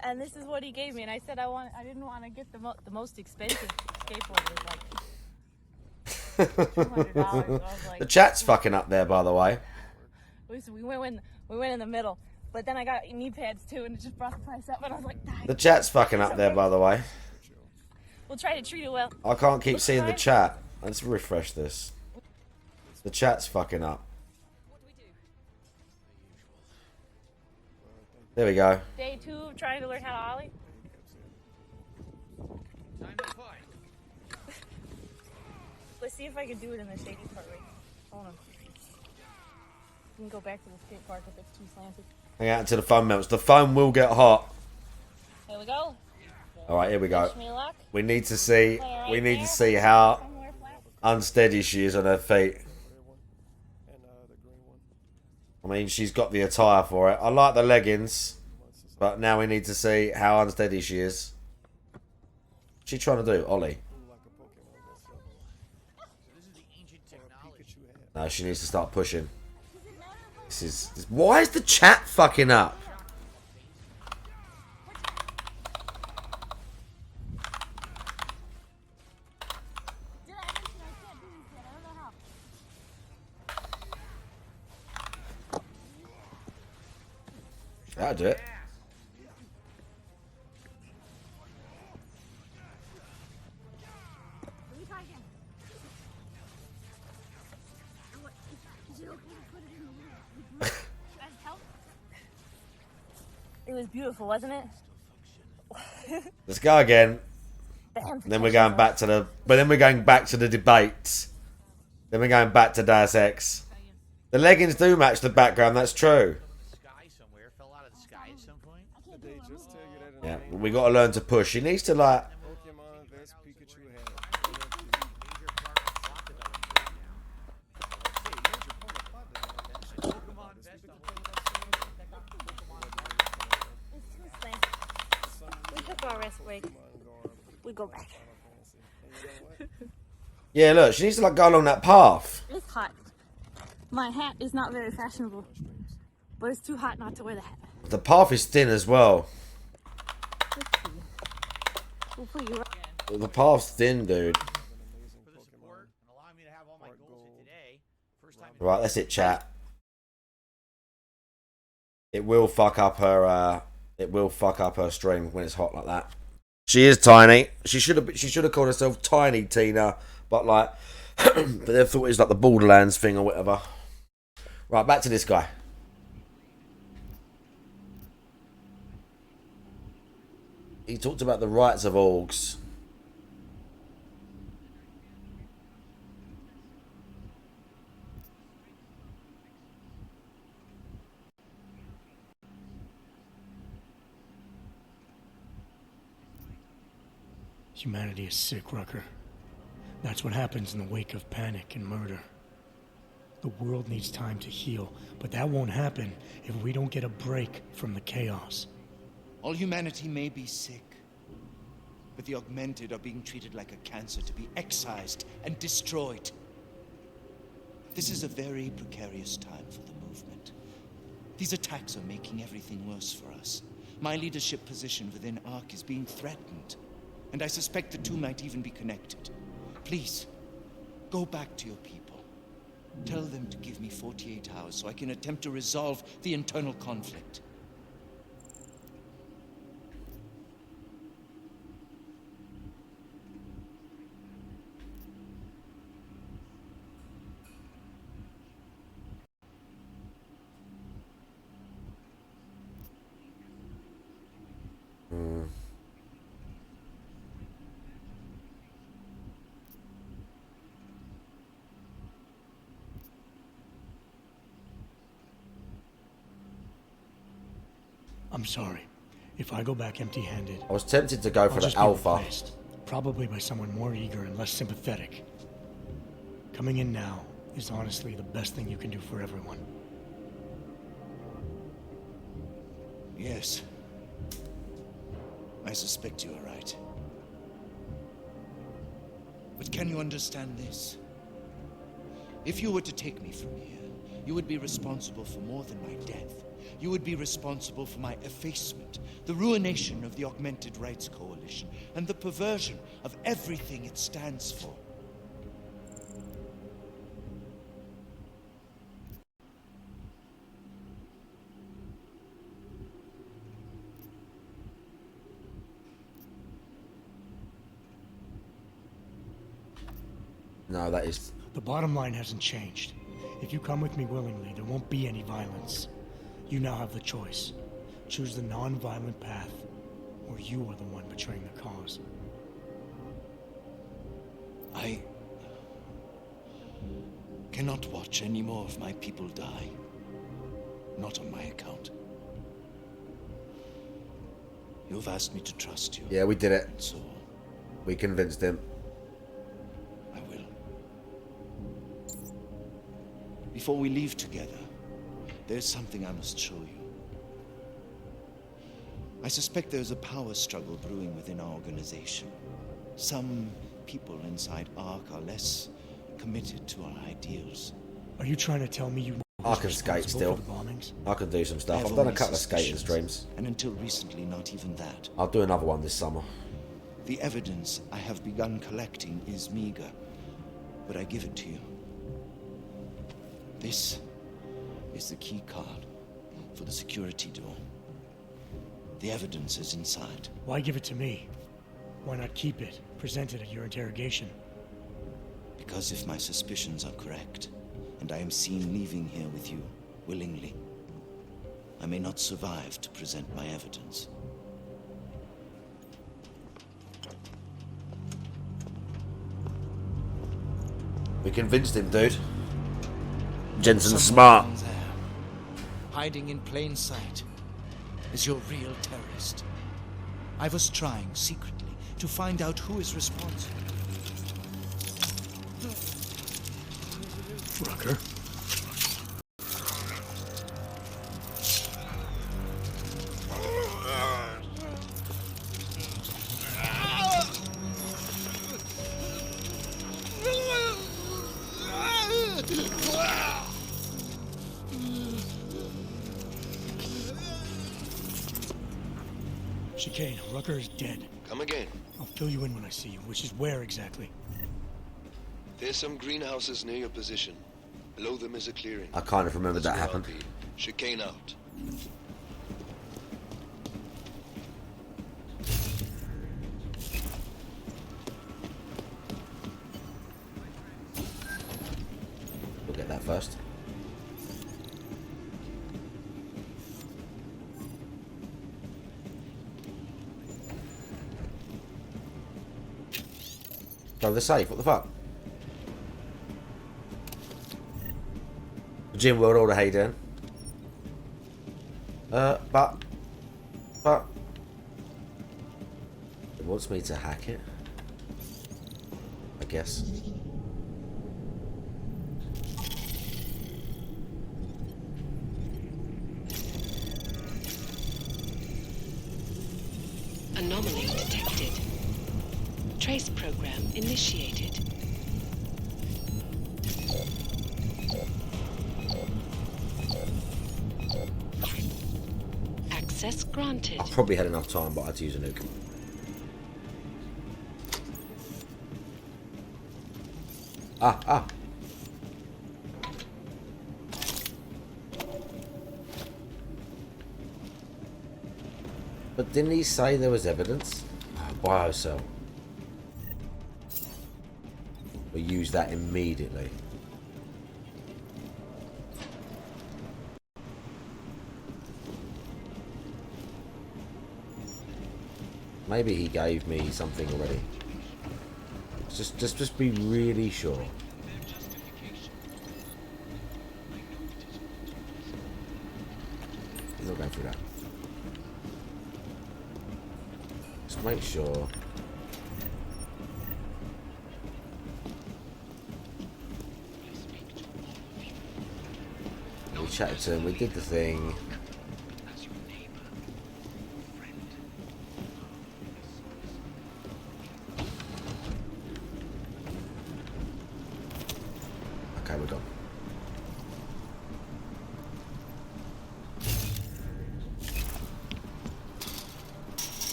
And this is what he gave me. And I said I didn't want to get the most expensive skateboard. It was like $200. I was like, The chat's fucking up there, by the way. We went in the middle. But then I got knee pads too, and it just brought the price up. And I was like, The chat's fucking up there, by the way. we'll try to treat it well. I can't keep seeing the chat. Let's refresh this. The chat's fucking up. There we go. Day 2 of trying to learn how to ollie. Let's see if I can do it in the shady part right. Hold on. You can go back to the skate park if it's too slanted. Hang out until the phone melts. The phone will get hot. There we go. Alright, here we go. Wish me luck. We need to see how unsteady she is on her feet. I mean, she's got the attire for it. I like the leggings, but now we need to see how unsteady she is. What's she trying to do, Ollie? No, she needs to start pushing. Why is the chat fucking up? That'll do it. It was beautiful, wasn't it? Let's go again. Then we're going back to the. But then we're going back to the debates. Then we're going back to Deus Ex. The leggings do match the background. That's true. Yeah, we got to learn to push. She needs to like. We took our rest break. We go back. Yeah, look, she needs to like go along that path. It's hot. My hat is not very fashionable, but it's too hot not to wear the hat. The path is thin as well. We'll put you right. The path's thin, dude. Right, that's it, chat. It will fuck up her. It will fuck up her stream when it's hot like that. She is tiny. She should have called herself Tiny Tina, but like, but they thought it was like the Borderlands thing or whatever. Right, back to this guy. He talked about the rights of orgs. Humanity is sick, Rucker. That's what happens in the wake of panic and murder. The world needs time to heal, but that won't happen if we don't get a break from the chaos. All humanity may be sick, but the augmented are being treated like a cancer to be excised and destroyed. This is a very precarious time for the movement. These attacks are making everything worse for us. My leadership position within ARC is being threatened, and I suspect the two might even be connected. Please, go back to your people. Tell them to give me 48 hours so I can attempt to resolve the internal conflict. I'm sorry. If I go back empty-handed, I was tempted to go for I'll the just be alpha. replaced, probably by someone more eager and less sympathetic. Coming in now is honestly the best thing you can do for everyone. Yes. I suspect you are right. But can you understand this? If you were to take me from here, you would be responsible for more than my death. You would be responsible for my effacement, the ruination of the Augmented Rights Coalition, and the perversion of everything it stands for. No, that is... The bottom line hasn't changed. If you come with me willingly, there won't be any violence. You now have the choice. Choose the non-violent path, or you are the one betraying the cause. I cannot watch any more of my people die. Not on my account. You've asked me to trust you. Yeah, we did it. So we convinced him. I will. Before we leave together, there's something I must show you. I suspect there's a power struggle brewing within our organization. Some people inside ARC are less committed to our ideals. Are you trying to tell me you I can skate still. I can do some stuff. I've done a couple of skating streams. And until recently, not even that. I'll do another one this summer. The evidence I have begun collecting is meager, but I give it to you. This is the key card for the security door. The evidence is inside. Why give it to me? Why not keep it, present it at your interrogation? Because if my suspicions are correct, and I am seen leaving here with you, willingly, I may not survive to present my evidence. We convinced him, dude. Jensen's smart. There, hiding in plain sight, is your real terrorist. I was trying secretly to find out who is responsible. Rucker. Chicane, Rucker is dead. Come again. I'll fill you in when I see you, which is where exactly? There's some greenhouses near your position. Below them is a clearing. I kind of remember that That's where happened. I'll be. Chicane out. We'll get that first. Go the safe, what the fuck? Gym World Order, how you doing? But it wants me to hack it, I guess. Trace program initiated. Access granted. I probably had enough time, but I had to use a nuke. Ah. But didn't he say there was evidence? Oh, biocell. We use that immediately. Maybe he gave me something already. Just be really sure. I'm not going through that. Just make sure. We chatted to him, we did the thing. Okay, we're done.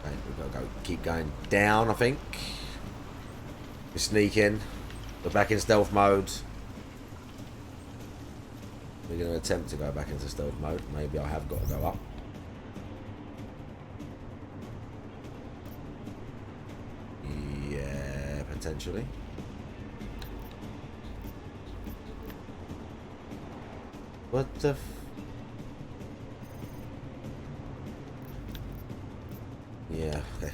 Okay, we've got to go. Keep going down, I think. We sneak in. We're back in stealth mode. We're going to attempt to go back into stealth mode. Maybe I have got to go up. Yeah, potentially. What the f... Yeah, okay.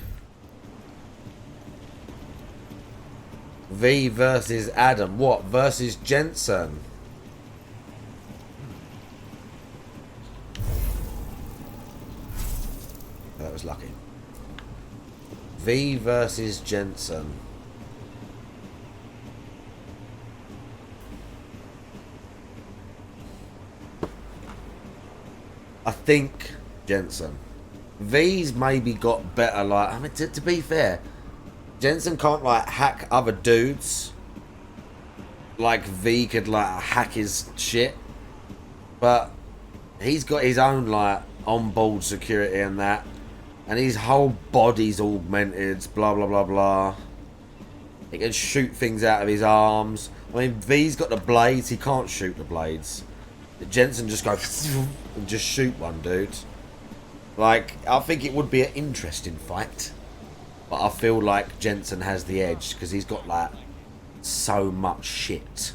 V versus Adam. What? Versus Jensen? That was lucky. V versus Jensen. I think Jensen. V's maybe got better, like, I mean, to be fair, Jensen can't, like, hack other dudes. Like, V could, like, hack his shit. But he's got his own, like, on-board security and that. And his whole body's augmented, blah, blah, blah, blah. He can shoot things out of his arms. I mean, V's got the blades. He can't shoot the blades. Jensen just goes and just shoot one dude. Like, I think it would be an interesting fight. But I feel like Jensen has the edge because he's got, like, so much shit.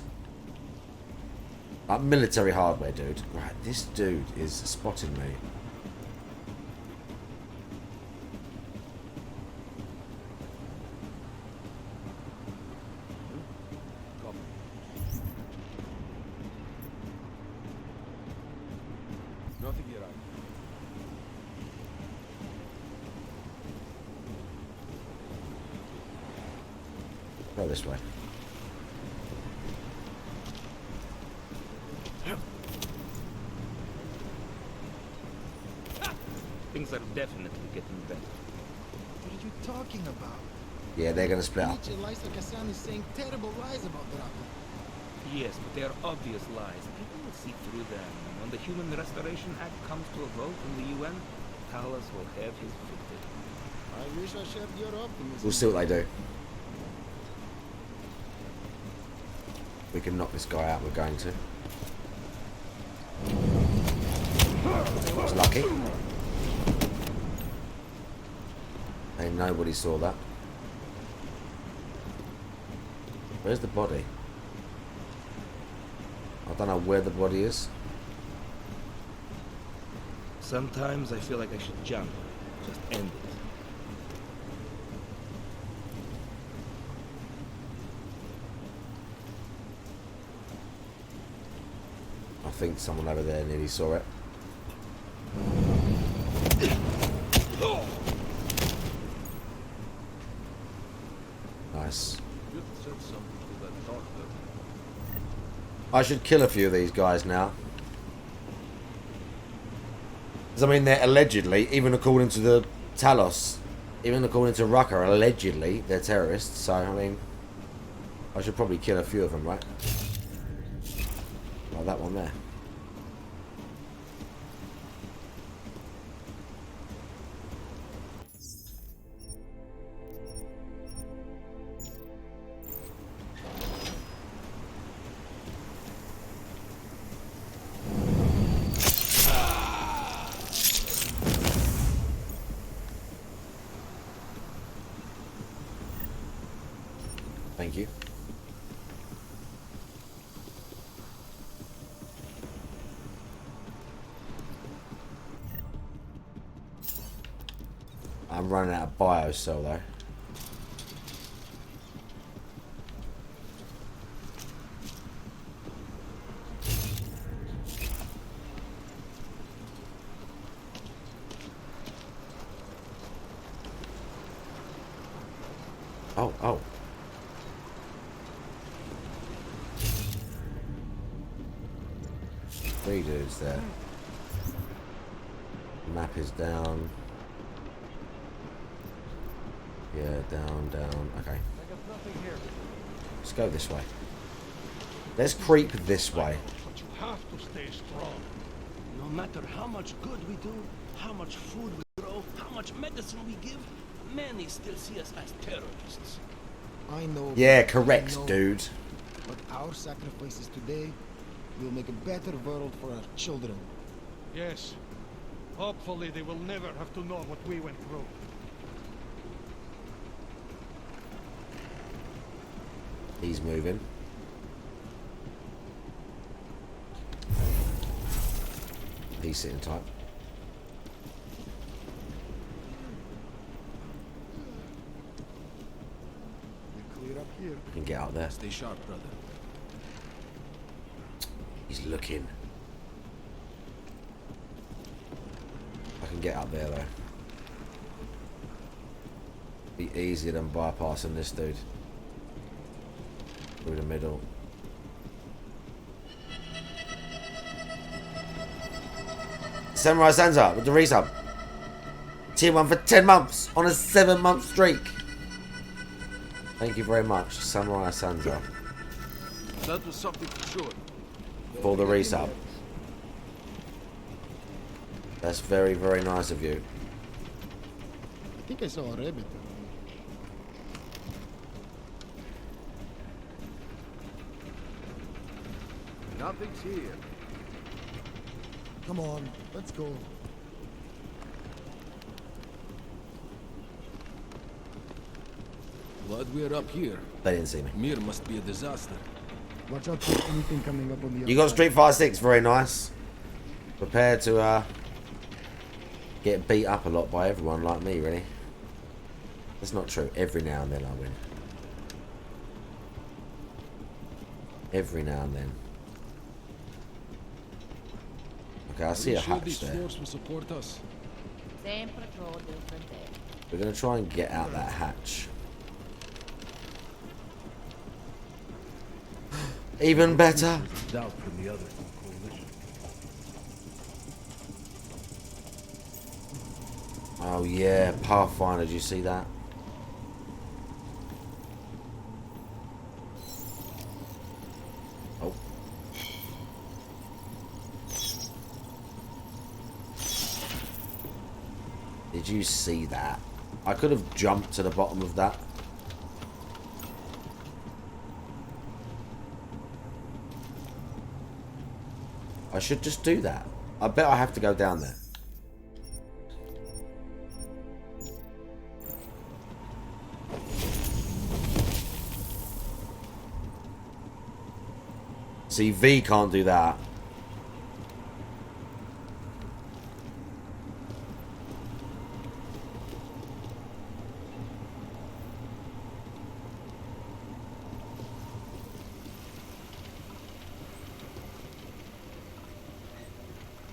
Like, military hardware, dude. Right, this dude is spotting me. Nothing here, Go this way. Things are definitely getting better. What are you talking about? Yeah, they're gonna split up. Nietzsche likes like Hassan is saying terrible lies about Dracula. Yes, but they are obvious lies. People will see through them. And when the Human Restoration Act comes to a vote in the UN, Talos will have his victory. I wish I shared your optimism. We'll see what they do. We can knock this guy out, we're going to. I was lucky. Hey, nobody saw that. Where's the body? I don't know where the body is. Sometimes I feel like I should jump. Just end it. I think someone over there nearly saw it. Nice. You said something to that doctor. I should kill a few of these guys now. Because, I mean, they're allegedly, even according to the Talos, even according to Rucker, allegedly, they're terrorists. So, I mean, I should probably kill a few of them, right? Like that one there. Thank you. I'm running out of biocell though. Oh. 3 dudes there. Map is down. Yeah, down. Okay. Let's go this way. Let's creep this way. But you have to stay strong. No matter how much good we do, how much food we grow, how much medicine we give, many still see us as terrorists. I know. Yeah, correct, dude. But our sacrifices today will make a better world for our children. Yes. Hopefully they will never have to know what we went through. He's moving. He's sitting tight. We clear up here. I can get out there. Stay sharp, brother. He's looking. I can get up there though. Be easier than bypassing this dude. Through the middle. Samurai Sansa with the resub. Tier 1 for 10 months on a 7-month streak. Thank you very much, Samurai Sansa. That was something for sure. For the resub. That's very, very nice of you. I think I saw a rabbit. Nothing's here. Come on, let's go. Glad we're up here. They didn't see me. Mir must be a disaster. Watch out for anything coming up on the You got outside. Street Fighter 6, very nice. Prepare to get beat up a lot by everyone like me, really. That's not true. Every now and then I win. Every now and then. Okay, I see a hatch there. Force will support us. Same patrol, different day. We're going to try and get out that hatch. Even better. Doubt from the other coalition. Oh yeah, Pathfinder, did you see that? Oh. Did you see that? I could have jumped to the bottom of that. I should just do that. I bet I have to go down there. See, V can't do that.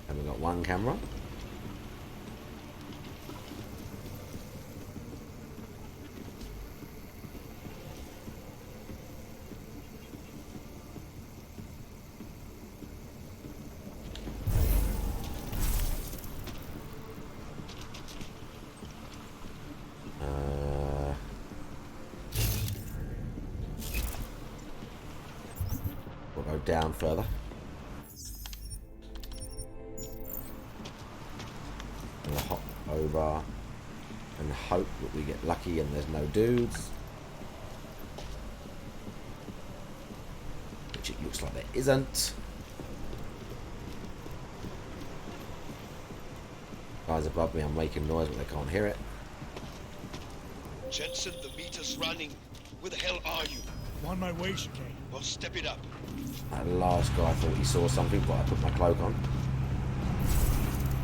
And we've got one camera. down further. I'm gonna hop over and hope that we get lucky and there's no dudes. Which it looks like there isn't. Guys above me, I'm making noise but they can't hear it. Jensen, the meter's running. Where the hell are you? I'm on my way, Chicane. Well, step it up. That last guy thought he saw something, but I put my cloak on.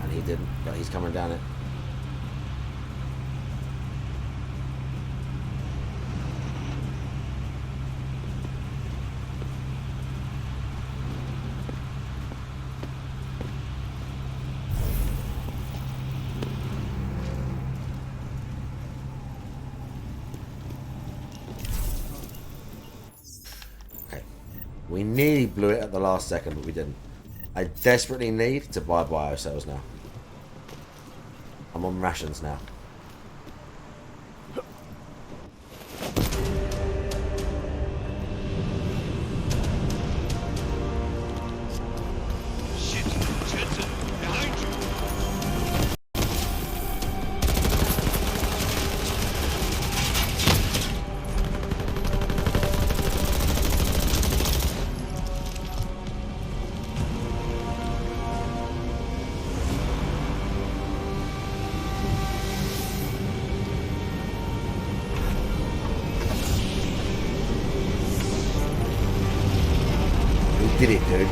And he didn't, but he's coming down it. We nearly blew it at the last second, but we didn't. I desperately need to buy biocells now. I'm on rations now. Shit! Jensen, behind you! Did it, dude.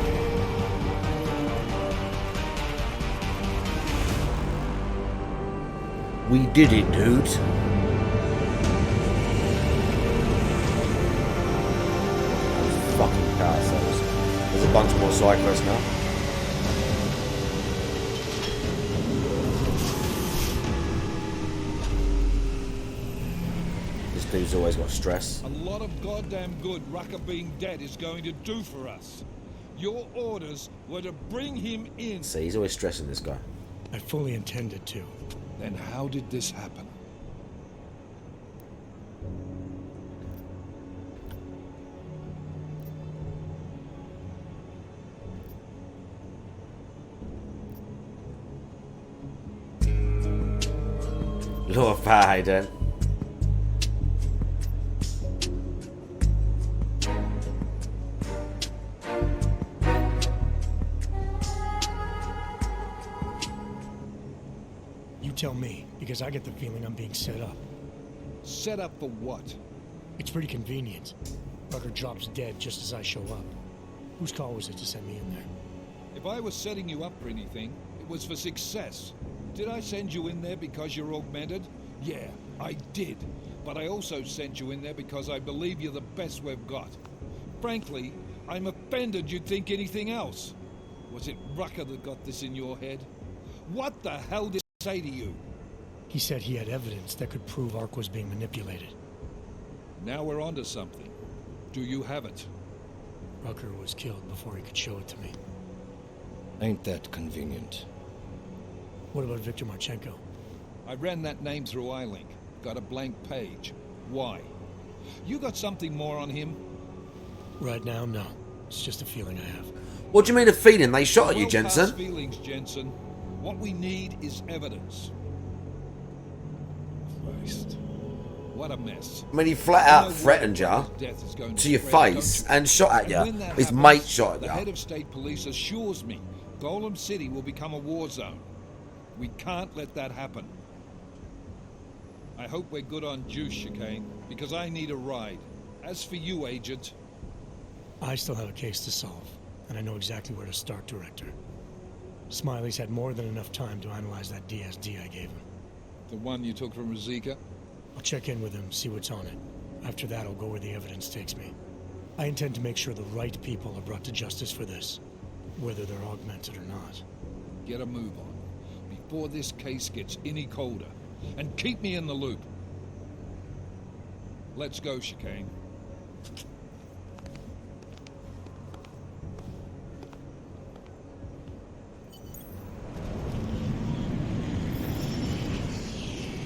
We did it, dude. Fucking car cells. There's a bunch more cyclists now. This dude's always got stress. A lot of goddamn good Rucker being dead is going to do for us. Your orders were to bring him in. See, he's always stressing this guy. I fully intended to. Then how did this happen? Lord Biden. Tell me, because I get the feeling I'm being set up. Set up for what? It's pretty convenient. Rucker drops dead just as I show up. Whose call was it to send me in there? If I was setting you up for anything, it was for success. Did I send you in there because you're augmented? Yeah, I did. But I also sent you in there because I believe you're the best we've got. Frankly, I'm offended you'd think anything else. Was it Rucker that got this in your head? What the hell did he say to you? He said he had evidence that could prove Ark was being manipulated. Now we're onto something. Do you have it? Rucker was killed before he could show it to me. Ain't that convenient? What about Victor Marchenko? I ran that name through iLink. Got a blank page. Why? You got something more on him? Right now, no. It's just a feeling I have. What do you mean a feeling? They shot at you, Well Jensen. past feelings, Jensen. What we need is evidence. Christ. What a mess. I mean, he flat out threatened you to your face and shot at you. His mate shot at The you. head of state police assures me Golem City will become a war zone. We can't let that happen. I hope we're good on juice, Chicane, because I need a ride. As for you, Agent... I still have a case to solve, and I know exactly where to start, Director. Smiley's had more than enough time to analyze that DSD I gave him. The one you took from Rosika? I'll check in with him, see what's on it. After that, I'll go where the evidence takes me. I intend to make sure the right people are brought to justice for this, whether they're augmented or not. Get a move on, before this case gets any colder. And keep me in the loop. Let's go, Chicane.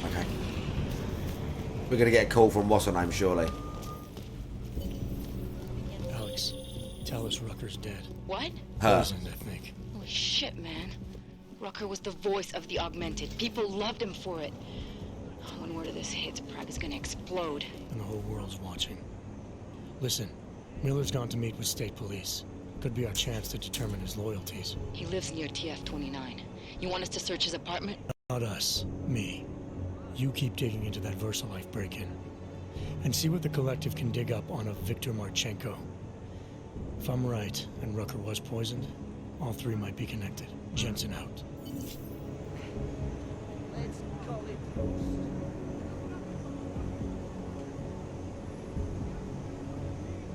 Okay. We're gonna get a call from what's her name, surely. Alex, tell her us Rucker's dead. What? Poisoned, I think. Holy shit, man. Rucker was the voice of the Augmented. People loved him for it. When word of this hits, Prague is gonna explode. And the whole world's watching. Listen, Miller's gone to meet with state police. Could be our chance to determine his loyalties. He lives near TF-29. You want us to search his apartment? Not us. Me. You keep digging into that VersaLife break-in. And see what the Collective can dig up on a Viktor Marchenko. If I'm right, and Rucker was poisoned, all three might be connected. Jensen out. Let's call it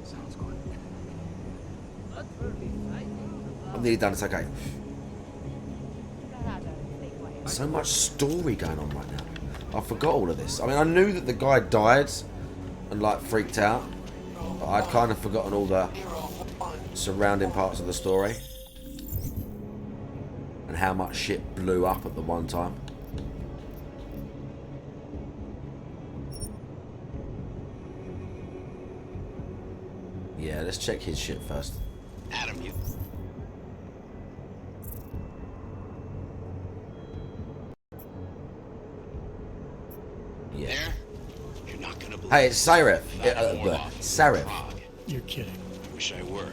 sounds good. Not really fighting. I'm nearly done, it's okay. So much story going on right now. I forgot all of this. I mean, I knew that the guy died and like freaked out, but I'd kind of forgotten all the surrounding parts of the story and how much shit blew up at the one time. Yeah, let's check his shit first. Adam, you... Yeah. There? You're not gonna believe. Hey, it's Sarif. Sarif. You're kidding. I wish I were.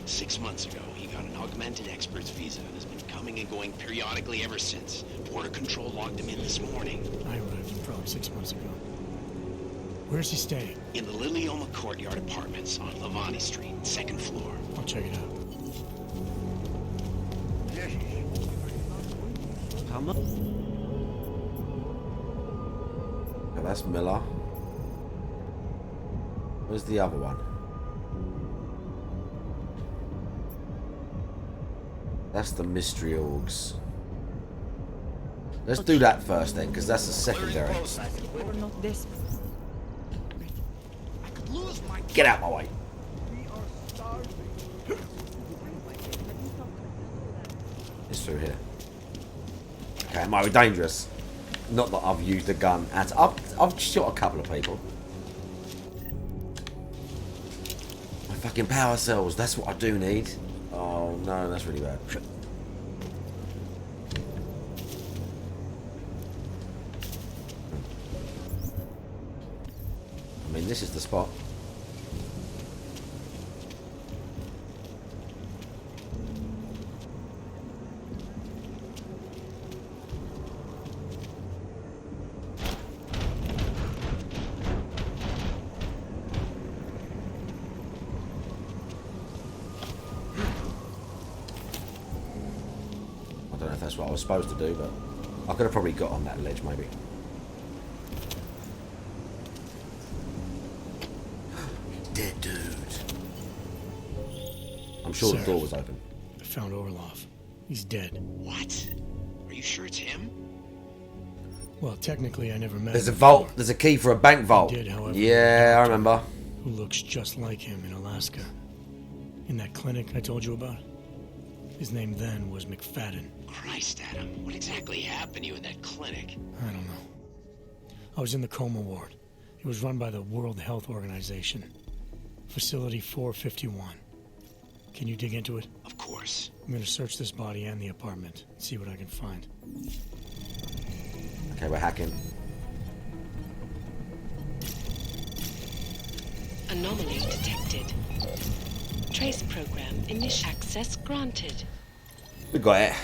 6 months ago, he got an augmented expert's visa and has been coming and going periodically ever since. Border Control logged him in this morning. I arrived in Prague 6 months ago. Where's he staying? In the Lilioma Courtyard Apartments on Lavani Street, 2nd floor. I'll check it out. How much? Okay, that's Miller. Where's the other one? That's the mystery orgs. Let's do that first then, because that's the secondary. We were not this. Get out my way. It's through here. Okay, am I dangerous? Not that I've used a gun at. I've shot a couple of people. My fucking power cells. That's what I do need. Oh no, that's really bad. I mean, this is the spot. I don't know if that's what I was supposed to do, but I could have probably got on that ledge, maybe. Dead dude. I'm sure the door was open. I found Orlov. He's dead. What? Are you sure it's him? Well, technically, I never met There's a him vault. before. There's a key for a bank vault. He did, however, Yeah, I remember. Who looks just like him in Alaska. In that clinic I told you about. His name then was McFadden. Christ, Adam. What exactly happened to you in that clinic? I don't know. I was in the coma ward. It was run by the World Health Organization. Facility 451. Can you dig into it? Of course. I'm gonna search this body and the apartment. See what I can find. Okay, we're hacking. Anomaly detected. Trace program initial access granted. We got it.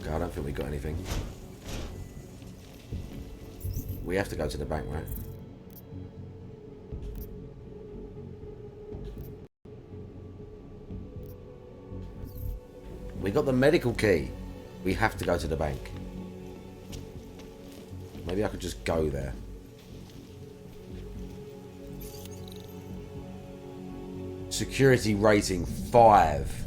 Okay, I don't think we got anything. We have to go to the bank, right? We got the medical key. We have to go to the bank. Maybe I could just go there. Security rating 5.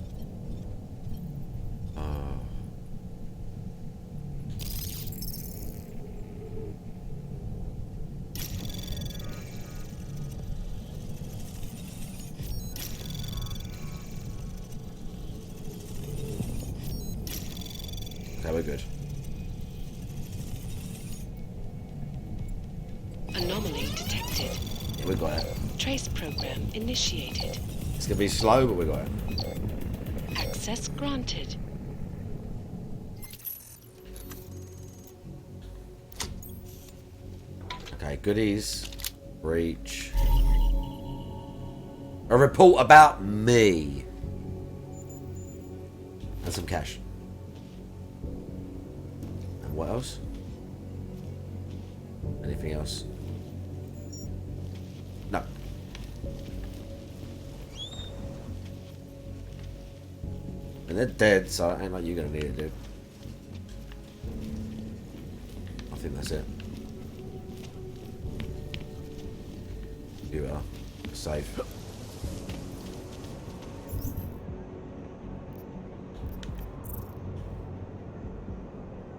Okay, we're good. Trace program initiated. It's gonna be slow, but we got it. Access granted. Okay, goodies. Breach. A report about me. And some cash. And what else? Anything else? No. And they're dead, so it ain't like you're gonna need it, dude. I think that's it. You are safe.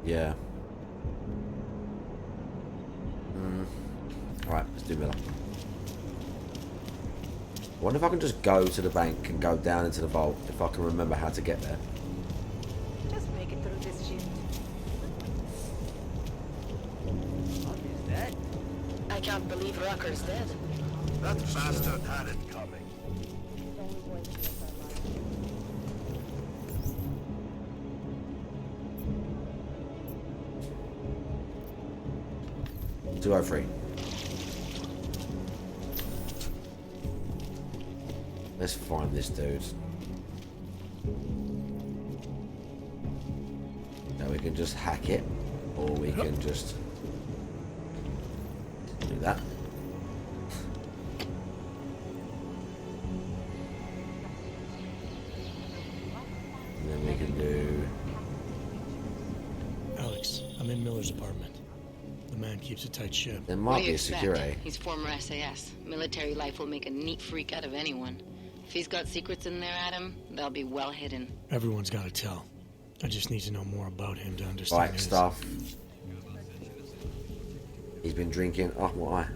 Yeah. Alright, let's do Miller. I wonder if I can just go to the bank and go down into the vault, if I can remember how to get there. Just make it through this shift. I can't believe Rucker's dead. That bastard had it coming. To go free. Let's find this dude. Now we can just hack it, or we can just do that. And then we can do. Alex, I'm in Miller's apartment. The man keeps a tight ship. There What might do you be a expect? security. He's former SAS. Military life will make a neat freak out of anyone. If he's got secrets in there, Adam, they'll be well hidden. Everyone's got to tell. I just need to know more about him to understand Right, his... stuff. He's been drinking. Oh, what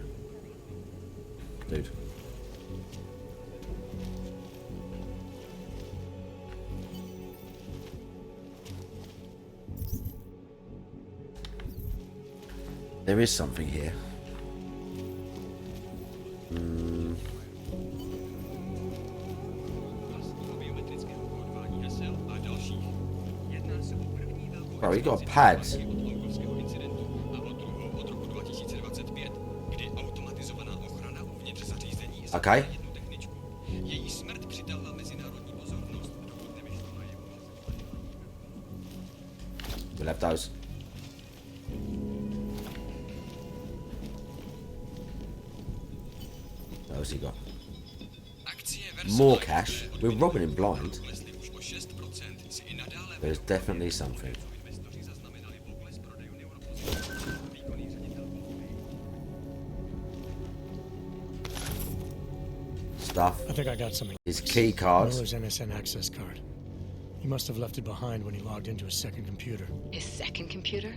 dude. There is something here. Bro, he got a pad. Okay. We'll have those. What else he got? More cash. We're robbing him blind. There's definitely something. Stuff. I think I got something. His key cards. Miller's MSN access card. He must have left it behind when he logged into his second computer. His second computer?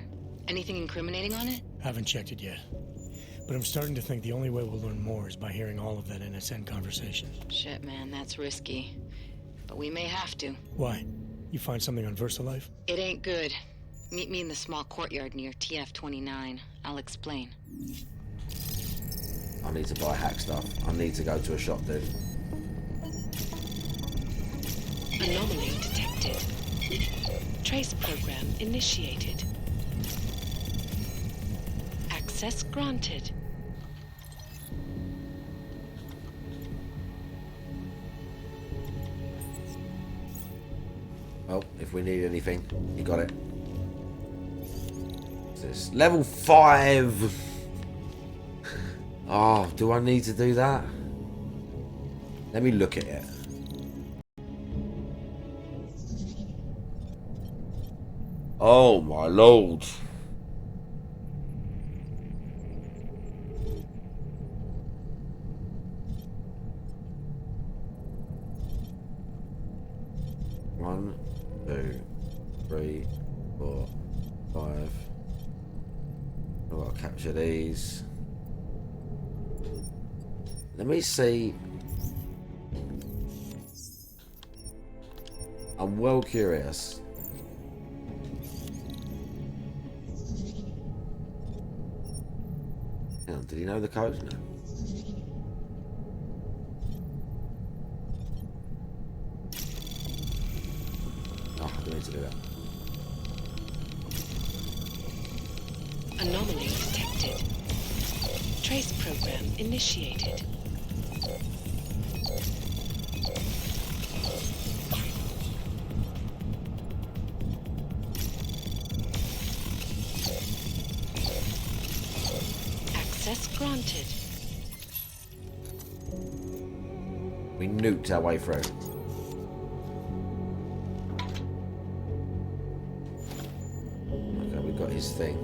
Anything incriminating on it? Haven't checked it yet. But I'm starting to think the only way we'll learn more is by hearing all of that NSN conversation. Shit, man, that's risky. But we may have to. Why? You find something on VersaLife? It ain't good. Meet me in the small courtyard near TF-29. I'll explain. I need to buy hack stuff. I need to go to a shop, dude. Anomaly detected. Trace program initiated. Access granted. Well, if we need anything, you got it. What's this? Level 5. Oh, do I need to do that? Let me look at it. Oh my lord. One, 2, 3, 4, 5. I've got to capture these. Let me see. I'm well curious. Hang on, did he know the code? No. We need to do that. Anomaly detected. Trace program initiated. Access granted. We nuked our way through. Okay, we got his thing.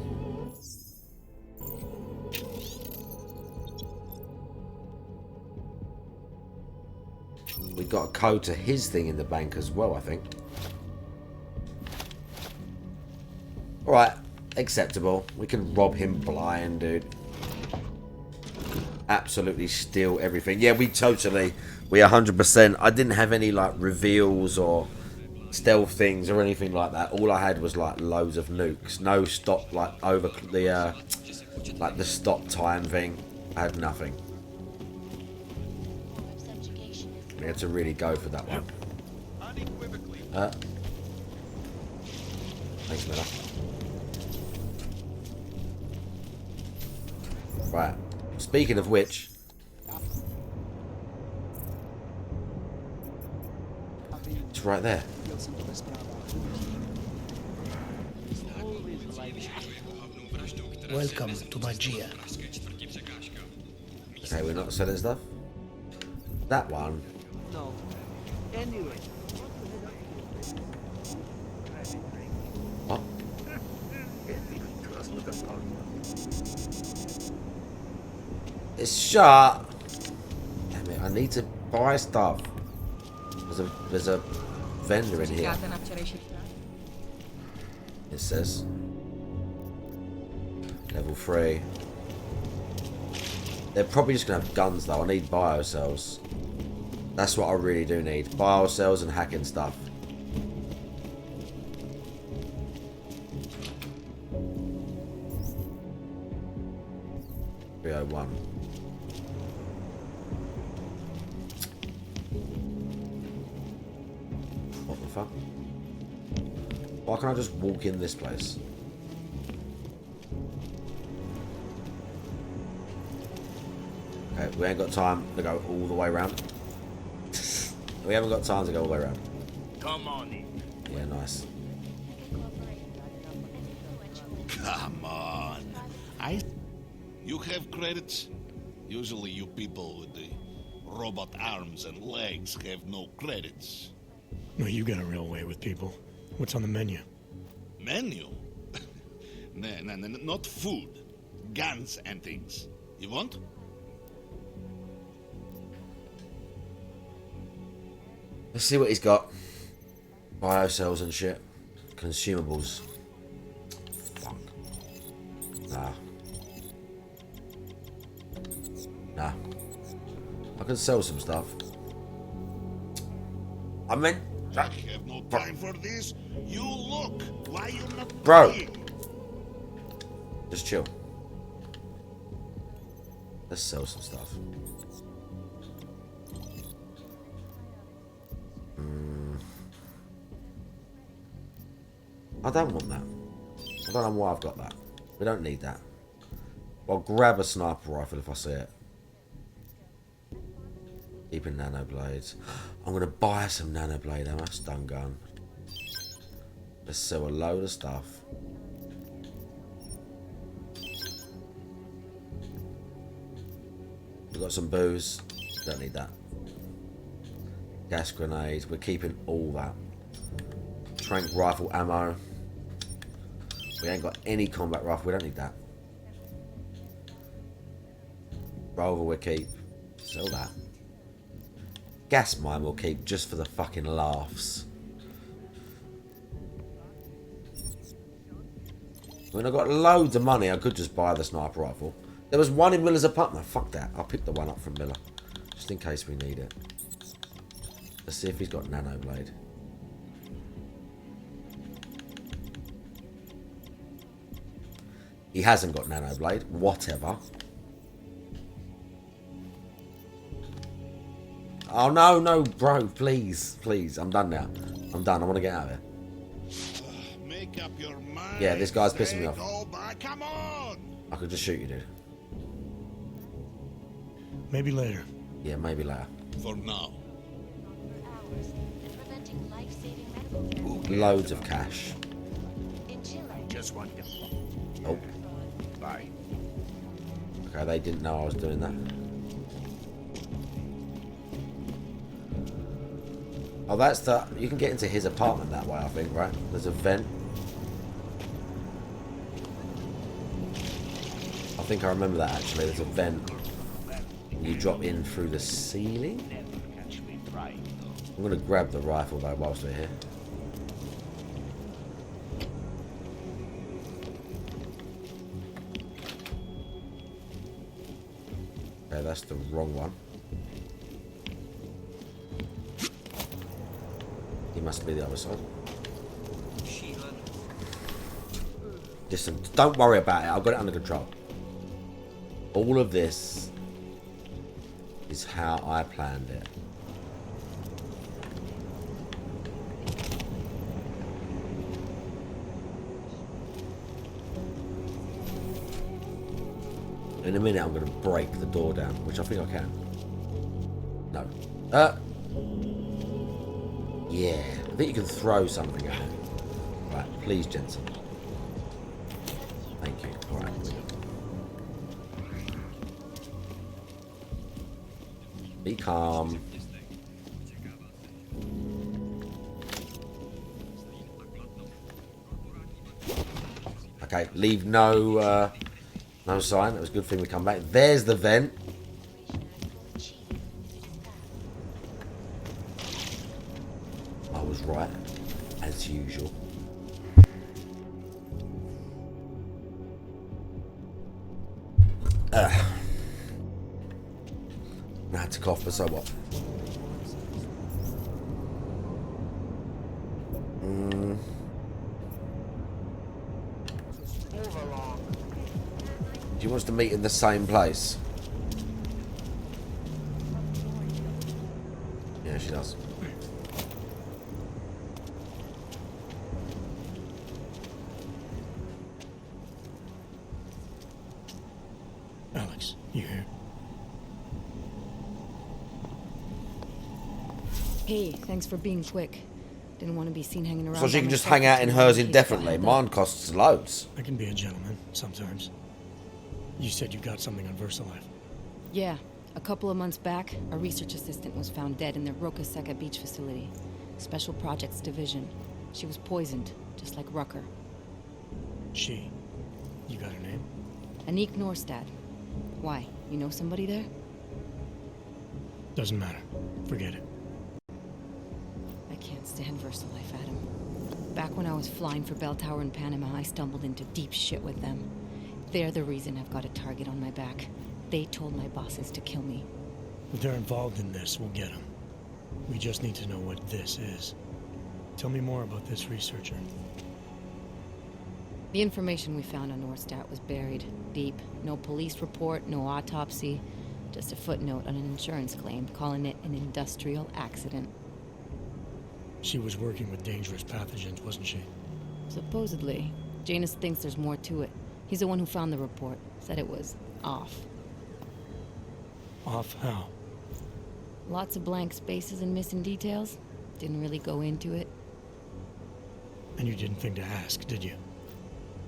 We got a code to his thing in the bank as well, I think. Alright, acceptable. We can rob him blind, dude. Absolutely steal everything. Yeah, we 100%. I didn't have any like reveals or stealth things or anything like that. All I had was like loads of nukes. No stop, like over the like the stop time thing. I had nothing. We had to really go for that one. Thanks, Miller. Right. Speaking of which, it's right there. Welcome to Magia. Okay, we're not selling stuff. That one. No. Anyway. What? It's shut. Damn it! I need to buy stuff. There's a vendor in here. It says level 3. They're probably just gonna have guns though. I need biocells. That's what I really do need. Biocells and hacking stuff. .301. What the fuck? Why can't I just walk in this place? Okay, we ain't got time to go all the way around. We haven't got time to go all the way around. Come on in. Yeah, nice. Come on. You have credits? Usually you people with the robot arms and legs have no credits. No, you got a real way with people. What's on the menu? Menu? No, not food. Guns and things. You want? Let's see what he's got. Biocells and shit. Consumables. Fuck. Nah. Nah. I can sell some stuff. I meant... I have no time for this. You look. Why you not Bro. playing? Just chill. Let's sell some stuff. I don't want that. I don't know why I've got that. We don't need that. I'll grab a sniper rifle if I see it. Keeping nano blades. I'm going to buy some nano blade ammo. Stun gun. Let's sell a load of stuff. We've got some booze. Don't need that. Gas grenades. We're keeping all that. Trank rifle ammo. We ain't got any combat rifle. We don't need that. Rover we'll keep. Sell that. Gas mine we'll keep just for the fucking laughs. I mean, I've got loads of money. I could just buy the sniper rifle. There was one in Miller's apartment. No, fuck that. I'll pick the one up from Miller. Just in case we need it. Let's see if he's got nano blade. He hasn't got nano blade. Whatever. Oh, no, bro. Please. I'm done now. I'm done. I want to get out of here. Make up your mind. Yeah, this guy's pissing me off. Go back. Come on. I could just shoot you, dude. Maybe later. Yeah, maybe later. For now. Loads of cash. Just want to. Oh. Bye. Okay, they didn't know I was doing that. Oh, that's the... You can get into his apartment that way, I think, right? There's a vent. I think I remember that, actually. There's a vent. You drop in through the ceiling? I'm going to grab the rifle, though, whilst we're here. Okay, that's the wrong one. He must be the other side. Listen, don't worry about it. I've got it under control. All of this is how I planned it. In a minute, I'm going to break the door down, which I think I can. No. Yeah. I think you can throw something at it. Right, please, Jensen. Thank you. All right. Be calm. Okay, leave no no sign. That was a good thing we come back. There's the vent. I was right, as usual. I had to cough, but so what? She wants to meet in the same place. Yeah, she does. Alex, you here? Hey, thanks for being quick. Didn't want to be seen hanging around. So she can just hang out in hers indefinitely. Mine costs loads. I can be a gentleman sometimes. You said you got something on VersaLife. Yeah. A couple of months back, a research assistant was found dead in the Roka Seca beach facility. Special Projects Division. She was poisoned, just like Rucker. She? You got her name? Anik Norstad. Why? You know somebody there? Doesn't matter. Forget it. I can't stand VersaLife, Adam. Back when I was flying for Bell Tower in Panama, I stumbled into deep shit with them. They're the reason I've got a target on my back. They told my bosses to kill me. If they're involved in this, we'll get them. We just need to know what this is. Tell me more about this researcher. The information we found on Norstad was buried deep. No police report, no autopsy. Just a footnote on an insurance claim, calling it an industrial accident. She was working with dangerous pathogens, wasn't she? Supposedly. Janus thinks there's more to it. He's the one who found the report. Said it was off. Off how? Lots of blank spaces and missing details. Didn't really go into it. And you didn't think to ask, did you?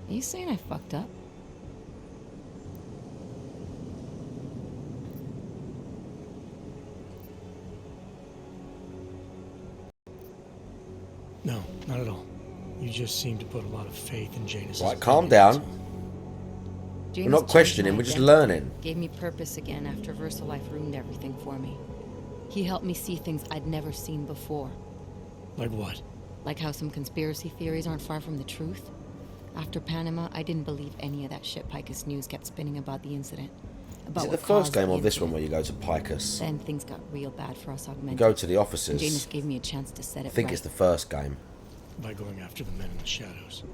Are you saying I fucked up? No, not at all. You just seem to put a lot of faith in Janus. Right, calm down. We're not questioning, we're just learning. Gave me purpose again after VersaLife ruined everything for me. He helped me see things I'd never seen before. Like what? Like how some conspiracy theories aren't far from the truth. After Panama, I didn't believe any of that shit Picus News kept spinning about the incident. Is it the first game or this one where you go to Picus? Then things got real bad for us Augmented. You go to the offices. Janus gave me a chance to set it I think right. it's the first game. By going after the men in the shadows.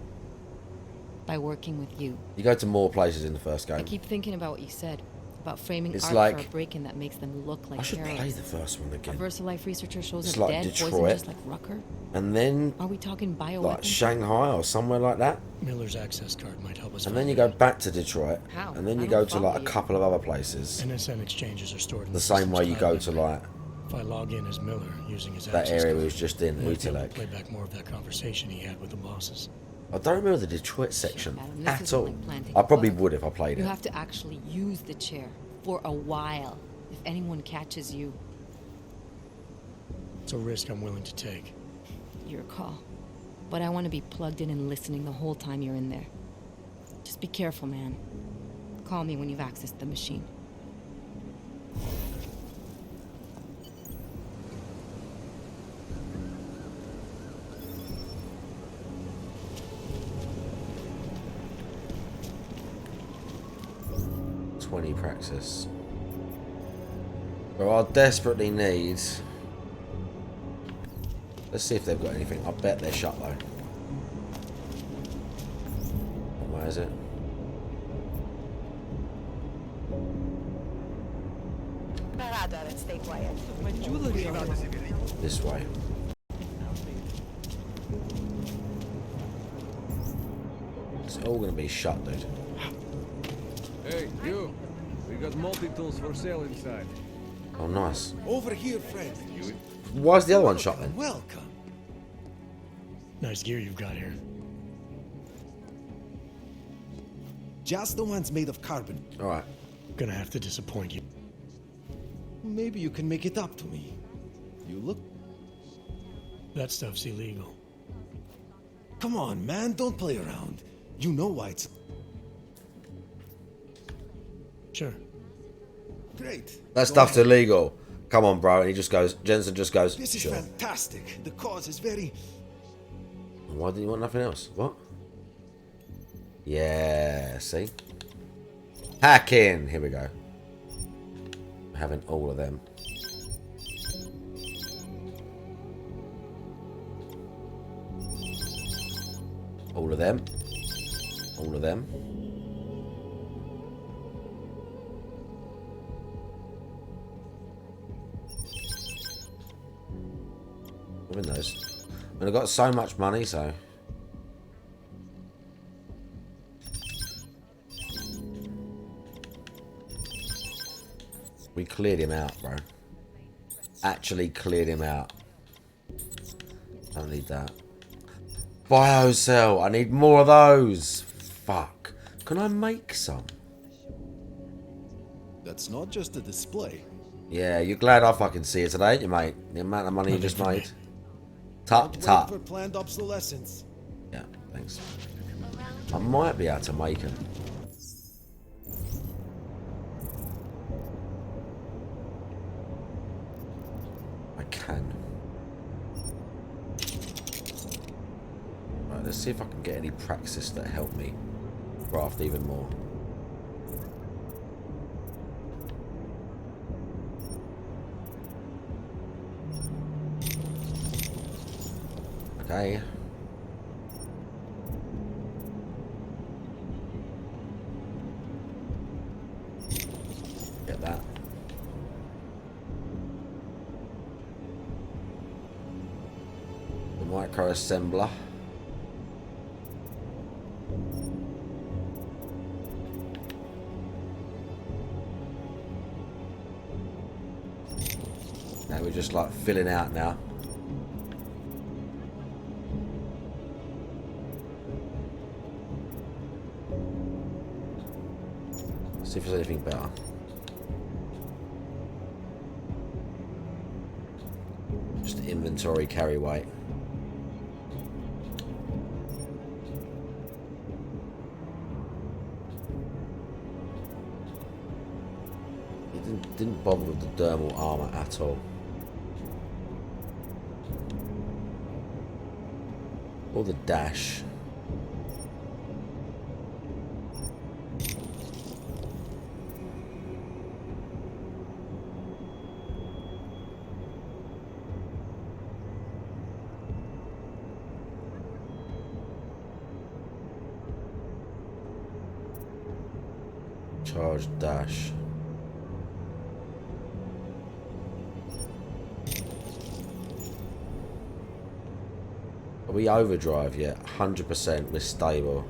By working with you. You go to more places in the first I game. keep thinking about what you said. about framing It's art like, for a break-in that makes them look like I should heroes. play the first one A again. VersaLife researcher shows It's up like dead, Detroit, poisoned just like Rucker. and then Are we talking bioweapons? like Shanghai or somewhere like that. Miller's access card might help us. And then you go back to Detroit. How? And then I you don't go to follow like a you. couple of other places. NSM exchanges are stored in The same way you go to like If I log in as Miller using his that access area card, we was just in, I might be able to Utilek. play back more of that conversation he had with the bosses. I don't remember the Detroit section Adam, this at isn't all. like planting I a probably flag. would if I played You it. have to actually use the chair for a while. If anyone catches you, It's a risk I'm willing to take. your call. But I want to be plugged in and listening the whole time you're in there. Just be careful, man. Call me when you've accessed the machine. $20 praxis. Well, I desperately need. Let's see if they've got anything. I bet they're shut though. Where is it? Parada and stay quiet. My jewelry. This way. It's all gonna be shut, dude. Hey, you. We got multi-tools for sale inside. Oh, nice. Over here, Fred. Why's the other one shut then? Welcome. Nice gear you've got here. Just the ones made of carbon. All right. Gonna have to disappoint you. Maybe you can make it up to me. You look... That stuff's illegal. Come on, man, don't play around. You know why it's... Sure. Great. That stuff's illegal. Come on, bro. And he just goes, Jensen just goes, This is sure. fantastic. The cause is very... Why didn't you want nothing else? What? Yeah, see? Hacking. Here we go. Having all of them. All of them. All of them. Win those. I mean, I've got so much money, so. We cleared him out, bro. Actually cleared him out. Don't need that. Biocell. I need more of those. Fuck. Can I make some? That's not just a display. Yeah, you're glad I fucking see it today, ain't you, mate? The amount of money you just made. Tut, Wait tut. for planned obsolescence. Yeah, thanks. I might be able to make them. I can. Right, let's see if I can get any praxis that help me craft even more. Okay. Get that. The micro assembler. Now we're just like filling out now. See if there's anything better. Just inventory carry weight. It didn't bother with the dermal armor at all. Or the dash. Charge dash. Are we overdrive yet? 100%. We're stable.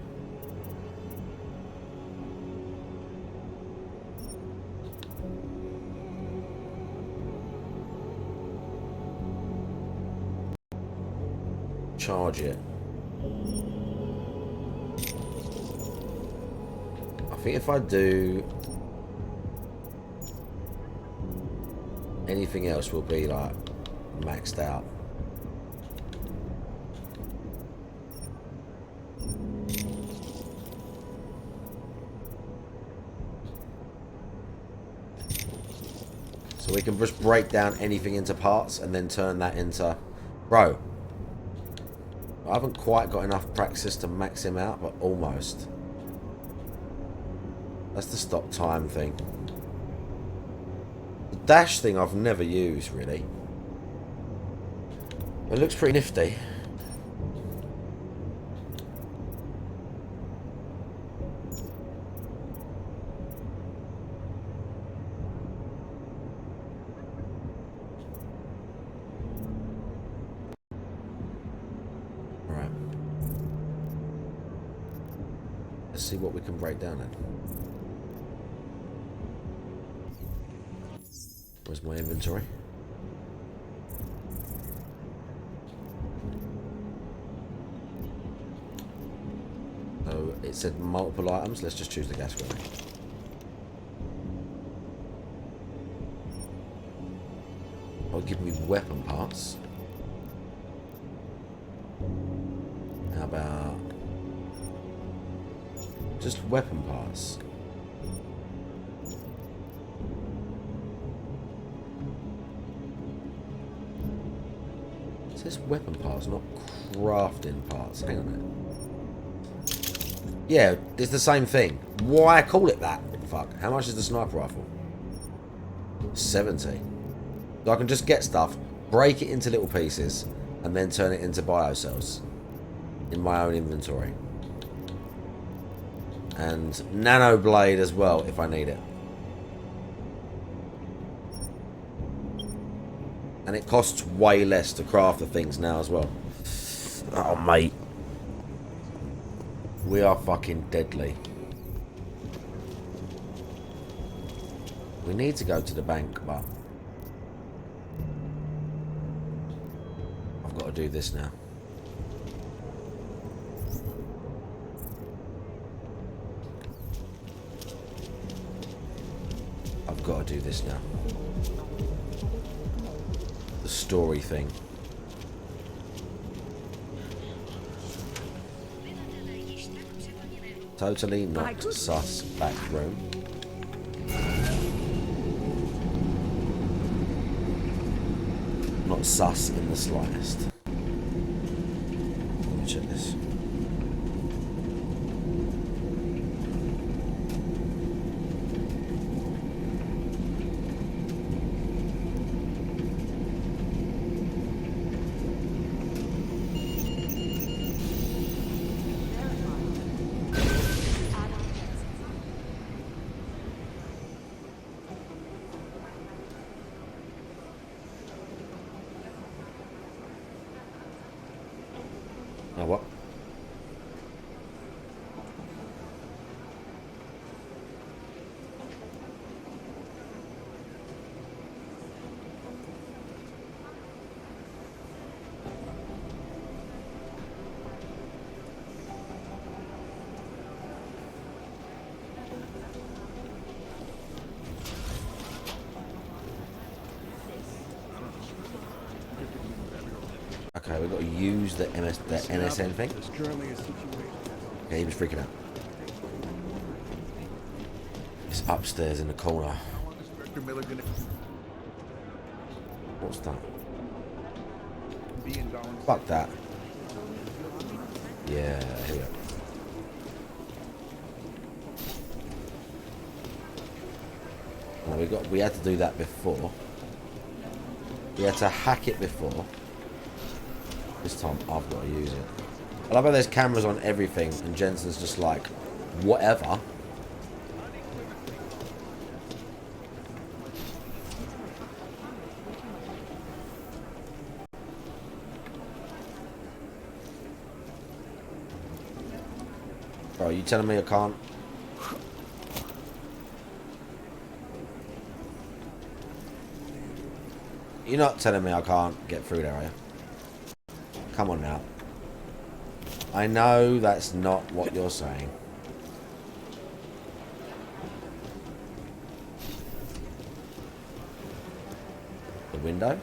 Charge it. I think if I do anything else, will be like maxed out. So we can just break down anything into parts and then turn that into... Bro, I haven't quite got enough practice to max him out, but almost. That's the stop time thing. The dash thing I've never used, really. It looks pretty nifty. Right. Let's see what we can break down then. Where's my inventory? So it said multiple items. Let's just choose the gas grenade. Oh, give me weapon parts. How about just weapon parts? It says weapon parts, not crafting parts. Hang on a minute. Yeah, it's the same thing. Why call it that? Fuck. How much is the sniper rifle? 70. So I can just get stuff, break it into little pieces, and then turn it into biocells in my own inventory. And nano blade as well if I need it. And it costs way less to craft the things now as well. Oh, mate. We are fucking deadly. We need to go to the bank, but I've got to do this now. I've got to do this now. The story thing. Totally not sus back room. Not sus in the slightest. Let me check this. Now what? Okay, we've got to use the NSN thing. Okay, he was freaking out. It's upstairs in the corner. What's that? Fuck that. Yeah, here we go. We had to do that before. We had to hack it before. This time I've got to use it. I love how there's cameras on everything and Jensen's just like, whatever. Bro, you telling me I can't? You're not telling me I can't get through there, are you? Come on now. I know that's not what you're saying. The window?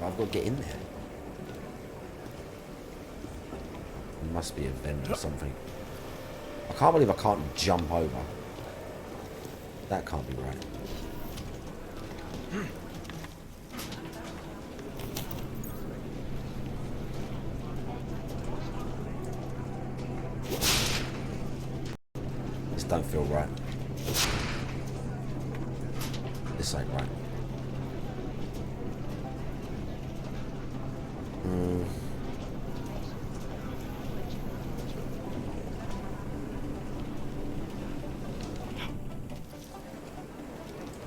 I've got to get in there. There must be a vent or something. I can't believe I can't jump over. That can't be right. This don't feel right. This ain't right.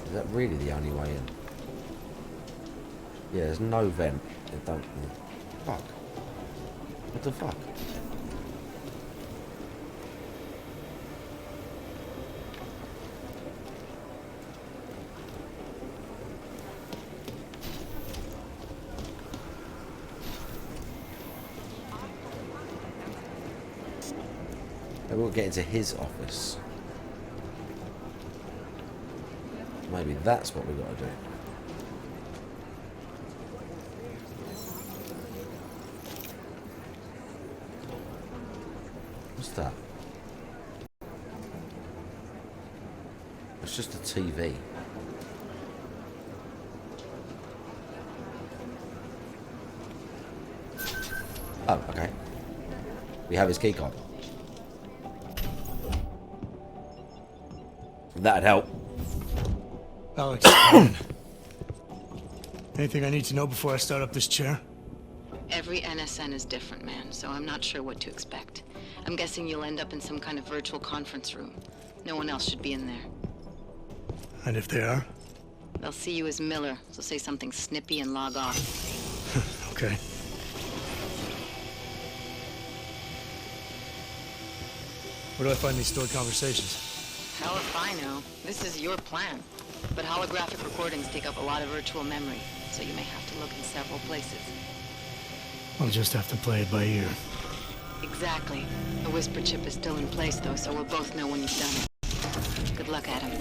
Is that really the only way in? Yeah, there's no vent. It don't. Fuck. What the fuck? Maybe we'll get into his office. Maybe that's what we got to do. What's that? It's just a TV. Oh, okay. We have his keycard. That'd help. Alex, anything I need to know before I start up this chair? Every NSN is different, man, so I'm not sure what to expect. I'm guessing you'll end up in some kind of virtual conference room. No one else should be in there. And if they are? They'll see you as Miller, so say something snippy and log off. Okay. Where do I find these stored conversations? Hell if I know. This is your plan. But holographic recordings take up a lot of virtual memory, so you may have to look in several places. I'll just have to play it by ear. Exactly. The whisper chip is still in place, though, so we'll both know when you've done it. Good luck, Adam.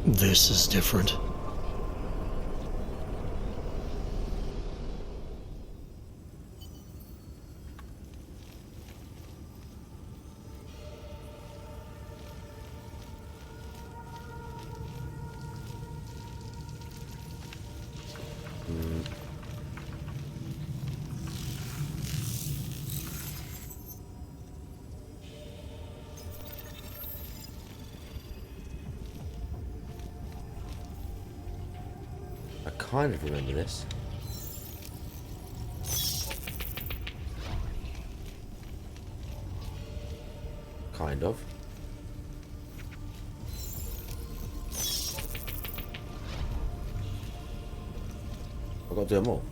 This is different. I kind of remember this. Kind of. I've got to do them all.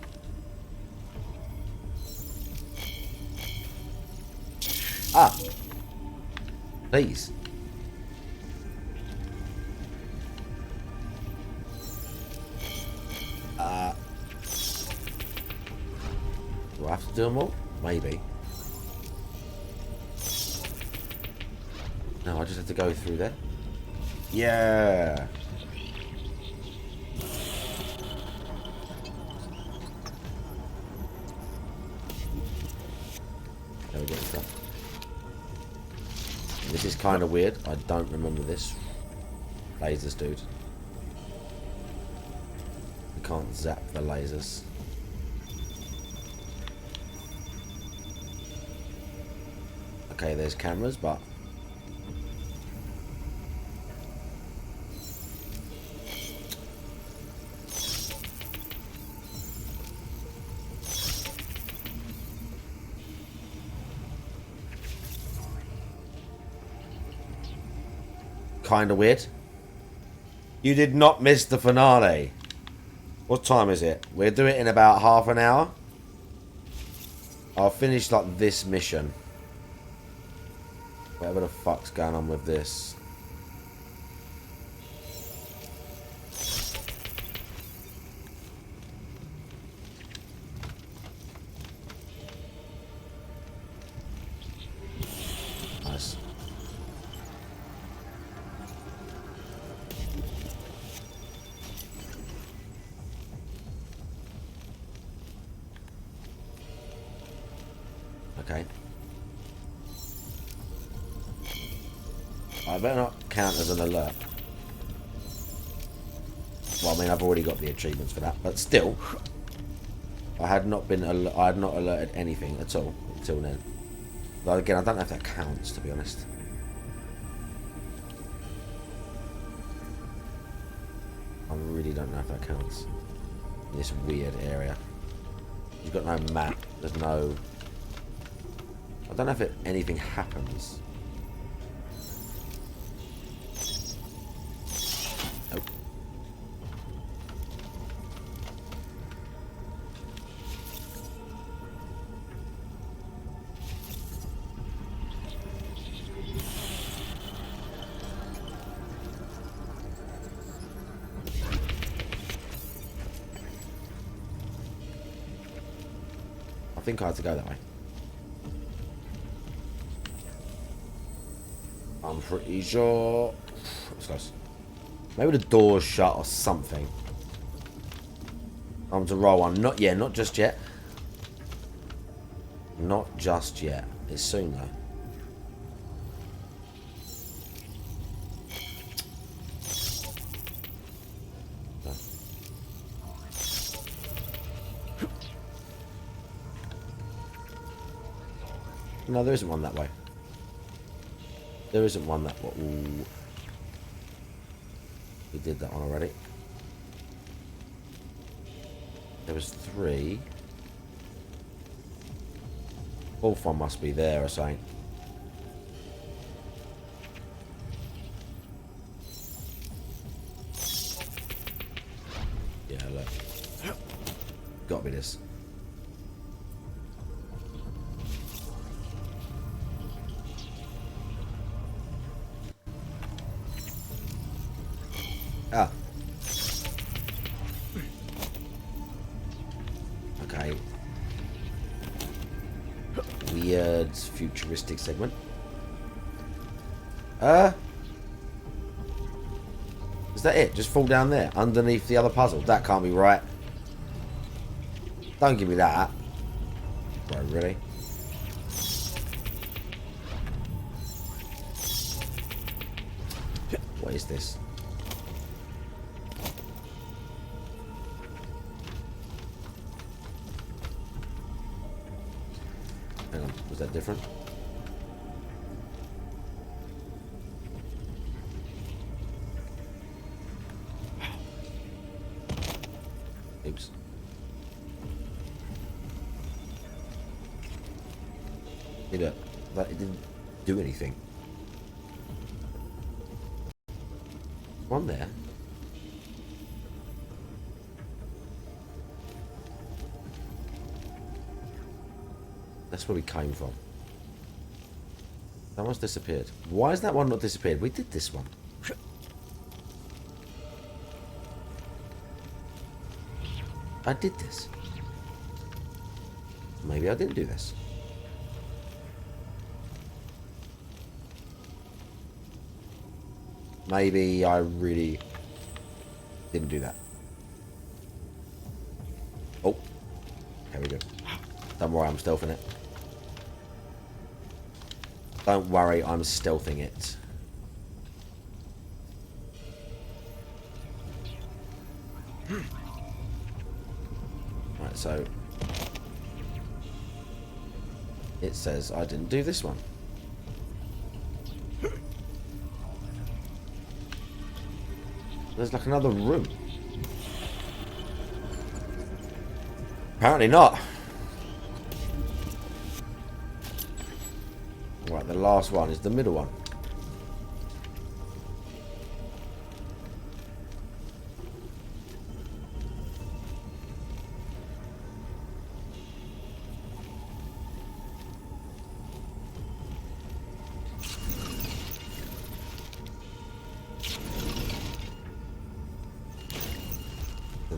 Ah! Please. Do I have to do them all? Maybe. No, I just have to go through there. Yeah. There we go. Stuff. This is kind of weird. I don't remember this. Lasers, dude. We can't zap the lasers. Okay, there's cameras, but kind of weird. You did not miss the finale. What time is it? We'll do it in about half an hour. I'll finish like this mission. Whatever the fuck's going on with this. Nice. Okay. I better not count as an alert. Well, I mean, I've already got the achievements for that, but still, I had not alerted anything at all until then. Though again, I don't know if that counts, to be honest. I really don't know if that counts. In this weird area. You've got no map. There's no. I don't know if anything happens. Nope. I think I had to go that way. I'm pretty sure. Let's go. Maybe the door's shut or something. I'm to roll one. Not yet. Not just yet. Not just yet. It's soon though. No, there isn't one that way. There isn't one that way. Ooh. We did that one already. There was 3. Fourth one must be there or something. Yeah, look. Gotta be this. Ah. Okay. Weird futuristic segment. Is that it? Just fall down there underneath the other puzzle? That can't be right. Don't give me that. Bro, really? What is this? Hang on, was that different? Oops. It didn't do anything. One there. That's where we came from. That one's disappeared. Why is that one not disappeared? We did this one. I did this. Maybe I didn't do this. Maybe I really didn't do that. Oh. Here we go. Don't worry, I'm stealthing it. Don't worry, I'm stealthing it. so it says I didn't do this one. There's like another room. Apparently not. Right, the last one is the middle one.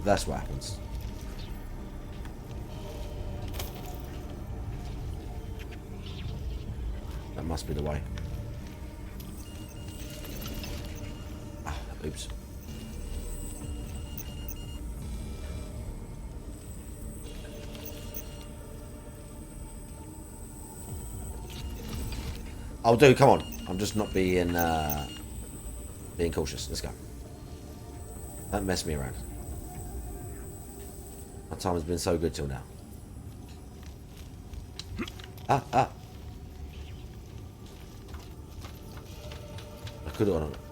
That's what happens. That must be the way. Ah, oops. I'll do, come on. I'm just not being cautious. Let's go. Don't mess me around. My time has been so good till now. I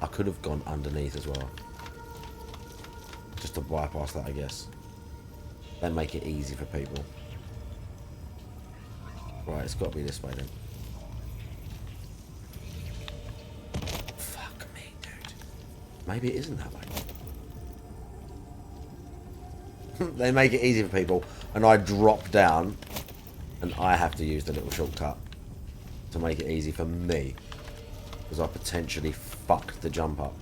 could have gone underneath as well. Just to bypass that, I guess. They make it easy for people. Right, it's got to be this way then. Fuck me, dude. Maybe it isn't that way. They make it easy for people, and I drop down, and I have to use the little shortcut to make it easy for me, because I potentially fucked the jump up.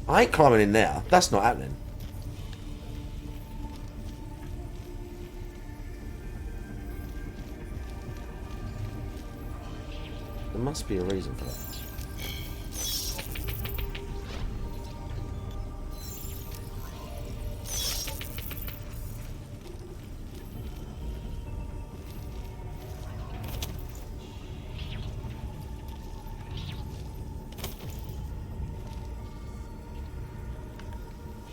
I ain't climbing in there. That's not happening. There must be a reason for that.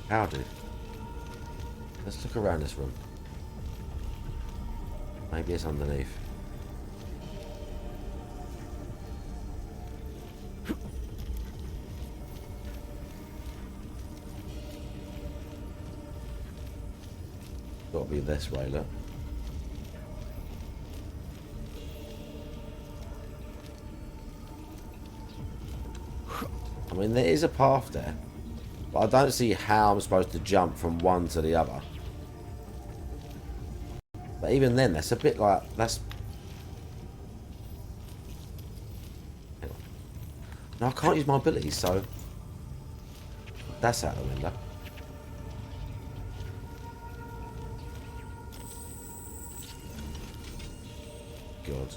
How, dude? Let's look around this room. Maybe it's underneath. Gotta be this way, look. I mean, there is a path there, but I don't see how I'm supposed to jump from one to the other. But even then, that's a bit like, that's... Hang on. No, I can't use my abilities, so... That's out the window. God.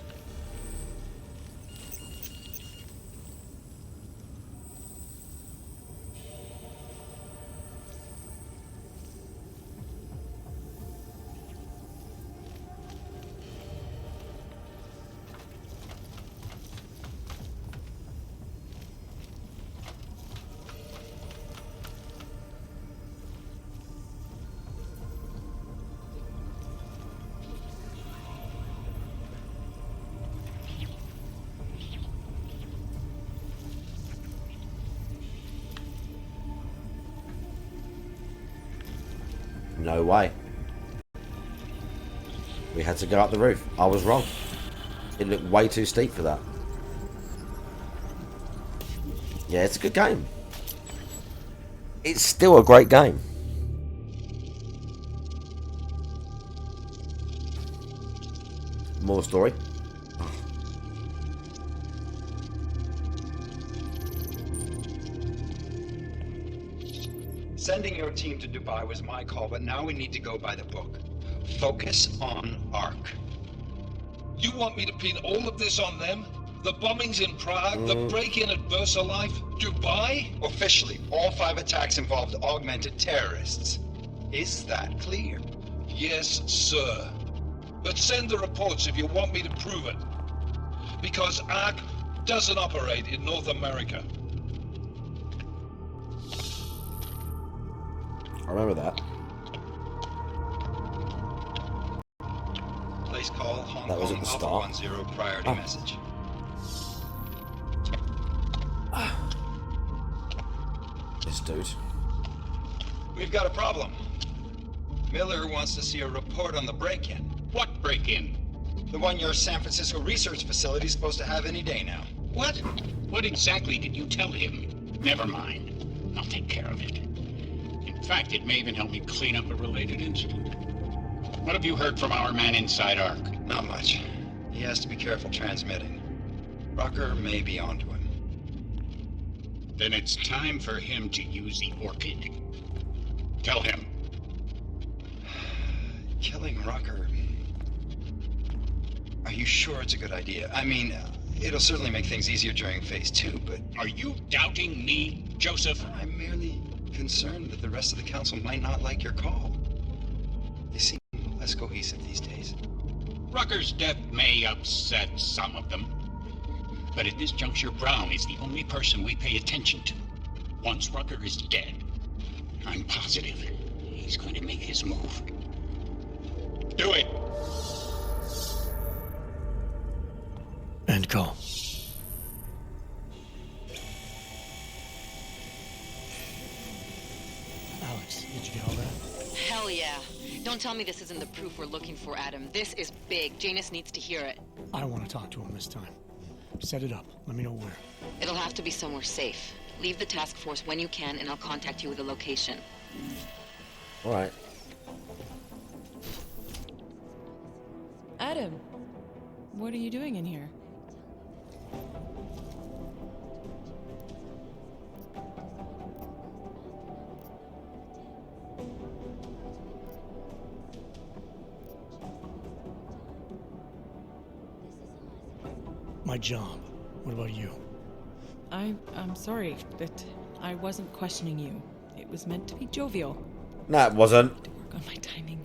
No way. We had to go up the roof. I was wrong. It looked way too steep for that. Yeah, it's a good game. It's still a great game. More story. Sending your team to Dubai was my call, but now we need to go by the book. Focus on Ark. You want me to pin all of this on them? The bombings in Prague, the break-in at VersaLife, Dubai? Officially, all 5 attacks involved augmented terrorists. Is that clear? Yes, sir. But send the reports if you want me to prove it. Because Ark doesn't operate in North America. I remember that. Place call, Hong That was Kong at the Alpha start. 10 priority message. This dude. We've got a problem. Miller wants to see a report on the break-in. What break-in? The one your San Francisco research facility is supposed to have any day now. What? What exactly did you tell him? Never mind. I'll take care of it. In fact, it may even help me clean up a related incident. What have you heard from our man inside Ark? Not much. He has to be careful transmitting. Rucker may be onto him. Then it's time for him to use the Orchid. Tell him. Killing Rucker. Are you sure it's a good idea? I mean, it'll certainly make things easier during Phase 2, but... Are you doubting me, Joseph? I'm merely concerned that the rest of the Council might not like your call. You seem less cohesive these days. Rucker's death may upset some of them. But at this juncture, Brown is the only person we pay attention to. Once Rucker is dead, I'm positive he's going to make his move. Do it! End call. Alex, did you get all that? Hell yeah. Don't tell me this isn't the proof we're looking for, Adam. This is big. Janus needs to hear it. I want to talk to him this time. Set it up. Let me know where. It'll have to be somewhere safe. Leave the task force when you can, and I'll contact you with a location. All right. Adam, what are you doing in here? My job. What about you? I'm sorry, but I wasn't questioning you. It was meant to be jovial. No, it wasn't. To work on my timing.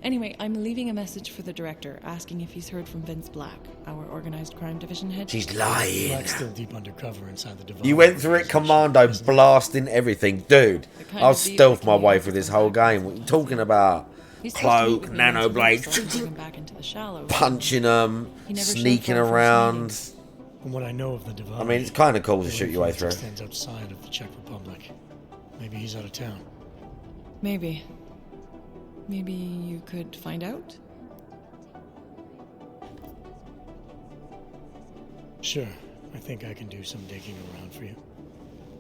Anyway, I'm leaving a message for the director, asking if he's heard from Vince Black, our organized crime division head. She's lying. Black's still deep undercover inside the Divine. You went through it commando, blasting everything. Dude, I'll stealth my way through this whole game. What are you talking about? Cloak, nanoblades, punching them, sneaking around. From what I know of the Divine, I mean, it's kind of cool to shoot your way through. Stands outside of the Czech Republic. Maybe he's out of town. Maybe. Maybe you could find out? Sure. I think I can do some digging around for you.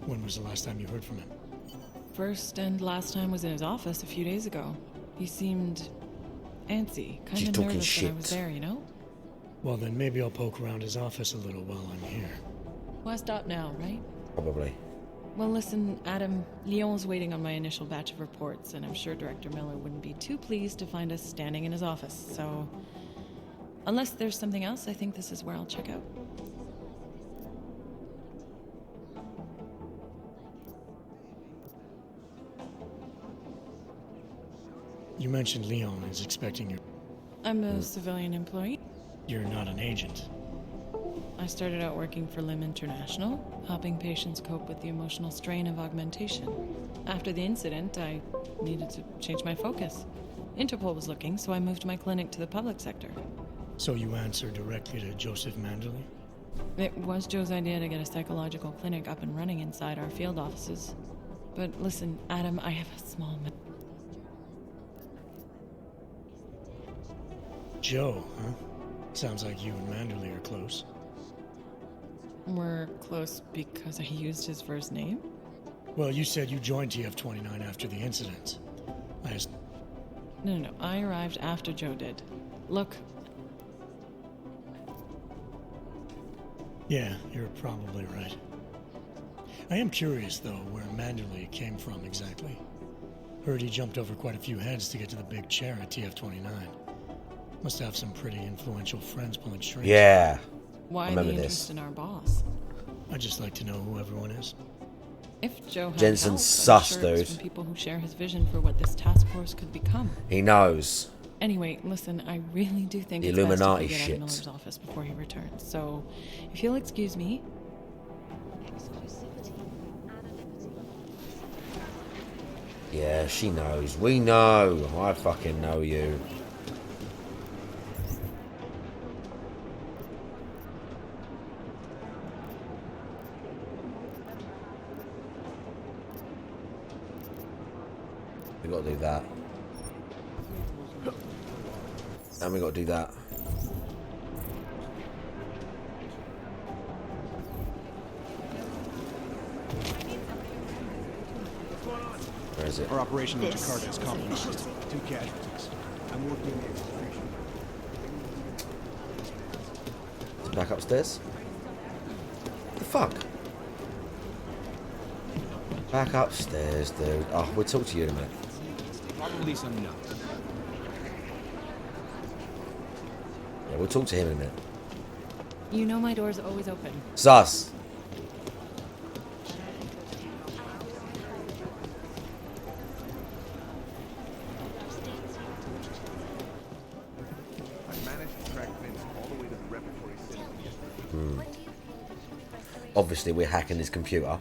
When was the last time you heard from him? First and last time was in his office a few days ago. He seemed antsy, kind of nervous when I was there, you know? Well, then maybe I'll poke around his office a little while I'm here. Well, stop now, right? Probably. Well, listen, Adam, Lyon's waiting on my initial batch of reports, and I'm sure Director Miller wouldn't be too pleased to find us standing in his office, so... Unless there's something else, I think this is where I'll check out. You mentioned Leon is expecting you. I'm a civilian employee. You're not an agent. I started out working for Lim International, helping patients cope with the emotional strain of augmentation. After the incident, I needed to change my focus. Interpol was looking, so I moved my clinic to the public sector. So you answer directly to Joseph Manderley? It was Joe's idea to get a psychological clinic up and running inside our field offices. But listen, Adam, I have a small... Joe, huh? Sounds like you and Manderley are close. We're close because I used his first name? Well, you said you joined TF-29 after the incident. No. I arrived after Joe did. Look. Yeah, you're probably right. I am curious, though, where Manderley came from exactly. Heard he jumped over quite a few heads to get to the big chair at TF-29. Must have some pretty influential friends pulling strings. Yeah. Why the interest in our boss? I'd just like to know who everyone is. If Joe had Jensen's help, sus, I'm sure it's dude. from people who share his vision for what this task force could become. He knows. Anyway, listen, I really do think The it's best if Illuminati we get out shit. of Miller's office before he returns. So, if you'll excuse me. Yeah, she knows. We know. I fucking know you. We gotta do that. And we gotta do that. Where is it? Our operation in Jakarta is compromised. 2 casualties. I'm working the execution. Is it back upstairs? The fuck? Back upstairs, dude. Oh, we'll talk to you in a minute. Probably some nuts. Yeah, we'll talk to him in a minute. You know my door's always open. Sus. I managed to track Vince all the way to the repertory cinema. Obviously, we're hacking his computer.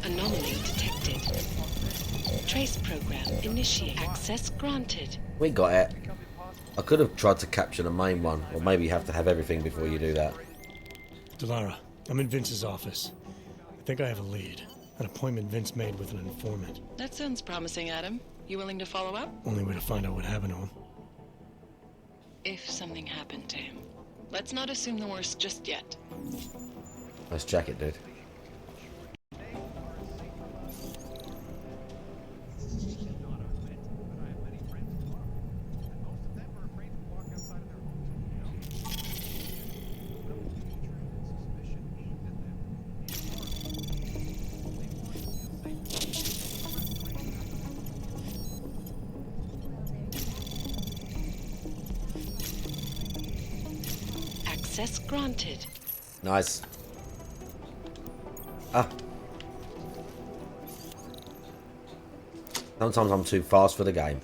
Anomaly detected. Trace program initiate. Access granted. We got it. I could have tried to capture the main one, or maybe you have to have everything before you do that. Delara, I'm in Vince's office. I think I have a lead. An appointment Vince made with an informant. That sounds promising, Adam. You willing to follow up? Only way to find out what happened to him. If something happened to him. Let's not assume the worst just yet. Nice jacket, dude. Access granted. Nice. Ah. Sometimes I'm too fast for the game.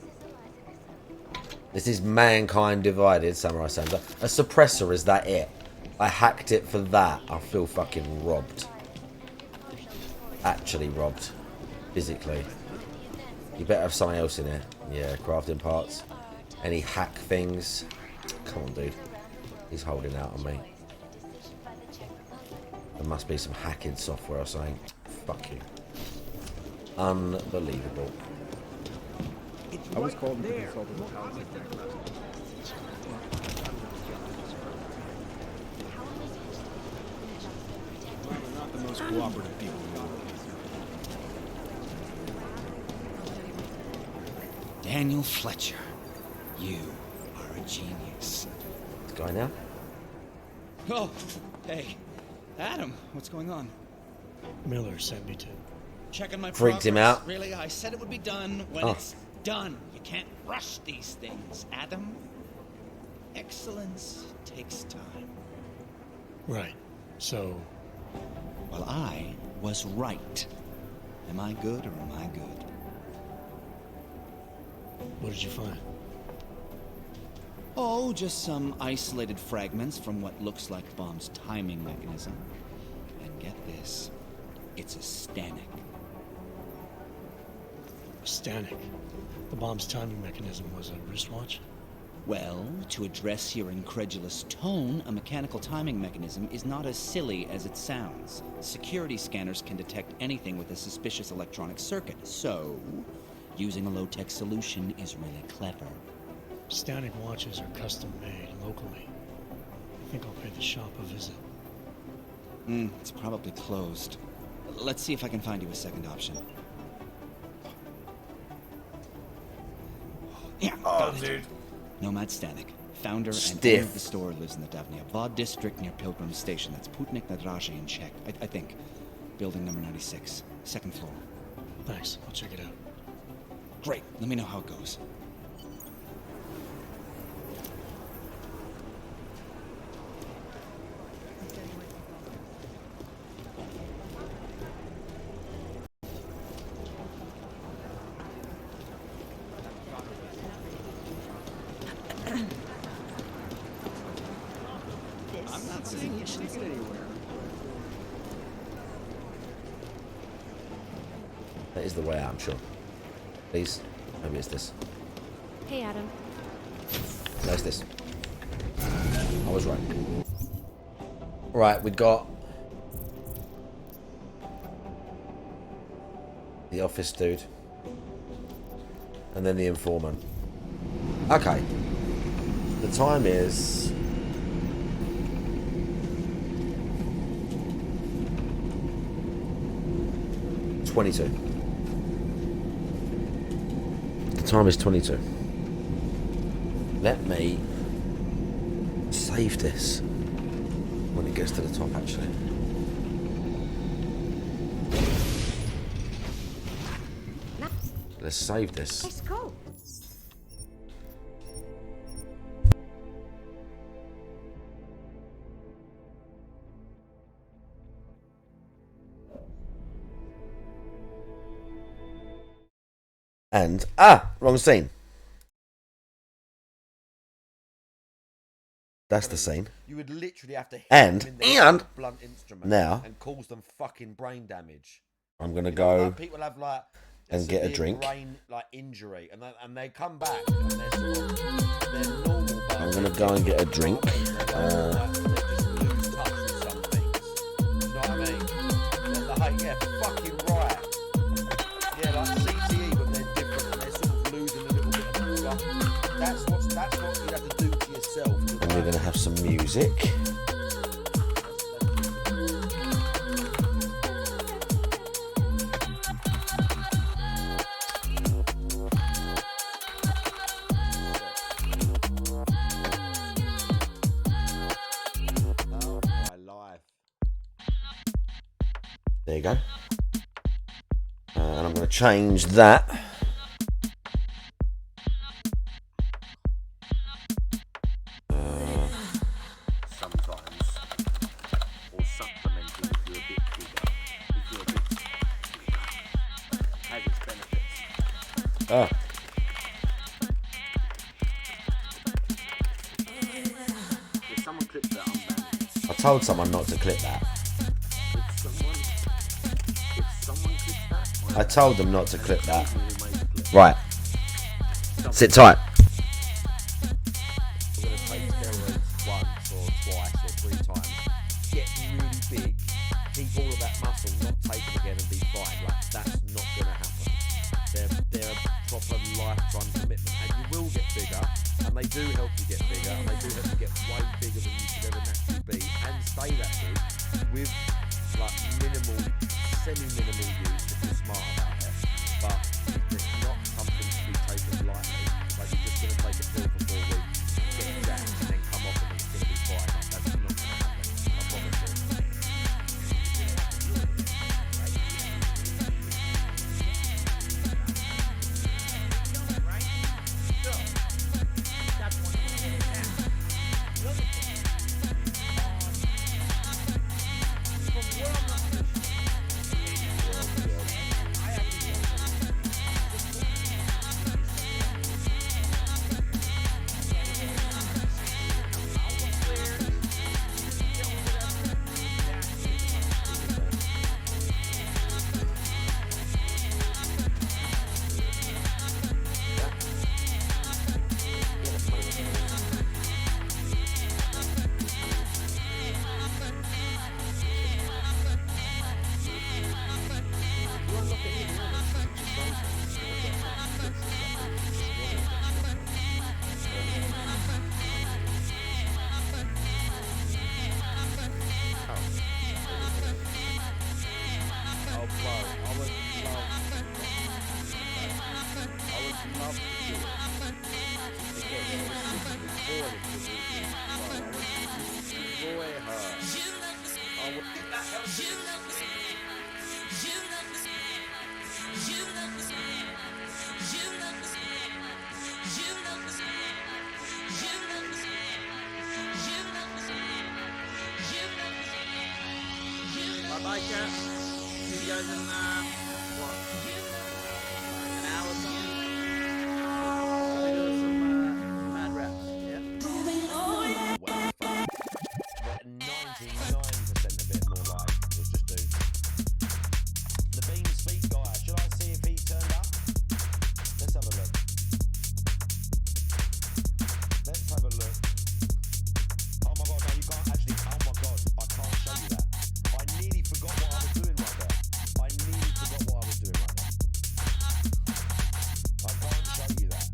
This is Mankind Divided, Samurai Sandra. A suppressor, is that it? I hacked it for that. I feel fucking robbed. Actually robbed. Physically. You better have something else in here. Yeah, crafting parts. Any hack things. Come on, dude. He's holding out on me. There must be some hacking software or something. Fuck you. Unbelievable. I was called to consult with the housing Not the most cooperative people in the world. Daniel Fletcher, you are a genius. This guy now? Oh, hey. Adam, what's going on? Miller sent me to. Checking my Freaked him progress. out. Really, I said it would be done when it's done. You can't rush these things, Adam. Excellence takes time. Right. So. Well, I was right. Am I good or am I good? What did you find? Oh, just some isolated fragments from what looks like the bomb's timing mechanism. And get this, it's a Stanek. A Stanek? The bomb's timing mechanism was a wristwatch? Well, to address your incredulous tone, a mechanical timing mechanism is not as silly as it sounds. Security scanners can detect anything with a suspicious electronic circuit, so using a low-tech solution is really clever. Stanek watches are custom made locally. I think I'll pay the shop a visit. It's probably closed. Let's see if I can find you a second option. Yeah, got it. Dude. Nomad Stanek, founder and owner of the store, lives in the Davnia Vod district near Pilgrim Station. That's Putnik Nadrashi in Czech, I think. Building number 96, second floor. Thanks. I'll check it out. Great. Let me know how it goes. I'm not seeing you stick it anywhere. That is the way out, I'm sure. Please. Maybe it's this. Hey, Adam. No, it's this. I was right. Right, we got the office dude. And then the informant. Okay. The time is... The time is 22. Let me save this when it gets to the top, actually. Let's save this. Nice coat. And wrong scene. That's the scene. You would literally have to hit And them in the and blunt instrument now and cause them fucking brain damage. I'm gonna You know, go like, people have like and get a severe drink. brain like injury, and they come back and they're sort of they're normal. But I'm gonna go and get a drink. they just lose touch with some things. You know what I mean? They're like, yeah, fucking right. Yeah, like CTE, but they're different and they're sort of losing a little bit of like, that's what you have to do to yourself. And we're gonna have some music. There you go. And I'm going to change that. Sometimes, or supplementing if you're a bit bigger, if you're a bit has its benefits. Oh. If someone clips that, I'm banned. I told someone not to clip that. I told them not to clip that. Right. Sit tight. We're going to take steroids once or twice or 3 times. Get really big. Keep all of that muscle, not take them again and be fine. Like, that's not going to happen. They're a proper lifetime commitment. And you will get bigger. And they do help you get bigger. And they do help you get way bigger than you should ever naturally be. And stay that big with like minimal, semi-minimal use if you're smart about it. But it's not something to be taken lightly. Like you're just going to take a pill for 4 weeks, get jacked, and then come off and it's going to be fine. Like, that's not going to happen. I promise you. videos in what? An hour or something? We do some mad raps, yeah? What the fuck? 99% of it, more like, was just dudes. The Beans Feet guy, should I see if he turned up? Let's have a look. Let's have a look. Oh my god, no, you can't actually. Oh my god, I can't show you that. I nearly forgot what I was doing right there. I nearly forgot what I was doing right there. I can't show you that.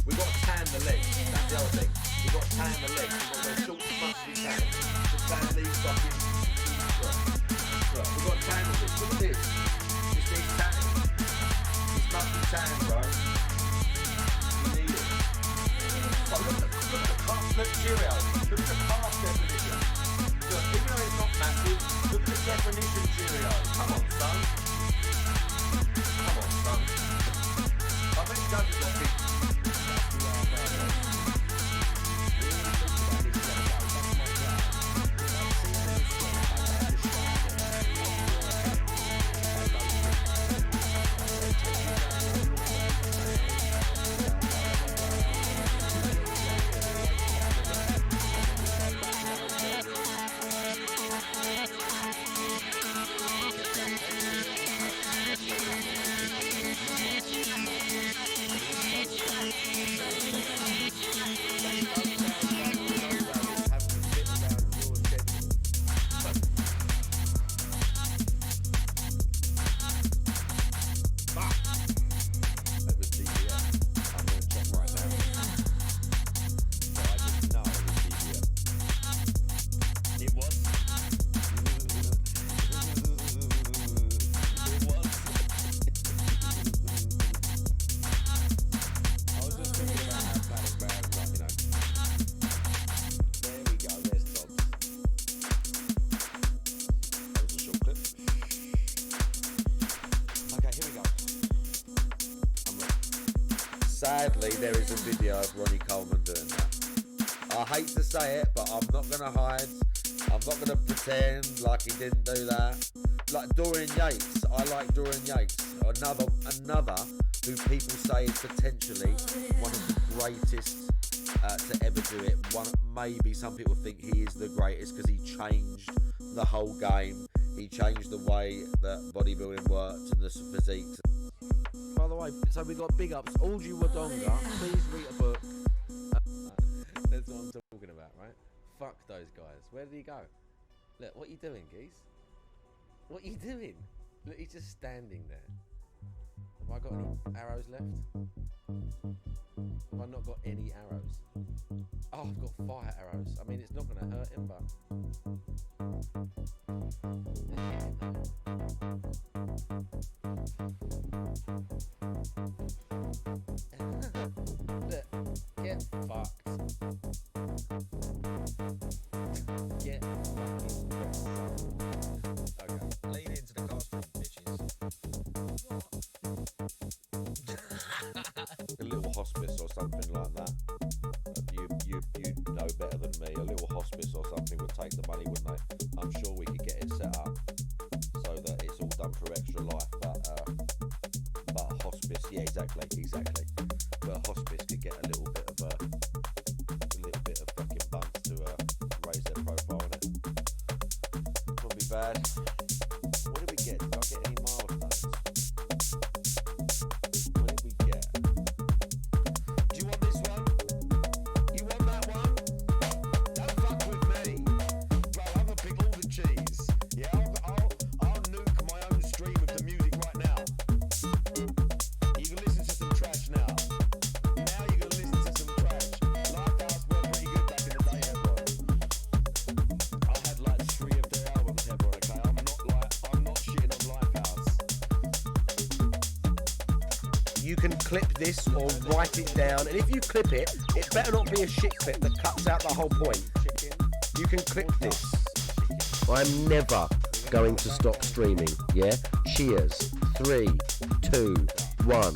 We've got to tan the legs, that's the other thing. We've got to tan the legs, we've got those short muscly tan to tan these fucking... Look, we've got to tan the legs, look at this. This needs tanning. This must be tan, bro. You need it. Oh, look at the calf, look Cheerio. Look at the calf definition. Look, even though it's not massive, look at the definition, Cheerio. Come on, son. Come on, son. I think Judge's got big... Sadly, there is a video of Ronnie Coleman doing that. I hate to say it, but I'm not going to hide. I'm not going to pretend like he didn't do that. Like Dorian Yates. I like Dorian Yates. Another who people say is potentially one of the greatest to ever do it. Maybe some people think he is the greatest because he changed the whole game. He changed the way that bodybuilding worked and the physique. By the way, so we got big ups. Algie Wodonga, please read a book. That's what I'm talking about, right? Fuck those guys. Where did he go? Look, what are you doing, geese? What are you doing? Look, he's just standing there. Have I got any arrows left? Have I not got any arrows? Oh, I've got fire arrows. I mean, it's not going to hurt him, but... Look, get fucked. Get fucking fucked. Okay, lean into the costume, bitches. A little hospice or something like that. You know better than me. A little hospice or something would take the money, wouldn't they? I'm sure we could get it set up so that it's all done for Extra Life. But hospice, yeah, exactly. But hospice could get a little bit of fucking bumps to raise their profile on it. Wouldn't be bad. What did we get? Did I get any milestones? What did we get? Do you want this one? You want that one? Don't fuck with me. Bro, I'm gonna pick all the cheese. Yeah, I'll nuke my own stream of the music right now. You can listen to some trash now. Now you're gonna listen to some trash. you can clip this or write it down, and if you clip it, it better not be a shit clip that cuts out the whole point. You can clip this. I'm never going to stop streaming, yeah? Cheers. 3, 2, 1.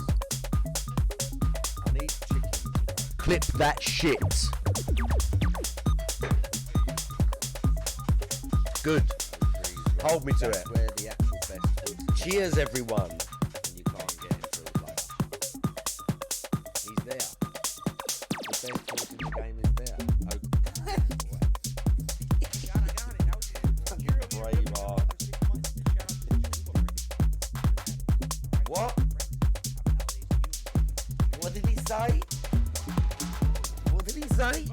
I need chicken. Clip that shit. Good. Hold me to it. That's where the actual best is. Cheers, everyone. And you can't get him through like he's there. The best horse in the game is there. Oh. Braveheart. What? What did he say? What did he say?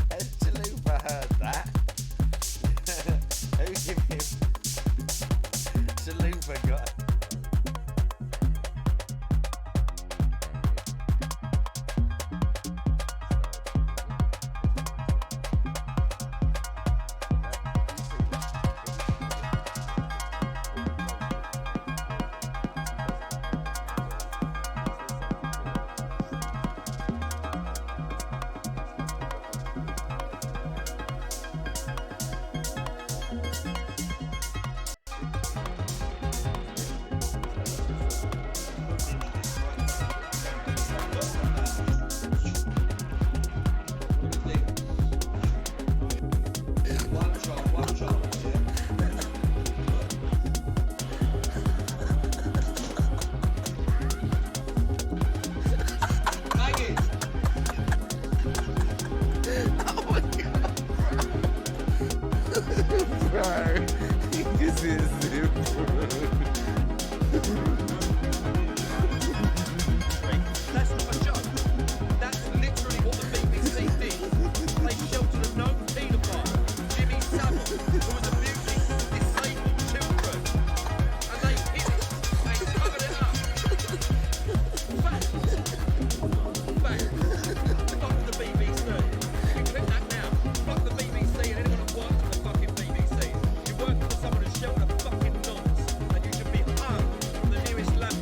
Has Chalupa heard that? Who give him? Chalupa got. This is That's not a joke. That's literally what the BBC did. They sheltered a known paedophile, Jimmy Savile, who was abusing disabled children. And they hid it. They covered it up. Fact. Fuck the BBC. You can clip that now. Fuck the BBC and anyone who works for the fucking BBC. You work for someone who sheltered a fucking nonce. And you should be hung from the nearest lab.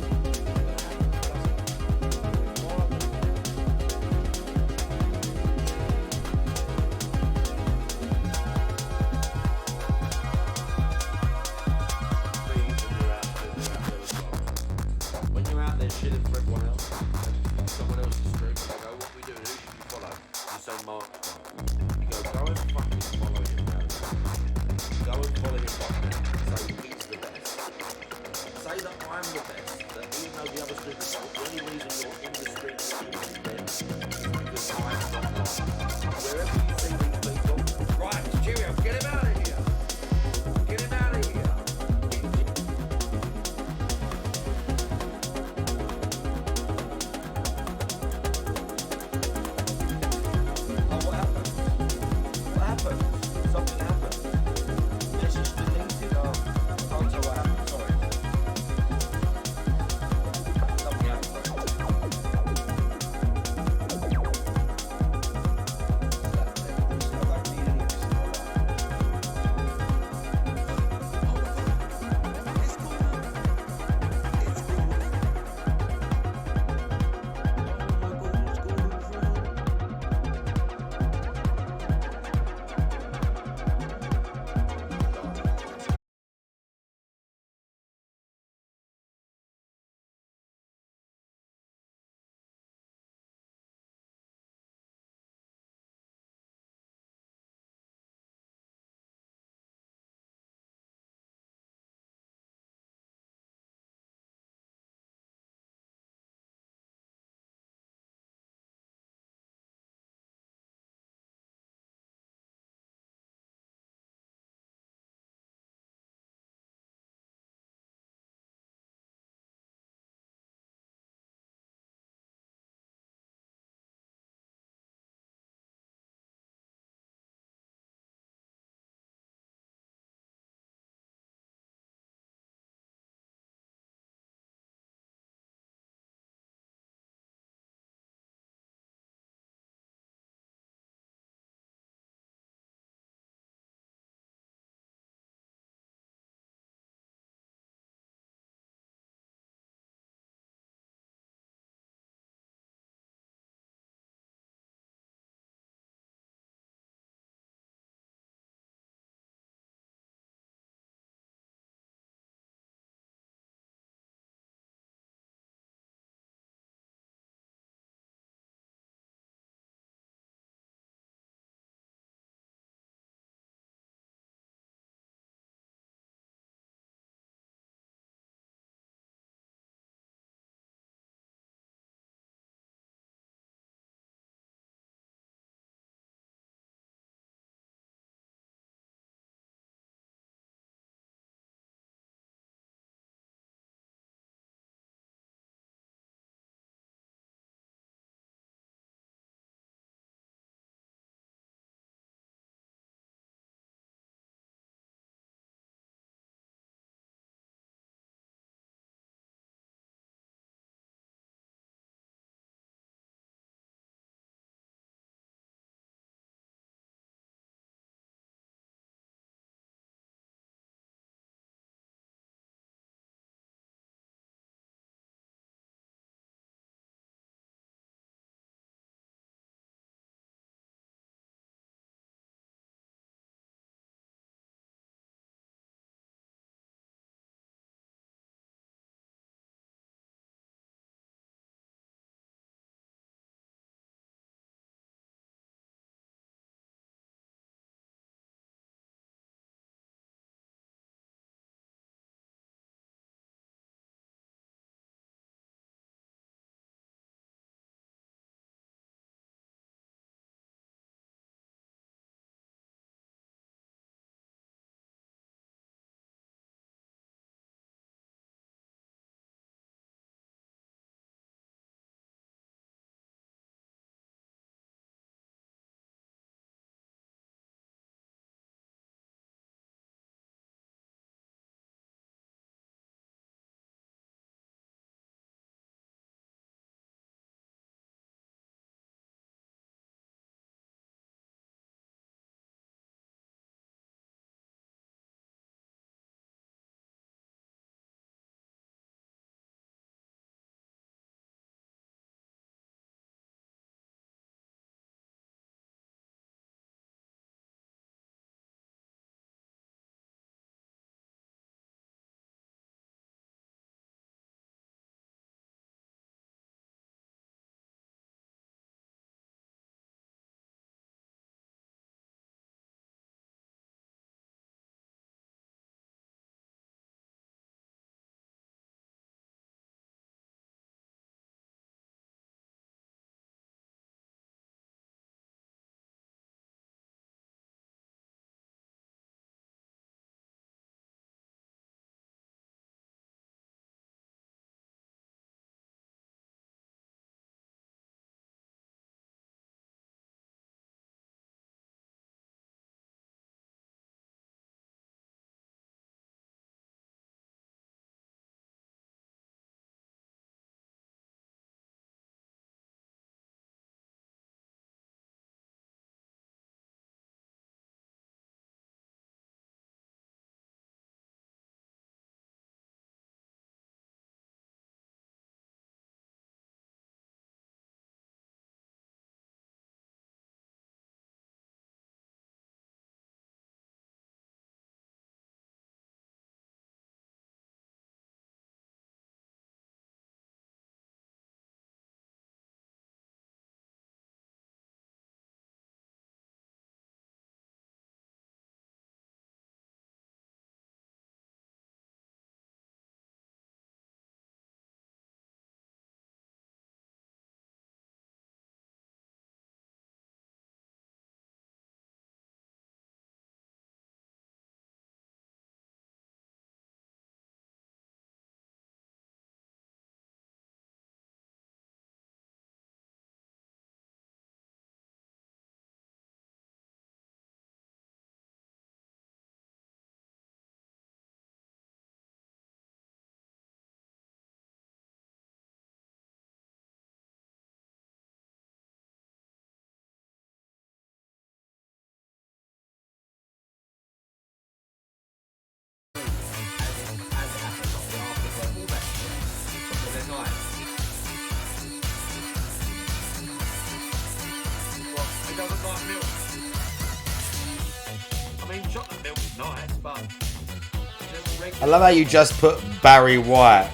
I mean, chocolate milk's nice, but just I regular. love how you just put Barry White.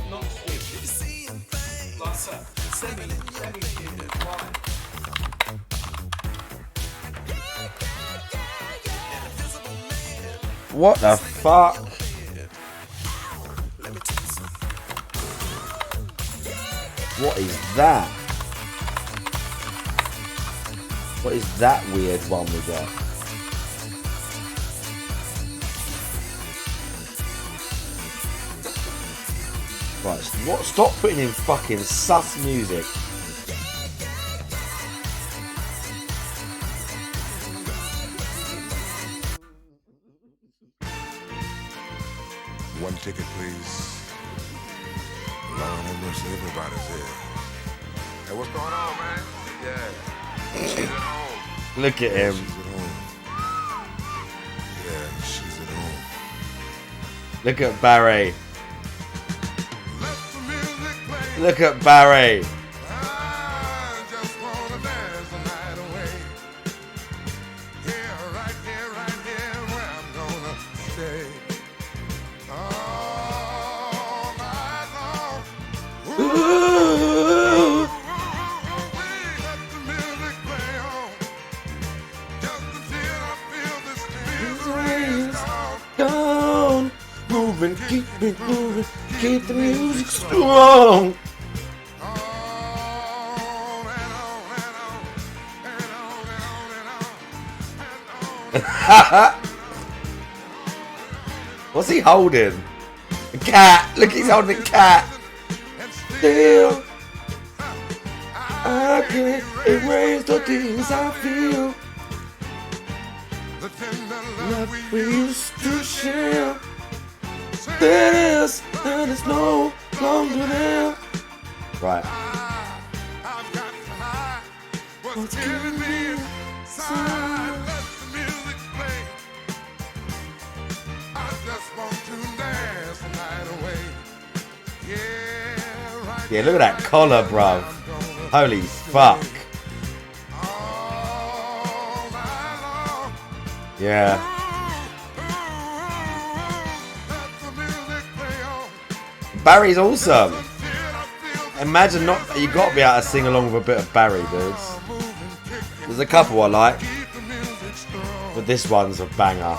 Not skim. Like semi-skim is fine. What the fuck? What is that? What is that weird one we got? Right, what? Stop putting in fucking sus music. One ticket, please. Lord have mercy, everybody's here. Hey, what's going on, man? Yeah. She's at home. Look at him. She's at home. Yeah, she's at home. Look at Barry. Look at Barry. I just wanna dance the night away. Here, right here, where I'm gonna stay. All night long. Ooh. Let the music play on. Just until I feel this misery is gone. Gone. Moving, keep it moving, keep the music strong. What's he holding? A cat. Look, he's holding a cat. Still, I can't erase the things I feel. Love we used to share. This and it's no longer there. Right. What's giving me inside? Let the music play. I just want to dance the night away. Yeah, right. Yeah, look at that collar, bruv. Holy fuck. Yeah. Barry's awesome. Imagine not. You got to be able to sing along with a bit of Barry, dudes. There's a couple I like, but this one's a banger.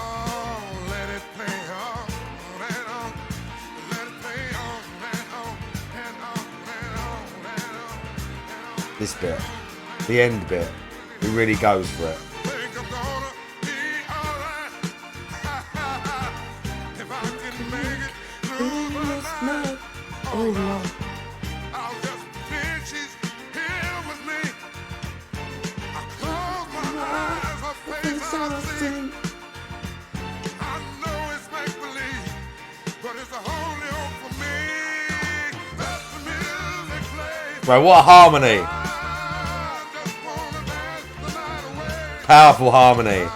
This bit, the end bit, he really goes for it. Oh Lord. I'll just pretend she's here with me. I close my eyes, her face I see. I know it's make believe, but it's the only hope for me. Let the music play. Bro, what a harmony! Powerful harmony.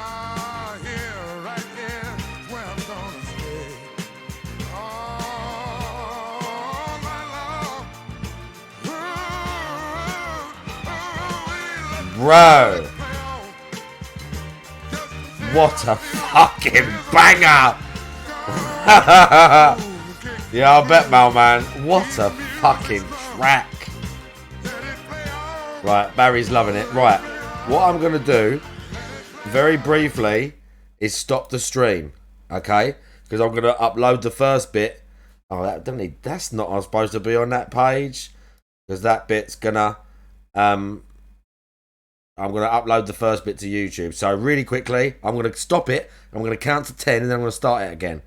Bro, what a fucking banger! Yeah, I'll bet, Malman. What a fucking track! Right, Barry's loving it. Right, what I'm gonna do, very briefly, is stop the stream, okay? Because I'm gonna upload the first bit. Oh, that's not supposed to be on that page, because that bit's gonna I'm going to upload the first bit to YouTube. So really quickly, I'm going to stop it. I'm going to count to 10 and then I'm going to start it again.